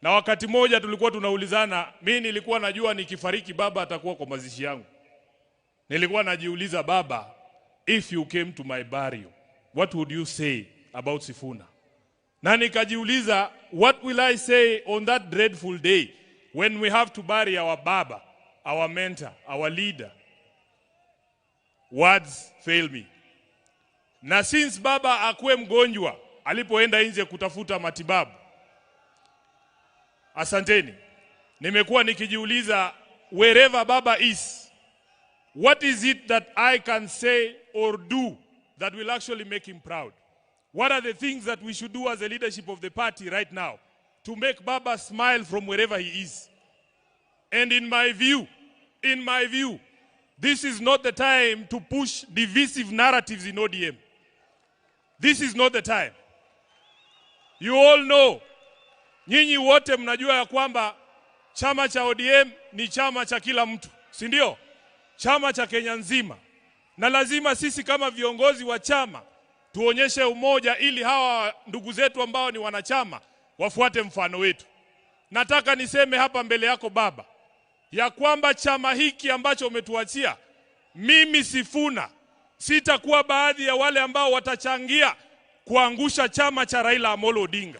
Na wakati moja tulikuwa tunaulizana, mimi nilikuwa najua nikifariki Baba atakuwa kwa mazishi yangu. Nilikuwa najiuliza, Baba, if you came to my burial, what would you say about Sifuna? Na nikajiuliza, what will I say on that dreadful day when we have to bury our Baba, our mentor, our leader? Words fail me. Na since Baba akuwe mgonjwa, alipoenda nje kutafuta matibabu, asanteni, nimekuwa nikijiuliza, wherever Baba is, what is it that I can say or do that will actually make him proud? What are the things that we should do as a leadership of the party right now to make Baba smile from wherever he is? And in my view, this is not the time to push divisive narratives in ODM. This is not the time. You all know, nyinyi wote mnajua ya kwamba chama cha ODM ni chama cha kila mtu, si ndio? Chama cha Kenya nzima. Na lazima sisi kama viongozi wa chama tuonyeshe umoja ili hawa ndugu zetu ambao ni wanachama wafuate mfano wetu. Nataka niseme hapa mbele yako Baba, ya kwamba chama hiki ambacho umetuachia, mimi Sifuna sitakuwa baadhi ya wale ambao watachangia kuangusha chama cha Raila Amolo Odinga.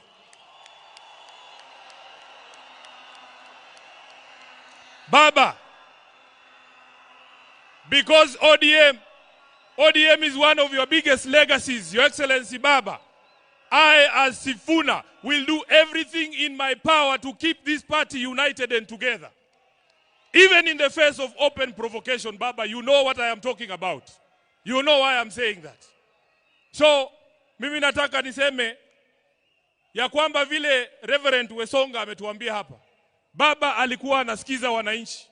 Baba, because ODM is one of your biggest legacies, Your Excellency Baba, I as Sifuna will do everything in my power to keep this party united and together. Even in the face of open provocation, Baba, you know what I am talking about. You know why I'm saying that. So, mimi nataka niseme ya kwamba vile Reverend Wesonga ametuambia hapa, Baba alikuwa anasikiza wananchi.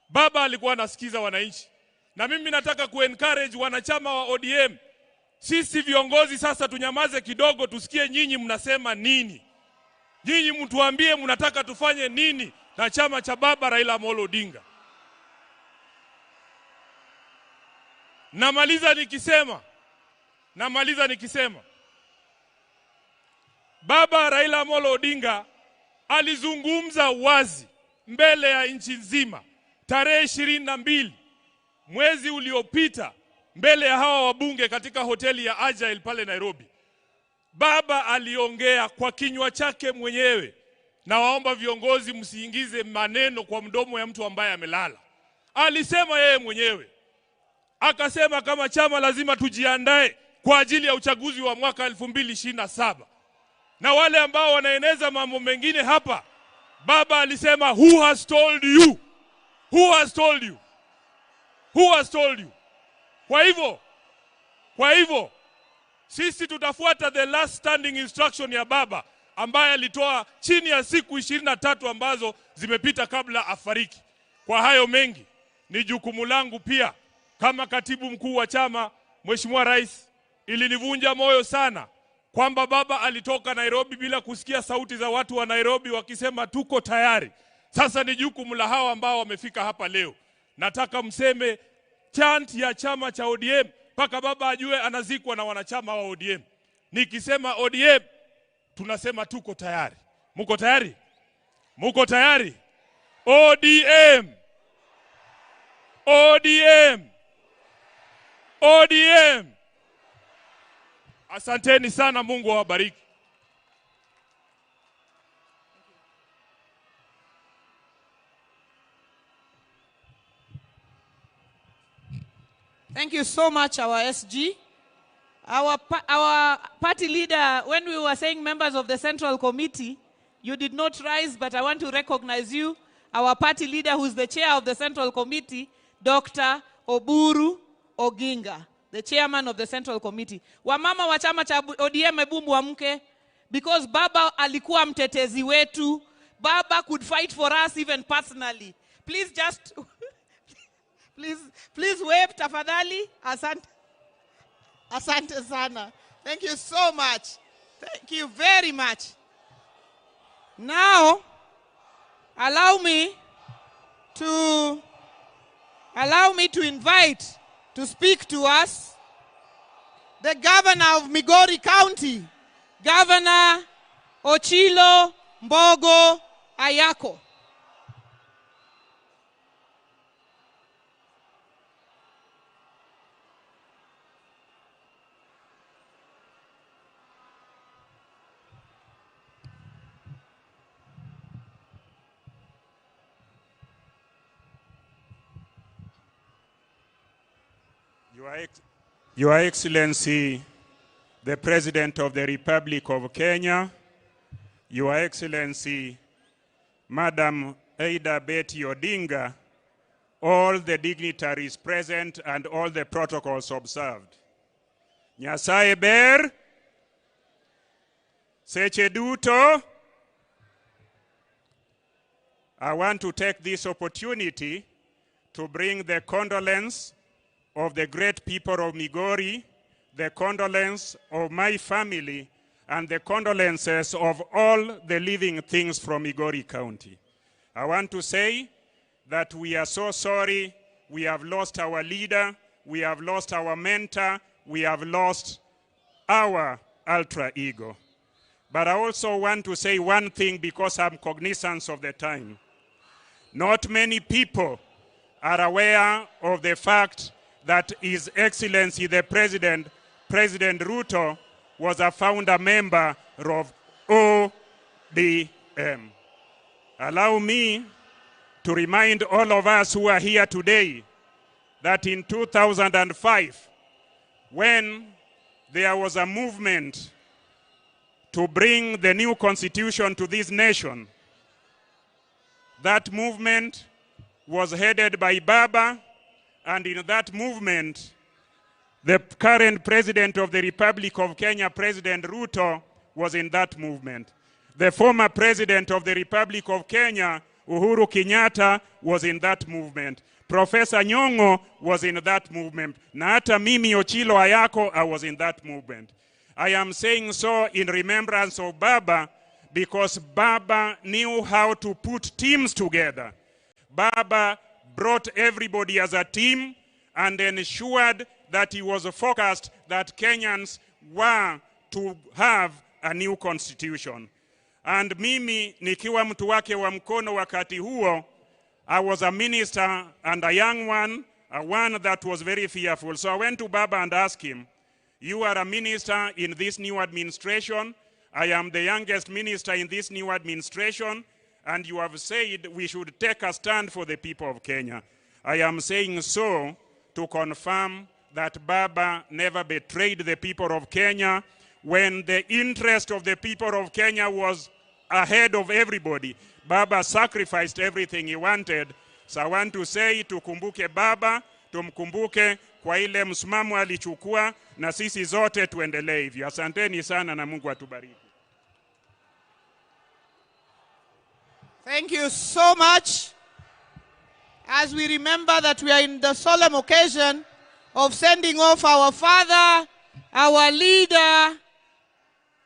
Baba alikuwa anasikiza wananchi. Na mimi nataka kuencourage wanachama wa ODM. Sisi viongozi sasa tunyamaze kidogo, tusikie nyinyi mnasema nini. Nyinyi mtuambie mnataka tufanye nini na chama cha Baba Raila Amolo Odinga. Namaliza nikisema Baba Raila Amolo Odinga alizungumza wazi mbele ya nchi nzima tarehe 22 mwezi uliopita mbele ya hawa wabunge katika hoteli ya Agile pale Nairobi. Baba aliongea kwa kinywa chake mwenyewe, na waomba viongozi msiingize maneno kwa mdomo ya mtu ambaye amelala. Alisema yeye mwenyewe, akasema kama chama lazima tujiandae kwa ajili ya uchaguzi wa mwaka 2027. Na wale ambao wanaeneza mambo mengine hapa, Baba alisema, who has told you? Who has told you? Who has told you? Kwa hivyo sisi tutafuata the last standing instruction ya Baba ambaye alitoa chini ya siku 23 ambazo zimepita kabla afariki. Kwa hayo mengi, ni jukumu langu pia kama katibu mkuu wa chama, Mheshimiwa Rais, ilinivunja moyo sana kwamba Baba alitoka Nairobi bila kusikia sauti za watu wa Nairobi wakisema tuko tayari. Sasa ni jukumu la hawa ambao wamefika hapa leo. Nataka mseme chant ya chama cha ODM mpaka Baba ajue anazikwa na wanachama wa ODM. Nikisema ODM, tunasema tuko tayari. Muko tayari? Muko tayari? ODM! ODM! ODM! Asanteni sana, Mungu awabariki. Thank you so much, our SG. Our party leader, when we were saying members of the Central Committee, you did not rise, but I want to recognize you our party leader, who is the chair of the Central Committee, Dr. Oburu Oginga, the chairman of the Central Committee. Wamama wa chama cha ODM, hebu muamke, because Baba alikuwa mtetezi wetu. Baba could fight for us even personally. Please just, please wave tafadhali. Asante sana. Thank you so much. Thank you very much. Now, allow me to invite to speak to us the governor of Migori County, Governor Ochilo Mbogo Ayako. Your Excellency, the President of the Republic of Kenya, Your Excellency, Madam Aida Betty Odinga, all the dignitaries present and all the protocols observed. Nyasaye ber, seche duto. I want to take this opportunity to bring the condolence of the great people of Migori, the condolence of my family, and the condolences of all the living things from Migori County. I want to say that we are so sorry. We have lost our leader, we have lost our mentor, we have lost our alter ego. But I also want to say one thing because I'm cognizant of the time. Not many people are aware of the fact that His Excellency the President Ruto, was a founder member of ODM. Allow me to remind all of us who are here today that in 2005, when there was a movement to bring the new constitution to this nation, that movement was headed by Baba. And in that movement, the current President of the Republic of Kenya, President Ruto, was in that movement. The former President of the Republic of Kenya, Uhuru Kenyatta, was in that movement. Professor Nyong'o was in that movement. Na hata mimi Ochilo Ayako, I was in that movement. I am saying so in remembrance of Baba, because Baba knew how to put teams together. Baba brought everybody as a team and ensured that he was focused that Kenyans were to have a new constitution. And mimi nikiwa mtu wake wa mkono wakati huo, I was a minister and a young one, a one that was very fearful. So I went to Baba and asked him, you are a minister in this new administration. I am the youngest minister in this new administration. And you have said we should take a stand for the people of Kenya. I am saying so to confirm that Baba never betrayed the people of Kenya when the interest of the people of Kenya was ahead of everybody. Baba sacrificed everything he wanted. So I want to say, tukumbuke Baba, tumkumbuke kwa ile msimamo alichukua, na sisi zote tuendelee hivyo. Asanteni sana na Mungu atubariki. Thank you so much. As we remember that we are in the solemn occasion of sending off our father, our leader,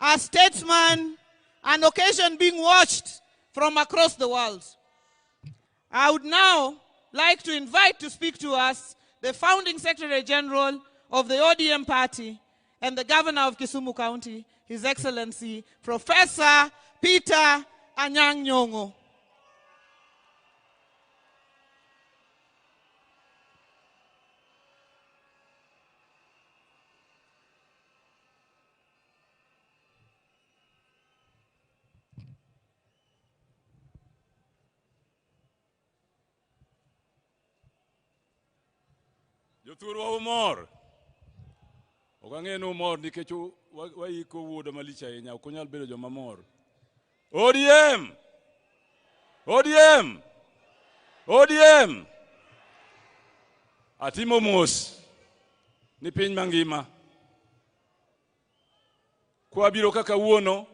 our statesman, an occasion being watched from across the world. I would now like to invite to speak to us the founding Secretary General of the ODM party and the Governor of Kisumu County, His Excellency, Professor Peter Anyang' Nyong'o. Jothurwa umor. Okang'eno umor nikech waiko wuoda malich ahinya, ok onyal bedo joma mor. ODM! ODM! ODM. Atimo mos. Ni piny mangima. Kwa biro kaka uono.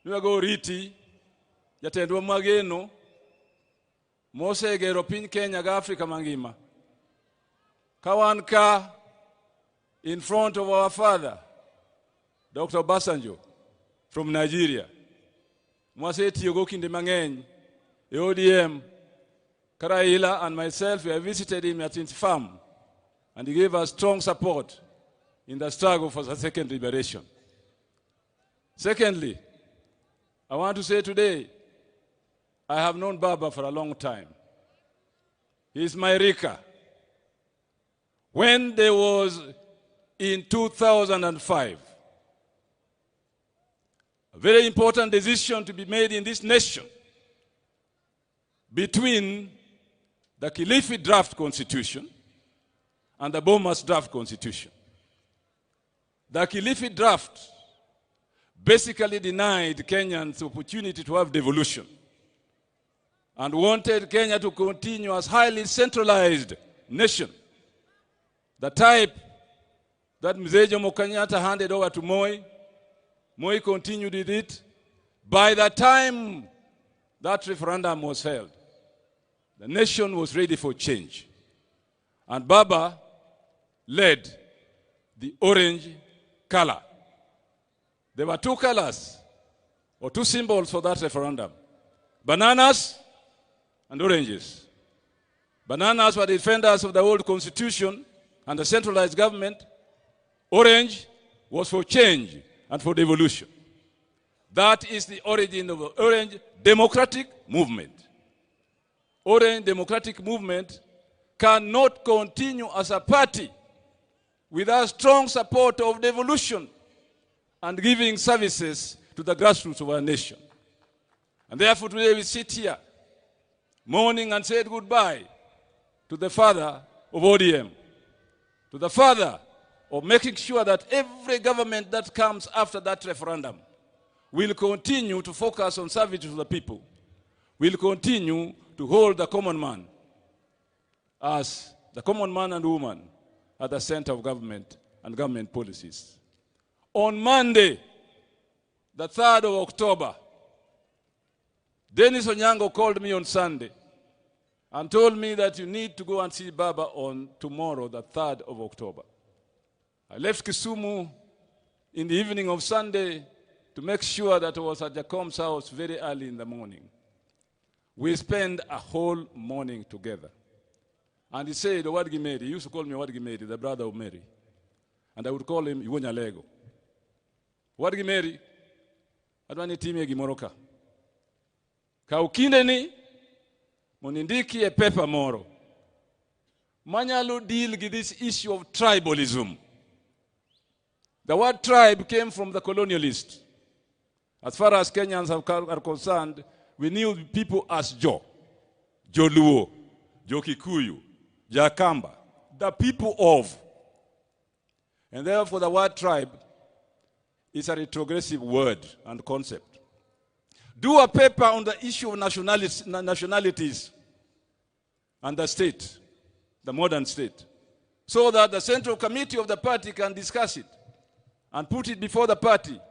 Nwago riti. Jatendwa mageno. Mose gero piny Kenya ga Afrika mangima. Kawanka in front of our father, Dr. Basanjo from Nigeria. Mwase tiyogo kinde mang'eny. ODM, Raila and myself, we have visited him at his farm, and he gave us strong support in the struggle for the second liberation. Secondly, I want to say today, I have known Baba for a long time. He is my Rika. When there was in 2005, a very important decision to be made in this nation between the Kilifi draft constitution and the Bomas draft constitution. The Kilifi draft basically denied Kenyans the opportunity to have devolution and wanted Kenya to continue as highly centralized nation, the type that Mzee Jomo Kenyatta handed over to Moi. Moi continued with it. By the time that referendum was held, the nation was ready for change. And Baba led the orange color. There were two colors, or two symbols for that referendum: bananas and oranges. Bananas were defenders of the old constitution and the centralized government. Orange was for change and for devolution. That is the origin of the Orange Democratic Movement. Orange Democratic Movement cannot continue as a party without strong support of devolution and giving services to the grassroots of our nation. And therefore today we sit here mourning and said goodbye to the father of ODM, to the father of making sure that every government that comes after that referendum will continue to focus on service to the people, will continue to hold the common man as the common man and woman at the center of government and government policies. On Monday, the 3rd of October, Dennis Onyango called me on Sunday and told me that you need to go and see Baba on tomorrow, the 3rd of October. I left Kisumu in the evening of Sunday to make sure that I was at Jacom's house very early in the morning. We spent a whole morning together. And he said, Wadgi Mary, he used to call me Wadgi Mary, the brother of Mary. And I would call him Iwonya Lego. Wadgi Mary, adwani time gimoroka. Kaukinde ni, monindiki e pepa moro. Manyalo deal with this issue of tribalism. The word tribe came from the colonialists. As far as Kenyans are concerned, we knew people as Jo, Jo Luo, Jo Kikuyu, Jakamba, the people of. And therefore the word tribe is a retrogressive word and concept. Do a paper on the issue of nationalities and the state, the modern state, so that the central committee of the party can discuss it and put it before the party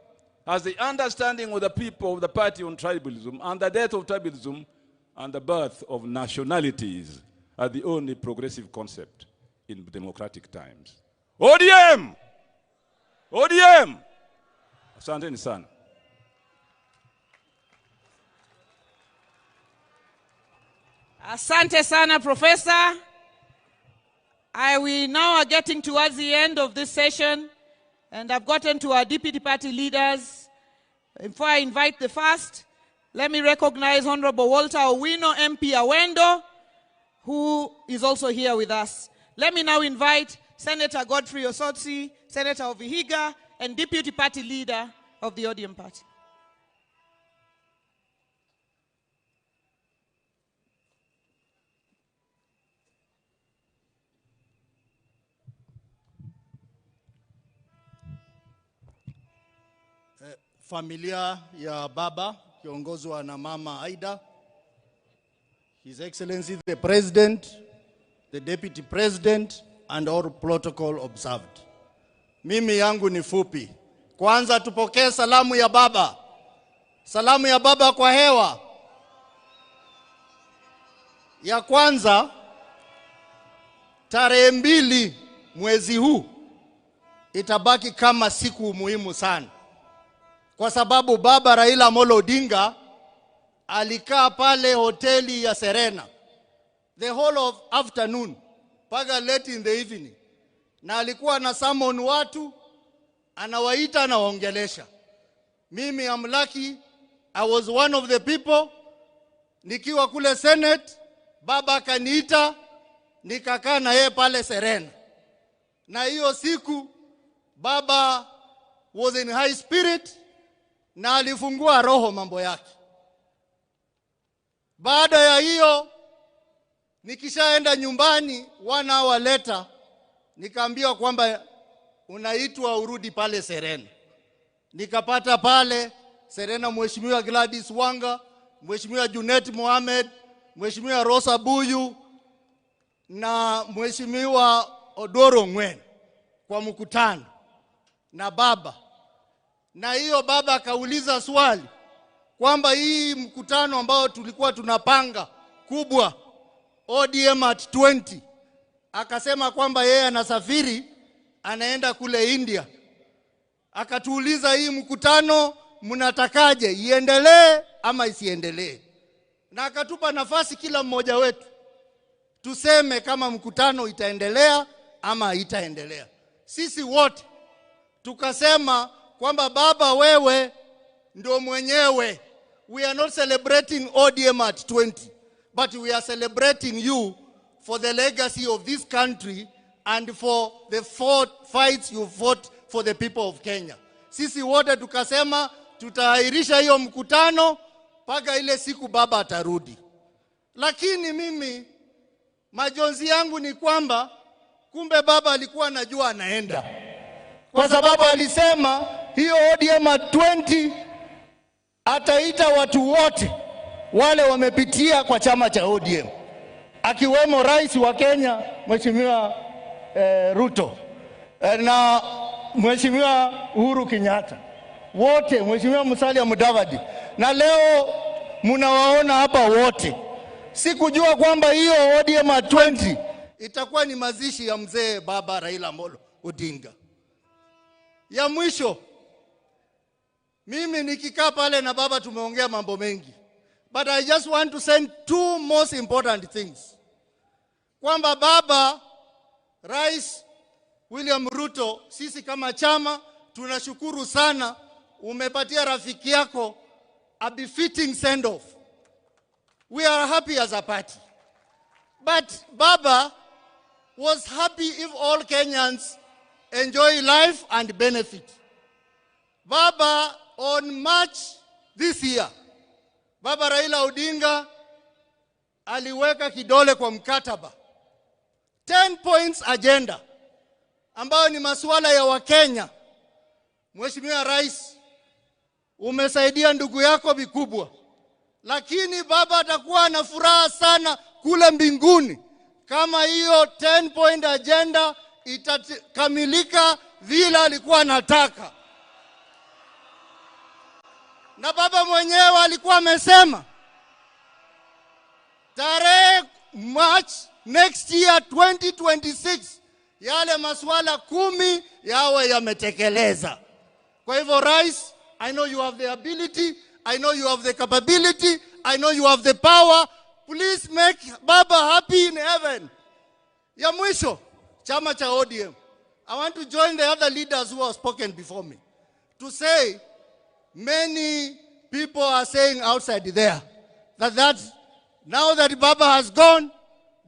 as the understanding of the people of the party on tribalism and the death of tribalism and the birth of nationalities are the only progressive concept in democratic times. ODM! ODM! Asanteni sana. Asante sana, Professor. We now are getting towards the end of this session, and I've gotten to our deputy party leaders. Before I invite the first, let me recognize Honorable Walter Owino, MP Awendo, who is also here with us. Let me now invite Senator Godfrey Osotsi, Senator of Vihiga, and deputy party leader of the ODM party. Familia ya baba kiongozwa na mama Aida, His Excellency the President, the Deputy President, and all protocol observed. Mimi yangu ni fupi. Kwanza tupokee salamu ya baba. Salamu ya baba kwa hewa. Ya kwanza, tarehe 2 mwezi huu itabaki kama siku muhimu sana. Kwa sababu baba Raila Amolo Odinga alikaa pale hoteli ya Serena the whole of afternoon mpaka late in the evening, na alikuwa na summon watu, anawaita na waongelesha. Mimi am lucky, I was one of the people. Nikiwa kule Senate, baba akaniita, nikakaa na yeye pale Serena. Na hiyo siku baba was in high spirit na alifungua roho mambo yake. Baada ya hiyo nikishaenda nyumbani 1 hour later nikaambiwa kwamba unaitwa urudi pale Serena. Nikapata pale Serena Mheshimiwa Gladys Wanga, Mheshimiwa Junet Mohamed, Mheshimiwa Rosa Buyu na Mheshimiwa Odoro Ngwen kwa mkutano na baba. Na hiyo baba akauliza swali kwamba hii mkutano ambao tulikuwa tunapanga kubwa ODM at 20, akasema kwamba yeye anasafiri anaenda kule India. Akatuuliza hii mkutano mnatakaje, iendelee ama isiendelee? Na akatupa nafasi kila mmoja wetu tuseme kama mkutano itaendelea ama haitaendelea. Sisi wote tukasema kwamba baba, wewe ndio mwenyewe. We are not celebrating ODM at 20, but we are celebrating you for the legacy of this country and for the fights you fought for the people of Kenya. Sisi wote tukasema tutaahirisha hiyo mkutano mpaka ile siku baba atarudi. Lakini mimi majonzi yangu ni kwamba kumbe baba alikuwa anajua anaenda. Kwa sababu alisema hiyo ODM at 20 ataita watu wote wale wamepitia kwa chama cha ODM, akiwemo rais wa Kenya Mheshimiwa Ruto na Mheshimiwa Uhuru Kenyatta, wote, Mheshimiwa Musalia Mudavadi, na leo mnawaona hapa wote. Sikujua kwamba hiyo ODM at 20 itakuwa ni mazishi ya mzee baba Raila Amolo Odinga. Ya mwisho, mimi nikikaa pale na baba tumeongea mambo mengi, but I just want to send 2 most important things. Kwamba baba Rais William Ruto, sisi kama chama tunashukuru sana, umepatia rafiki yako a befitting send off. We are happy as a party. But baba was happy if all Kenyans enjoy life and benefit. Baba, on March this year, baba Raila Odinga aliweka kidole kwa mkataba 10 points agenda ambayo ni masuala ya Wakenya. Mheshimiwa Rais, umesaidia ndugu yako vikubwa, lakini baba atakuwa na furaha sana kule mbinguni kama hiyo 10 point agenda itakamilika vile alikuwa anataka. Na baba mwenyewe alikuwa amesema tarehe March next year 2026 yale masuala 10 yawe yametekeleza. Kwa hivyo Rais, I know you have the ability, I know you have the capability, I know you have the power. Please make baba happy in heaven. Ya mwisho, chama cha ODM, I want to join the other leaders who have spoken before me to say many people are saying outside there that now that baba has gone,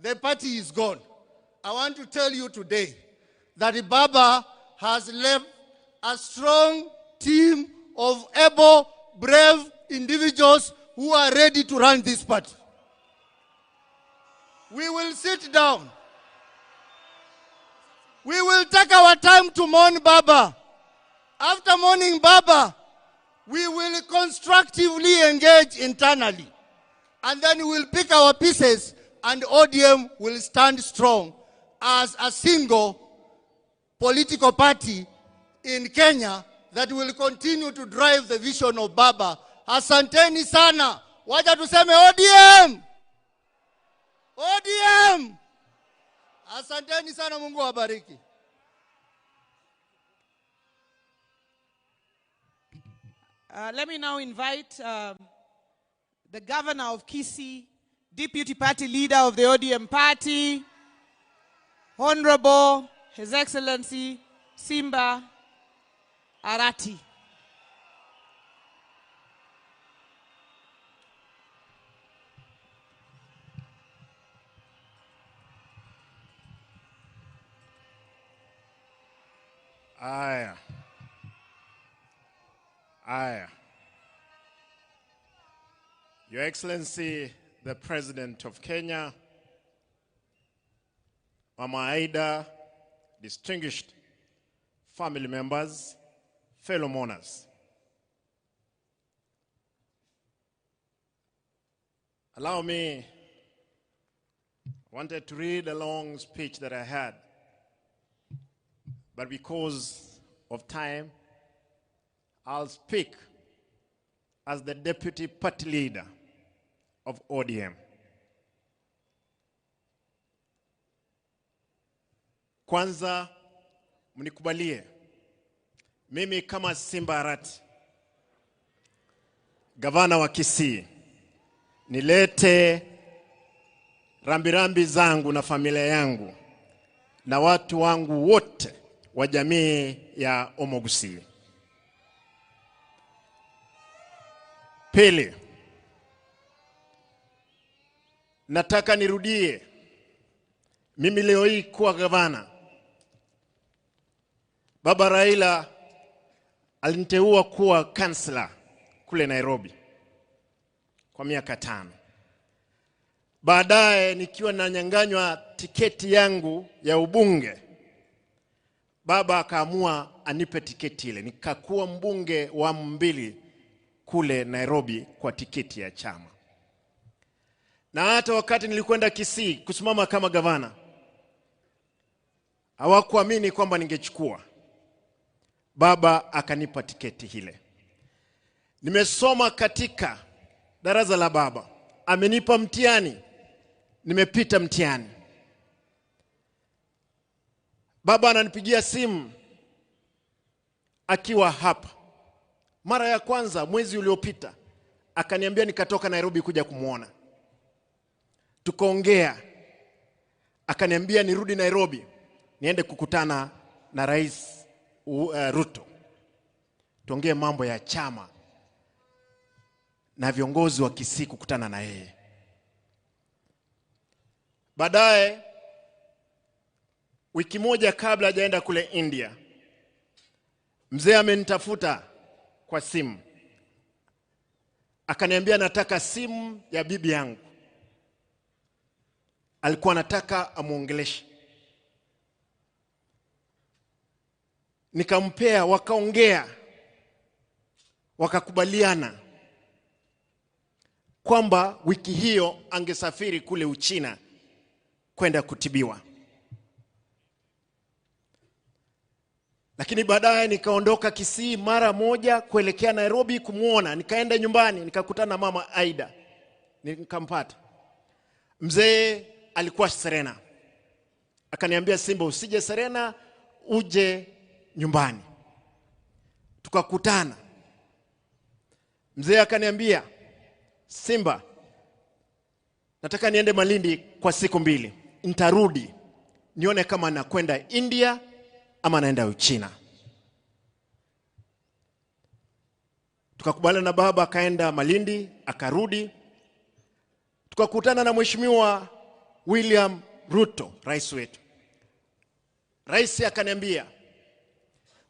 the party is gone. I want to tell you today that baba has left a strong team of able, brave individuals who are ready to run this party. We will sit down. We will take our time to mourn baba. After mourning baba, we will constructively engage internally and then we'll pick our pieces, and ODM will stand strong as a single political party in Kenya that will continue to drive the vision of Baba. Asanteni sana. Wacha tuseme ODM. ODM. Asanteni sana, Mungu awabariki. Let me now invite the governor of Kisii, deputy party leader of the ODM party, Honorable His Excellency Simba Arati. Aya. Your Excellency, the President of Kenya, Mama Aida, distinguished family members, fellow mourners. Allow me, I wanted to read a long speech that I had, but because of time, I'll speak as the deputy party leader of ODM. Kwanza, mnikubalie, mimi kama Simba Arati, gavana wa Kisii, nilete rambirambi zangu na familia yangu na watu wangu wote wa jamii ya Omogusi. Pili, nataka nirudie, mimi leo hii kuwa gavana. Baba Raila aliniteua kuwa kansela kule Nairobi kwa miaka 5. Baadaye nikiwa nanyanganywa tiketi yangu ya ubunge, baba akaamua anipe tiketi ile. Nikakuwa mbunge wa 2 kule Nairobi kwa tiketi ya chama. Na hata wakati nilikwenda Kisii kusimama kama gavana, hawakuamini kwamba ningechukua. Baba akanipa tiketi ile. Nimesoma katika darasa la baba. Amenipa mtihani. Nimepita mtihani. Baba ananipigia simu akiwa hapa. Mara ya kwanza mwezi uliopita akaniambia nikatoka Nairobi kuja kumuona. Tukaongea. Akaniambia nirudi Nairobi niende kukutana na Rais Ruto. Tuongee mambo ya chama na viongozi wa Kisii kukutana na yeye. Baadaye wiki moja kabla hajaenda kule India, mzee amenitafuta kwa simu. Akaniambia nataka simu ya bibi yangu. Alikuwa anataka amuongeleshe. Nikampea, wakaongea. Wakakubaliana kwamba wiki hiyo angesafiri kule Uchina kwenda kutibiwa. Lakini baadaye nikaondoka Kisii mara moja kuelekea Nairobi kumuona. Nikaenda nyumbani, nikakutana na mama Aida. Nikampata. Mzee alikuwa Serena. Akaniambia, Simba, usije Serena, uje nyumbani. Tukakutana. Mzee akaniambia, Simba, nataka niende Malindi kwa siku 2. Nitarudi nione kama nakwenda India ama naenda Uchina. Tukakubaliana na baba, akaenda Malindi, akarudi. Tukakutana na Mheshimiwa William Ruto, rais wetu. Rais akaniambia,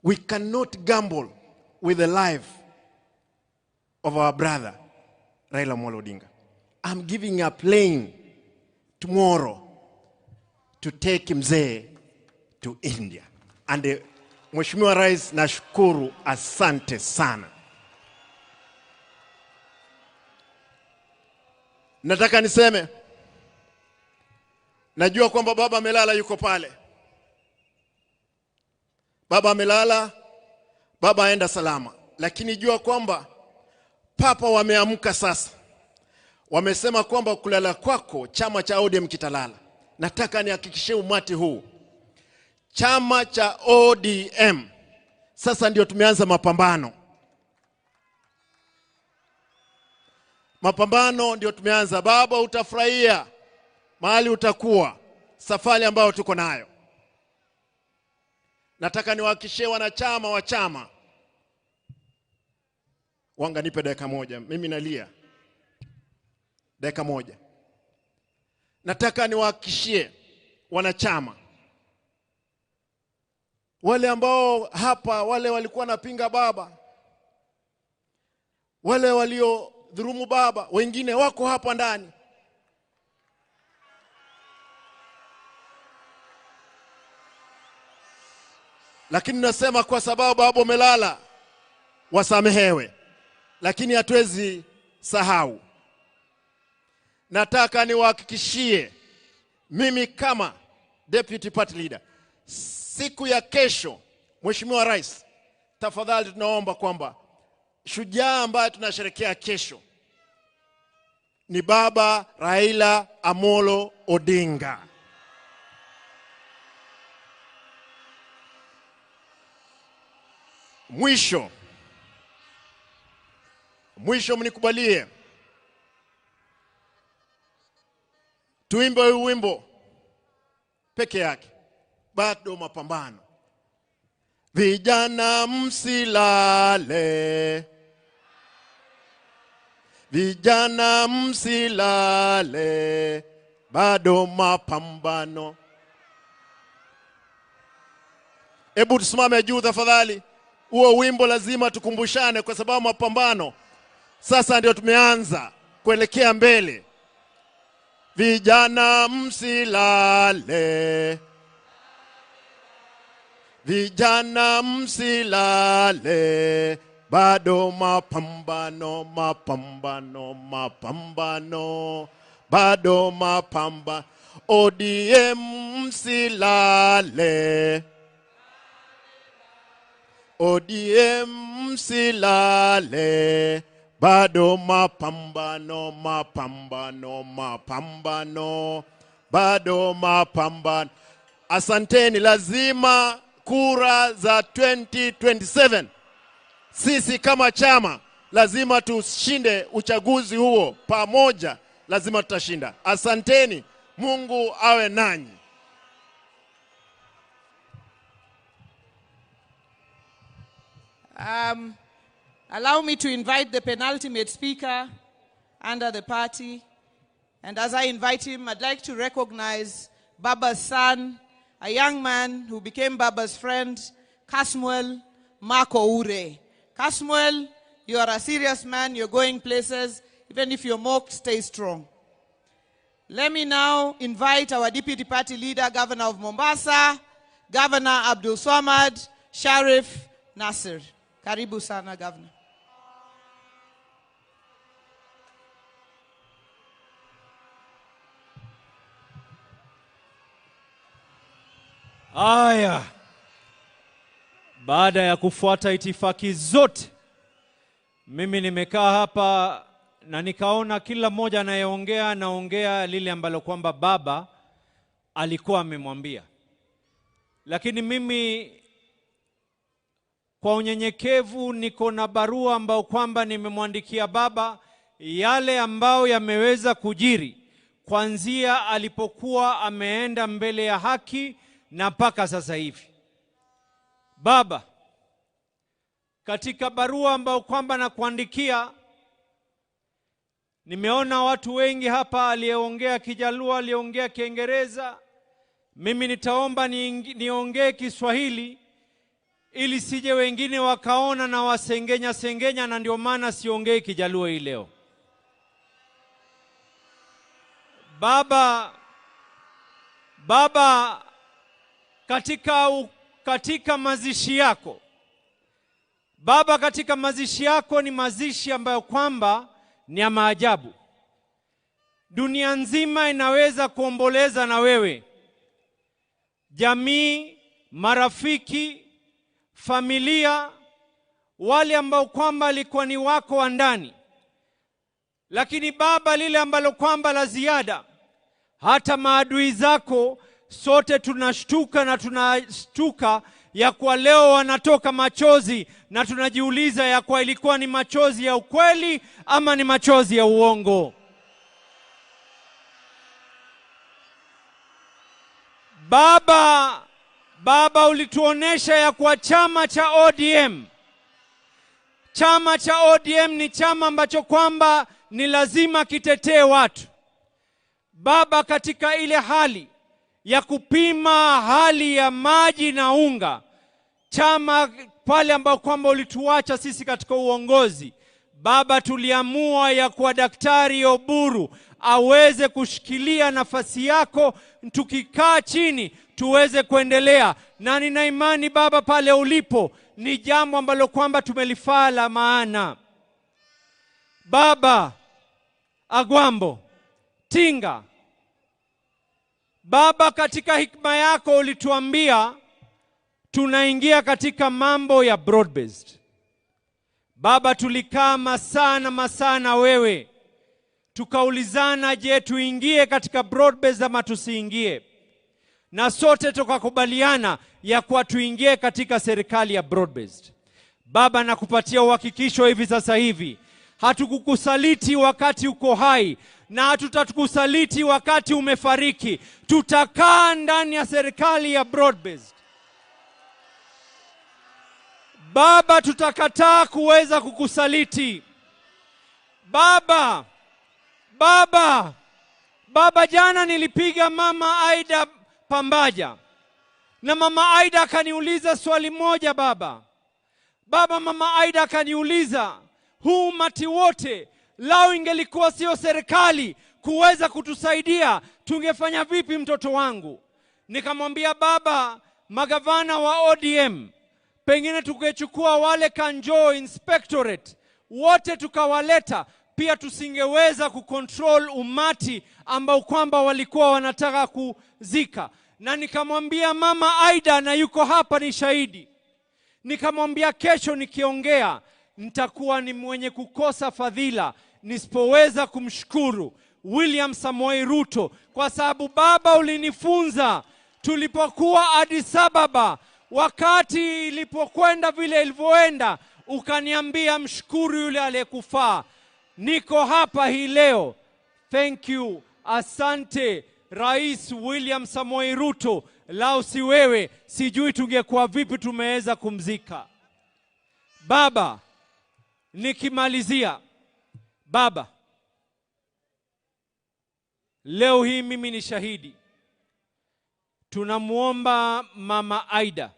we cannot gamble with the life of our brother Raila Odinga. I'm giving a plane tomorrow to take mzee to India. And Mheshimiwa Rais, nashukuru, asante sana. Nataka niseme, najua kwamba baba amelala, yuko pale. Baba amelala, baba aenda salama. Lakini jua kwamba papa wameamka sasa. Wamesema kwamba kulala kwako chama cha ODM kitalala. Nataka nihakikishie umati huu, chama cha ODM sasa ndio tumeanza mapambano. Mapambano ndio tumeanza. Baba, utafurahia mahali utakuwa, safari ambayo tuko nayo. Nataka niwahakikishie wanachama wa chama. Wanga, nipe dakika moja, mimi nalia. Dakika moja. Nataka niwahakikishie wanachama, wale ambao hapa, wale walikuwa napinga baba, wale walio dhurumu baba, wengine wako hapa ndani. Lakini nasema kwa sababu baba umelala, wasamehewe. Lakini hatuwezi sahau. Nataka niwahakikishie, mimi kama deputy party leader, siku ya kesho, Mheshimiwa Rais, tafadhali tunaomba kwamba shujaa ambaye tunasherehekea kesho ni baba Raila Amolo Odinga. Mwisho mnikubalie tuimbe wimbo peke yake, bado mapambano. Vijana msilale, vijana msilale, bado mapambano. Hebu tusimame juu tafadhali. Huo wimbo lazima tukumbushane, kwa sababu mapambano sasa ndio tumeanza kuelekea mbele. Vijana msilale, vijana msilale, bado mapambano, mapambano, mapambano, bado mapambano. ODM msilale, ODM msilale, bado mapambano, mapambano, mapambano, bado mapambano. Asanteni. Lazima kura za 2027, sisi kama chama lazima tushinde uchaguzi huo pamoja, lazima tutashinda. Asanteni, Mungu awe nanyi. Allow me to invite the penultimate speaker under the party. And as I invite him, I'd like to recognize Baba's son, a young man who became Baba's friend, Kasmuel Marco Ure. Kasmuel, you are a serious man, you're going places. Even if you're mocked, stay strong. Let me now invite our deputy party leader, Governor of Mombasa, Governor Abdul Swamad Sharif Nasir. Karibu sana, Governor. Aya, baada ya kufuata itifaki zote, mimi nimekaa hapa na nikaona kila mmoja anaongea lile ambalo kwamba baba alikuwa amemwambia. Lakini mimi kwa unyenyekevu niko na barua ambao kwamba nimemwandikia baba, yale ambao yameweza kujiri kuanzia alipokuwa ameenda mbele ya haki na mpaka sasa hivi. Baba, katika barua ambao kwamba nakuandikia, nimeona watu wengi hapa, aliyeongea Kijaluo, aliyeongea Kiingereza. Mimi nitaomba niongee Kiswahili ili sije wengine wakaona na wasengenya, na ndio maana siongei Kijaluo hii leo. Baba, katika mazishi yako, baba, katika mazishi yako ni mazishi ambayo kwamba ni ya maajabu. dunia nzima inaweza kuomboleza na wewe. Jamii, marafiki, familia, wale ambao kwamba alikuwa ni wako wa ndani. Lakini baba, lile ambalo kwamba la ziada, hata maadui zako, sote tunashtuka na tunashtuka ya kwa leo wanatoka machozi, na tunajiuliza ya kwa ilikuwa ni machozi ya ukweli ama ni machozi ya uongo. Baba, ulituonesha ya kwa chama cha ODM ni chama ambacho kwamba ni lazima kitetee watu. Baba, katika ile hali ya kupima hali ya maji na unga, chama pale ambao kwamba ulituacha sisi katika uongozi, Baba, tuliamua ya kwa Daktari Oburu aweze kushikilia nafasi yako, tukikaa chini tuweze kuendelea. Na nina imani Baba, pale ulipo ni jambo ambalo kwamba tumelifaa la maana. Baba Agwambo Tinga, Baba, katika hikma yako ulituambia tunaingia katika mambo ya broad based. Baba, tulikaa masaa na wewe tukaulizana, je, tuingie katika broad based ama tusiingie? Na sote tukakubaliana ya kuwa tuingie katika serikali ya broad based. Baba, nakupatia uhakikisho hivi sasa hivi, hatukukusaliti wakati uko hai na hatutakusaliti wakati umefariki. Tutakaa ndani ya serikali ya broad based. Baba, tutakataa kuweza kukusaliti. Baba, jana nilipiga Mama Aida Pambaja, na Mama Aida akaniuliza swali moja baba. Mama Aida akaniuliza, huu umati wote lao ingelikuwa sio serikali kuweza kutusaidia, tungefanya vipi mtoto wangu? Nikamwambia baba, magavana wa ODM pengine tukechukua wale Kanjo Inspectorate wote tukawaleta, pia tusingeweza kucontrol umati ambao kwamba walikuwa wanataka kuzika. Na nikamwambia Mama Aida, na yuko hapa ni shahidi, nikamwambia kesho nikiongea nitakuwa ni mwenye kukosa fadhila nisipoweza kumshukuru William Samoei Ruto, kwa sababu baba ulinifunza tulipokuwa Addis Ababa, wakati ilipokwenda vile ilivyoenda, ukaniambia mshukuru yule aliyekufaa. Niko hapa hii leo. Thank you. Asante Rais William Samoei Ruto. Lao si wewe, sijui tungekuwa vipi tumeweza kumzika. Baba, nikimalizia, baba, leo hii mimi ni shahidi. Tunamuomba Mama Aida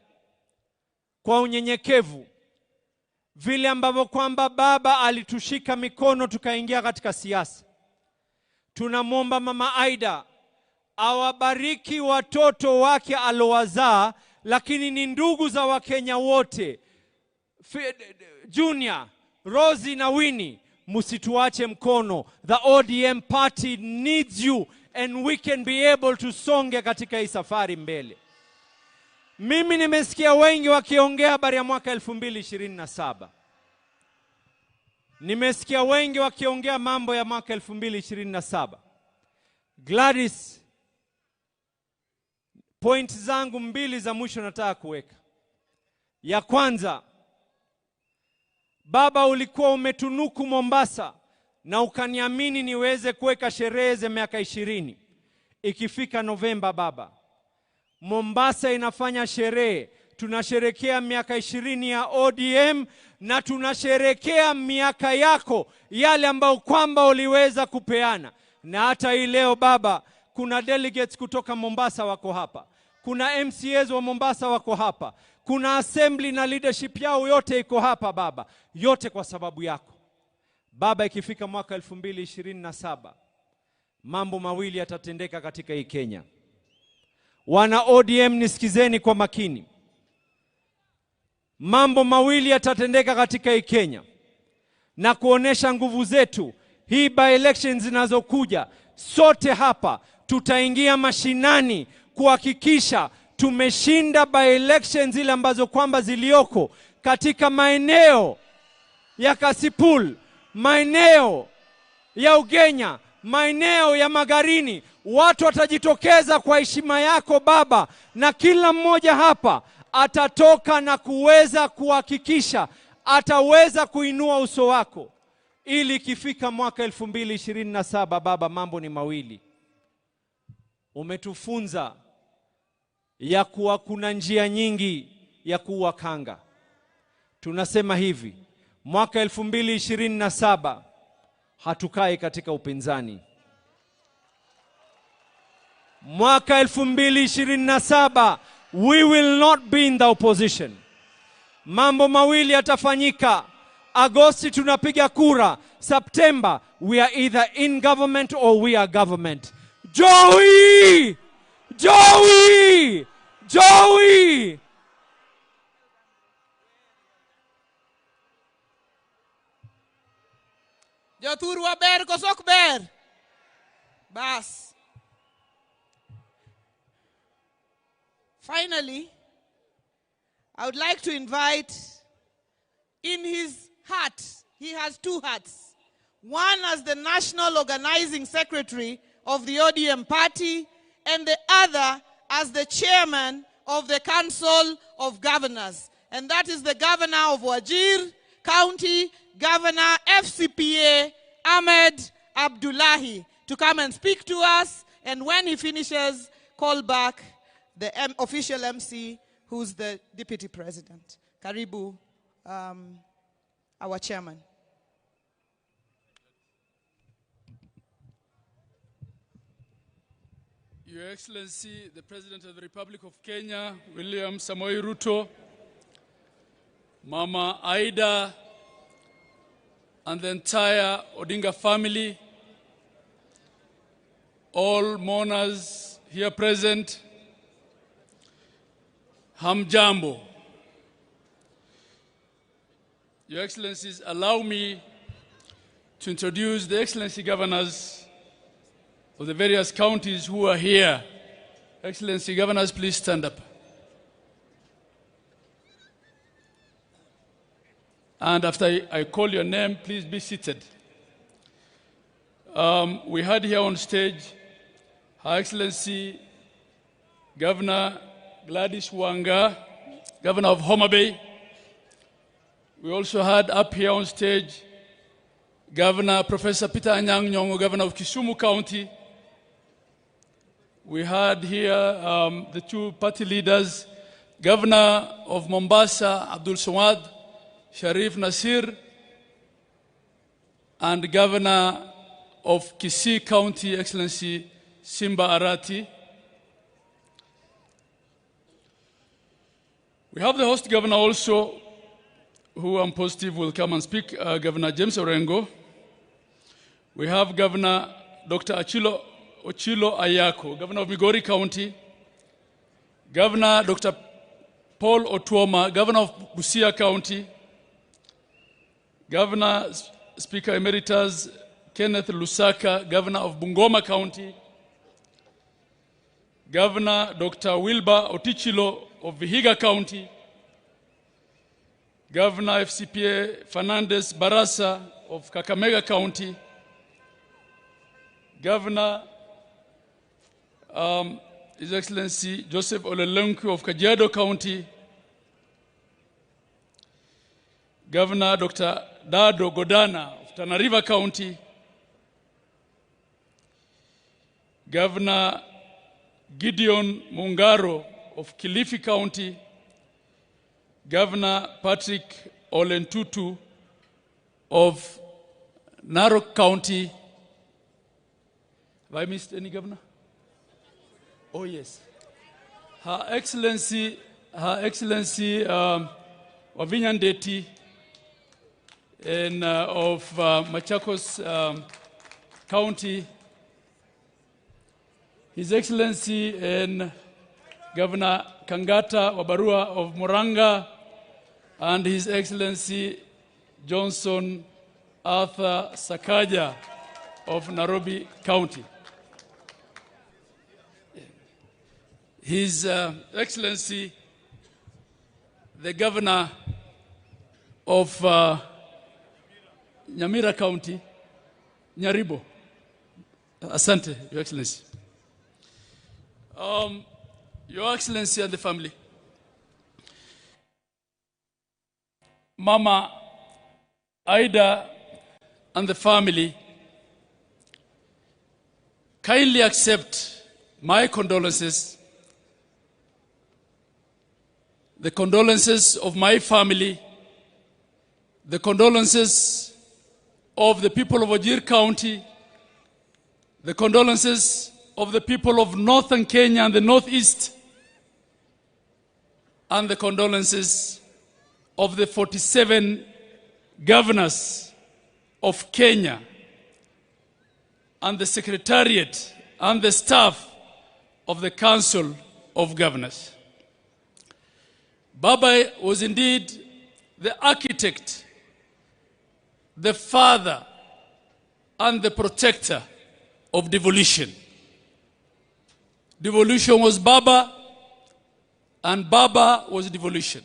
kwa unyenyekevu, vile ambavyo kwamba baba alitushika mikono tukaingia katika siasa. Tunamuomba Mama Aida awabariki watoto wake alowazaa, lakini ni ndugu za Wakenya wote. Junior, Rosie na Winnie, musituache mkono. The ODM party needs you and we can be able to songe katika hii safari mbele. Mimi nimesikia wengi wakiongea habari ya mwaka 2027. Nimesikia wengi wakiongea mambo ya mwaka 2027. Gladys, point zangu mbili za mwisho nataka kuweka. Ya kwanza, baba, ulikuwa umetunuku Mombasa na ukaniamini niweze kuweka sherehe za miaka 20. Ikifika Novemba baba, Mombasa inafanya sherehe. Tunasherekea miaka 20 ya ODM na tunasherekea miaka yako yale ambao kwamba uliweza kupeana. Na hata hii leo baba, kuna delegates kutoka Mombasa wako hapa. Kuna MCAs wa Mombasa wako hapa. Kuna assembly na leadership yao yote iko hapa baba. Yote kwa sababu yako. Baba, ikifika mwaka 2027, mambo mawili yatatendeka katika hii Kenya. Wana ODM nisikizeni kwa makini. Mambo mawili yatatendeka katika hii Kenya na kuonesha nguvu zetu. Hii by elections zinazokuja sote hapa tutaingia mashinani kuhakikisha tumeshinda by elections zile ambazo kwamba zilioko katika maeneo ya Kasipul, maeneo ya Ugenya, maeneo ya Magarini. Watu watajitokeza kwa heshima yako baba, na kila mmoja hapa atatoka na kuweza kuhakikisha ataweza kuinua uso wako, ili ikifika mwaka 2027 baba, mambo ni mawili. Umetufunza ya kuwa kuna njia nyingi ya kuwa kanga. Tunasema hivi, mwaka 2027 hatukai katika upinzani. Mwaka 2027 we will not be in the opposition. Mambo mawili yatafanyika. Agosti tunapiga kura, September we are either in government or we are government. Joey! Joey! Joey! Jothur waber kosok ber. Bas. Finally, I would like to invite, in his heart, he has two hearts. One as the National Organizing Secretary of the ODM party, and the other as the chairman of the Council of Governors. And that is the governor of Wajir County, Governor FCPA Ahmed Abdullahi, to come and speak to us. And when he finishes, call back the official MC, who's the deputy president. Karibu, our chairman. Your Excellency, the President of the Republic of Kenya, William Samoei Ruto, Mama Aida, and the entire Odinga family, all mourners here present, Hamjambo. Your Excellencies, allow me to introduce the Excellency Governors of the various counties who are here. Excellency Governors, please stand up. And after I call your name, please be seated. We had here on stage Her Excellency Governor Gladys Wanga, Governor of Homa Bay. We also had up here on stage Governor Professor Peter Anyang' Nyong'o, Governor of Kisumu County. We had here the two party leaders, Governor of Mombasa, Abdul Samad Sharif Nasir, and Governor of Kisii County, Excellency Simba Arati. We have the host governor also, who I'm positive will come and speak, Governor James Orengo. We have Governor Dr. Ochilo Ayako, Governor of Migori County. Governor Dr. Paul Otuoma, Governor of Busia County. Governor Speaker Emeritus Kenneth Lusaka, Governor of Bungoma County. Governor Dr. Wilbur Otichilo of Vihiga County. Governor FCPA Fernandez Barasa of Kakamega County. Governor His Excellency Joseph Olelenku of Kajiado County. Governor Dr. Dado Godana of Tana River County. Governor Gideon Mungaro of Kilifi County. Governor Patrick Olentutu of Narok County. Have I missed any governor? Oh yes. Her Excellency Wavinya Ndeti of Machakos County. His Excellency Governor Kangata Wabarua of Muranga, and His Excellency Johnson Arthur Sakaja of Nairobi County. His Excellency, the Governor of Nyamira County, Nyaribo. Asante, Your Excellency. Your Excellency and the family. Mama Aida and the family, kindly accept my condolences, the condolences of my family, the condolences of the people of Wajir County, the condolences of the people of northern Kenya and the northeast, and the condolences of the 47 governors of Kenya and the secretariat and the staff of the Council of Governors. Baba was indeed the architect, the father, and the protector of devolution. Devolution was Baba, and Baba was devolution.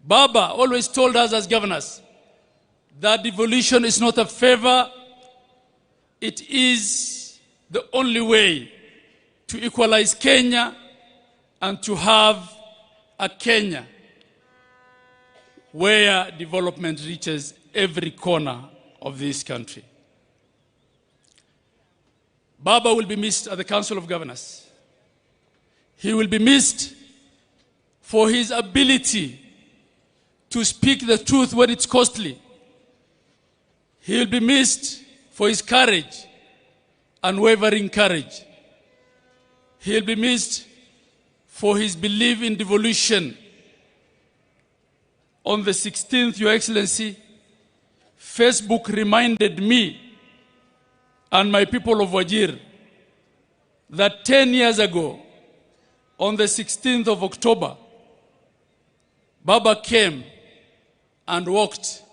Baba always told us as governors that devolution is not a favor, it is the only way to equalize Kenya and to have a Kenya where development reaches every corner of this country. Baba will be missed at the Council of Governors. He will be missed for his ability to speak the truth when it's costly. He will be missed for his courage, unwavering courage. He will be missed for his belief in devolution. On the 16th, Your Excellency, Facebook reminded me and my people of Wajir that 10 years ago, on the 16th of October, Baba came and walked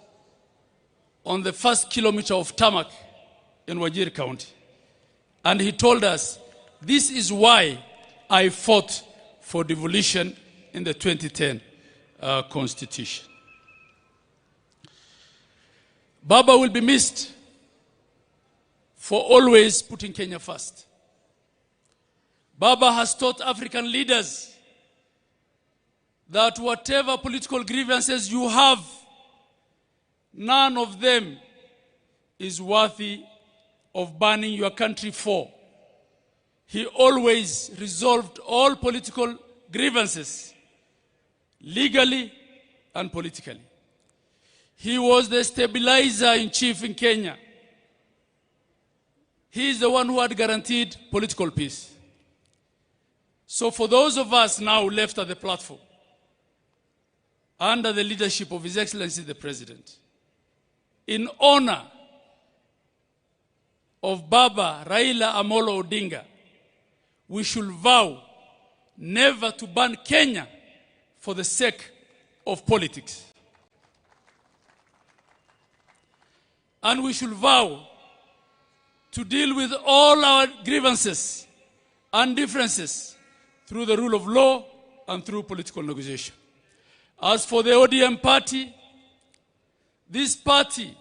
on the first kilometer of tarmac in Wajir County. And he told us, this is why I fought for devolution in the 2010 Constitution. Baba will be missed for always putting Kenya first. Baba has taught African leaders that whatever political grievances you have, none of them is worthy of burning your country for. He always resolved all political grievances legally and politically. He was the stabilizer in chief in Kenya. He is the one who had guaranteed political peace. So for those of us now left at the platform, under the leadership of His Excellency the President, in honor of Baba Raila Amolo Odinga, we should vow never to burn Kenya for the sake of politics. And we should vow to deal with all our grievances and differences through the rule of law and through political negotiation. As for the ODM party, this party,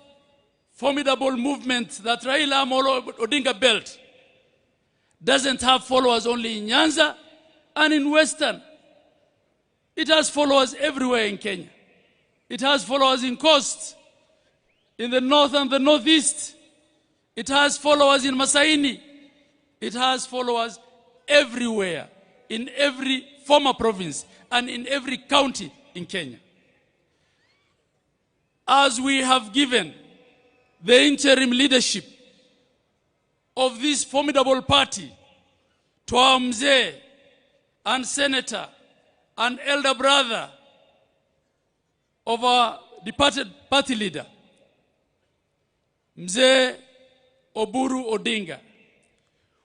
formidable movement that Raila Amolo Odinga built, doesn't have followers only in Nyanza and in Western. It has followers everywhere in Kenya. It has followers in Coast, in the north and the northeast. It has followers in Masaini. It has followers everywhere, in every former province and in every county in Kenya. As we have given the interim leadership of this formidable party to our mzee and senator and elder brother of our departed party leader, Mzee Oburu Odinga,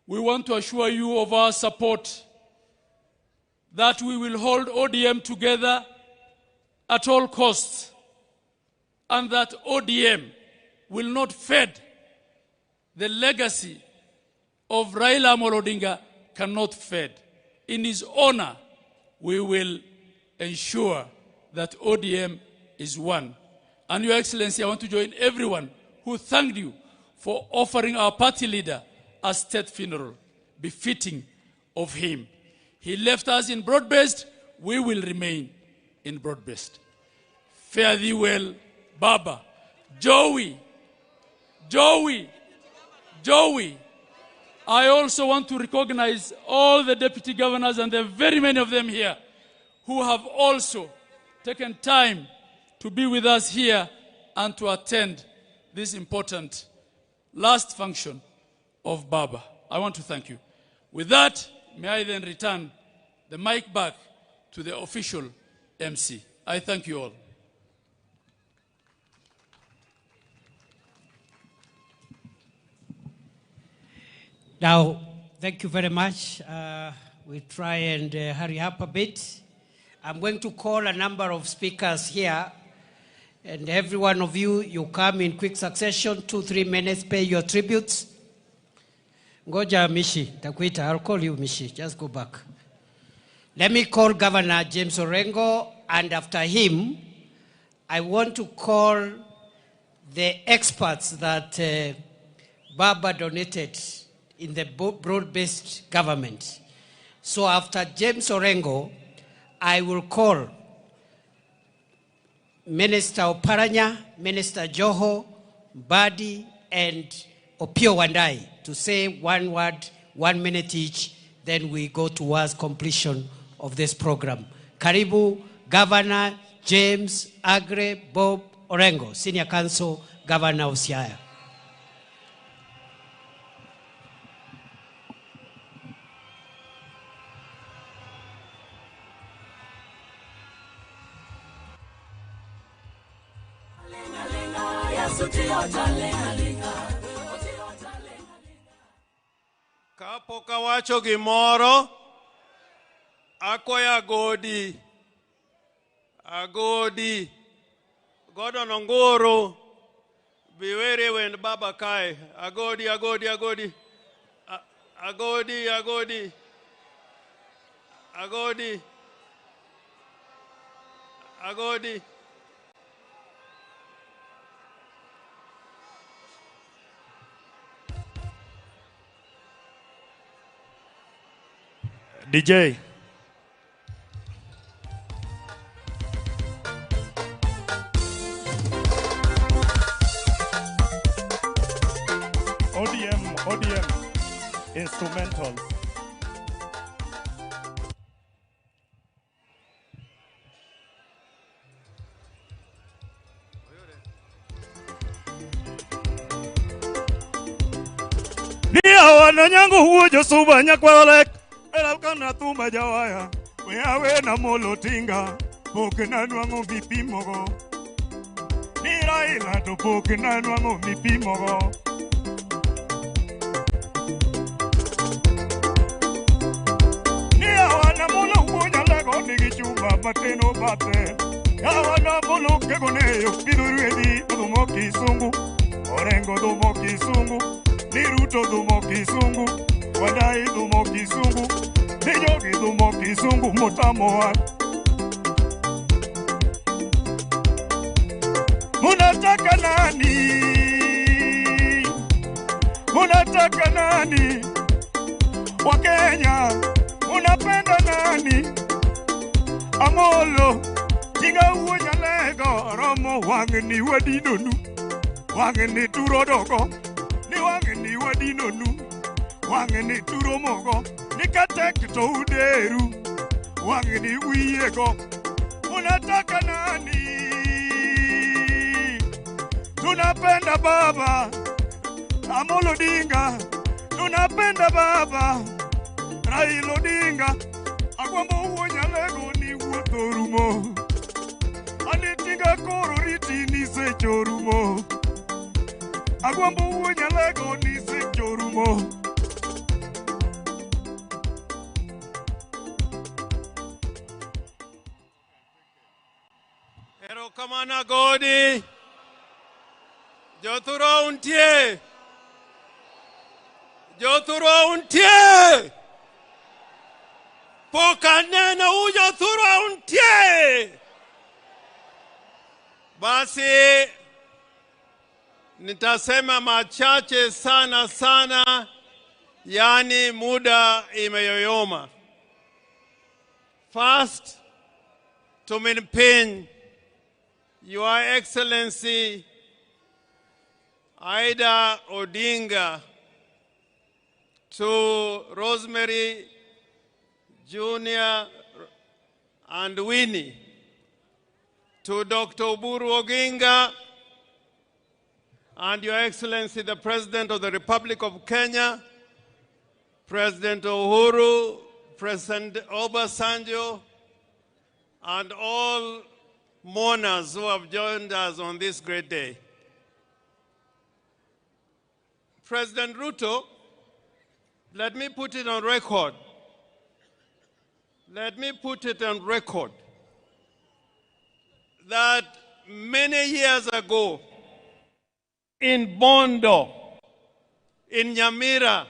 we want to assure you of our support, that we will hold ODM together at all costs, and that ODM will not fade. The legacy of Raila Amolo Odinga cannot fade. in his honor, we will ensure that ODM is one. And Your Excellency, I want to join everyone who thanked you for offering our party leader a state funeral befitting of him. He left us in broad-based, we will remain in broad-based. Fare thee well, Baba. Joey. I also want to recognize all the deputy governors, and there are very many of them here, who have also taken time to be with us here and to attend this important last function of Baba. I want to thank you. With that, may I then return the mic back to the official MC. I thank you all. Now, thank you very much. We'll try and hurry up a bit. I'm going to call a number of speakers here, and every one of you, you come in quick succession, 2-3 minutes, pay your tributes. Ngoja Mishi, takuita, I'll call you Mishi, just go back. Let me call Governor James Orengo, and after him, I want to call the experts that Baba donated in the broad-based government. So after James Orengo, I will call Minister Oparanya, Minister Joho, Badi, and Opio Wandai to say one word, 1 minute each, then we go towards completion of this program. Karibu, Governor James Agre Bob Orengo, Senior Counsel, Governor of Siaya. Kapo kawacho gimoro, akoya agodi, godo nongoro, biwere wend Baba Kai, agodi, DJ. ODM instrumentals. Dia wana nyango huo Josuba nyakwalek. Elakana tuma jawaya, we awe na molo tinga, poke na nuango vipimogo. Ni Raila to poke na nuango vipimogo. Ni awana molo huonya lego nigi chumba mateno bate. Awana molo kegoneyo, piduruedi dumo kisungu. Orengo dumo kisungu, ni Ruto dumo kisungu. Wadai dumo kisungu, nijogi dumo kisungu mutamoa. Munataka nani? Munataka nani? Wakenya, munapenda nani? Amolo, tiga uonya lego, romo wangeni wadinonu. Wangeni turodoko, ni wangeni wadinonu. Wangeni turomogo, nikatek to uderu. Wangeni wiyego, unataka nani? Tunapenda Baba, Amolo Odinga. Tunapenda Baba, Raila Odinga. Agwambo uonya lego ni wuotorumo. Anitinga koro riti ni sechorumo. Agwambo uonya lego ni sechorumo. Kamana Godi, Joturo untie, Pokaneno ujo thura untie. Basi nitasema machache sana, yani muda imeyoyoma. First, to maintain Your Excellency Aida Odinga, to Rosemary Jr. and Winnie, to Dr. Oburu Oginga, and Your Excellency the President of the Republic of Kenya, President Uhuru, President Obasanjo, and all mourners who have joined us on this great day. President Ruto, let me put it on record. Let me put it on record that many years ago in Bondo, in Nyamira,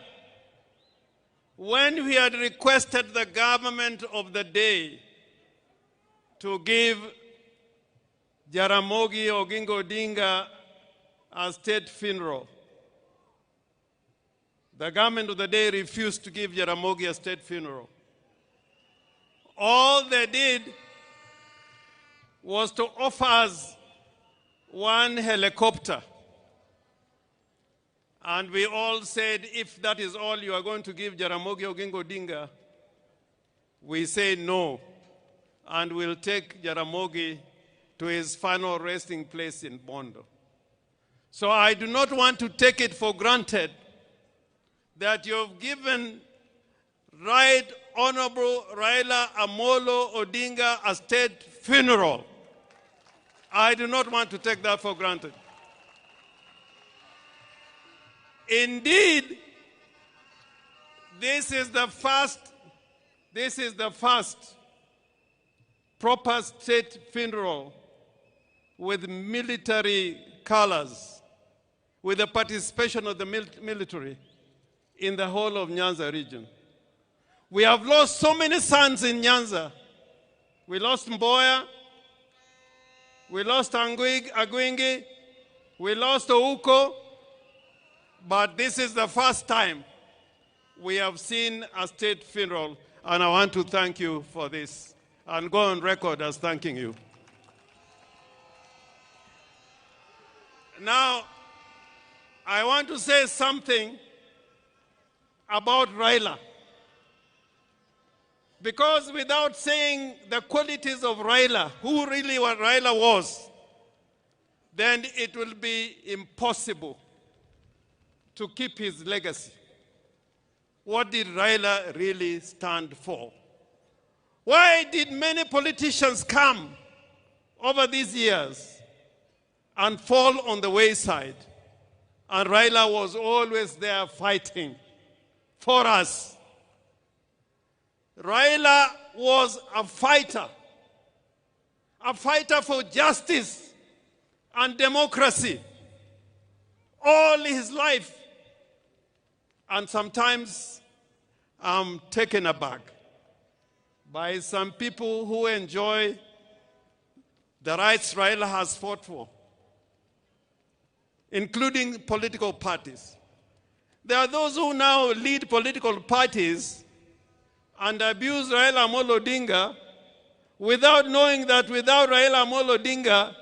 when we had requested the government of the day to give Jaramogi Oginga Odinga a state funeral, the government of the day refused to give Jaramogi a state funeral. All they did was to offer us one helicopter. And we all said, if that is all you are going to give Jaramogi Oginga Odinga, we say no. And we'll take Jaramogi to his final resting place in Bondo. So I do not want to take it for granted that you've given Right Honorable Raila Amolo Odinga a state funeral. I do not want to take that for granted. Indeed, this is the first proper state funeral with military colors, with the participation of the military in the whole of Nyanza region. We have lost so many sons in Nyanza. We lost Mboya, we lost Agwingi, we lost Ouko, but this is the first time we have seen a state funeral, and I want to thank you for this and go on record as thanking you. Now, I want to say something about Raila. Because without saying the qualities of Raila, who really what Raila was, then it will be impossible to keep his legacy. What did Raila really stand for? Why did many politicians come over these years and fall on the wayside? And Raila was always there fighting for us. Raila was a fighter for justice and democracy all his life. And sometimes I'm taken aback by some people who enjoy the rights Raila has fought for, including political parties. There are those who now lead political parties and abuse Raila Amolo Odinga without knowing that without Raila Amolo Odinga,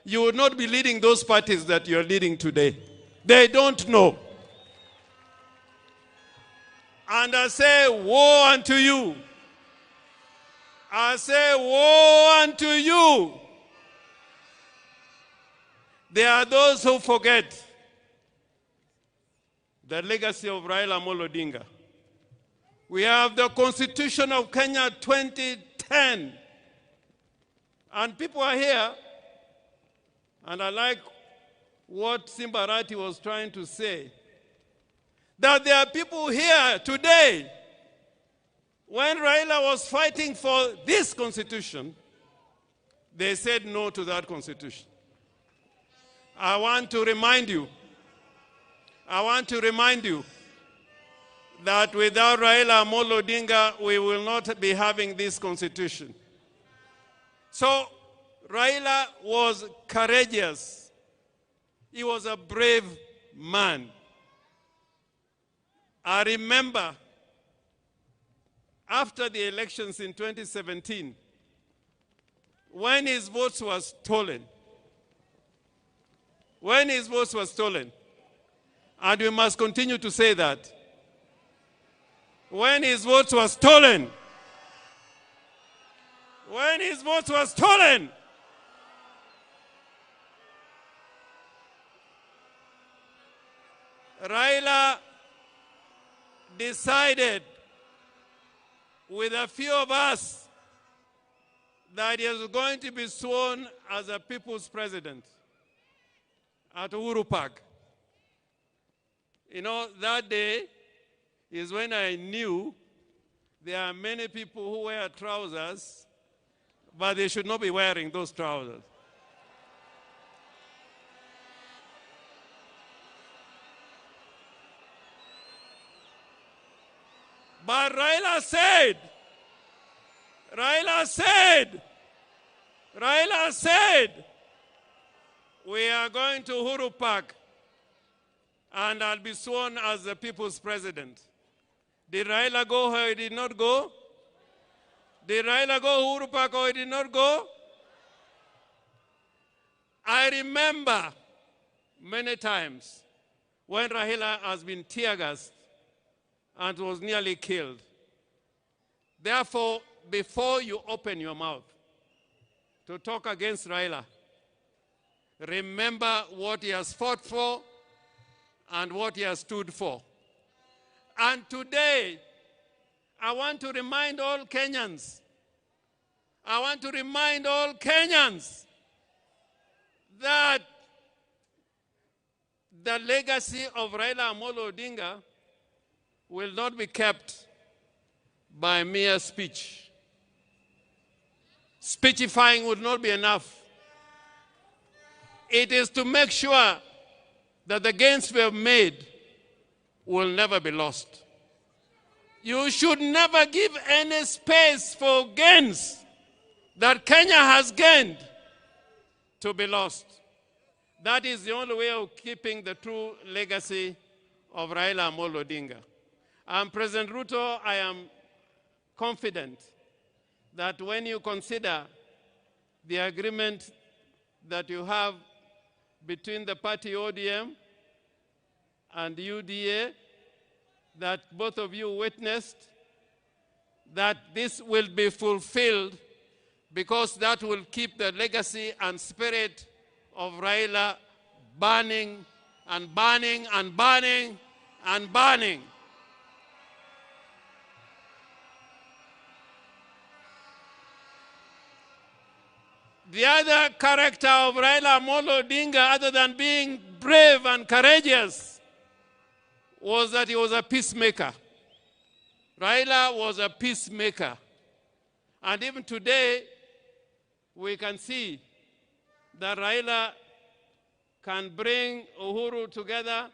you would not be leading those parties that you're leading today. They don't know. And I say, woe unto you. I say, woe unto you. There are those who forget the legacy of Raila Amolo Odinga. We have the Constitution of Kenya 2010. And people are here, and I like what Simbarati was trying to say, that there are people here today, when Raila was fighting for this Constitution, they said no to that Constitution. I want to remind you that without Raila Amolo Odinga, we will not be having this constitution. So Raila was courageous. He was a brave man. I remember after the elections in 2017, when his votes were stolen, and we must continue to say that, when his votes were stolen, Raila decided with a few of us that he was going to be sworn as a people's president at Uhuru Park. You know, that day is when I knew there are many people who wear trousers, but they should not be wearing those trousers. But Raila said, we are going to Uhuru Park and I'll be sworn as the people's president. Did Raila go or he did not go? Did Raila go Uhuru Park or he did not go? I remember many times when Raila has been tear-gassed and was nearly killed. Therefore, before you open your mouth to talk against Raila, remember what he has fought for and what he has stood for. And today, I want to remind all Kenyans, that the legacy of Raila Amolo Odinga will not be kept by mere speech. Speechifying would not be enough. It is to make sure that the gains we have made will never be lost. You should never give any space for gains that Kenya has gained to be lost. That is the only way of keeping the true legacy of Raila Amolo Odinga. And President Ruto, I am confident that when you consider the agreement that you have between the party ODM and UDA, that both of you witnessed, that this will be fulfilled, because that will keep the legacy and spirit of Raila burning and burning and burning and burning. The other character of Raila Amolo Odinga, other than being brave and courageous, was that he was a peacemaker. Raila was a peacemaker. And even today, we can see that Raila can bring Uhuru together,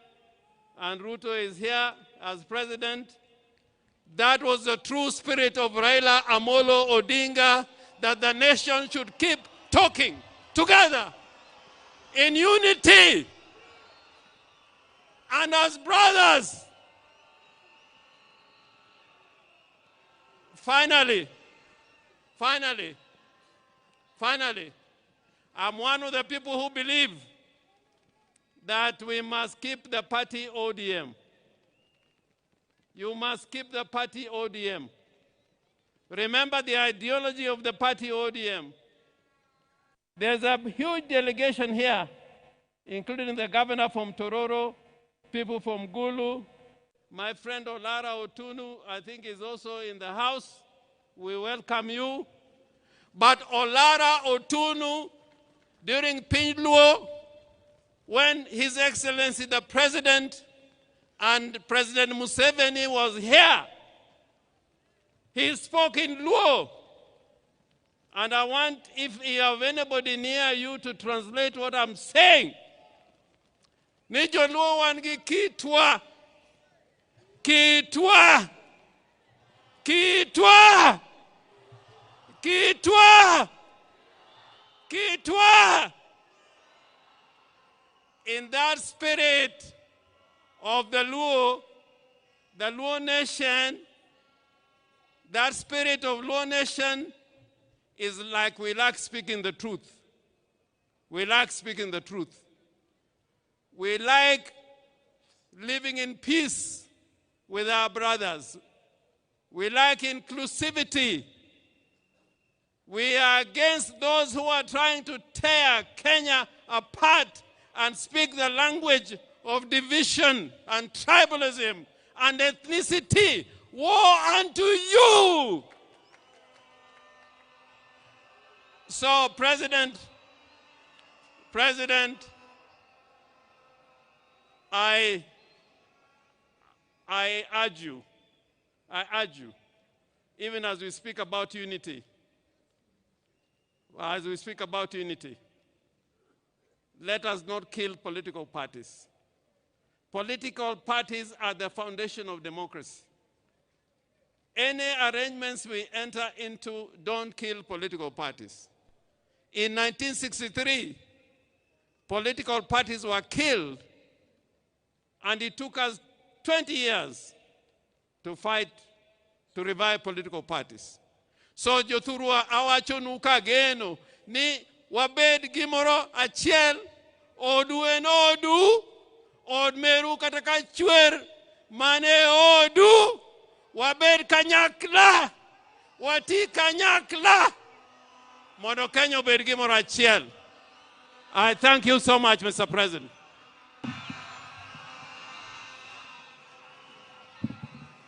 and Ruto is here as president. That was the true spirit of Raila Amolo Odinga, that the nation should keep talking together in unity and as brothers. Finally, I'm one of the people who believe that we must keep the party ODM. You must keep the party ODM. Remember the ideology of the party ODM. There's a huge delegation here, including the governor from Tororo, people from Gulu. My friend Olara Otunu, I think, is also in the house. We welcome you. But Olara Otunu, during Pinluo, when His Excellency the President and President Museveni was here, he spoke in Luo. And I want, if you have anybody near you, to translate what I'm saying. Nijo Luo wangi kitwa Kitwa! Kitwa! Kitwa! Kitwa! In that spirit of the Luo nation, that spirit of Luo nation is like we like speaking the truth. We like speaking the truth. We like living in peace with our brothers. We like inclusivity. We are against those who are trying to tear Kenya apart and speak the language of division and tribalism and ethnicity. Woe unto you! So, President, I urge you, even as we speak about unity, let us not kill political parties. Political parties are the foundation of democracy. Any arrangements we enter into don't kill political parties. In 1963, political parties were killed, and it took us 20 years to fight to revive political parties. So jothurwa awachonuka geno ni wabed gimoro achiel, odu en odu, od meru kataka chwer mane odu, wabed kanyakla, wati kanyakla, mondo Kenya obed gimoro achiel. I thank you so much, Mr. President.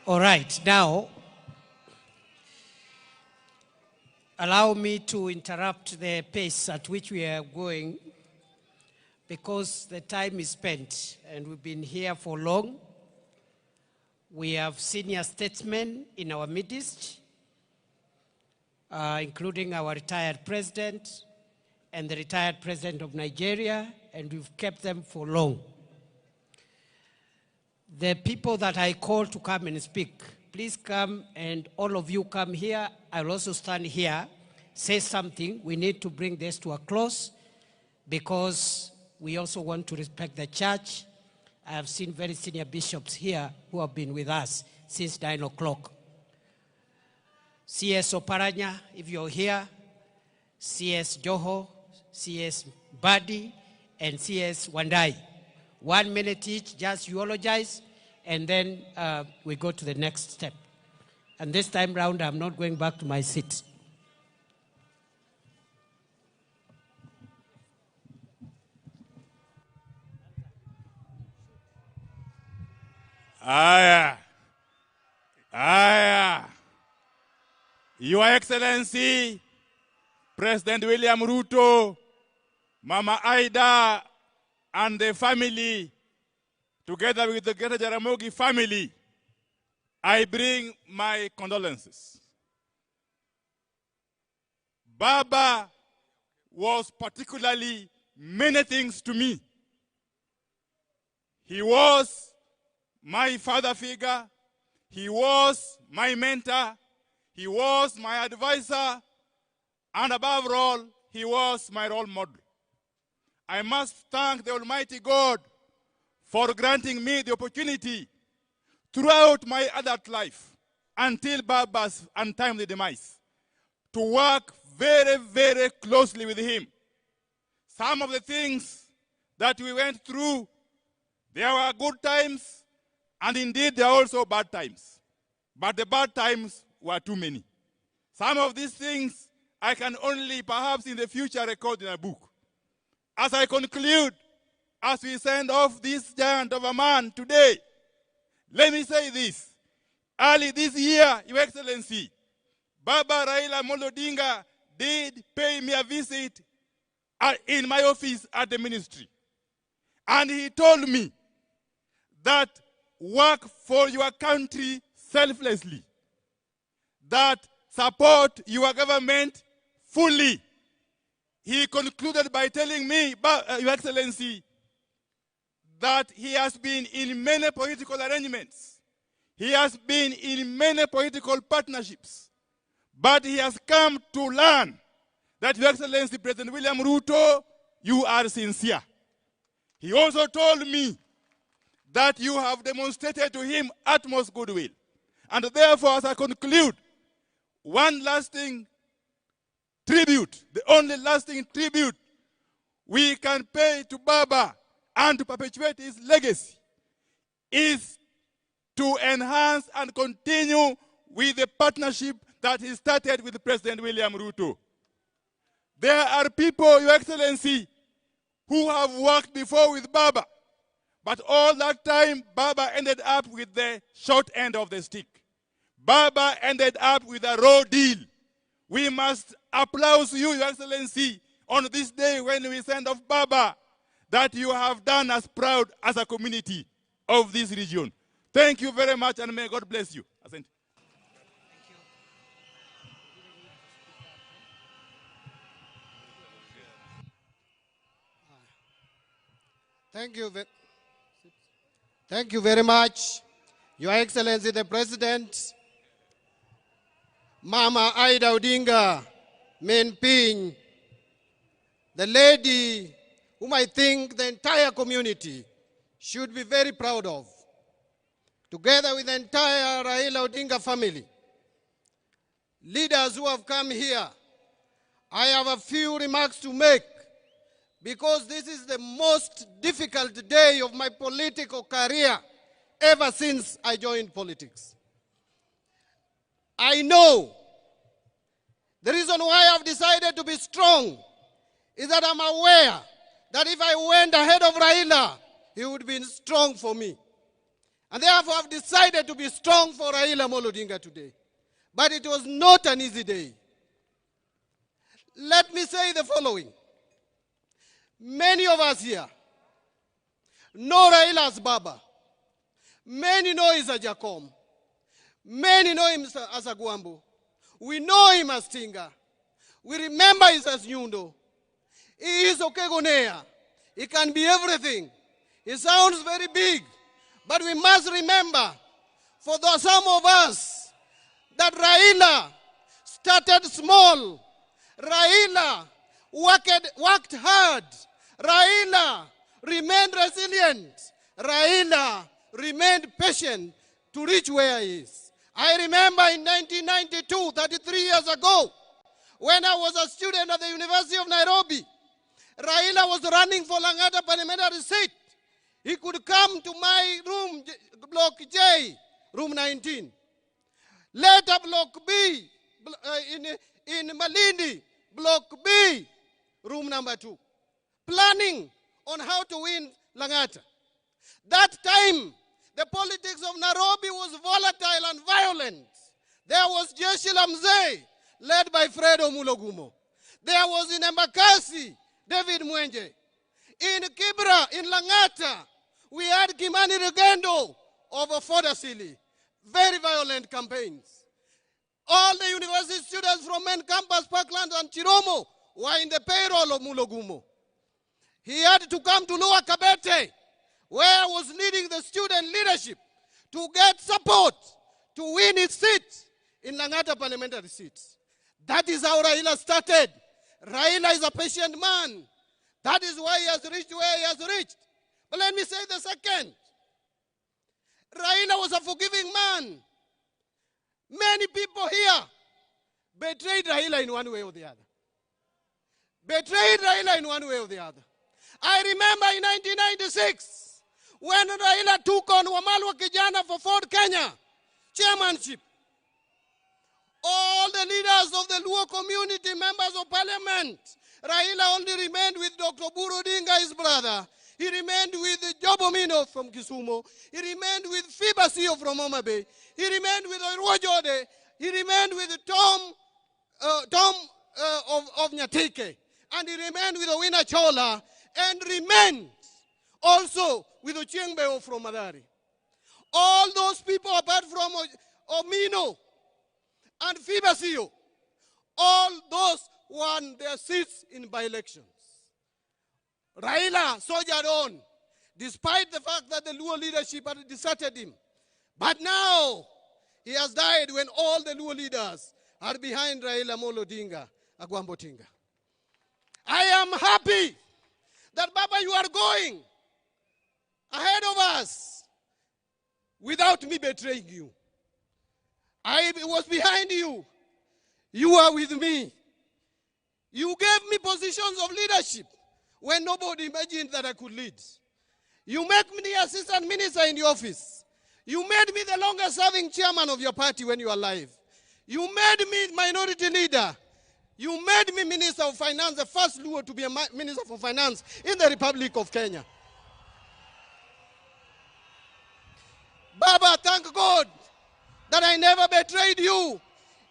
All right, now, allow me to interrupt the pace at which we are going because the time is spent and we've been here for long. We have senior statesmen in our midst, including our retired president and the retired president of Nigeria, and we've kept them for long. The people that I call to come and speak, please come, and all of you come here. I'll also stand here, say something. We need to bring this to a close because we also want to respect the church. I have seen very senior bishops here who have been with us since 9 o'clock. CS Oparanya, if you're here, CS Joho, CS Badi, and CS Wandai. 1 minute each, just eulogize, and then we go to the next step. And this time round, I'm not going back to my seat. Your Excellency, President William Ruto, Mama Aida, and the family, together with the Greater Jaramogi family, I bring my condolences. Baba was particularly many things to me. He was my father figure. He was my mentor. He was my advisor. And above all, he was my role model. I must thank the Almighty God for granting me the opportunity throughout my adult life until Baba's untimely demise to work very, very closely with him. Some of the things that we went through, there were good times, and indeed there are also bad times. But the bad times were too many. Some of these things I can only perhaps in the future record in a book. As I conclude, as we send off this giant of a man today, let me say this. Early this year, Your Excellency, Baba Raila Odinga did pay me a visit in my office at the ministry. And he told me that work for your country selflessly, that support your government fully. He concluded by telling me, Your Excellency, that he has been in many political arrangements. He has been in many political partnerships, but he has come to learn that, Your Excellency President William Ruto, you are sincere. He also told me that you have demonstrated to him utmost goodwill. And therefore, as I conclude, one lasting tribute, the only lasting tribute we can pay to Baba and to perpetuate his legacy is to enhance and continue with the partnership that he started with President William Ruto. There are people, Your Excellency, who have worked before with Baba, but all that time, Baba ended up with the short end of the stick. Baba ended up with a raw deal. We must applaud you, Your Excellency, on this day when we send off Baba, that you have done us proud as a community of this region. Thank you very much, and may God bless you. Thank you very much, Your Excellency the President, Mama Ida Odinga, Menping, the lady whom I think the entire community should be very proud of, together with the entire Raila Odinga family, leaders who have come here. I have a few remarks to make, because this is the most difficult day of my political career ever since I joined politics. I know the reason why I've decided to be strong is that I'm aware that if I went ahead of Raila, he would be strong for me. And therefore I've decided to be strong for Raila Odinga today. But it was not an easy day. Let me say the following. Many of us here know Raila as Baba. Many know him as Jacom. Many know him as a Gwambo. We know him as Tinga. We remember him as Nyundo. He is Okegonea. He can be everything. He sounds very big. But we must remember, for some of us, that Raila started small. Raila worked hard. Raila remained resilient. Raila remained patient to reach where he is. I remember in 1992, 33 years ago, when I was a student at the University of Nairobi, Raila was running for Lang'ata parliamentary seat. He could come to my room, Block J, room 19. Later, Block B, in Malindi, Block B, room number 2. Planning on how to win Lang'ata. That time, the politics of Nairobi was volatile and violent. There was Jeshi la Mzee, led by Fredo Mulogumo. There was in Embakasi, David Mwenje. In Kibra, in Lang'ata, we had Kimani Rugendo over Fodasili. Very violent campaigns. All the university students from main campus, Parkland and Chiromo, were in the payroll of Mulogumo. He had to come to Lower Kabete, where I was leading the student leadership, to get support to win his seat in Lang'ata parliamentary seats. That is how Raila started. Raila is a patient man. That is why he has reached where he has reached. But let me say the second. Raila was a forgiving man. Many people here betrayed Raila in one way or the other. Betrayed Raila in one way or the other. I remember in 1996, when Raila took on Wamalwa Kijana for Ford Kenya chairmanship, all the leaders of the Luo community, members of parliament, Raila only remained with Dr. Buru Odinga, his brother. He remained with Jobomino from Kisumu. He remained with Fibasio from Homa Bay. He remained with Orwojode. He remained with Tom of Nyatike. And he remained with Owina Chola. And remained also with Ochiengbeo from Madari. All those people, apart from Omino and Fibasio, all those won their seats in by-elections. Raila soldiered on, despite the fact that the Luo leadership had deserted him. But now, he has died when all the Luo leaders are behind Raila Amolo Odinga, Agwambotinga. I am happy that, Baba, you are going ahead of us without me betraying you. I was behind you. You are with me. You gave me positions of leadership when nobody imagined that I could lead. You made me the assistant minister in the office. You made me the longest serving chairman of your party when you were alive. You made me minority leader. You made me Minister of Finance, the first Luo to be a Minister for Finance in the Republic of Kenya. Baba, thank God that I never betrayed you.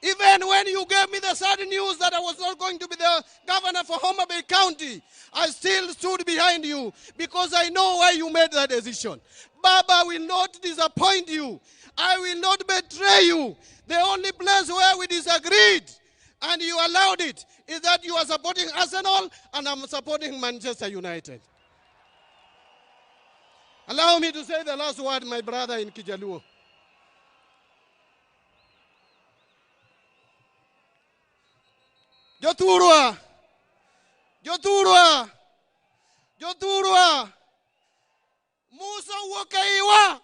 Even when you gave me the sad news that I was not going to be the governor for Homa Bay County, I still stood behind you because I know why you made that decision. Baba, will not disappoint you. I will not betray you. The only place where we disagreed and you allowed it is that you are supporting Arsenal and I'm supporting Manchester United. Allow me to say the last word, my brother in Kijaluo. Joturwa, Joturwa, Joturwa, Musa wakaiwa.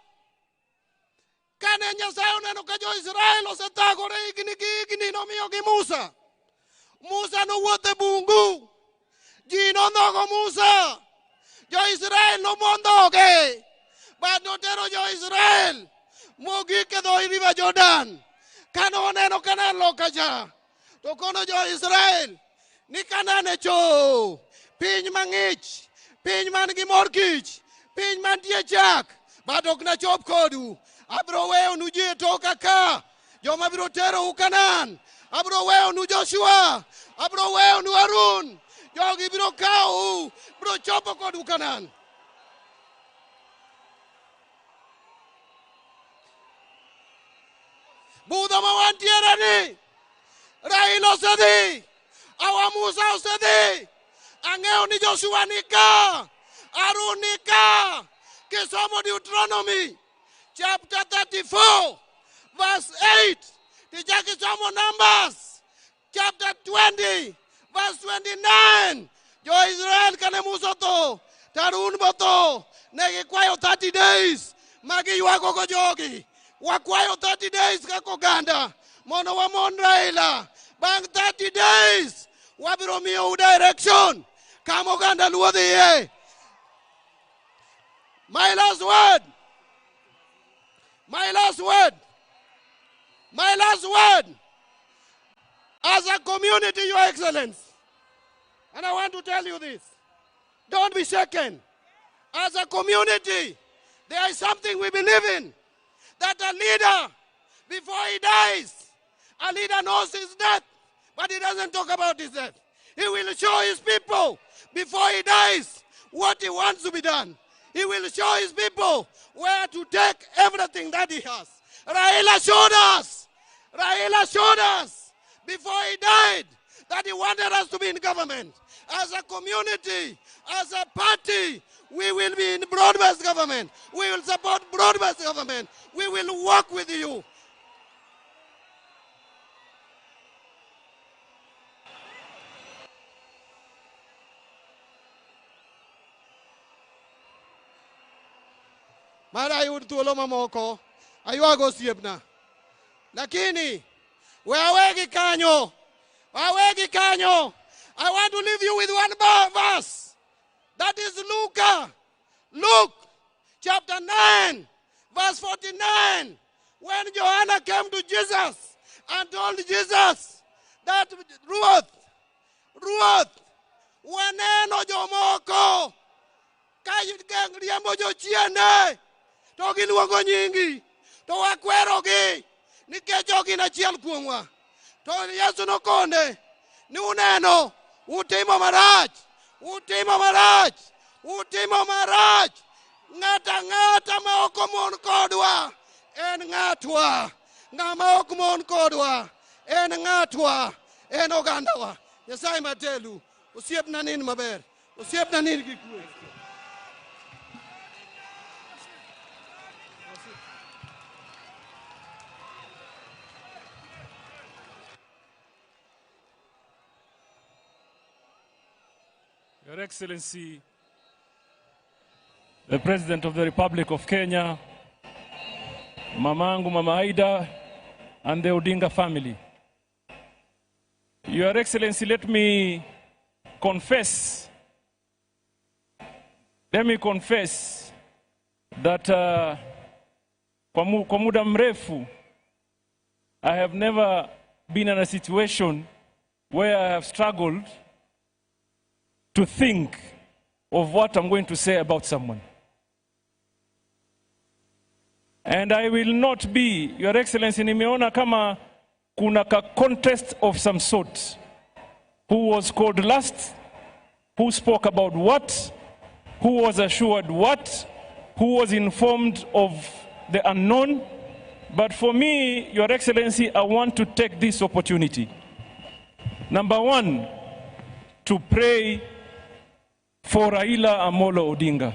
Kane Nyasaye oneno ka jo-Israel osethagore higni gi higni nomiyogi Musa. Musa nowuotho e bungu. Ji nondhogo Musa. Jo-Israel nomondhoge. But notero jo-Israel mogik e dho River Jordan. Kane oneno Kanaan loka cha. To kono jo-Israel ni Kanaan e cho. Piny mang'ich. Piny man gi mor kich. Piny mantie chak. But ok nachop kodu. Abro weyo nu ji e toka ka. Joma biro tero u Kanaan. Abro weyo nu Joshua. Abro weyo nu Harun. Jogi biro kawo u. Biro chopo kodu Kanaan. Budho ma wantiere ni. Raila osedhi. Awa Musa osedhi. Ang'eyo ni Joshua ni ka. Harun ni ka. Kisomo Deuteronomy chapter 34 verse 8. Tijakisomo Numbers chapter 20 verse 29. Jo Israel kane Musa to. Harun boto. Negi kwayo 30 days. Magi yuago go jogi. Wakwayo 30 days kako ganda. Mono wa mon Raila. Bang 30 days. Wabiro miyo direction. Kamo ganda luodhi ye. My last word. My last word. My last word. As a community, Your Excellency, and I want to tell you this. Don't be shaken. As a community, there is something we believe in. That a leader, before he dies, a leader knows his death, but he doesn't talk about his death. He will show his people, before he dies, what he wants to be done. He will show his people where to take everything that he has. Raila showed us. Raila showed us before he died that he wanted us to be in government. As a community, as a party, we will be in broad-based government. We will support broad-based government. We will work with you. Mara yud thuolo mamoko aywago osiepna. Lakini wawegi kanyo. Wawegi kanyo. I want to leave you with one verse. That is Luke chapter 9 verse 49. When Joanna came to Jesus and told Jesus that Ruoth waneno jomoko ka riembo jochiende to giluongo nyingi to wakwerogi nikech ok gin achiel kuomwa. To Yesu nokone ni uneno utimo marach. Utimo marach. Utimo marach. Ng'ata ng'ata ma ok omon kodwa en ng'atwa. Ng'ama ok mon kodwa en ng'atwa. En ogandawa. Nyasaye matelu. Osiepna nin maber. Osiepna nin gi kwe. Your Excellency, the President of the Republic of Kenya, Mamangu Mama Aida, and the Odinga family. Your Excellency, let me confess that kwa muda mrefu, I have never been in a situation where I have struggled to think of what I'm going to say about someone. And I will not be, Your Excellency, nimeona kama kuna ka contest of some sort. Who was called last? Who spoke about what? Who was assured what? Who was informed of the unknown? But for me, Your Excellency, I want to take this opportunity. Number one, to pray for Raila Amolo Odinga.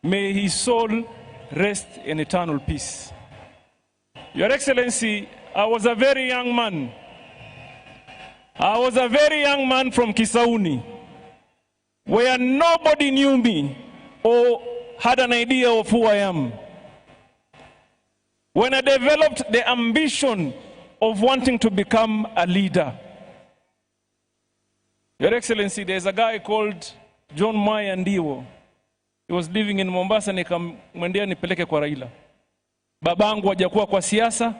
May his soul rest in eternal peace. Your Excellency, I was a very young man. I was a very young man from Kisauni, where nobody knew me or had an idea of who I am. When I developed the ambition of wanting to become a leader, Your Excellency, there's a guy called John Maya Ndiwo. He was living in Mombasa, nikamwendea nipeleke kwa Raila. Babangu hajakuwa kwa siasa,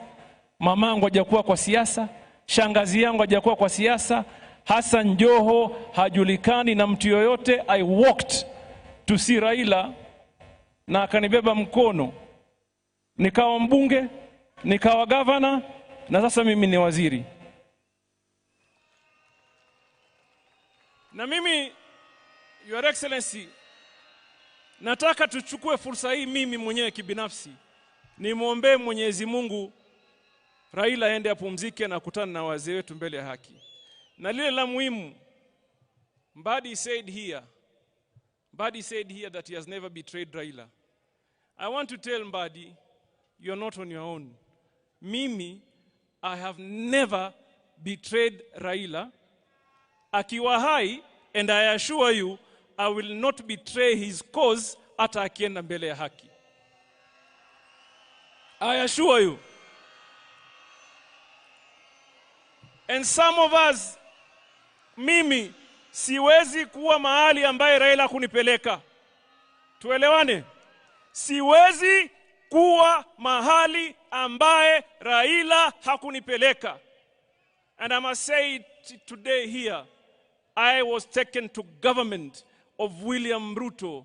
mamangu hajakuwa kwa siasa, shangazi yangu hajakuwa kwa siasa, Hassan Joho hajulikani na mtu yoyote. I walked to see Raila na akanibeba mkono. Nikawa mbunge, nikawa governor, na sasa mimi ni waziri. Na mimi, Your Excellency, nataka tuchukue fursa hii mimi mwenyewe kibinafsi. Nimwombee Mwenyezi Mungu Raila aende apumzike na kutana na wazee wetu mbele ya haki. Na lile la muhimu, Mbadi said here that he has never betrayed Raila. I want to tell Mbadi, you're not on your own. Mimi, I have never betrayed Raila. Akiwa hai, and I assure you, I will not betray his cause hata akienda mbele ya haki. I assure you. And some of us, mimi, siwezi kuwa mahali ambaye Raila kunipeleka. Tuelewane? Siwezi kuwa mahali ambaye Raila hakunipeleka. And I must say it today here, I was taken to government of William Ruto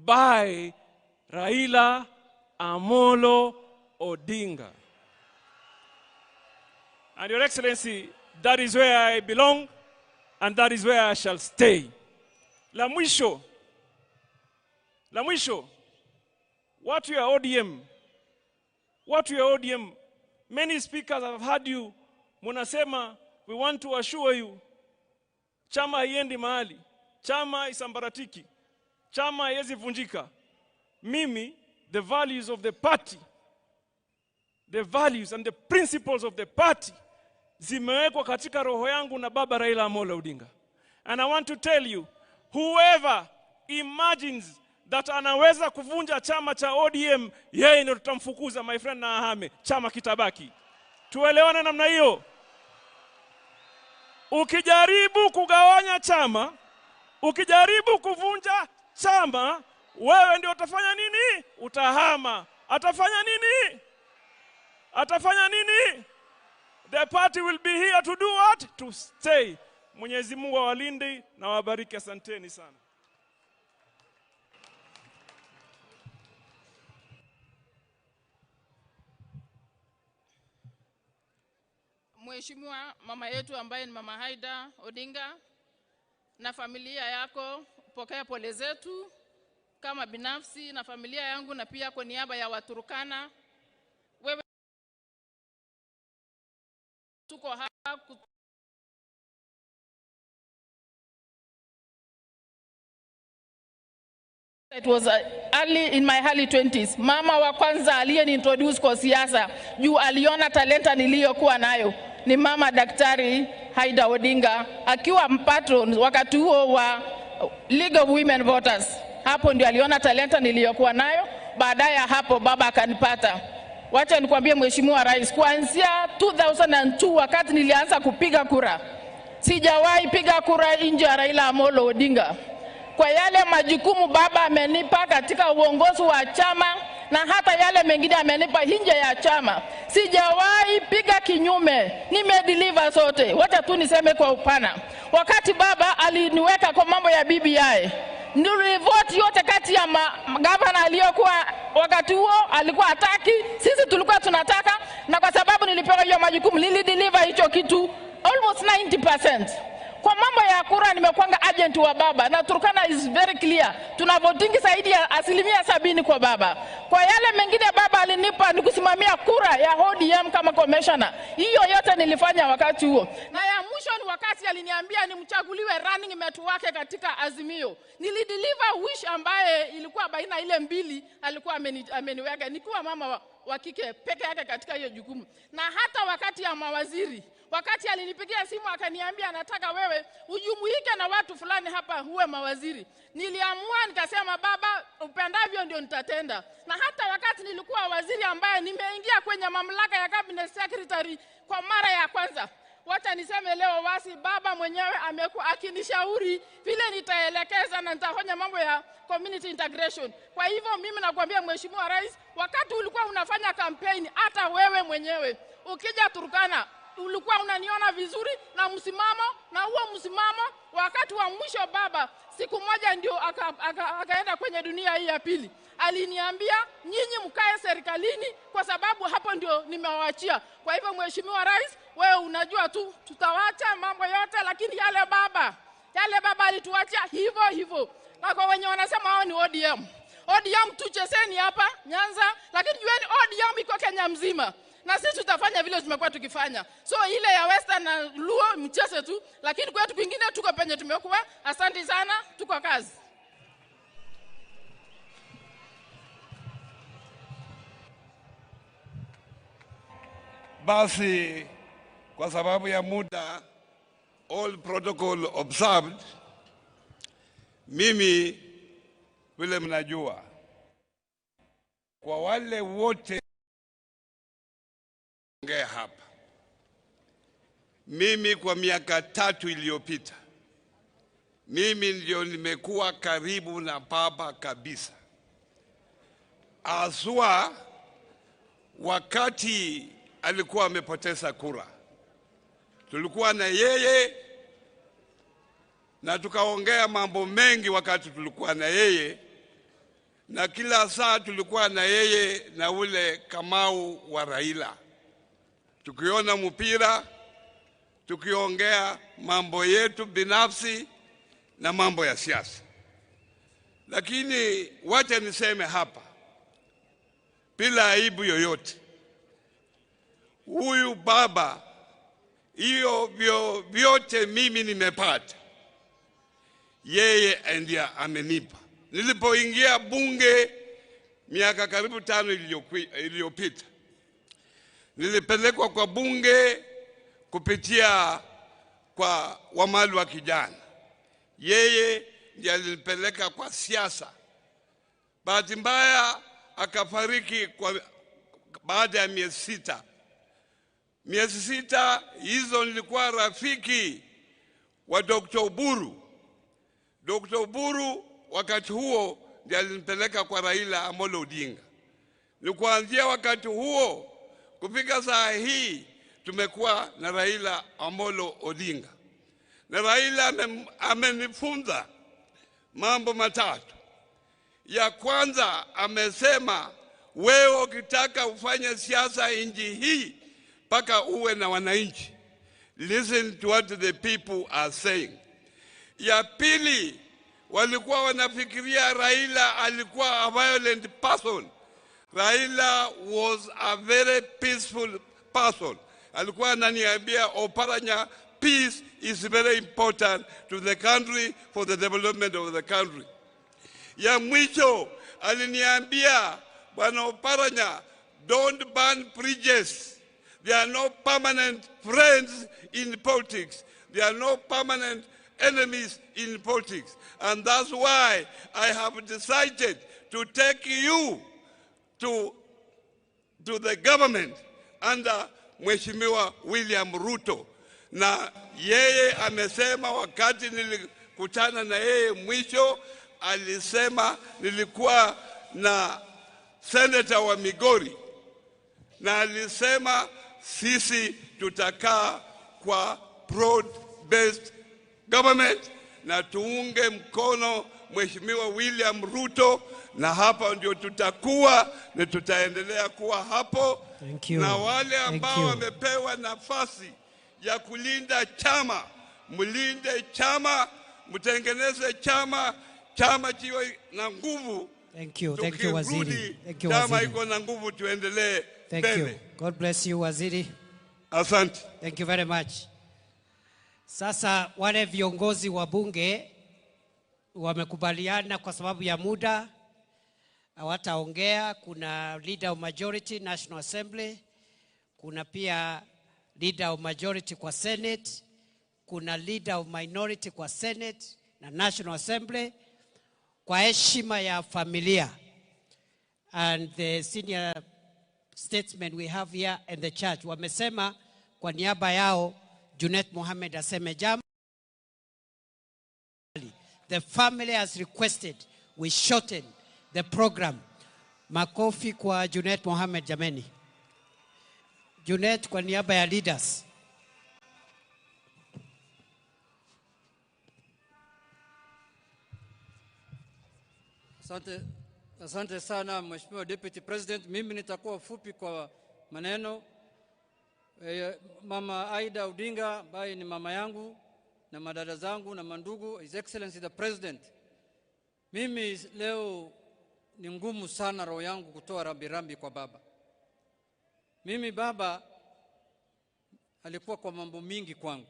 by Raila Amolo Odinga. And Your Excellency, that is where I belong, and that is where I shall stay. La mwisho, what you are ODM, many speakers have heard you, munasema, we want to assure you, chama haiendi mahali, chama isambaratiki, chama haiwezi vunjika. Mimi, the values of the party, the values and the principles of the party, zimewekwa katika roho yangu na baba Raila Amolo Odinga. And I want to tell you, whoever imagines that anaweza kuvunja chama cha ODM, yeye ndio tutamfukuza, my friend, na ahame, chama kitabaki. Tuelewane namna hiyo. Ukijaribu kugawanya chama, ukijaribu kuvunja chama, wewe ndio utafanya nini? Utahama. Atafanya nini? Atafanya nini? The party will be here to do what? To stay. Mwenyezi Mungu awalinde na wabariki. Asanteni sana. Mheshimiwa mama yetu ambaye ni Mama Aida Odinga na familia yako, pokea pole zetu kama binafsi na familia yangu na pia kwa niaba ya Waturkana. Wewe tuko hapa It was in my early 20s. Mama wa kwanza aliyeni introduce kwa siasa juu aliona talenta niliyokuwa nayo ni Mama Daktari Aida Odinga, akiwa mpatron wakati huo wa League of Women Voters. Hapo ndio aliona talenta niliyokuwa nayo. Baadaye hapo baba akanipata. Wacha nikwambie Mheshimiwa Rais, kuanzia 2002 wakati nilianza kupiga kura, sijawahi piga kura nje ya Raila Amolo Odinga. Kwa yale majukumu baba amenipa katika uongozi wa chama na hata yale mengine amenipa nje ya chama, sijawahi piga kinyume, nimedeliver sote. Wacha tu niseme kwa upana, wakati baba aliniweka kwa mambo ya BBI, nilivote yote kati ya gavana aliyokuwa wakati huo alikuwa hataki, sisi tulikuwa tunataka, na kwa sababu nilipewa hiyo majukumu nilideliver hicho kitu almost 90%. Kwa mambo ya kura nimekuanga agent wa baba, na Turkana is very clear. Tuna voting zaidi ya 70% kwa baba. Kwa yale mengine baba alinipa ni kusimamia kura ya ODM kama commissioner. Hiyo yote nilifanya wakati huo. Na ya mwisho ni wakati aliniambia nimchaguliwe running mate wake katika Azimio. Nilideliver wish ambaye ilikuwa baina ile mbili alikuwa ameniweka. Nikiwa mama wa kike peke yake katika hiyo jukumu. Na hata wakati ya mawaziri, wakati alinipigia simu akaniambia anataka wewe ujumuike na watu fulani hapa huwe mawaziri, niliamua nikasema baba upendavyo ndio nitatenda. Na hata wakati nilikuwa waziri ambaye nimeingia kwenye mamlaka ya cabinet secretary kwa mara ya kwanza, wacha niseme leo wasi baba mwenyewe amekuwa akinishauri vile nitaelekeza na nitafanya mambo ya community integration. Kwa hivyo mimi nakwambia Mheshimiwa Rais, wakati ulikuwa unafanya campaign, hata wewe mwenyewe ukija Turkana ulikuwa unaniona vizuri na msimamo, na huo msimamo wakati wa mwisho baba siku moja ndio akaenda kwenye dunia hii ya pili, aliniambia nyinyi mkae serikalini kwa sababu hapo ndio nimewaachia. Kwa hivyo Mheshimiwa Rais, wewe unajua tu tutawacha mambo yote, lakini yale baba alituachia hivyo hivyo. Na kwa wenye wanasema hao ni ODM tucheseni hapa Nyanza, lakini jueni ODM iko Kenya mzima. Na sisi tutafanya vile tumekuwa tukifanya. So ile ya Western na Luo mcheze tu, lakini kwetu kwingine tuko penye tumekuwa. Asante sana, tuko kazi. Basi kwa sababu ya muda, all protocol observed, mimi vile mnajua, kwa wale wote ongea hapa, mimi kwa miaka 3 iliyopita, mimi ndio nimekuwa karibu na baba kabisa. Aswa wakati alikuwa amepoteza kura, tulikuwa na yeye na tukaongea mambo mengi wakati tulikuwa na yeye, na kila saa tulikuwa na yeye na ule Kamau wa Raila, tukiona mpira, tukiongea mambo yetu binafsi na mambo ya siasa. Lakini wacha niseme hapa bila aibu yoyote, huyu baba hiyo vyote mimi nimepata, yeye ndiye amenipa. Nilipoingia bunge miaka karibu 5 iliyopita, nilipelekwa kwa bunge kupitia kwa Wamali wa kijana. Yeye ndiye alinipeleka kwa siasa. Bahati mbaya akafariki baada ya miezi 6. Miezi 6 hizo nilikuwa rafiki wa Dr. Oburu. Dr. Oburu wakati huo ndiye alinipeleka kwa Raila Amolo Odinga. Ni kuanzia wakati huo kufika saa hii tumekuwa na Raila Amolo Odinga. Na Raila amenifunza mambo matatu. Ya kwanza amesema, wewe ukitaka ufanye siasa nchi hii mpaka uwe na wananchi. Listen to what the people are saying. Ya pili, walikuwa wanafikiria Raila alikuwa a violent person. Raila was a very peaceful person. Alikuwa ananiambia, Oparanya, peace is very important to the country for the development of the country. Ya mwisho aliniambia, Bwana Oparanya, don't burn bridges. There are no permanent friends in politics. There are no permanent enemies in politics. And that's why I have decided to take you to the government under Mheshimiwa William Ruto. Na yeye amesema wakati nilikutana na yeye mwisho, alisema nilikuwa na senator wa Migori, na alisema sisi tutakaa kwa broad-based government na tuunge mkono Mheshimiwa William Ruto, na hapa ndio tutakuwa na tutaendelea kuwa hapo. Thank you. Na wale ambao wamepewa nafasi ya kulinda chama, mlinde chama, mtengeneze chama, chama kiwe na nguvu. Thank you. Thank you, Waziri. Thank you, chama Waziri. iko na nguvu, tuendelee Thank you. mbele. God bless you, Waziri. Asante. Thank you very much. Sasa wale viongozi wa bunge wamekubaliana kwa sababu ya muda hawataongea. Kuna leader of majority National Assembly, kuna pia leader of majority kwa Senate, kuna leader of minority kwa Senate na National Assembly, kwa heshima ya familia and the senior statesmen we have here and the church. Wamesema kwa niaba yao Junet Mohamed aseme jambo. The family has requested we shorten the program. Makofi kwa Junet Mohamed jameni. Junet kwa niaba ya leaders. Asante sana Mheshimiwa Deputy President. Mimi nitakuwa fupi kwa maneno. Mama Aida Odinga ambaye ni mama yangu na madada zangu na mandugu, His Excellency the President. Mimi leo ni ngumu sana roho yangu kutoa rambirambi kwa baba. Mimi baba alikuwa kwa mambo mingi kwangu.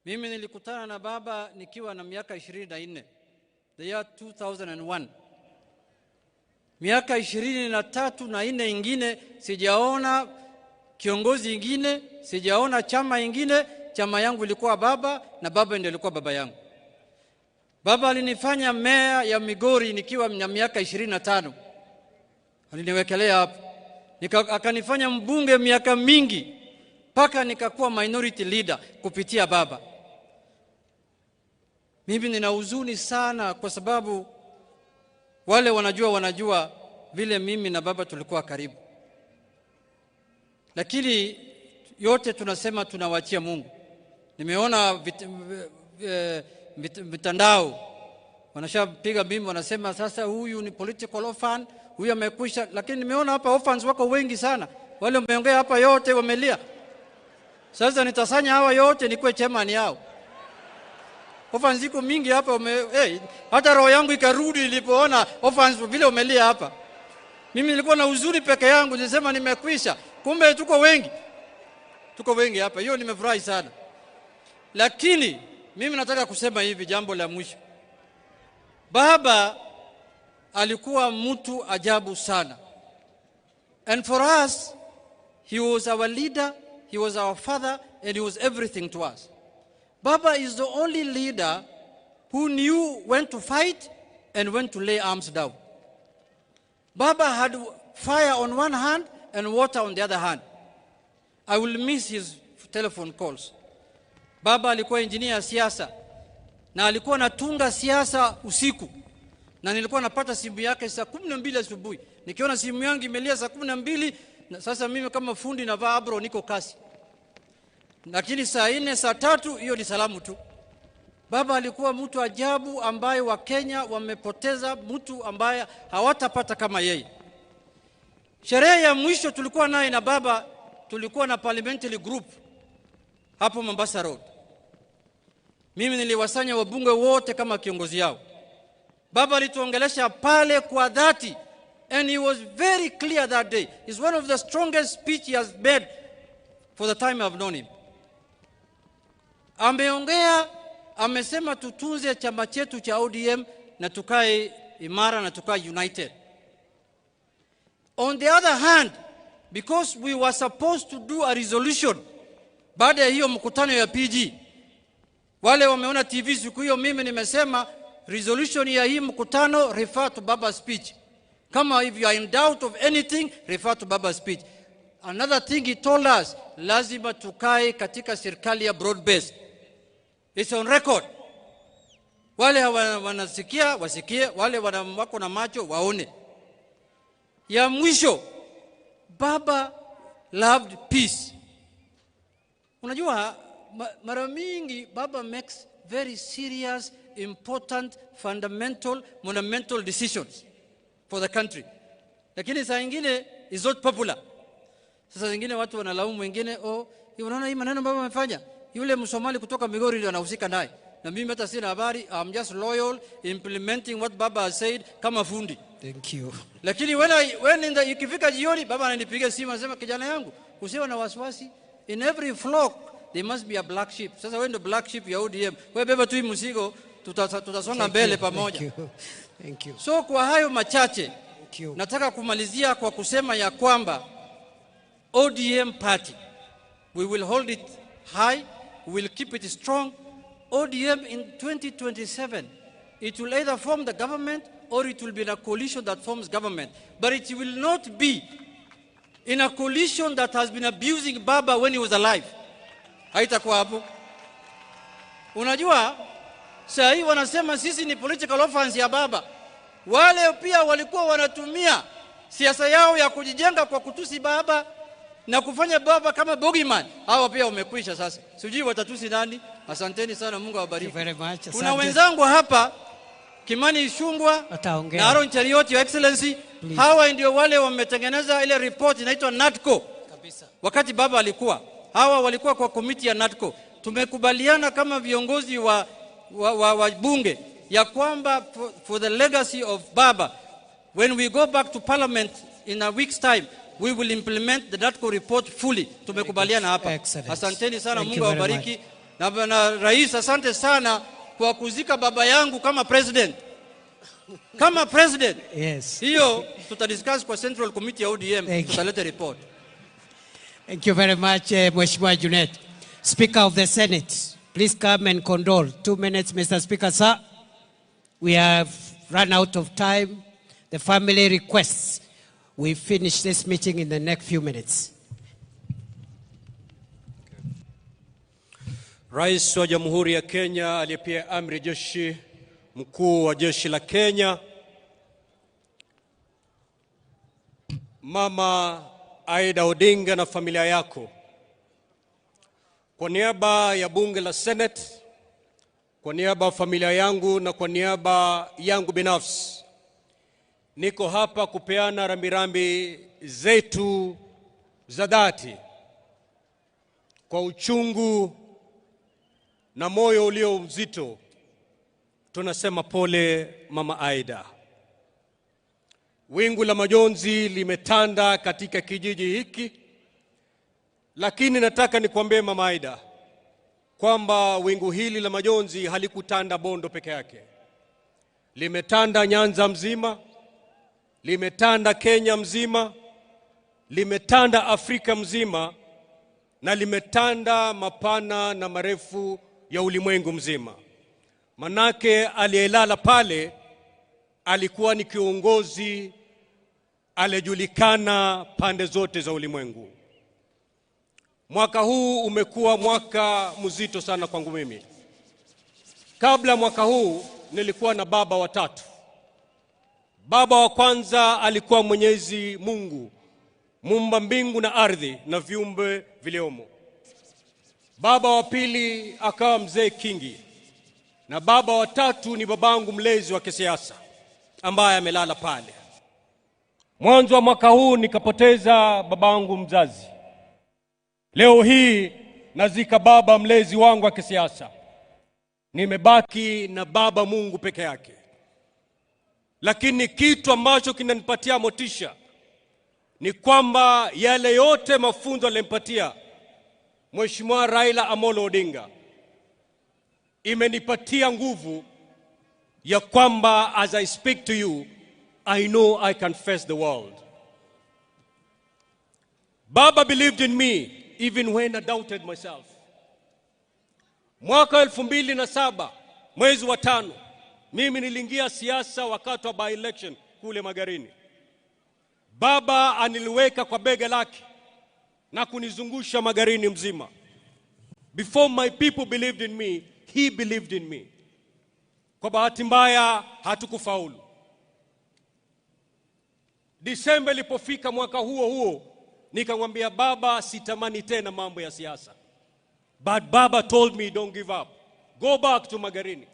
Mimi nilikutana na baba nikiwa na miaka 24, the year 2001. Miaka 23 na 4 ingine sijaona kiongozi ingine, sijaona chama ingine. Chama yangu ilikuwa baba na baba ndiye alikuwa baba yangu. Baba alinifanya meya ya Migori nikiwa na miaka 25. Aliniwekelea hapo. Akanifanya mbunge miaka mingi mpaka nikakuwa minority leader kupitia baba. Mimi nina huzuni sana kwa sababu wale wanajua vile mimi na baba tulikuwa karibu. Lakini yote tunasema tunawachia Mungu. Nimeona mitandao wanashapiga bimbo, wanasema sasa huyu ni political orphan, huyu amekwisha. Lakini nimeona hapa orphans wako wengi sana. Wale wameongea hapa yote wamelia. Sasa nitasanya hawa yote nikuwe chairman yao. Orphans ziko mingi hapa hata roho yangu ikarudi nilipoona orphans vile wamelia hapa. Mimi nilikuwa na huzuni peke yangu, nilisema nimekwisha. Kumbe tuko wengi. Tuko wengi hapa. Hiyo nimefurahi sana. Lakini mimi nataka kusema hivi jambo la mwisho. Baba alikuwa mtu ajabu sana. And for us, he was our leader, he was our father, and he was everything to us. Baba is the only leader who knew when to fight and when to lay arms down. Baba had fire on one hand and water on the other hand. I will miss his telephone calls. Baba alikuwa engineer ya siasa na alikuwa anatunga siasa usiku, na nilikuwa napata simu yake saa 12 asubuhi. Nikiona simu yangu imelia saa 12, na sasa mimi kama fundi navaa abro niko kasi. Lakini saa 4 saa 3 hiyo ni salamu tu. Baba alikuwa mtu ajabu ambaye wa Kenya wamepoteza mtu ambaye hawatapata kama yeye. Sherehe ya mwisho tulikuwa naye na baba, tulikuwa na parliamentary group hapo Mombasa Road. Mimi niliwasanya wabunge wote kama kiongozi yao. Baba alituongelesha pale kwa dhati, and he was very clear that day. It's one of the strongest speech he has made for the time I've known him. Ameongea, amesema tutunze chama chetu cha ODM na tukae imara na tukae united. On the other hand, because we were supposed to do a resolution baada ya hiyo mkutano ya PG, Wale wameona TV siku hiyo, mimi nimesema resolution ya hii mkutano, refer to Baba's speech. Kama if you are in doubt of anything, refer to Baba's speech. Another thing he told us, lazima tukae katika serikali ya broad based. It's on record. Wale wanasikia wasikie, wale wako na macho waone. Ya mwisho, Baba loved peace. Unajua mara mingi Baba makes very serious, important, fundamental, monumental decisions for the country. Lakini saa nyingine is not popular. Sasa zingine watu wanalaumu wengine, unaona hii maneno Baba amefanya, yule Msomali kutoka Migori ndio anahusika naye. Na mimi hata sina habari, I'm just loyal, implementing what Baba has said kama fundi. Thank you. Lakini ikifika jioni, Baba ananipigia simu anasema, kijana yangu, usiwe na wasiwasi, in every flock there must be a black sheep. Sasa wewe ndio black sheep ya ODM. Wewe beba tu hii mzigo, tutasonga mbele pamoja. Thank you. So kwa hayo machache, nataka kumalizia kwa kusema ya kwamba ODM party, we will hold it high, we will keep it strong. ODM in 2027, it will either form the government or it will be in a coalition that forms government. But it will not be in a coalition that has been abusing Baba when he was alive. Haitakuwa hapo. Unajua, saa hii wanasema sisi ni political offense ya Baba. Wale pia walikuwa wanatumia siasa yao ya kujijenga kwa kutusi Baba na kufanya Baba kama bogeyman. Hao pia wamekwisha sasa. Sijui watatusi nani. Asanteni sana, Mungu awabariki. Kuna wenzangu hapa, Kimani Ichung'wah na Aaron Cheriot, Your Excellency. Hawa ndio wale wametengeneza ile report inaitwa NADCO. Wakati Baba alikuwa, hawa walikuwa kwa komiti ya NADCO. Tumekubaliana kama viongozi wa bunge ya kwamba for the legacy of Baba, when we go back to parliament in a week's time, we will implement the NADCO report fully. Tumekubaliana hapa. Asanteni sana, Mungu awabariki. Na Rais, asante sana kwa kuzika baba yangu kama president. Kama president. Yes. Hiyo tutadiscuss kwa Central Committee ya ODM, tutaleta report. Thank you very much, Mheshimiwa Junet. Speaker of the Senate, please come and condole. 2 minutes, Mr. Speaker, sir. We have run out of time. The family requests we finish this meeting in the next few minutes. Rais wa Jamhuri ya Kenya aliyepia amri jeshi mkuu wa jeshi la Kenya, Mama Aida Odinga na familia yako, kwa niaba ya bunge la Senate, kwa niaba ya familia yangu na kwa niaba yangu binafsi, niko hapa kupeana rambirambi zetu za dhati kwa uchungu na moyo ulio mzito. Tunasema pole Mama Aida. Wingu la majonzi limetanda katika kijiji hiki, lakini nataka nikwambie Mama Aida kwamba wingu hili la majonzi halikutanda Bondo peke yake. Limetanda Nyanza mzima, limetanda Kenya mzima, limetanda Afrika mzima, na limetanda mapana na marefu ya ulimwengu mzima. Manake aliyelala pale alikuwa ni kiongozi aliyejulikana pande zote za ulimwengu. Mwaka huu umekuwa mwaka mzito sana kwangu mimi. Kabla mwaka huu nilikuwa na baba watatu. Baba wa kwanza alikuwa Mwenyezi Mungu, muumba mbingu na ardhi na viumbe viliomo. Baba wa pili akawa Mzee Kingi, na baba wa tatu ni babangu mlezi wa kisiasa ambaye amelala pale. Mwanzo wa mwaka huu nikapoteza babangu mzazi. Leo hii nazika baba mlezi wangu wa kisiasa. Nimebaki na baba Mungu peke yake. Lakini kitu ambacho kinanipatia motisha ni kwamba yale yote mafunzo alimpatia Mheshimiwa Raila Amolo Odinga imenipatia nguvu ya kwamba as I speak to you, I know I can face the world. Baba believed in me even when I doubted myself. Mwaka 2007 mwezi wa 5 mimi niliingia siasa wakati wa by election kule Magarini. Baba aniliweka kwa bega lake na kunizungusha Magarini mzima. Before my people believed in me, he believed in me. Kwa bahati mbaya hatukufaulu. Disemba ilipofika mwaka huo nikamwambia baba sitamani tena mambo ya siasa. But baba told me don't give up. Go back to Magarini.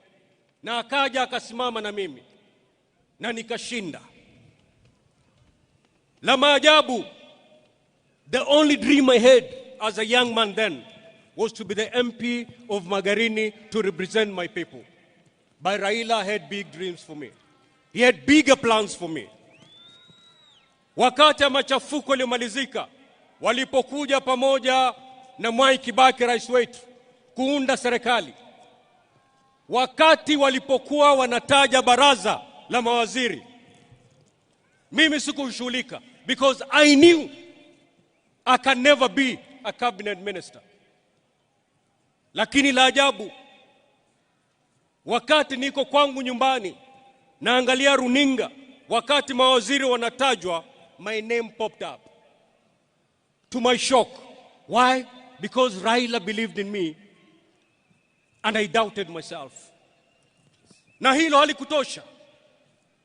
Na akaja akasimama na mimi. Na nikashinda. La maajabu, the only dream I had as a young man then was to be the MP of Magarini to represent my people. But Raila had big dreams for me. He had bigger plans for me. Wakati machafuko yalimalizika, walipokuja pamoja na Mwai Kibaki rais wetu kuunda serikali. Wakati walipokuwa wanataja baraza la mawaziri, mimi sikushughulika because I knew I can never be a cabinet minister. Lakini la ajabu, wakati niko kwangu nyumbani naangalia runinga, wakati mawaziri wanatajwa, my name popped up. To my shock. Why? Because Raila believed in me and I doubted myself. Na hilo halikutosha.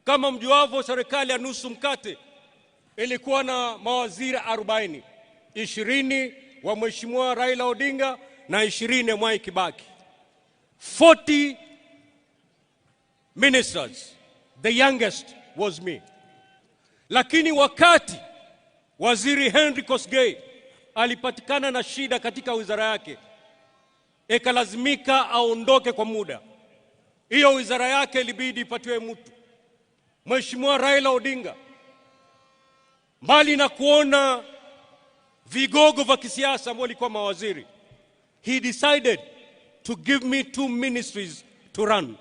Kama mjuavyo, serikali ya nusu mkate ilikuwa na mawaziri 40. 20 wa Mheshimiwa Raila Odinga na 20 ya Mwai Kibaki. 40 ministers. The youngest was me. Lakini wakati waziri Henry Kosgei alipatikana na shida katika wizara yake, ikalazimika aondoke kwa muda. Hiyo wizara yake ilibidi ipatiwe mtu. Mheshimiwa Raila Odinga, mbali na kuona vigogo vya kisiasa ambao walikuwa mawaziri, he decided to give me 2 ministries to run.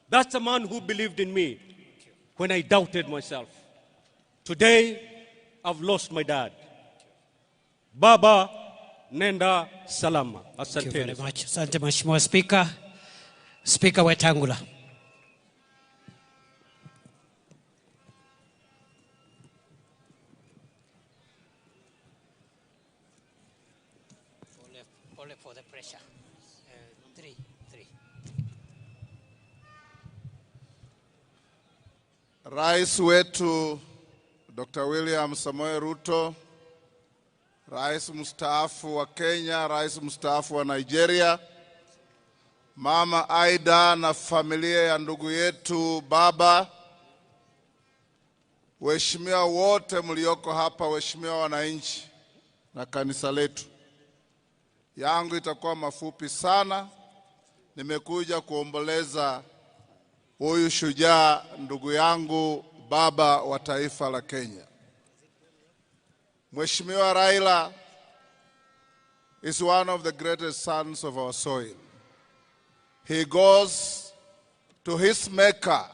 That's a man who believed in me when I doubted myself. Today, I've lost my dad. Baba, nenda salama. Asante. Thank you very much. Asante Mheshimiwa Speaker. Speaker Wetangula. Pole for the pressure. 3. Rais wetu Dr. William Samoei Ruto, Rais mstaafu wa Kenya, Rais mstaafu wa Nigeria, Mama Aida na familia ya ndugu yetu baba, waheshimiwa wote mlioko hapa, waheshimiwa wananchi na kanisa letu. Yangu itakuwa mafupi sana. Nimekuja kuomboleza huyu shujaa ndugu yangu, baba wa taifa la Kenya. Mheshimiwa Raila is one of the greatest sons of our soil. He goes to his maker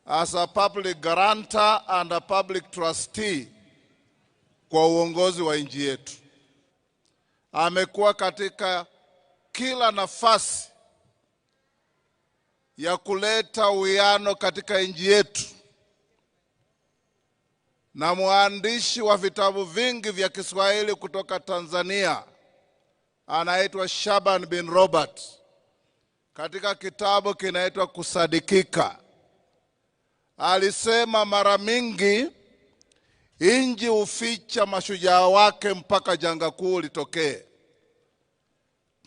as a public guarantor and a public trustee kwa uongozi wa nchi yetu. Amekuwa katika kila nafasi ya kuleta uwiano katika nchi yetu, na mwandishi wa vitabu vingi vya Kiswahili kutoka Tanzania anaitwa Shaban bin Robert, katika kitabu kinaitwa Kusadikika, alisema mara mingi nchi huficha mashujaa wake mpaka janga kuu litokee.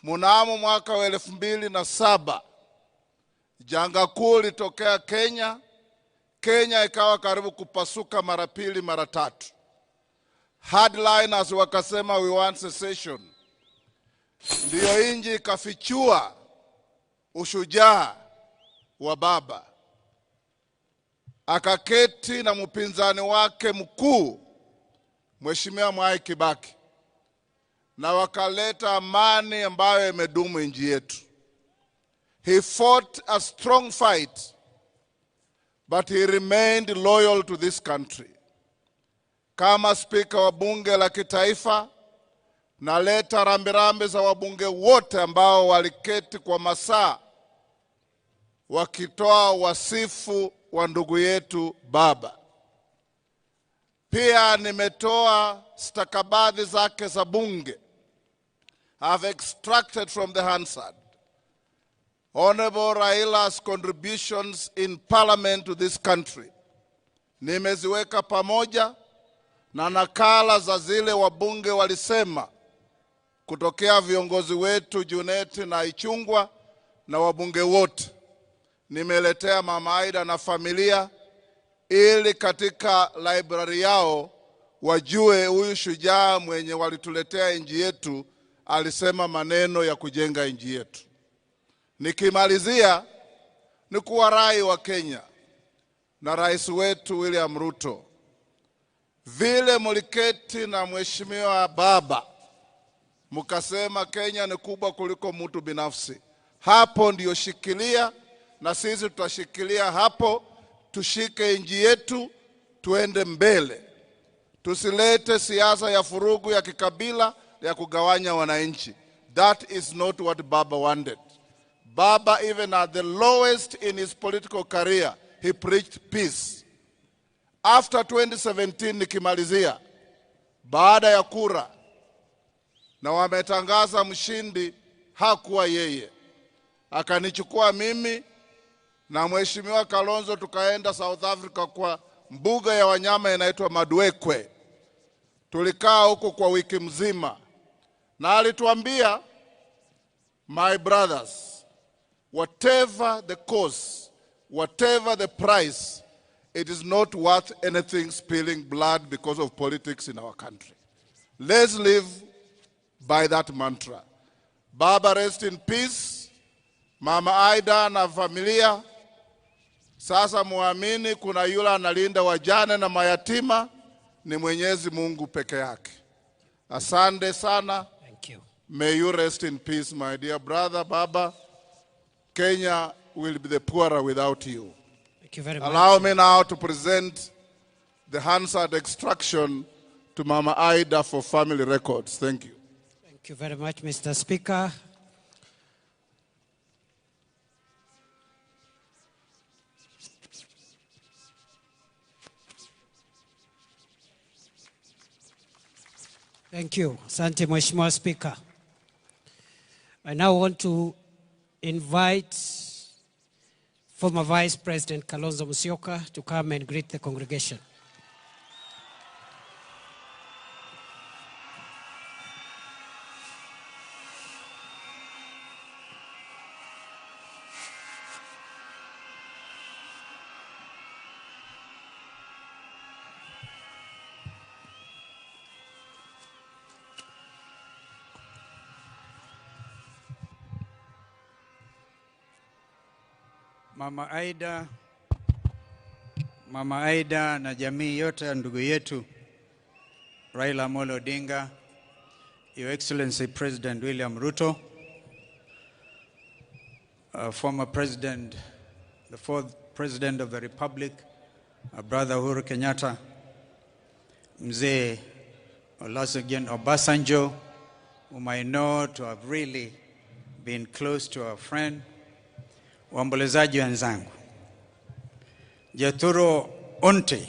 Mnamo mwaka wa 2007 janga kuu litokea Kenya. Kenya ikawa karibu kupasuka mara 2 mara 3. Hardliners wakasema we want secession. Ndiyo nchi ikafichua ushujaa wa baba. Akaketi na mpinzani wake mkuu Mheshimiwa Mwai Kibaki, na wakaleta amani ambayo imedumu nchi yetu. He fought a strong fight, but he remained loyal to this country. Kama spika wa bunge la kitaifa, naleta rambirambi za wabunge wote ambao waliketi kwa masaa wakitoa wasifu wa ndugu yetu baba. Pia nimetoa stakabadhi zake za bunge. I've extracted from the Hansard Honorable Raila's contributions in parliament to this country. Nimeziweka pamoja na nakala za zile wabunge walisema kutokea viongozi wetu Juneti na Ichungwa na wabunge wote. Nimeletea Mama Aida na familia ili katika library yao wajue huyu shujaa mwenye walituletea nchi yetu alisema maneno ya kujenga nchi yetu. Nikimalizia ni kuwarai wa Kenya na rais wetu William Ruto, vile muliketi na mheshimiwa baba mukasema Kenya ni kubwa kuliko mtu binafsi, hapo ndio shikilia, na sisi tutashikilia hapo. Tushike nchi yetu tuende mbele, tusilete siasa ya furugu ya kikabila ya kugawanya wananchi. That is not what Baba wanted. Baba, even at the lowest in his political career, he preached peace. After 2017 nikimalizia, baada ya kura na wametangaza mshindi, hakuwa yeye. Akanichukua mimi na mheshimiwa Kalonzo tukaenda South Africa kwa mbuga ya wanyama inaitwa Madwekwe. Tulikaa huko kwa wiki mzima na alituambia, my brothers, whatever the cost, whatever the price, it is not worth anything spilling blood because of politics in our country. Let's live by that mantra. Baba, rest in peace. Mama Aida na familia, sasa muamini kuna yule analinda wajane na mayatima, ni Mwenyezi Mungu peke yake. Asante sana. Thank you. May you rest in peace, my dear brother. Baba, Kenya will be the poorer without you. Thank you very much. Allow me now to present the Hansard extraction to Mama Aida for family records. Thank you. Thank you very much, Mr. Speaker. Thank you. Asante Mheshimiwa Speaker. I now want to invite former Vice President Kalonzo Musyoka to come and greet the congregation. Mama Aida na jamii yote ya ndugu yetu Raila Amolo Odinga, Your Excellency President William Ruto, former President, the fourth President of the Republic, Brother Uhuru Kenyatta, Mzee Olusegun Obasanjo, whom I know to have really been close to our friend, waombolezaji wenzangu, Jaturo Onte,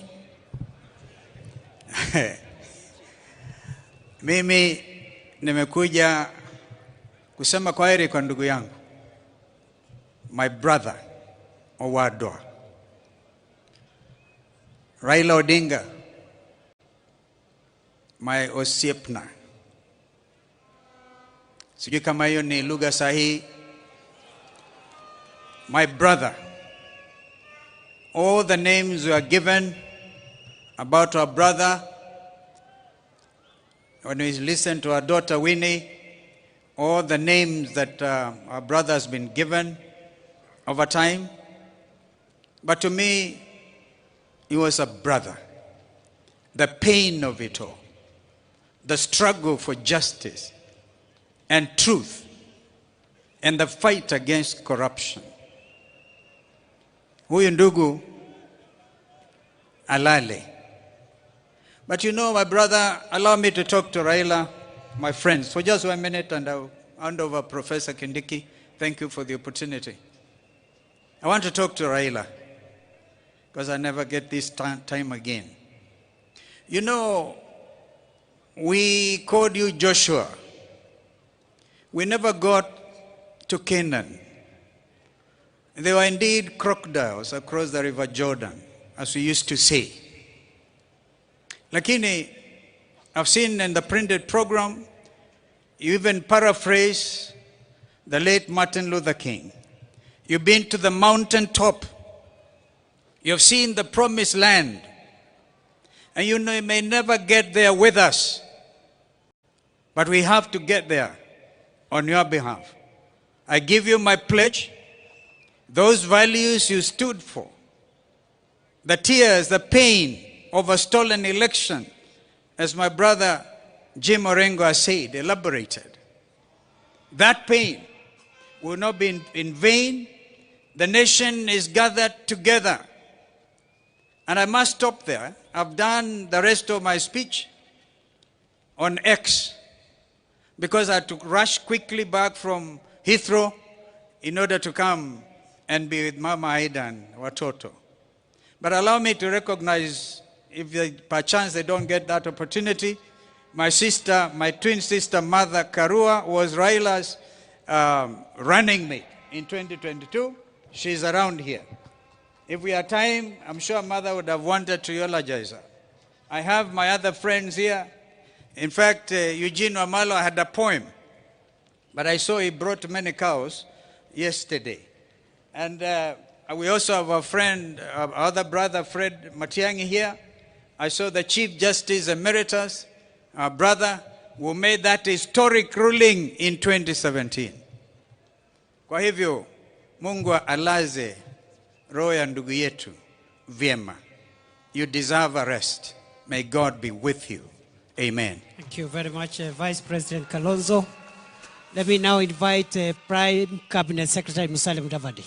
mimi nimekuja kusema kwaheri kwa ndugu yangu, my brother Owadwa Raila Odinga, my osiepna. Sijui kama hiyo ni lugha sahihi. My brother. All the names were given about our brother. When we listen to our daughter Winnie, all the names that our brother has been given over time. But to me, he was a brother. The pain of it all, the struggle for justice and truth, and the fight against corruption. Huyu ndugu alale. But you know, my brother, allow me to talk to Raila my friends. For just 1 minute, and I'll hand over Professor Kindiki. Thank you for the opportunity. I want to talk to Raila, because I never get this time again. You know, we called you Joshua. We never got to Canaan. There were indeed crocodiles across the river Jordan, as we used to say. Lakini, I've seen in the printed program, you even paraphrase the late Martin Luther King. You've been to the mountaintop. You've seen the promised land. And you know, you may never get there with us. But we have to get there on your behalf. I give you my pledge. Those values you stood for. The tears, the pain of a stolen election, as my brother Jim Orengo has said, elaborated. That pain will not be in vain. The nation is gathered together. And I must stop there. I've done the rest of my speech on X because I had to rush quickly back from Heathrow in order to come and be with Mama Aida and Watoto. But allow me to recognize, if perchance they don't get that opportunity, my sister, my twin sister, Mother Karua, was Raila's running mate in 2022. She's around here. If we had time, I'm sure Mother would have wanted to eulogize her. I have my other friends here. In fact, Eugene Wamalo had a poem, but I saw he brought many cows yesterday. And we also have a friend, our other brother, Fred Matiang'i here. I saw the Chief Justice Emeritus, our brother, who made that historic ruling in 2017. Kwa hivyo, Mungu alaze roho ya ndugu yetu vyema. You deserve a rest. May God be with you. Amen. Thank you very much, Vice President Kalonzo. Let me now invite Prime Cabinet Secretary Musalia Mudavadi.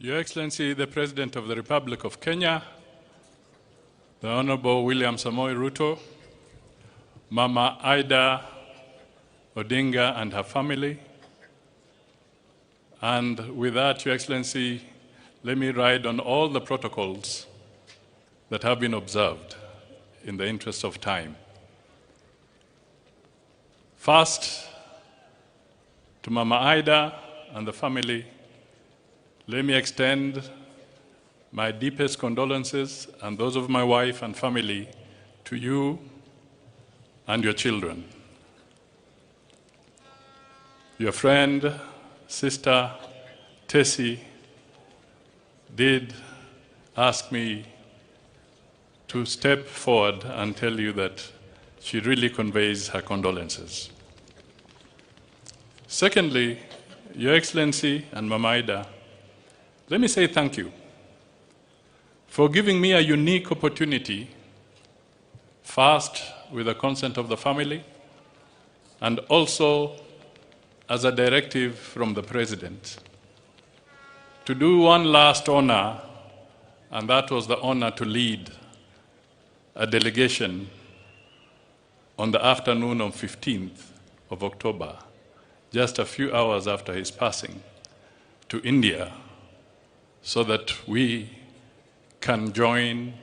Your Excellency, the President of the Republic of Kenya, the Honorable William Samoei Ruto, Mama Aida Odinga and her family, and with that, Your Excellency, let me ride on all the protocols that have been observed in the interest of time. First, to Mama Aida and the family, let me extend my deepest condolences and those of my wife and family to you and your children. Your friend, sister, Tessie, did ask me to step forward and tell you that she really conveys her condolences. Secondly, Your Excellency and Mama Aida, let me say thank you for giving me a unique opportunity, first with the consent of the family, and also as a directive from the President, to do one last honor, and that was the honor to lead a delegation on the afternoon of 15th of October, just a few hours after his passing, to India, so that we can join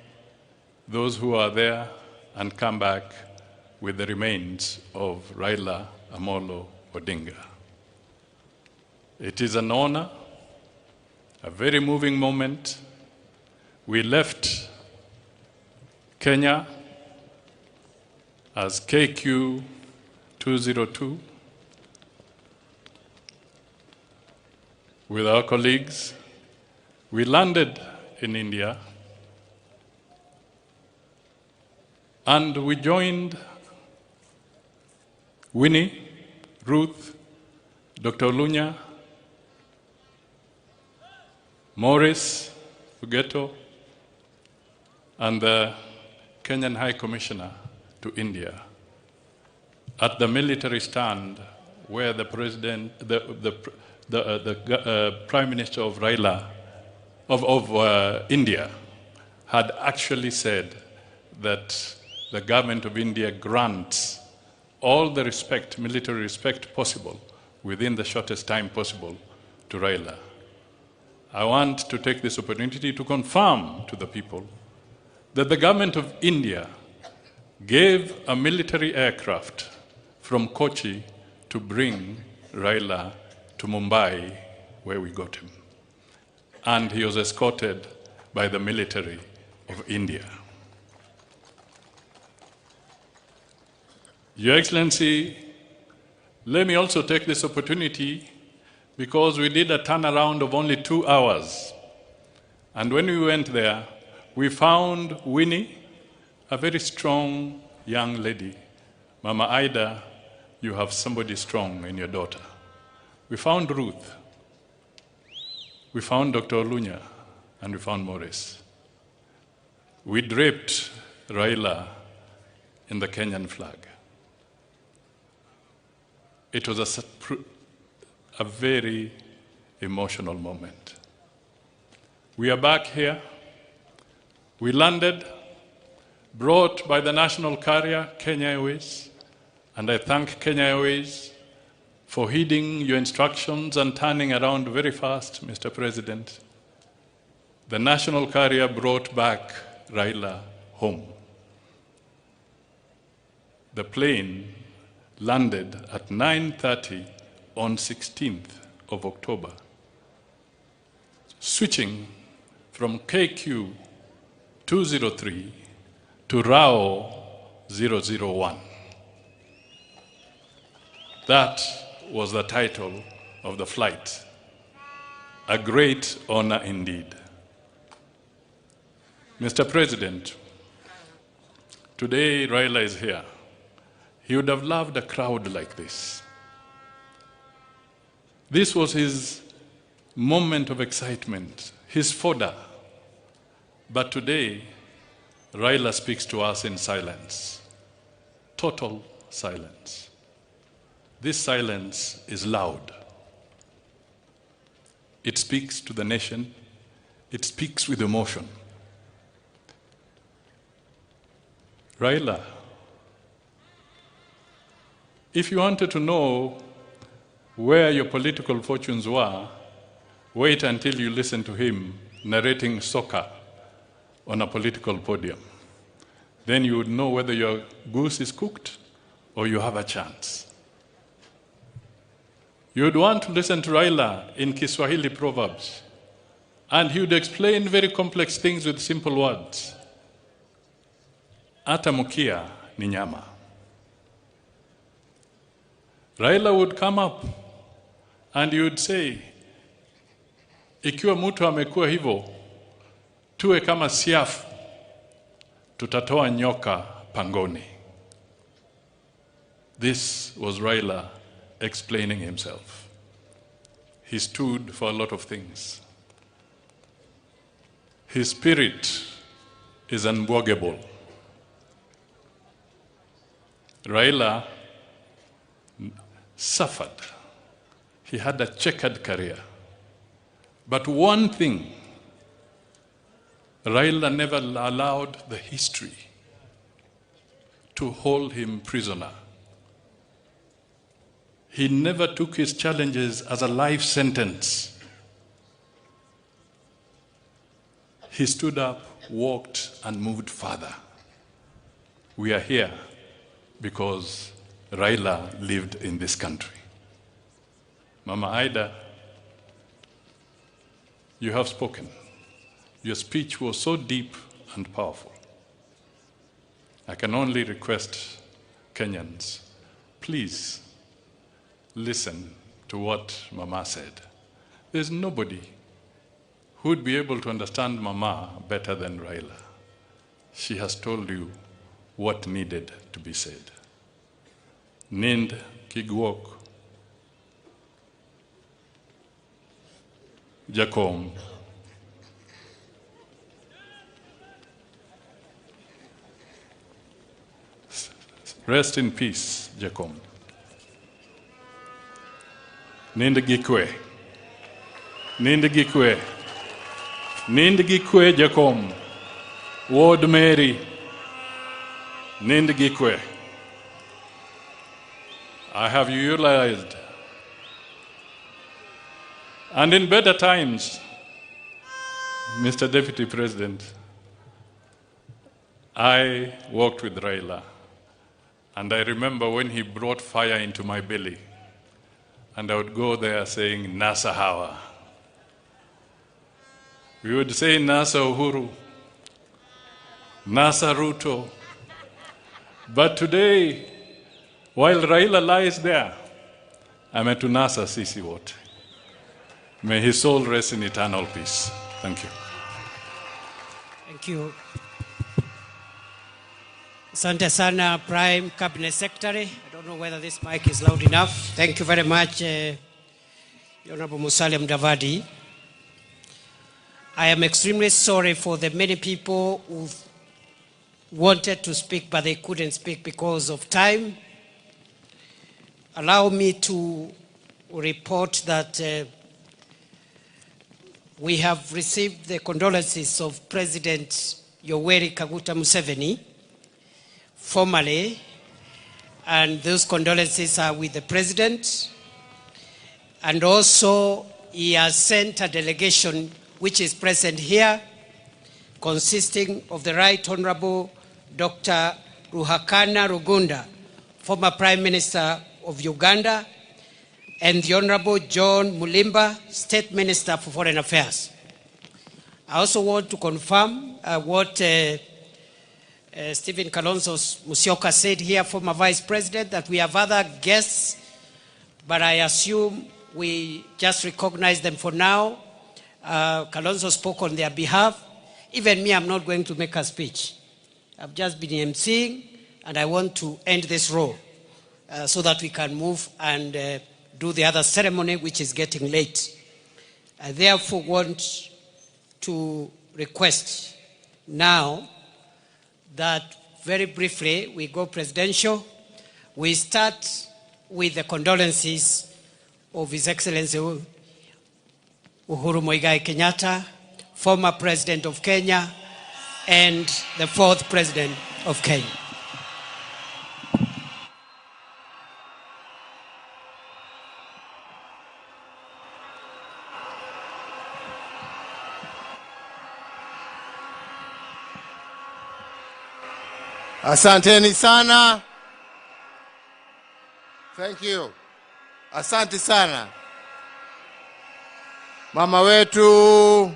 those who are there and come back with the remains of Raila Amolo Odinga. It is an honor, a very moving moment. We left Kenya as KQ 202 with our colleagues. We landed in India and we joined Winnie, Ruth, Dr. Lunya, Morris Fugeto, and the Kenyan High Commissioner to India. at the military stand where the president, the Prime Minister of Raila, of India, had actually said that the government of India grants all the respect, military respect possible within the shortest time possible to Raila. I want to take this opportunity to confirm to the people that the government of India gave a military aircraft from Kochi to bring Raila to Mumbai, where we got him. And he was escorted by the military of India. Your Excellency, let me also take this opportunity because we did a turnaround of only 2 hours. And when we went there, we found Winnie, a very strong young lady. Mama Ida, you have somebody strong in your daughter. We found Ruth. We found Dr. Olunya, and we found Morris. We draped Raila in the Kenyan flag. It was a very emotional moment. We are back here. We landed, brought by the national carrier, Kenya Airways, and I thank Kenya Airways for heeding your instructions and turning around very fast, Mr. President. The national carrier brought back Raila home. The plane landed at 9:30 on 16th of October, switching from KQ 203 to RAO 001. That was the title of the flight. A great honor indeed. Mr. President, today Raila is here. He would have loved a crowd like this. This was his moment of excitement, his fodder. But today, Raila speaks to us in silence, total silence. This silence is loud. It speaks to the nation. It speaks with emotion. Raila, if you wanted to know where your political fortunes were, wait until you listen to him narrating soccer on a political podium. Then you would know whether your goose is cooked or you have a chance. You would want to listen to Raila in Kiswahili proverbs, and he would explain very complex things with simple words. Ata mukia ni nyama. Raila would come up and he would say, ikiwa mtu amekuwa hivyo, tuwe kama siafu, tutatoa nyoka pangoni. This was Raila explaining himself. He stood for a lot of things. His spirit is unbogable. Raila suffered. He had a checkered career. But one thing, Raila never allowed the history to hold him prisoner. He never took his challenges as a life sentence. He stood up, walked, and moved further. We are here because Raila lived in this country. Mama Ida, you have spoken. Your speech was so deep and powerful. I can only request Kenyans, please listen to what Mama said. There's nobody who would be able to understand Mama better than Raila. She has told you what needed to be said. Nind Kigwok, Jacom, rest in peace, Jakom. Nind gi kwe. Nind gi kwe. Nind gi kwe, Jakom. Ward Mary. Nind gi kwe. I have utilized. And in better times, Mr. Deputy President, I worked with Raila. And I remember when he brought fire into my belly, and I would go there saying, Nasa Hawa. We would say, Nasa Uhuru, Nasa Ruto. But today, while Raila lies there, I'm at Nasa Sisi Wote. May his soul rest in eternal peace. Thank you. Thank you. Asante sana, Prime Cabinet Secretary. I don't know whether this mic is loud enough. Thank you very much, Honorable Musalia Mudavadi. I am extremely sorry for the many people who wanted to speak, but they couldn't speak because of time. Allow me to report that we have received the condolences of President Yoweri Kaguta Museveni formally, and those condolences are with the President. And also, he has sent a delegation which is present here, consisting of the Right Honorable Dr. Ruhakana Rugunda, former Prime Minister of Uganda, and the Honorable John Mulimba, State Minister for Foreign Affairs. I also want to confirm what Stephen Kalonzo Musyoka said here, former Vice President, that we have other guests, but I assume we just recognize them for now. Kalonzo spoke on their behalf. Even me, I'm not going to make a speech. I've just been emceeing, and I want to end this role so that we can move and do the other ceremony, which is getting late. I therefore want to request now that very briefly we go presidential. We start with the condolences of His Excellency Uhuru Muigai Kenyatta, former President of Kenya, and the fourth President of Kenya. Asanteni sana. Thank you. Asante sana. Mama wetu,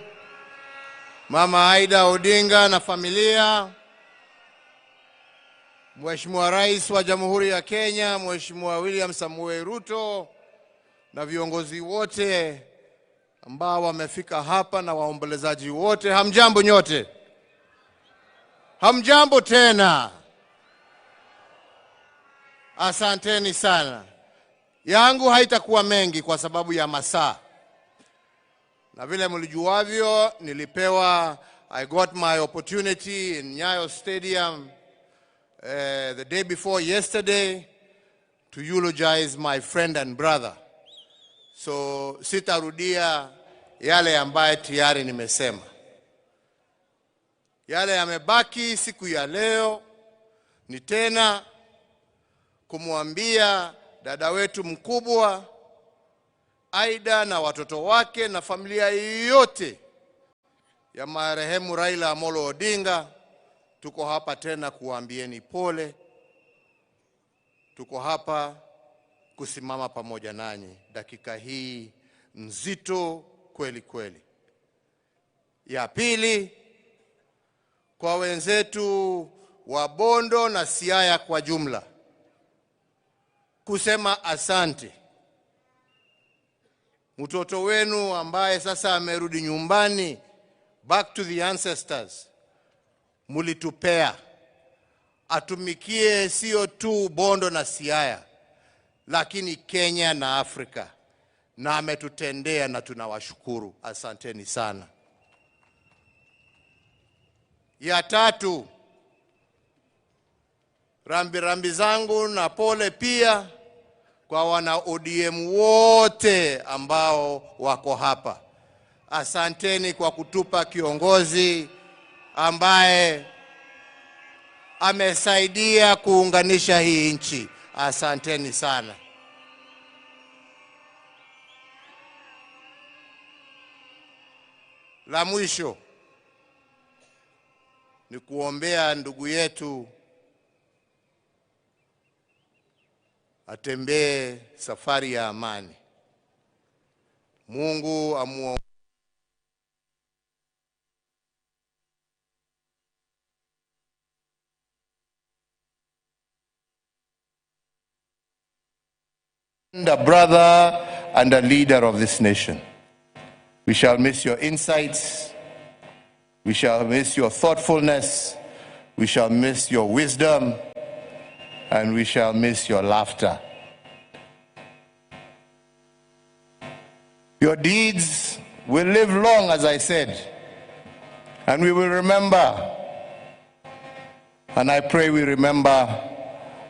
Mama Aida Odinga na familia, Mheshimiwa Rais wa Jamhuri ya Kenya, Mheshimiwa William Samoei Ruto, na viongozi wote ambao wamefika hapa na waombolezaji wote, hamjambo nyote. Hamjambo tena. Asanteni sana. Yangu haitakuwa mengi kwa sababu ya masaa. Na vile mlijuavyo, nilipewa, I got my opportunity in Nyayo Stadium the day before yesterday to eulogize my friend and brother. So sitarudia yale ambaye tayari nimesema. Yale yamebaki siku ya leo ni tena kumwambia dada wetu mkubwa Aida na watoto wake na familia yote ya marehemu Raila Amolo Odinga, tuko hapa tena kuambieni pole. Tuko hapa kusimama pamoja nanyi dakika hii nzito kweli kweli. Ya pili, kwa wenzetu wa Bondo na Siaya kwa jumla, kusema asante. Mtoto wenu ambaye sasa amerudi nyumbani, back to the ancestors, mulitupea atumikie sio tu Bondo na Siaya, lakini Kenya na Afrika, na ametutendea na tunawashukuru. Asanteni sana. Ya tatu, Rambi zangu na pole pia kwa wana ODM wote ambao wako hapa. Asanteni kwa kutupa kiongozi ambaye amesaidia kuunganisha hii nchi. Asanteni sana. La mwisho ni kuombea ndugu yetu atembee safari ya amani. Mungu amuongoze. A brother and a leader of this nation. We shall miss your insights. We shall miss your thoughtfulness. We shall miss your wisdom. And we shall miss your laughter. Your deeds will live long, as I said, and we will remember. And I pray we remember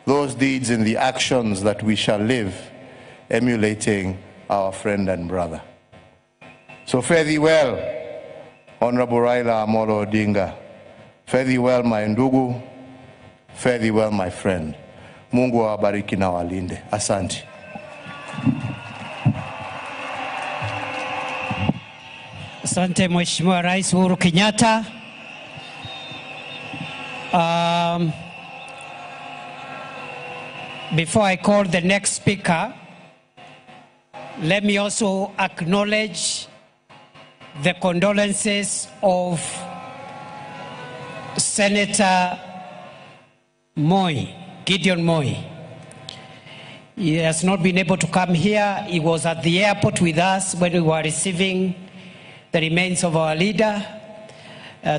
those deeds in the actions that we shall live, emulating our friend and brother. So fare thee well, Honorable Raila Amolo Odinga. Fare thee well, my ndugu. Fare thee well, my friend. Mungu awabariki na walinde. Asante. Asante Mheshimiwa Rais Uhuru Kenyatta. Before I call the next speaker, let me also acknowledge the condolences of Senator Gideon Moi. He has not been able to come here. He was at the airport with us when we were receiving the remains of our leader.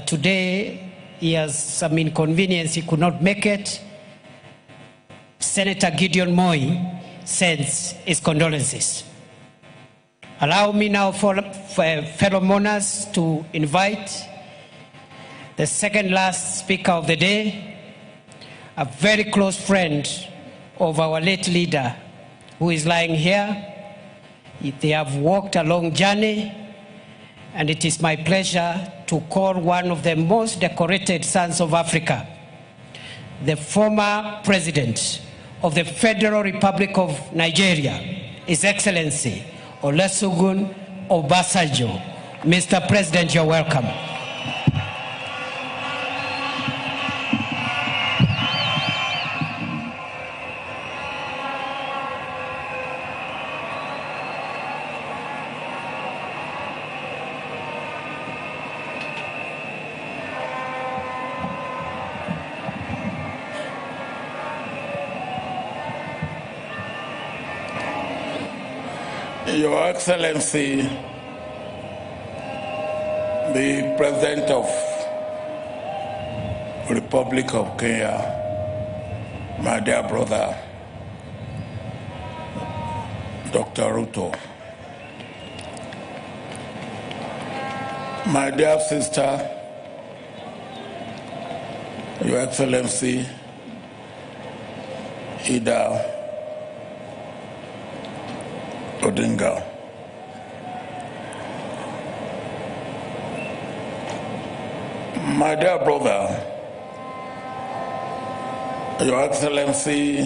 Today, he has some inconvenience. He could not make it. Senator Gideon Moi sends his condolences. Allow me now, for fellow mourners, to invite the second last speaker of the day, a very close friend of our late leader, who is lying here. They have walked a long journey, and it is my pleasure to call one of the most decorated sons of Africa, the former president of the Federal Republic of Nigeria, His Excellency Olusegun Obasanjo. Mr. President, you're welcome. Your Excellency, the President of the Republic of Kenya, my dear brother, Dr. Ruto, my dear sister, Your Excellency, Ida Odinga, my dear brother, Your Excellency,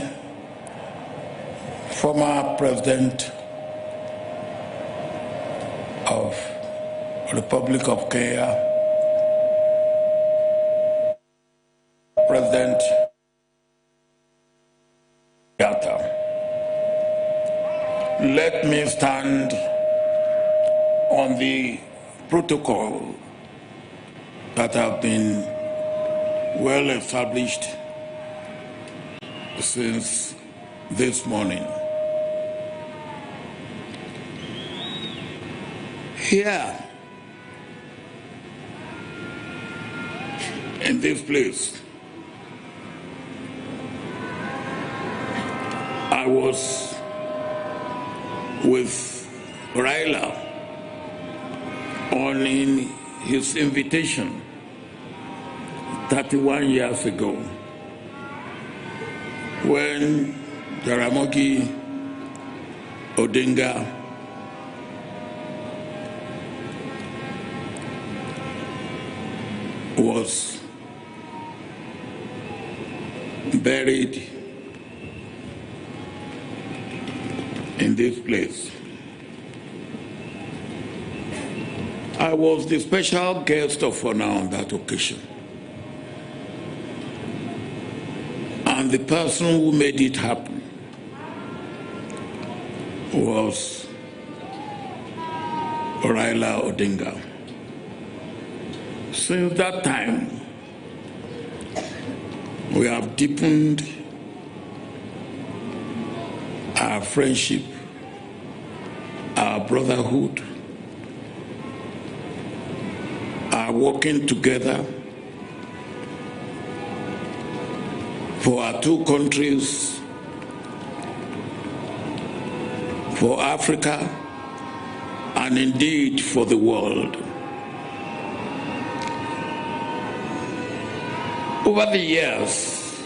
former President of the Republic of Kenya, President Kenyatta. Let me stand on the protocol that have been well established since this morning. Here, in this place, I was with Raila on his invitation 31 years ago. when Jaramogi Odinga was buried in this place. I was the special guest of honor on that occasion. And the person who made it happen was Raila Odinga. Since that time, we have deepened our friendship, our brotherhood, our working together for our two countries, for Africa, and indeed for the world. Over the years,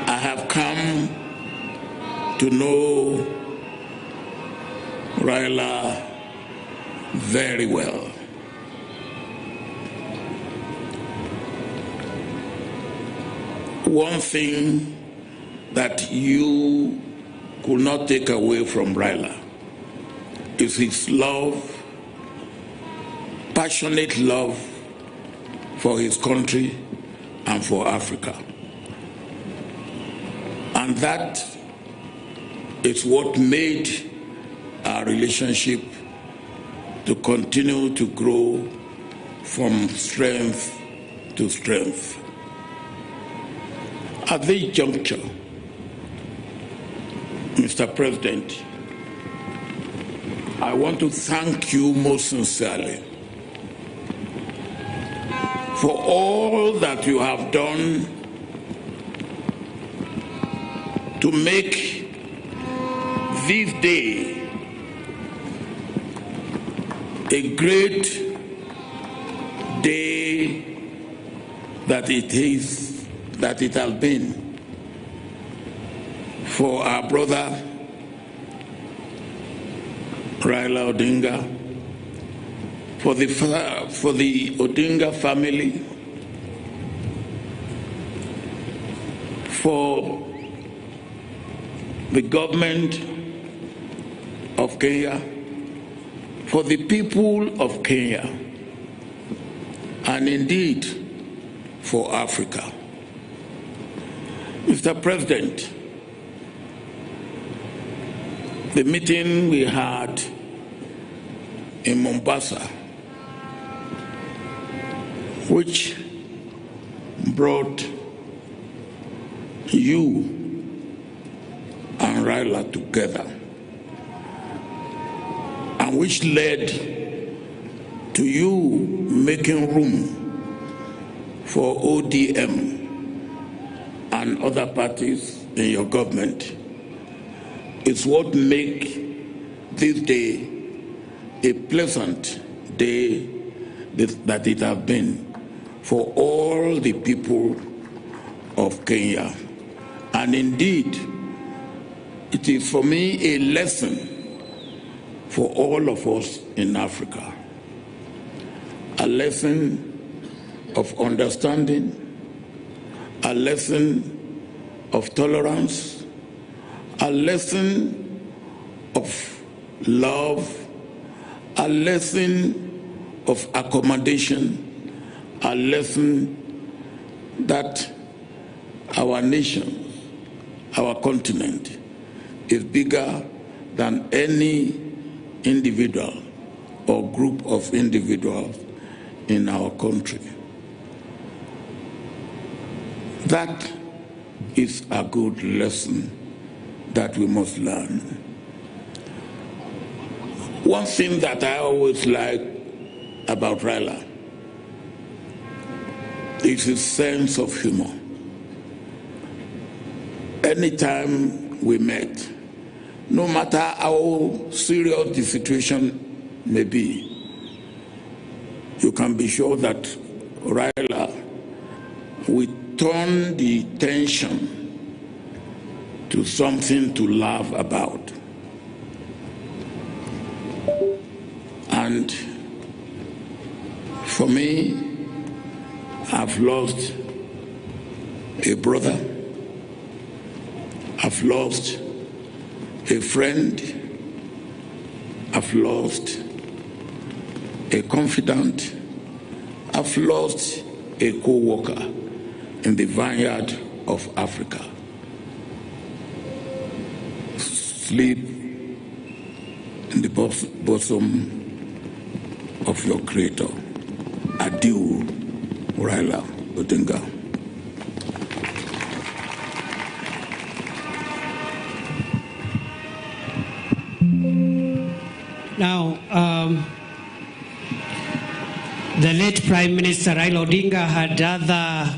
I have come to know Raila very well. One thing that you could not take away from Raila is his love, passionate love for his country and for Africa. And that is what made our relationship to continue to grow from strength to strength. At this juncture, Mr. President, I want to thank you most sincerely for all that you have done to make this day a great day that it has been for our brother Raila Odinga, for the Odinga family, for the government of Kenya, for the people of Kenya, and indeed for Africa. Mr. President, the meeting we had in Mombasa, which brought you and Raila together, and which led to you making room for ODM and other parties in your government, is what makes this day a pleasant day that it has been for all the people of Kenya. And indeed, it is for me a lesson for all of us in Africa, a lesson of understanding, a lesson of tolerance, a lesson of love, a lesson of accommodation, a lesson that our nation, our continent, is bigger than any individual or group of individuals in our country. That is a good lesson that we must learn. One thing that I always like about Raila is his sense of humor. Anytime we met, no matter how serious the situation may be, you can be sure that Raila will turn the tension to something to laugh about. And for me, I've lost a brother, I've lost a friend, I've lost a confidant, I've lost a co-worker in the vineyard of Africa. Sleep in the bosom of your Creator. Adieu, Raila Odinga. Now, the late Prime Minister Raila Odinga had other